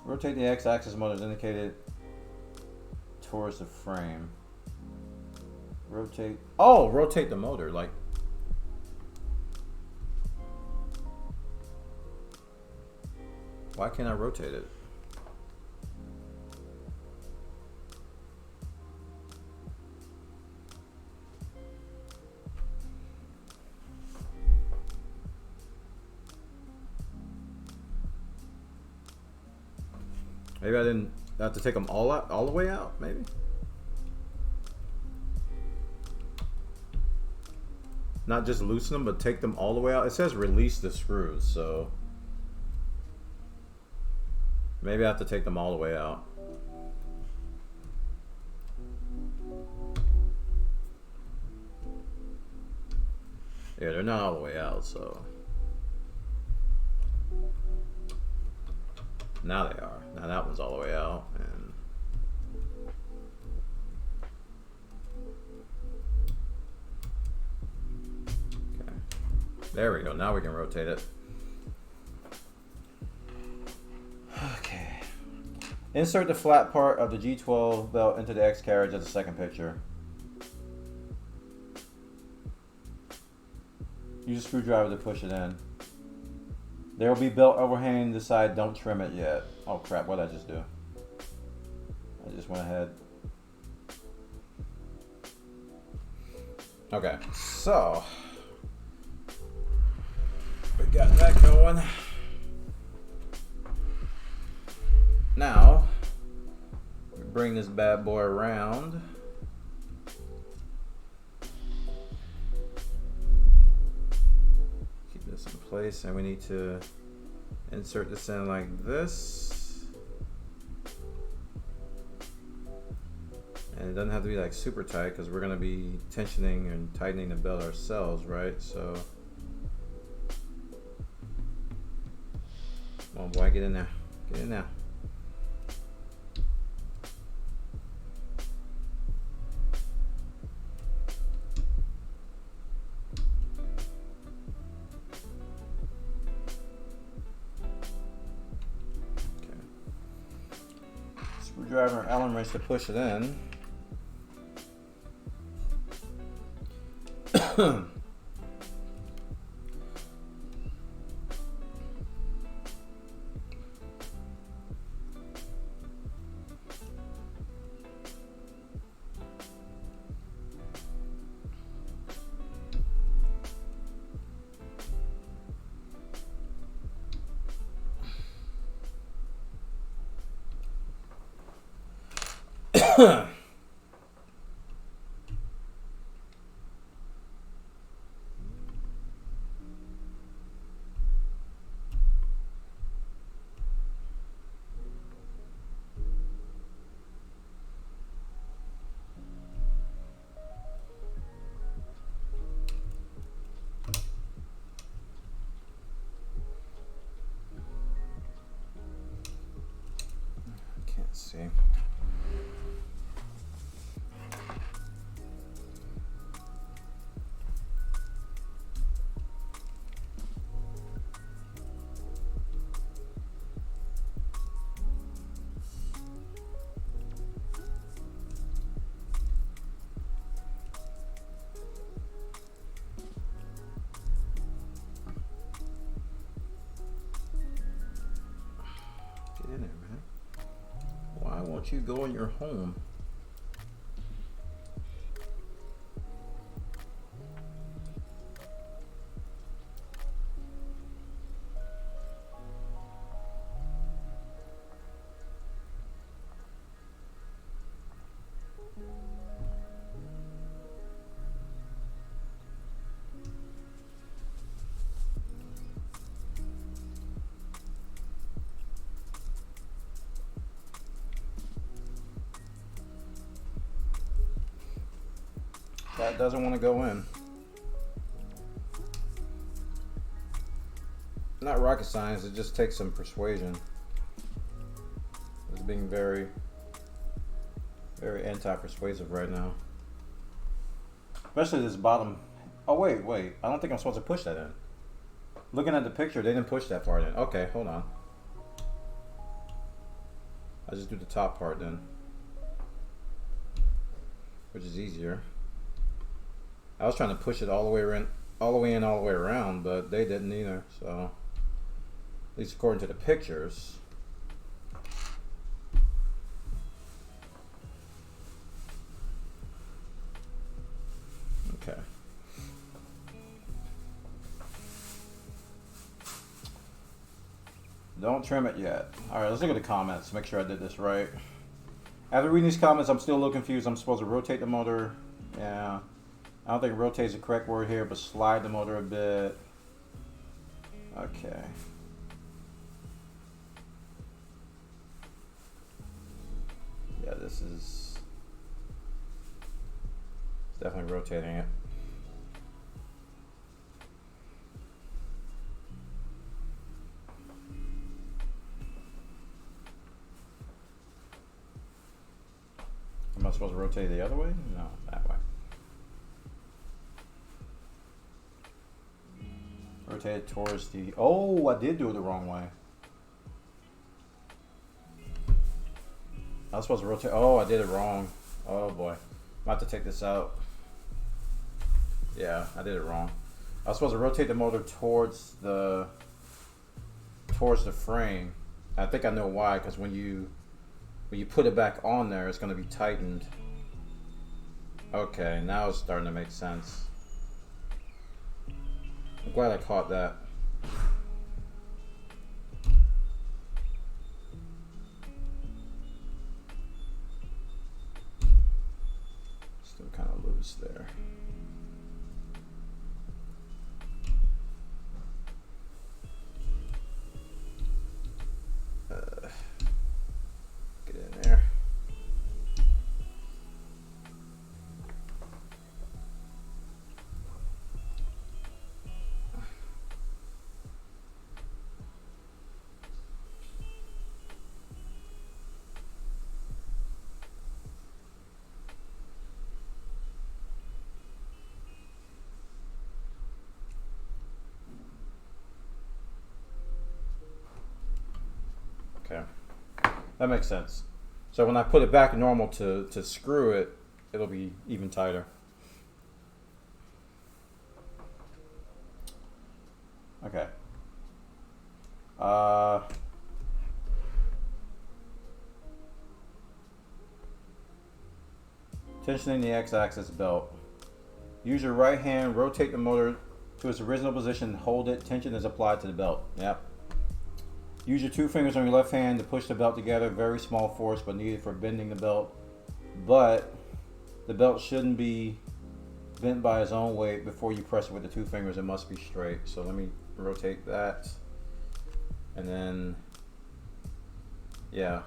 S1: Rotate the X-axis motor is indicated towards the frame. Rotate. Oh, rotate the motor. Like. Why can't I rotate it? Maybe I didn't have to take them all out, all the way out, maybe? Not just loosen them, but take them all the way out. It says release the screws, so maybe I have to take them all the way out. Yeah, they're not all the way out, so Now they are. Now that one's all the way out. And okay. There we go. Now we can rotate it. Okay. Insert the flat part of the G12 belt into the X carriage as the second picture. Use a screwdriver to push it in. There will be belt overhanging the side. Don't trim it yet. Oh crap, what did I just do? I just went ahead. Okay, so we got that going. Now, we bring this bad boy around. Keep this in place, and we need to insert this in like this. And it doesn't have to be like super tight because we're gonna be tensioning and tightening the belt ourselves, right? So, come on boy, get in there. Get in there. Screwdriver and Allen wrench to push it in. Can't see. Get in there, man. Why won't you go in your home? That doesn't want to go in. Not rocket science, it just takes some persuasion. It's being very, very anti-persuasive right now. Especially this bottom. Oh wait. I don't think I'm supposed to push that in. Looking at the picture, they didn't push that part in. Okay, hold on. I'll just do the top part then, which is easier. I was trying to push it all the way in, all the way around, but they didn't either. So, at least according to the pictures. Okay. Don't trim it yet. All right, let's look at the comments. Make sure I did this right. After reading these comments, I'm still a little confused. I'm supposed to rotate the motor. Yeah. I don't think rotate is the correct word here, but slide the motor a bit. Okay. Yeah, this is definitely rotating it. supposed to rotate the other way? No, that way. Rotate it towards the... Oh, I did do it the wrong way. I was supposed to rotate... Oh, I did it wrong. Oh boy. I'm about to take this out. Yeah, I did it wrong. I was supposed to rotate the motor towards the frame. I think I know why, because when you put it back on there, it's going to be tightened. Okay, now it's starting to make sense. I'm glad I caught that. Still kind of loose there. Get in there. Okay, that makes sense. So when I put it back normal to screw it, it'll be even tighter. Okay. Tensioning the X-axis belt. Use your right hand, rotate the motor to its original position, hold it, tension is applied to the belt. Yep. Use your two fingers on your left hand to push the belt together. Very small force, but needed for bending the belt. But the belt shouldn't be bent by its own weight before you press it with the two fingers. It must be straight. So let me rotate that. And then, yeah.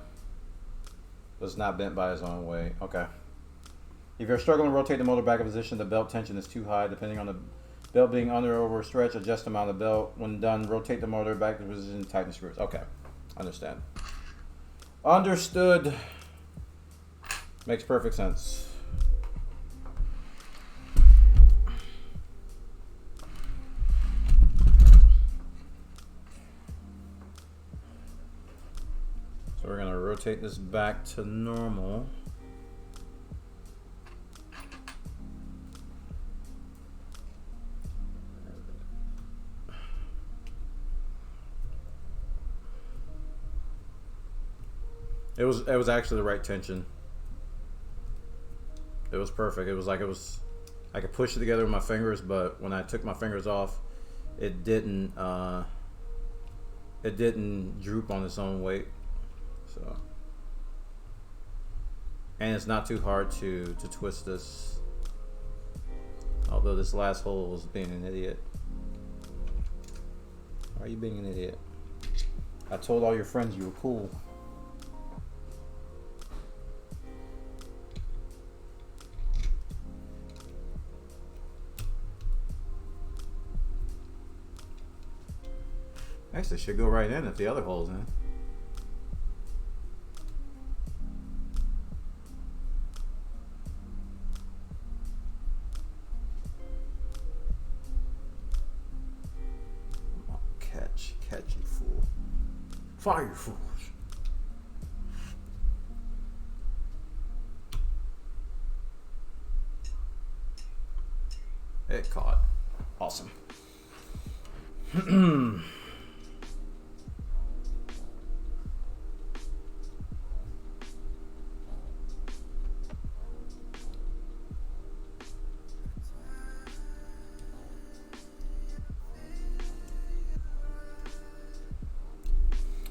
S1: It's not bent by its own weight. Okay. If you're struggling to rotate the motor back in position, the belt tension is too high. Depending on the belt being under or over stretch, adjust the amount of belt. When done, rotate the motor back to position, tighten the screws. Okay, understand. Understood. Makes perfect sense. So we're gonna rotate this back to normal. It was actually the right tension. It was perfect. It was like I could push it together with my fingers, but when I took my fingers off, it didn't droop on its own weight. So, and it's not too hard to twist this. Although this last hole was being an idiot. Why are you being an idiot? I told all your friends you were cool. Actually, it should go right in if the other hole's in. Come on, catch, you fool. Fire, fools. It caught. Awesome.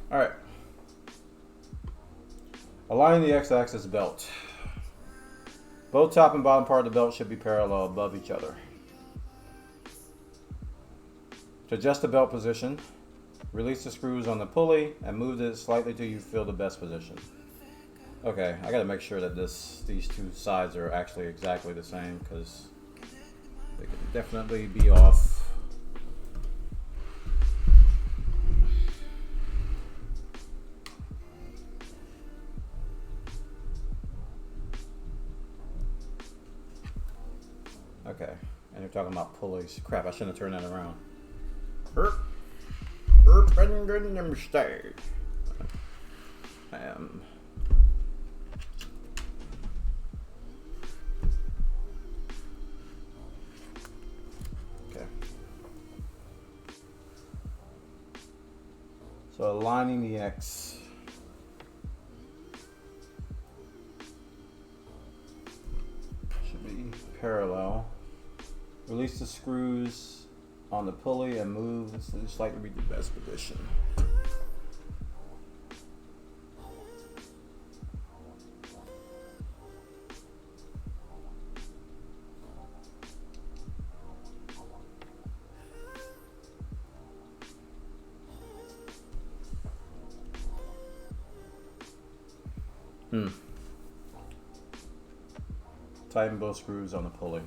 S1: All right. Align the X-axis belt. Both top and bottom part of the belt should be parallel above each other. To adjust the belt position, release the screws on the pulley and move it slightly till you feel the best position. Okay, I gotta make sure that these two sides are actually exactly the same, because they could definitely be off. Talking about pulleys. Crap, I shouldn't have turned that around. Mistake. Okay. So aligning the X. Should be parallel. Release the screws on the pulley and move. This is likely to be the best position. Tighten both screws on the pulley.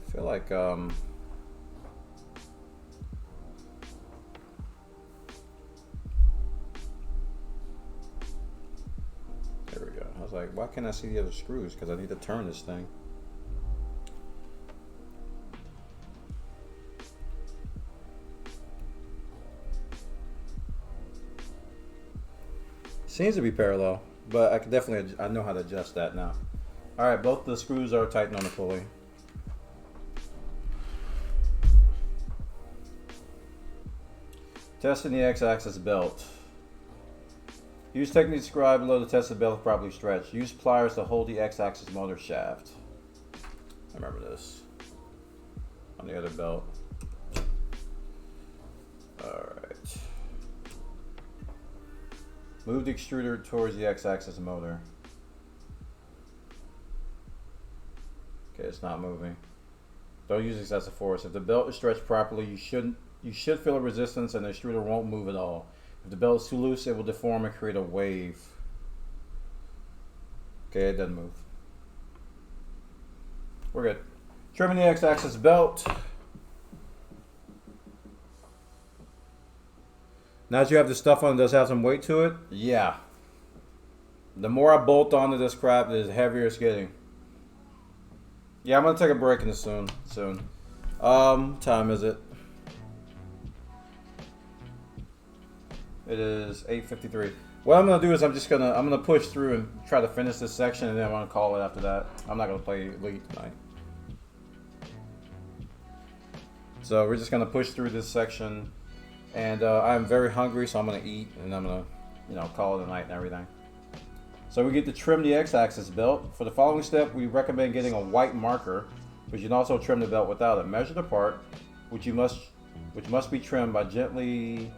S1: I feel like there we go. I was like, why can't I see the other screws? Because I need to turn this thing. Seems to be parallel, but I can definitely, I know how to adjust that now. All right, both the screws are tightened on the pulley. Testing the X-axis belt. Use technique described below to test the belt properly stretched. Use pliers to hold the X-axis motor shaft. I remember this. On the other belt. Alright. Move the extruder towards the X-axis motor. Okay, it's not moving. Don't use excessive force. If the belt is stretched properly, you should feel a resistance and the extruder won't move at all. If the belt is too loose, it will deform and create a wave. Okay, it doesn't move. We're good. Trimming the X-axis belt. Now that you have the stuff on, it does have some weight to it. Yeah. The more I bolt onto this crap, the heavier it's getting. Yeah, I'm gonna take a break in this soon. Time is it? It is 8:53. What I'm gonna do is I'm gonna push through and try to finish this section, and then I'm gonna call it after that. I'm not gonna play League tonight. So we're just gonna push through this section, and I'm very hungry, so I'm gonna eat, and I'm gonna, call it a night and everything. So we get to trim the X-axis belt. For the following step, we recommend getting a white marker, but you can also trim the belt without it. Measure the part, which must be trimmed by gently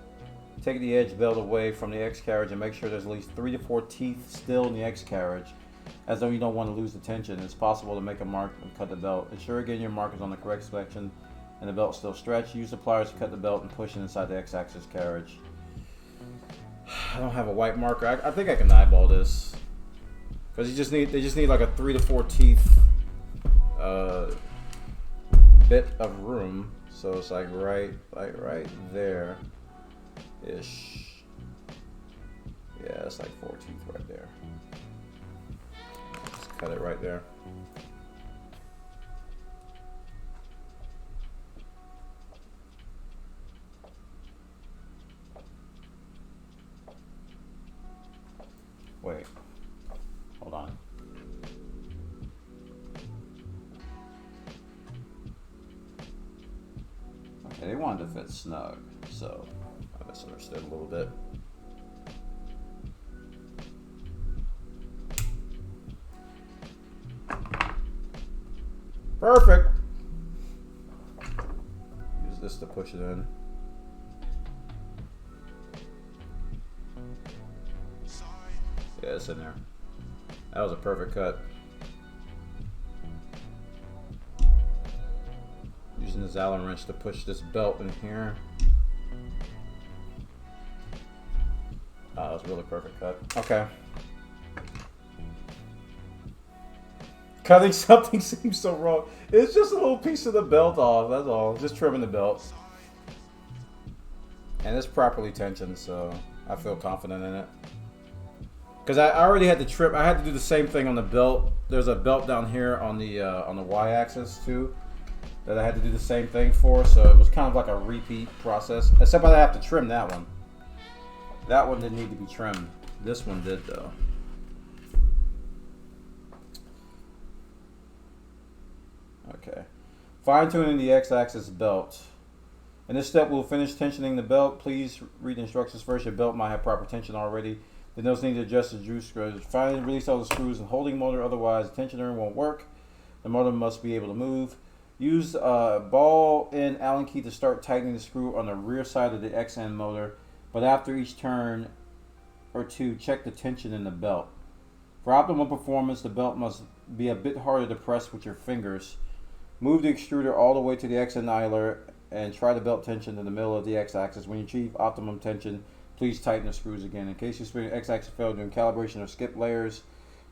S1: taking the edge belt away from the X carriage and make sure there's at least 3 to 4 teeth still in the X carriage, as though you don't want to lose the tension. It's possible to make a mark and cut the belt. Ensure again your mark is on the correct section and the belt still stretched. Use the pliers to cut the belt and push it inside the X-axis carriage. I don't have a white marker. I think I can eyeball this, because they just need like a 3 to 4 teeth bit of room. So it's like right there ish. Yeah, it's like 4 teeth right there. Just cut it right there. Wait, hold on. Okay, they wanted to fit snug, so I misunderstood a little bit. Perfect. Use this to push it in. Yeah, it's in there. That was a perfect cut. Using this Allen wrench to push this belt in here. Oh, that was a really perfect cut. Okay. Cutting something seems so wrong. It's just a little piece of the belt off, that's all. Just trimming the belt. And it's properly tensioned, so I feel confident in it. Because I already had to trim. I had to do the same thing on the belt. There's a belt down here on the y-axis too that I had to do the same thing for. So it was kind of like a repeat process. Except I have to trim that one. That one didn't need to be trimmed. This one did though. Okay. Fine tuning the x-axis belt. In this step, we'll finish tensioning the belt. Please read the instructions first. Your belt might have proper tension already. The nose need to adjust the screw screws. Finally, release all the screws and holding motor, otherwise the tensioner won't work. The motor must be able to move. Use a ball-end Allen key to start tightening the screw on the rear side of the X-end motor, but after each turn or two, check the tension in the belt. For optimal performance, the belt must be a bit harder to press with your fingers. Move the extruder all the way to the X-end idler and try the belt tension in the middle of the X-axis. When you achieve optimum tension, please tighten the screws again. In case you experience X-axis failure during calibration or skip layers,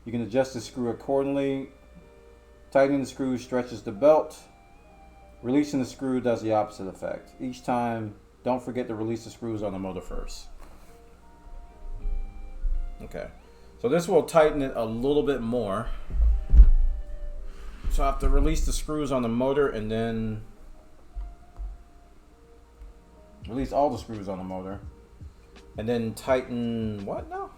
S1: you can adjust the screw accordingly. Tightening the screw stretches the belt. Releasing the screw does the opposite effect. Each time, don't forget to release the screws on the motor first. Okay, so this will tighten it a little bit more. So I have to release the screws on the motor and then release all the screws on the motor. And then tighten what now?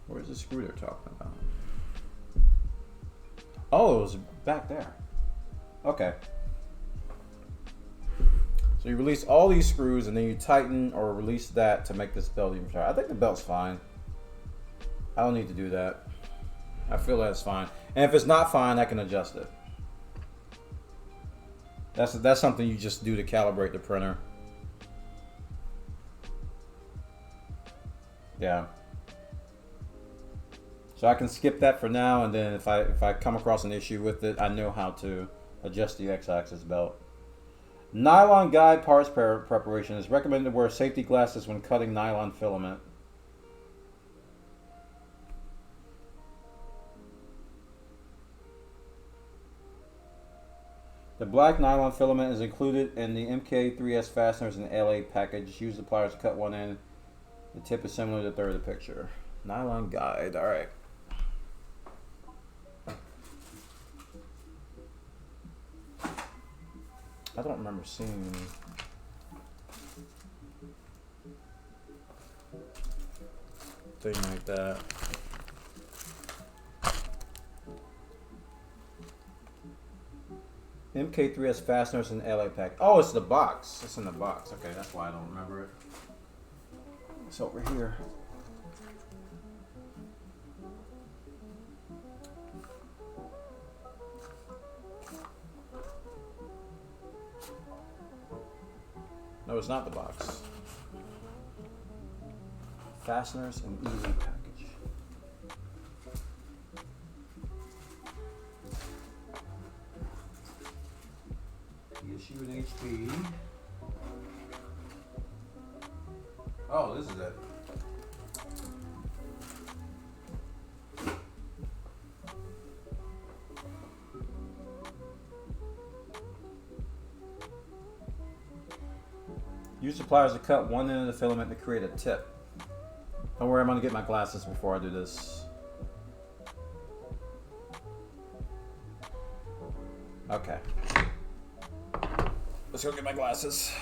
S1: Where's the screw they're talking about? Oh, it was back there. Okay. So you release all these screws and then you tighten or release that to make this belt even tighter. I think the belt's fine. I don't need to do that. I feel that's fine. And if it's not fine, I can adjust it. That's something you just do to calibrate the printer. Yeah. So I can skip that for now, and then if I come across an issue with it, I know how to adjust the X-axis belt. Nylon guide parts preparation. Is recommended to wear safety glasses when cutting nylon filament. The black nylon filament is included in the MK3S fasteners and LA package. Use the pliers to cut one end. The tip is similar to the third of the picture. Nylon guide. All right. I don't remember seeing anything like that. MK3S fasteners and LA pack. Oh, it's the box. It's in the box. Okay, that's why I don't remember it. It's over here. No, it's not the box. Fasteners and easy package. Issue and HP. Oh, this is it. Use the pliers to cut one end of the filament to create a tip. Don't worry, I'm going to get my glasses before I do this. Okay. Let's go get my glasses.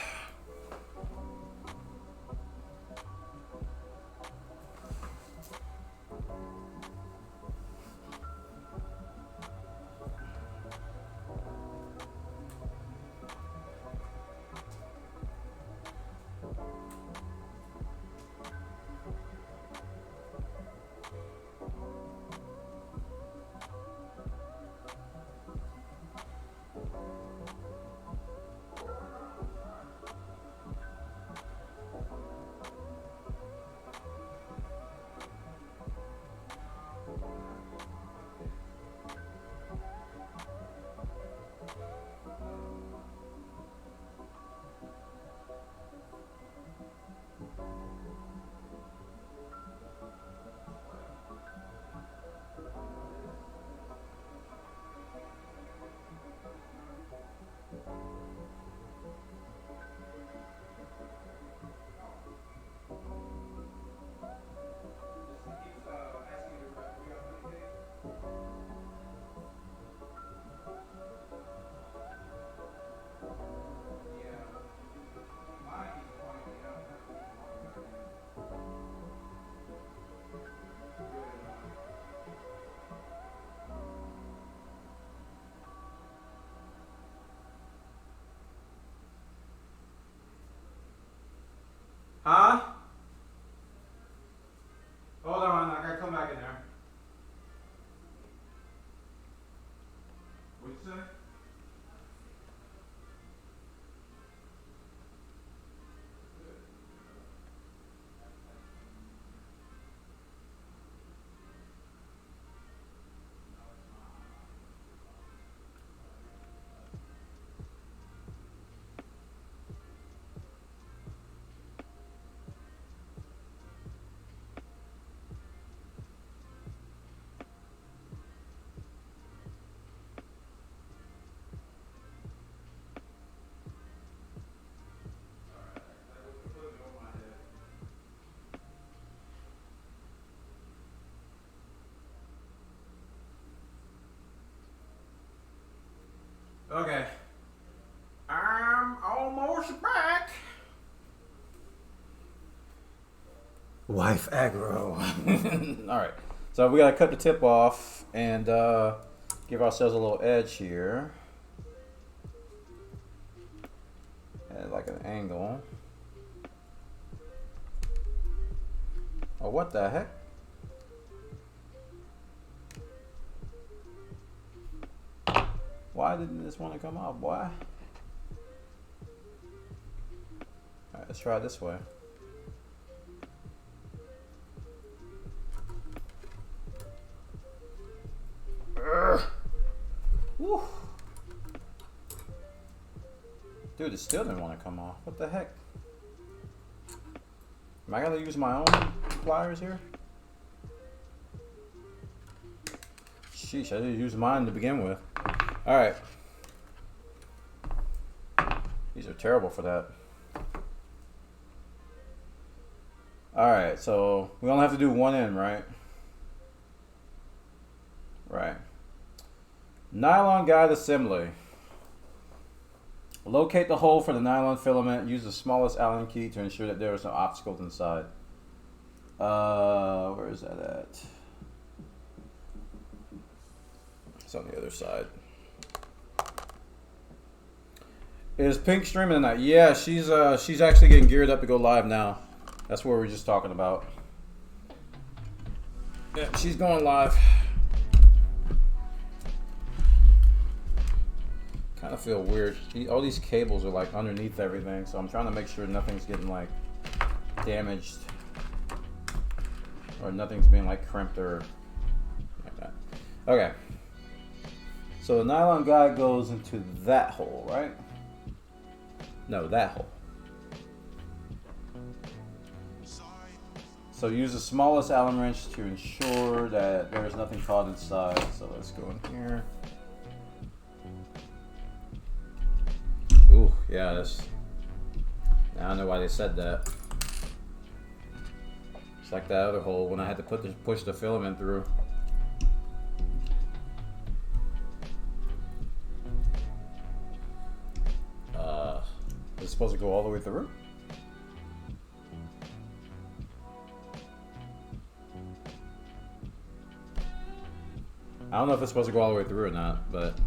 S1: back in there. What'd you say? Okay. I'm almost back. Wife aggro. Alright. So we gotta cut the tip off and give ourselves a little edge here. At like an angle. Oh, what the heck? Why didn't this want to come out, boy? Alright, let's try it this way. Woo. Dude, it still didn't want to come off. What the heck? Am I gonna use my own pliers here? Sheesh, I didn't use mine to begin with. Alright. These are terrible for that. Alright, so we only have to do one end, right? Right. Nylon guide assembly. Locate the hole for the nylon filament. Use the smallest Allen key to ensure that there is no obstacles inside. Where is that at? It's on the other side. Is Pink streaming tonight? Yeah, she's actually getting geared up to go live now. That's what we were just talking about. Yeah, she's going live. Kind of feel weird. All these cables are like underneath everything, so I'm trying to make sure nothing's getting like damaged or nothing's being like crimped or like that. Okay. So the nylon guide goes into that hole, right? No, that hole. So use the smallest Allen wrench to ensure that there is nothing caught inside. So let's go in here. Ooh, yeah, that's. Now I know why they said that. It's like that other hole when I had to push the filament through. Is it supposed to go all the way through? I don't know if it's supposed to go all the way through or not, but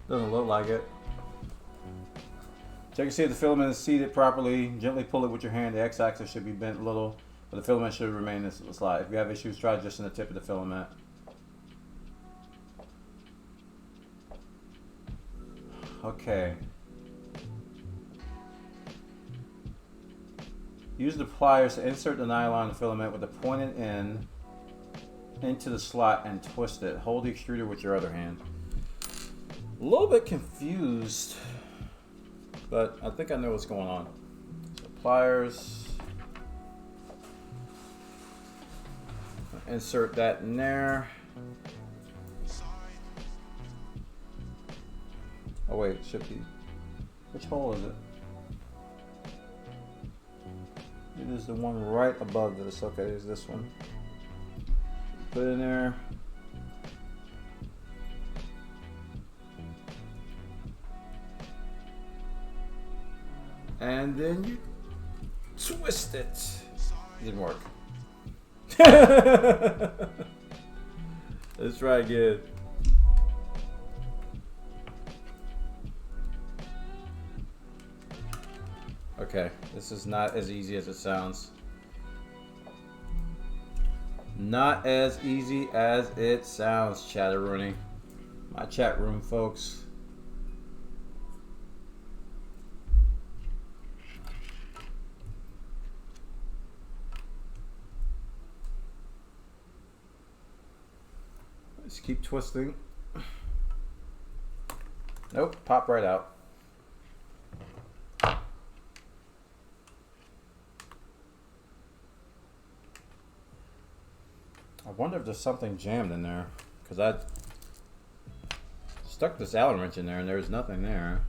S1: doesn't look like it. Check to see if the filament is seated properly. Gently pull it with your hand. The x-axis should be bent a little, but the filament should remain in the slide. If you have issues, try adjusting the tip of the filament. Okay. Use the pliers to insert the nylon filament with the pointed end into the slot and twist it. Hold the extruder with your other hand. A little bit confused, but I think I know what's going on. So pliers. Insert that in there. Oh wait, it should be. Which hole is it? It is the one right above this. Okay, it's this one. Put it in there. And then you twist it. It didn't work. Let's try again. Okay, this is not as easy as it sounds. Not as easy as it sounds, Chatteroonie. My chat room, folks. Just keep twisting. Nope, pop right out. I wonder if there's something jammed in there, because I stuck this Allen wrench in there and there's nothing there.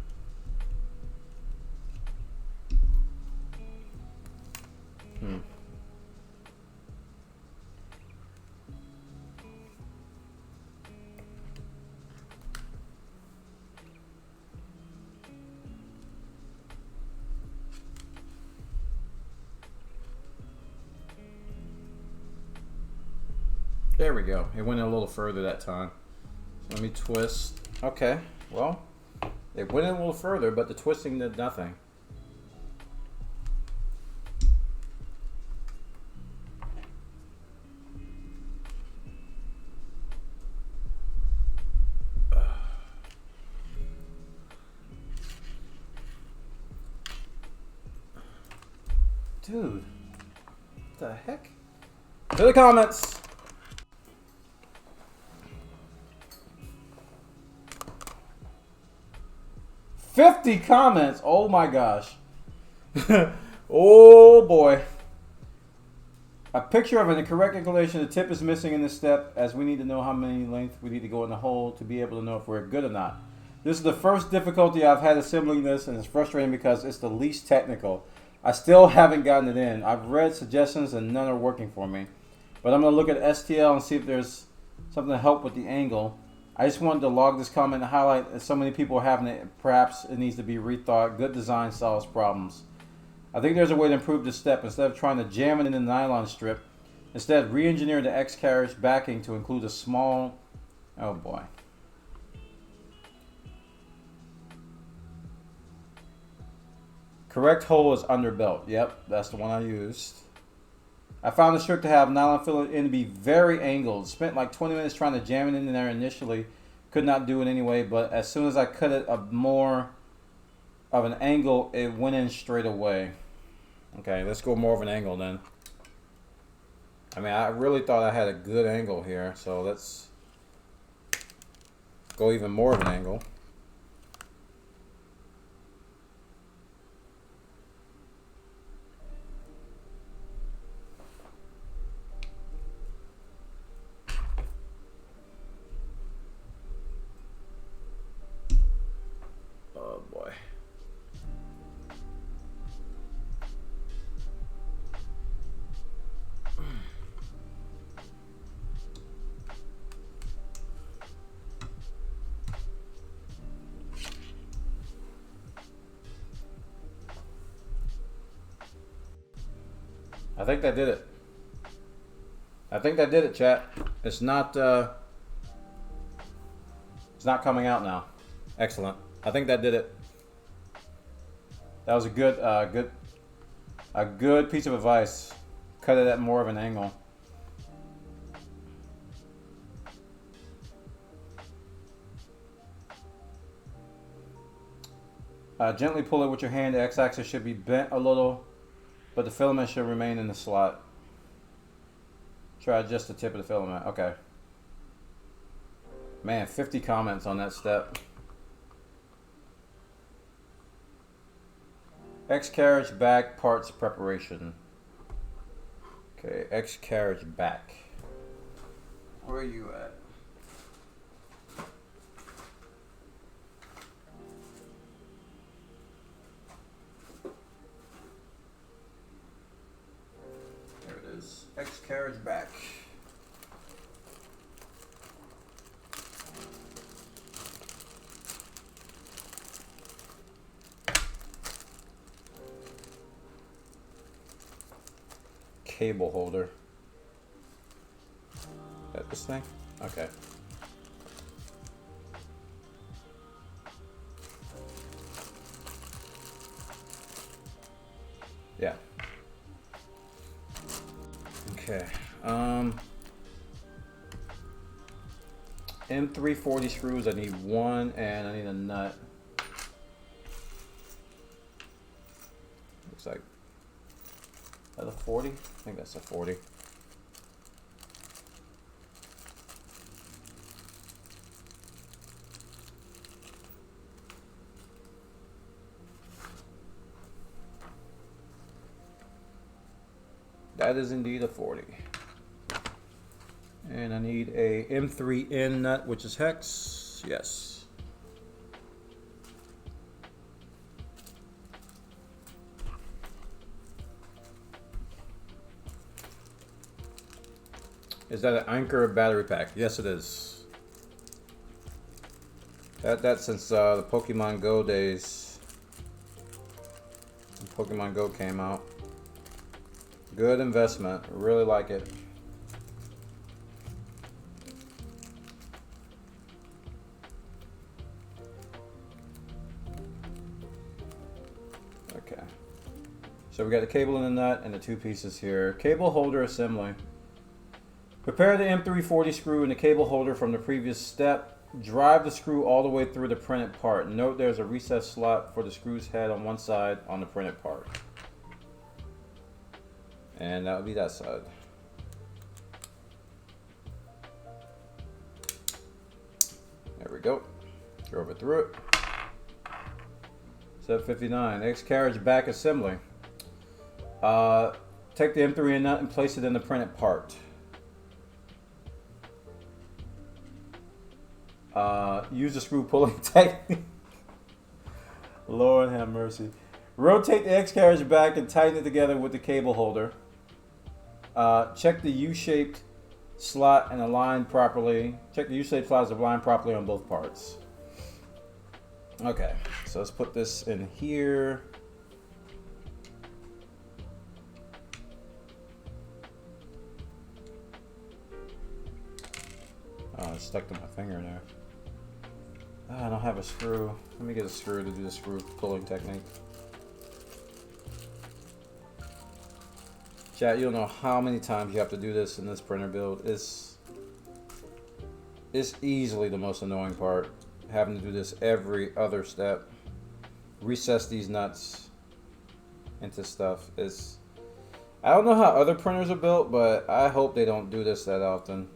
S1: There we go. It went a little further that time. So let me twist. Okay, well, it went in a little further, but the twisting did nothing. Dude, what the heck? To the comments! $50 comments! Oh my gosh. Oh boy. A picture of an incorrect inclination. The tip is missing in this step, as we need to know how many length we need to go in the hole to be able to know if we're good or not. This is the first difficulty I've had assembling this, and it's frustrating because it's the least technical. I still haven't gotten it in. I've read suggestions and none are working for me. But I'm going to look at STL and see if there's something to help with the angle. I just wanted to log this comment and highlight that so many people are having it. Perhaps it needs to be rethought. Good design solves problems. I think there's a way to improve this step. Instead of trying to jam it in the nylon strip, instead re-engineer the X carriage backing to include a small... Oh boy. Correct hole is under belt. Yep, that's the one I used. I found the strip to have nylon filler in to be very angled. Spent like 20 minutes trying to jam it in there initially. Could not do it anyway, but as soon as I cut it up more of an angle, it went in straight away. Okay, let's go more of an angle then. I mean, I really thought I had a good angle here, so let's go even more of an angle. Oh boy. I think that did it. I think that did it, chat. It's not coming out now. Excellent. I think that did it. That was a good piece of advice. Cut it at more of an angle. Gently pull it with your hand. The x-axis should be bent a little, but the filament should remain in the slot. Try just the tip of the filament. Okay. Man, 50 comments on that step. X carriage back parts preparation. Okay, X carriage back. Where are you at? There it is. X carriage back. Cable holder. Is that this thing? Okay. Yeah. Okay. M340 screws. I need one, and I need a nut. Looks like that a 40. I think that's a 40. That is indeed a 40. And I need a M3N nut, which is hex. Yes. Is that an Anchor battery pack? Yes, it is. That since the Pokemon Go days. When Pokemon Go came out. Good investment. Really like it. Okay. So we got the cable and the nut and the two pieces here. Cable holder assembly. Prepare the M340 screw and the cable holder from the previous step. Drive the screw all the way through the printed part. Note there's a recessed slot for the screw's head on one side on the printed part. And that would be that side. There we go. Drove it through it. Step 59, X carriage back assembly. Take the M3 nut and place it in the printed part. Use the screw pulling technique. Lord have mercy. Rotate the X carriage back and tighten it together with the cable holder. Check the U-shaped slot and align properly. Check the U-shaped slot is aligned properly on both parts. Okay, so let's put this in here. Oh, it's stuck to my finger there. Oh, I don't have a screw. Let me get a screw to do the screw pulling technique. Chat, you don't know how many times you have to do this in this printer build. It's easily the most annoying part. Having to do this every other step. Recess these nuts into stuff. I don't know how other printers are built, but I hope they don't do this that often.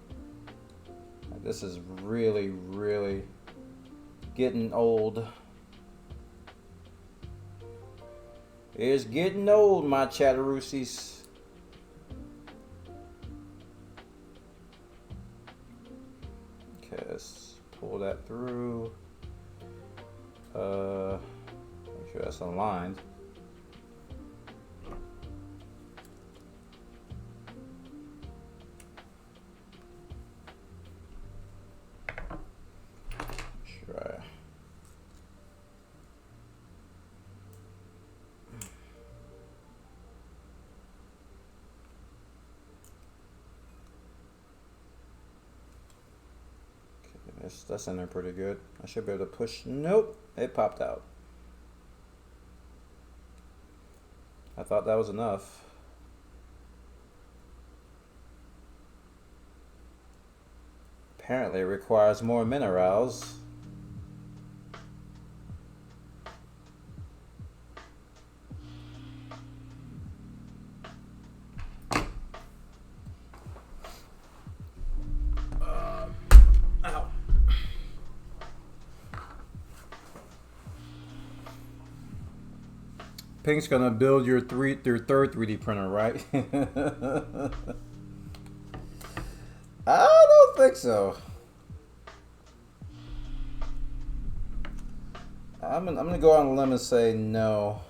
S1: This is really, really getting old. It's getting old, my chatteroossies. Okay, let's pull that through. Make sure that's aligned. Try. That's in there pretty good. I should be able to push. Nope, it popped out. I thought that was enough. Apparently it requires more minerals. Ow. Pink's gonna build your third 3D printer, right? I don't think so. I'm gonna go on a limb and say no.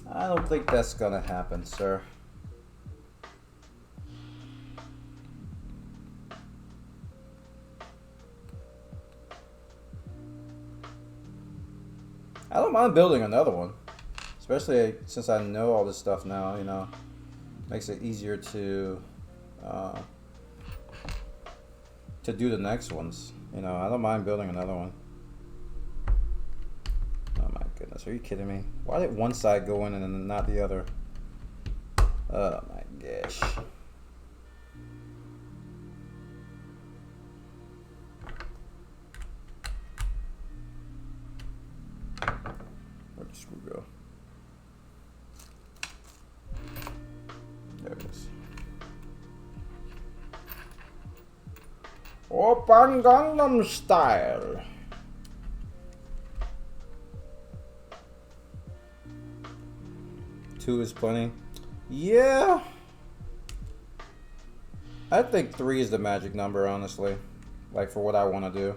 S1: I don't think that's gonna happen, sir. I don't mind building another one, especially since I know all this stuff now. You know, makes it easier to do the next ones. You know, I don't mind building another one. Oh my goodness. Are you kidding me? Why did one side go in and then not the other? Oh my gosh. Where'd the screw go? There it is. Open Gangnam Style. Two is plenty. Yeah. I think 3 is the magic number, honestly. Like for what I want to do.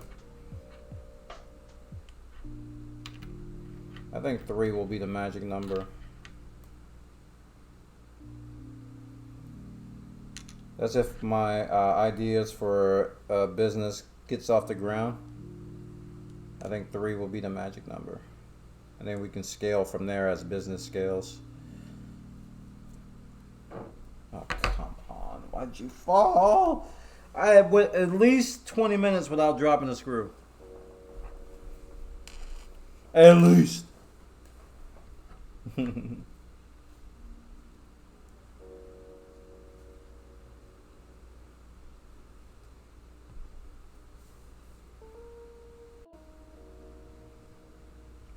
S1: I think 3 will be the magic number. That's if my ideas for business gets off the ground. I think 3 will be the magic number. And then we can scale from there as business scales. Oh, come on. Why'd you fall? I went at least 20 minutes without dropping a screw. At least.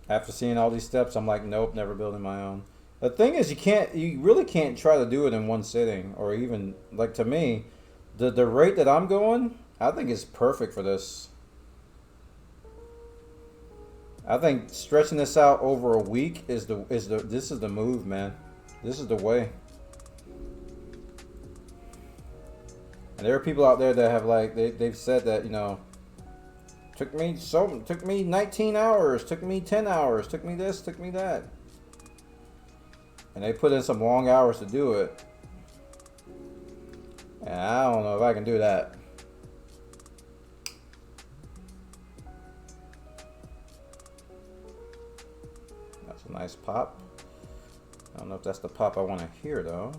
S1: After seeing all these steps, I'm like, nope, never building my own. The thing is, you really can't try to do it in one sitting, or even, like, to me, the rate that I'm going, I think is perfect for this. I think stretching this out over a week this is the move, man. This is the way. And there are people out there that have, like, they've said that, you know, took me 19 hours, took me 10 hours, took me this, took me that. And they put in some long hours to do it. And I don't know if I can do that. That's a nice pop. I don't know if that's the pop I want to hear, though.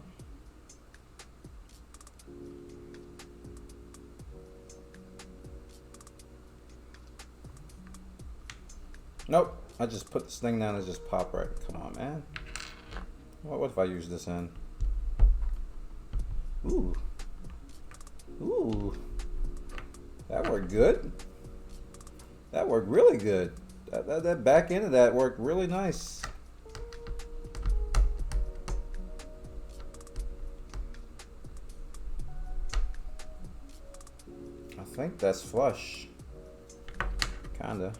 S1: Nope. I just put this thing down and just pop right. Come on, man. What if I use this end? Ooh. Ooh. That worked good. That worked really good. That back end of that worked really nice. I think that's flush. Kinda.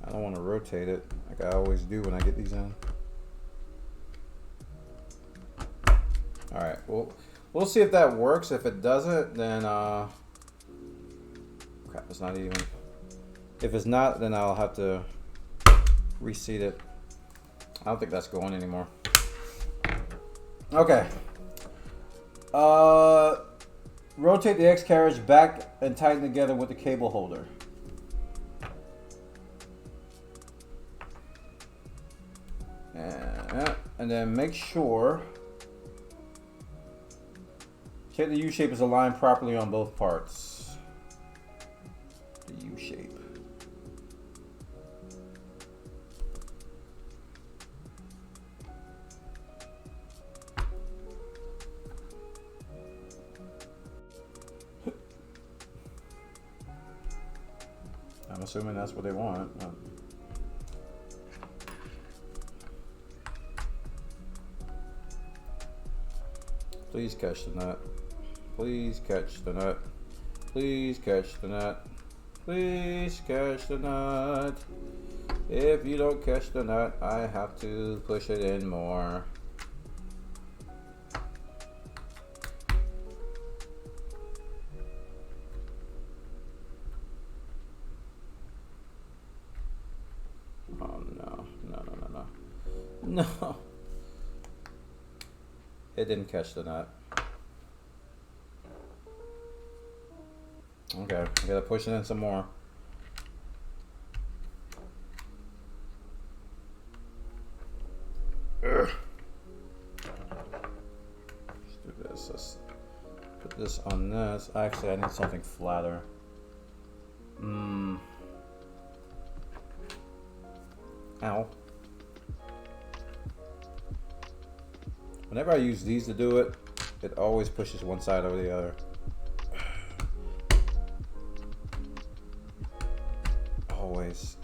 S1: I don't want to rotate it like I always do when I get these in. Alright, well, we'll see if that works. If it doesn't, then, crap, it's not even. If it's not, then I'll have to reseat it. I don't think that's going anymore. Okay. Rotate the X carriage back and tighten together with the cable holder. And then make sure check the U shape is aligned properly on both parts. The U shape. I'm assuming that's what they want. Please catch the nut. Please catch the nut. Please catch the nut. Please catch the nut. If you don't catch the nut, I have to push it in more. Oh no, no, no, no, no. No. It didn't catch the nut. Okay, I gotta push it in some more. Ugh. Let's do this. Let's put this on this. Actually, I need something flatter. I Ow. Whenever I use these to do it, it always pushes one side over the other. Always.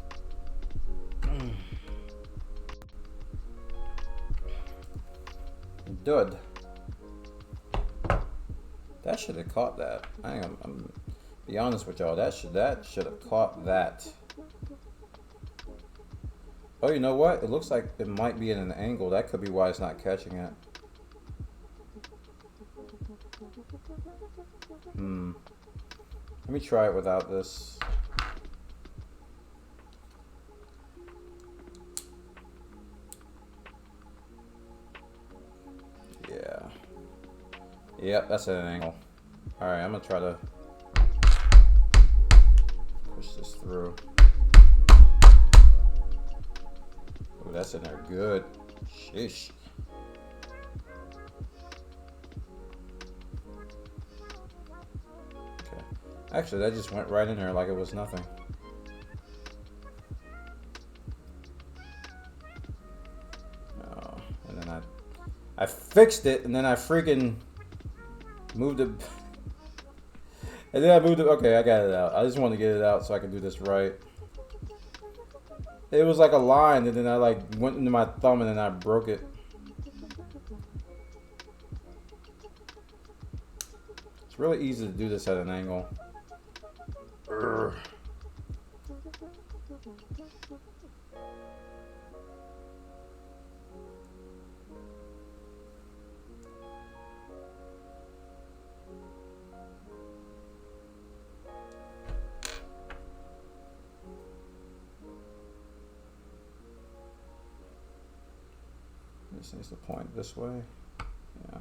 S1: Dud. That should have caught that. I'm be honest with y'all. That should have caught that. Oh, you know what? It looks like it might be at an angle. That could be why it's not catching it. Let me try it without this. Yeah. Yep, that's at an angle. Alright, I'm gonna try to push this through. Oh, that's in there good. Sheesh. Okay. Actually, that just went right in there like it was nothing. Oh, and then I fixed it, and then I freaking moved it. And then I moved it. Okay, I got it out. I just want to get it out so I can do this right. It was like a line, and then I like went into my thumb, and then I broke it. It's really easy to do this at an angle. Urgh. This needs to point this way. Yeah.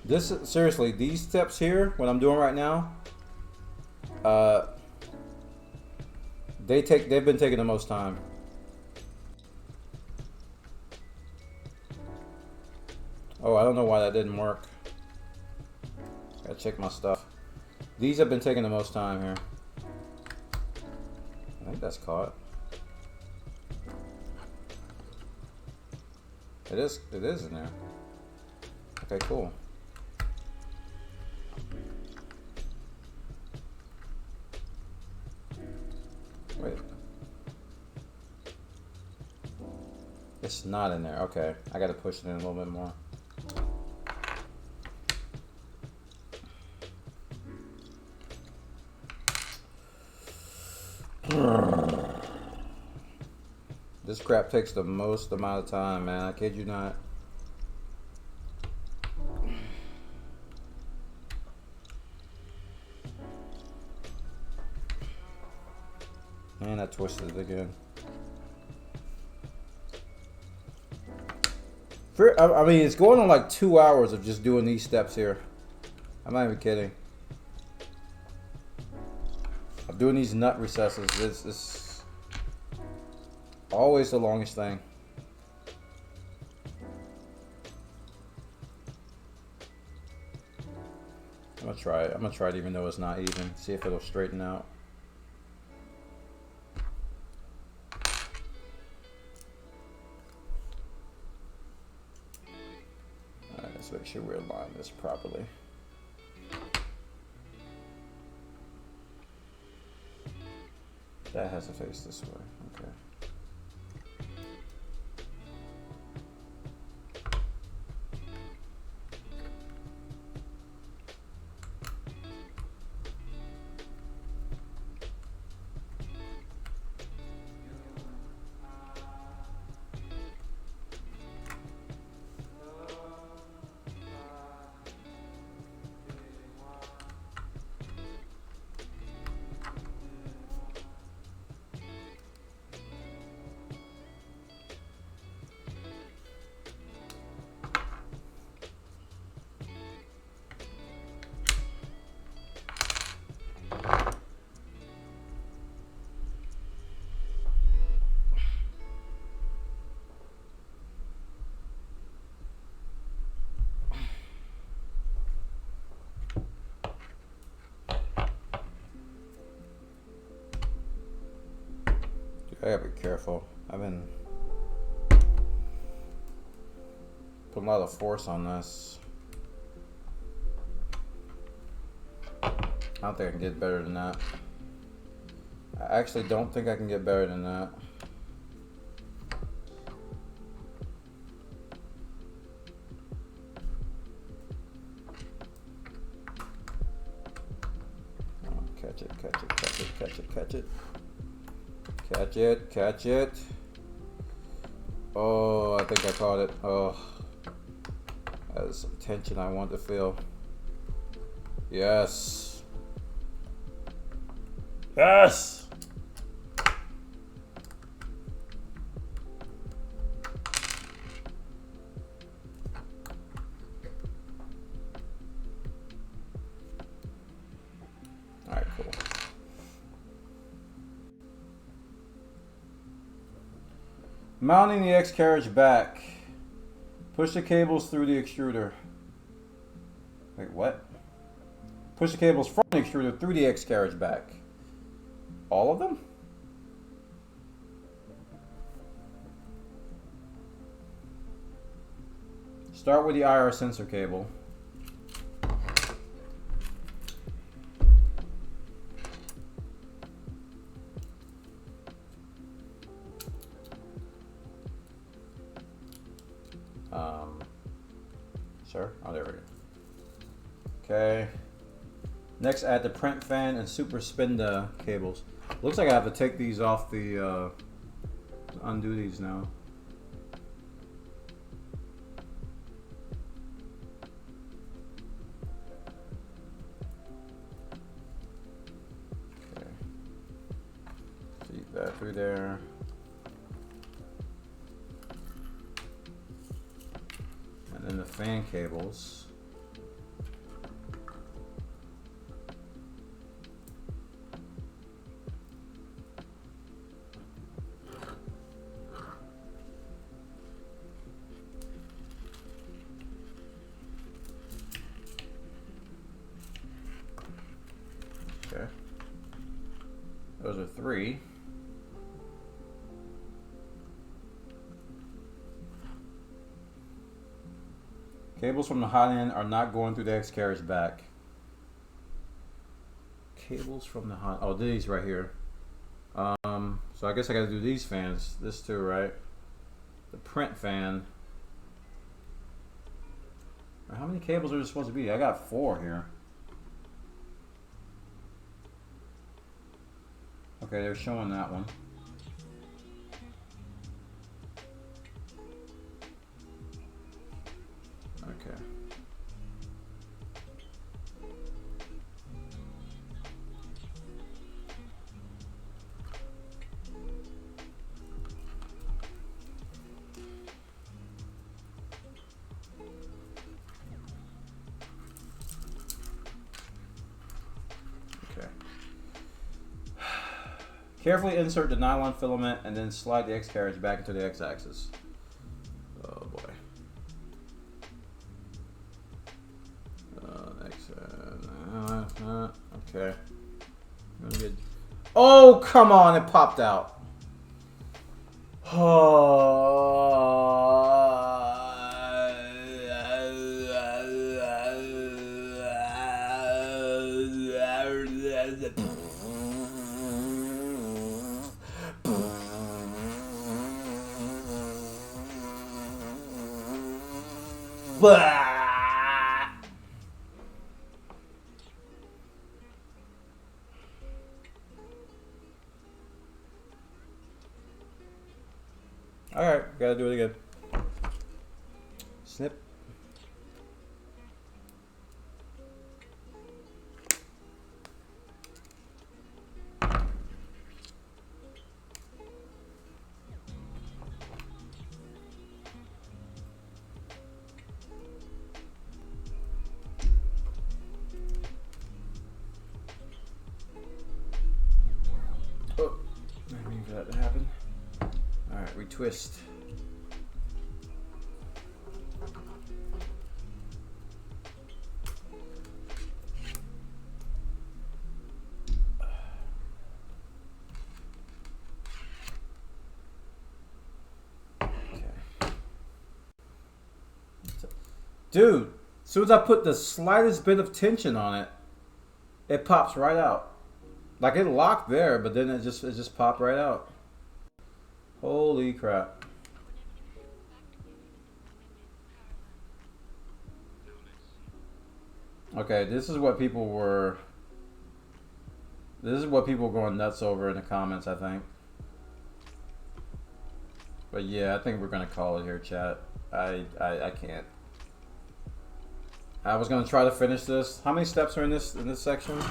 S1: This seriously, these steps here, what I'm doing right now, they've been taking the most time. Oh, I don't know why that didn't work. Gotta check my stuff. These have been taking the most time here. I think that's caught. It is in there. Okay, cool. Wait. It's not in there. Okay, I gotta push it in a little bit more. This crap takes the most amount of time, man. I kid you not. And I twisted it again. I mean, it's going on like 2 hours of just doing these steps here. I'm not even kidding. I'm doing these nut recesses. It's always the longest thing. I'm gonna try it. I'm gonna try it even though it's not even. See if it'll straighten out. Alright, let's make sure we align this properly. That has to face this way. Okay. I gotta be careful. I've been putting a lot of force on this. I don't think I can get better than that. I actually don't think I can get better than that. Catch it, catch it, catch it, catch it, catch it. Catch it, catch it. Oh, I think I caught it. Oh, that's tension I want to feel. Yes. Yes. All right, cool. Mounting the X carriage back. Push the cables through the extruder. Wait, what? Push the cables from the extruder through the X carriage back. All of them? Start with the IR sensor cable. Sure. Oh, there we go. Okay. Next, add the print fan and super spinda cables. Looks like I have to take these off the, undo these now. Okay. Feed that through there. And then the fan cables. Okay. Those are 3. Cables from the hot end are not going through the X carriage back. Cables from the hot. Oh, these right here. So I guess I got to do these fans. This too, right? The print fan. How many cables are there supposed to be? I got 4 here. Okay, they're showing that one. Okay. Okay. Carefully insert the nylon filament and then slide the X carriage back into the X axis. Oh boy. Okay. Good. Oh, come on, it popped out. Alright, gotta do it again. Snip. Oh, I didn't mean for that to happen. Alright, we twist. Dude, as soon as I put the slightest bit of tension on it, it pops right out. Like it locked there, but then it just popped right out. Holy crap. Okay, this is what people were going nuts over in the comments, I think. But yeah, I think we're gonna call it here, chat. I can't. I was gonna try to finish this. How many steps are in this section?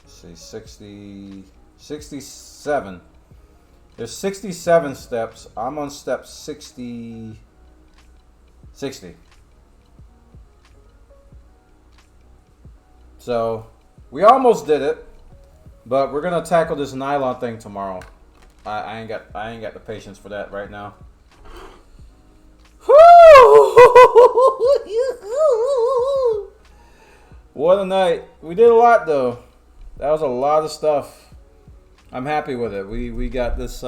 S1: Let's see, 67. There's 67 steps. I'm on step 60. So we almost did it, but we're gonna tackle this nylon thing tomorrow. I ain't got the patience for that right now. What a night. We did a lot though. That was a lot of stuff. I'm happy with it. We got this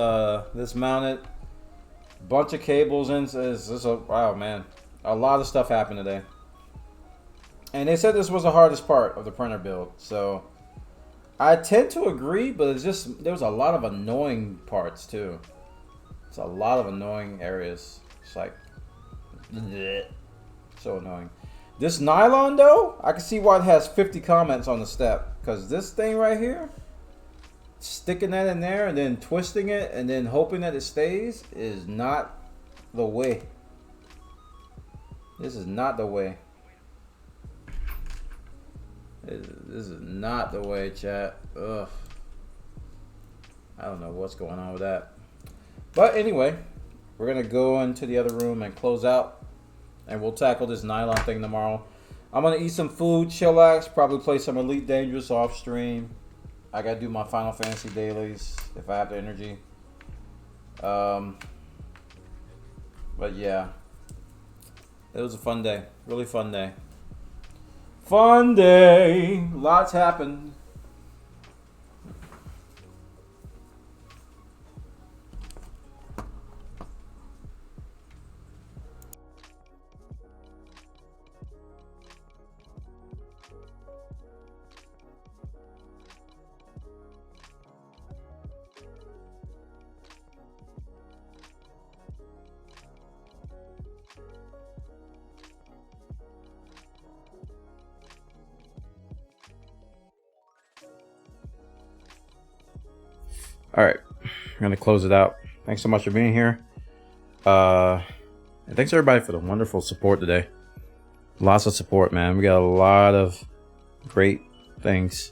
S1: this mounted. Bunch of cables in. Wow, man. A lot of stuff happened today. And they said this was the hardest part of the printer build. So I tend to agree, but it's just there was a lot of annoying parts too. It's a lot of annoying areas. It's like bleh, so annoying. This nylon though, I can see why it has 50 comments on the step. Because this thing right here, sticking that in there and then twisting it and then hoping that it stays is not the way. This is not the way. This is not the way, chat. Ugh. I don't know what's going on with that. But anyway, we're going to go into the other room and close out. And we'll tackle this nylon thing tomorrow. I'm going to eat some food, chillax, probably play some Elite Dangerous off stream. I got to do my Final Fantasy dailies if I have the energy. But yeah. It was a fun day. Really fun day. Fun day. Lots happened. All right, I'm gonna close it out. Thanks so much for being here. And thanks everybody for the wonderful support today. Lots of support, man. We got a lot of great things.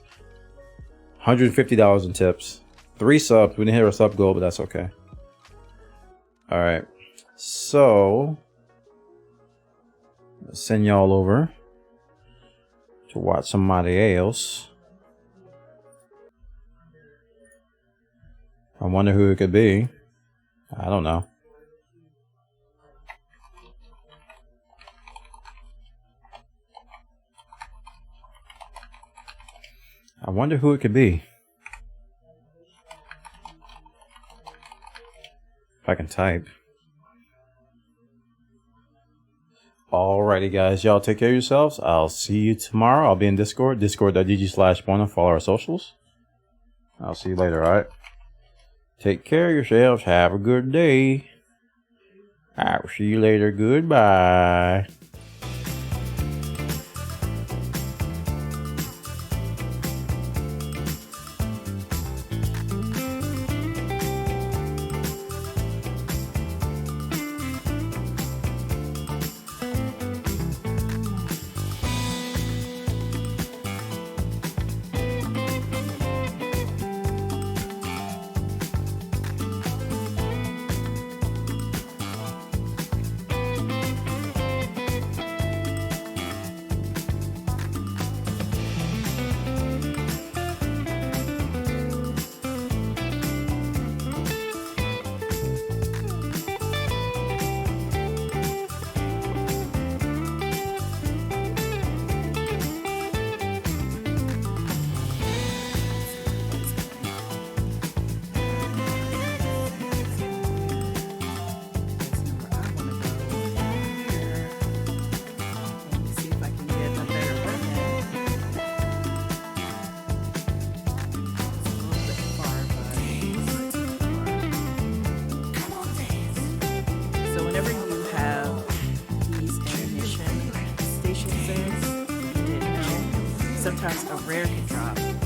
S1: $150 in tips. 3 subs. We didn't hit our sub goal, but that's okay. All right, so let's send y'all over to watch somebody else. I wonder who it could be. I don't know. I wonder who it could be. If I can type. Alrighty, guys. Y'all take care of yourselves. I'll see you tomorrow. I'll be in Discord. Discord.gg/Bona. Follow our socials. I'll see you later, alright? Take care of yourselves. Have a good day. I'll see you later. Goodbye.
S5: times a rare could drop.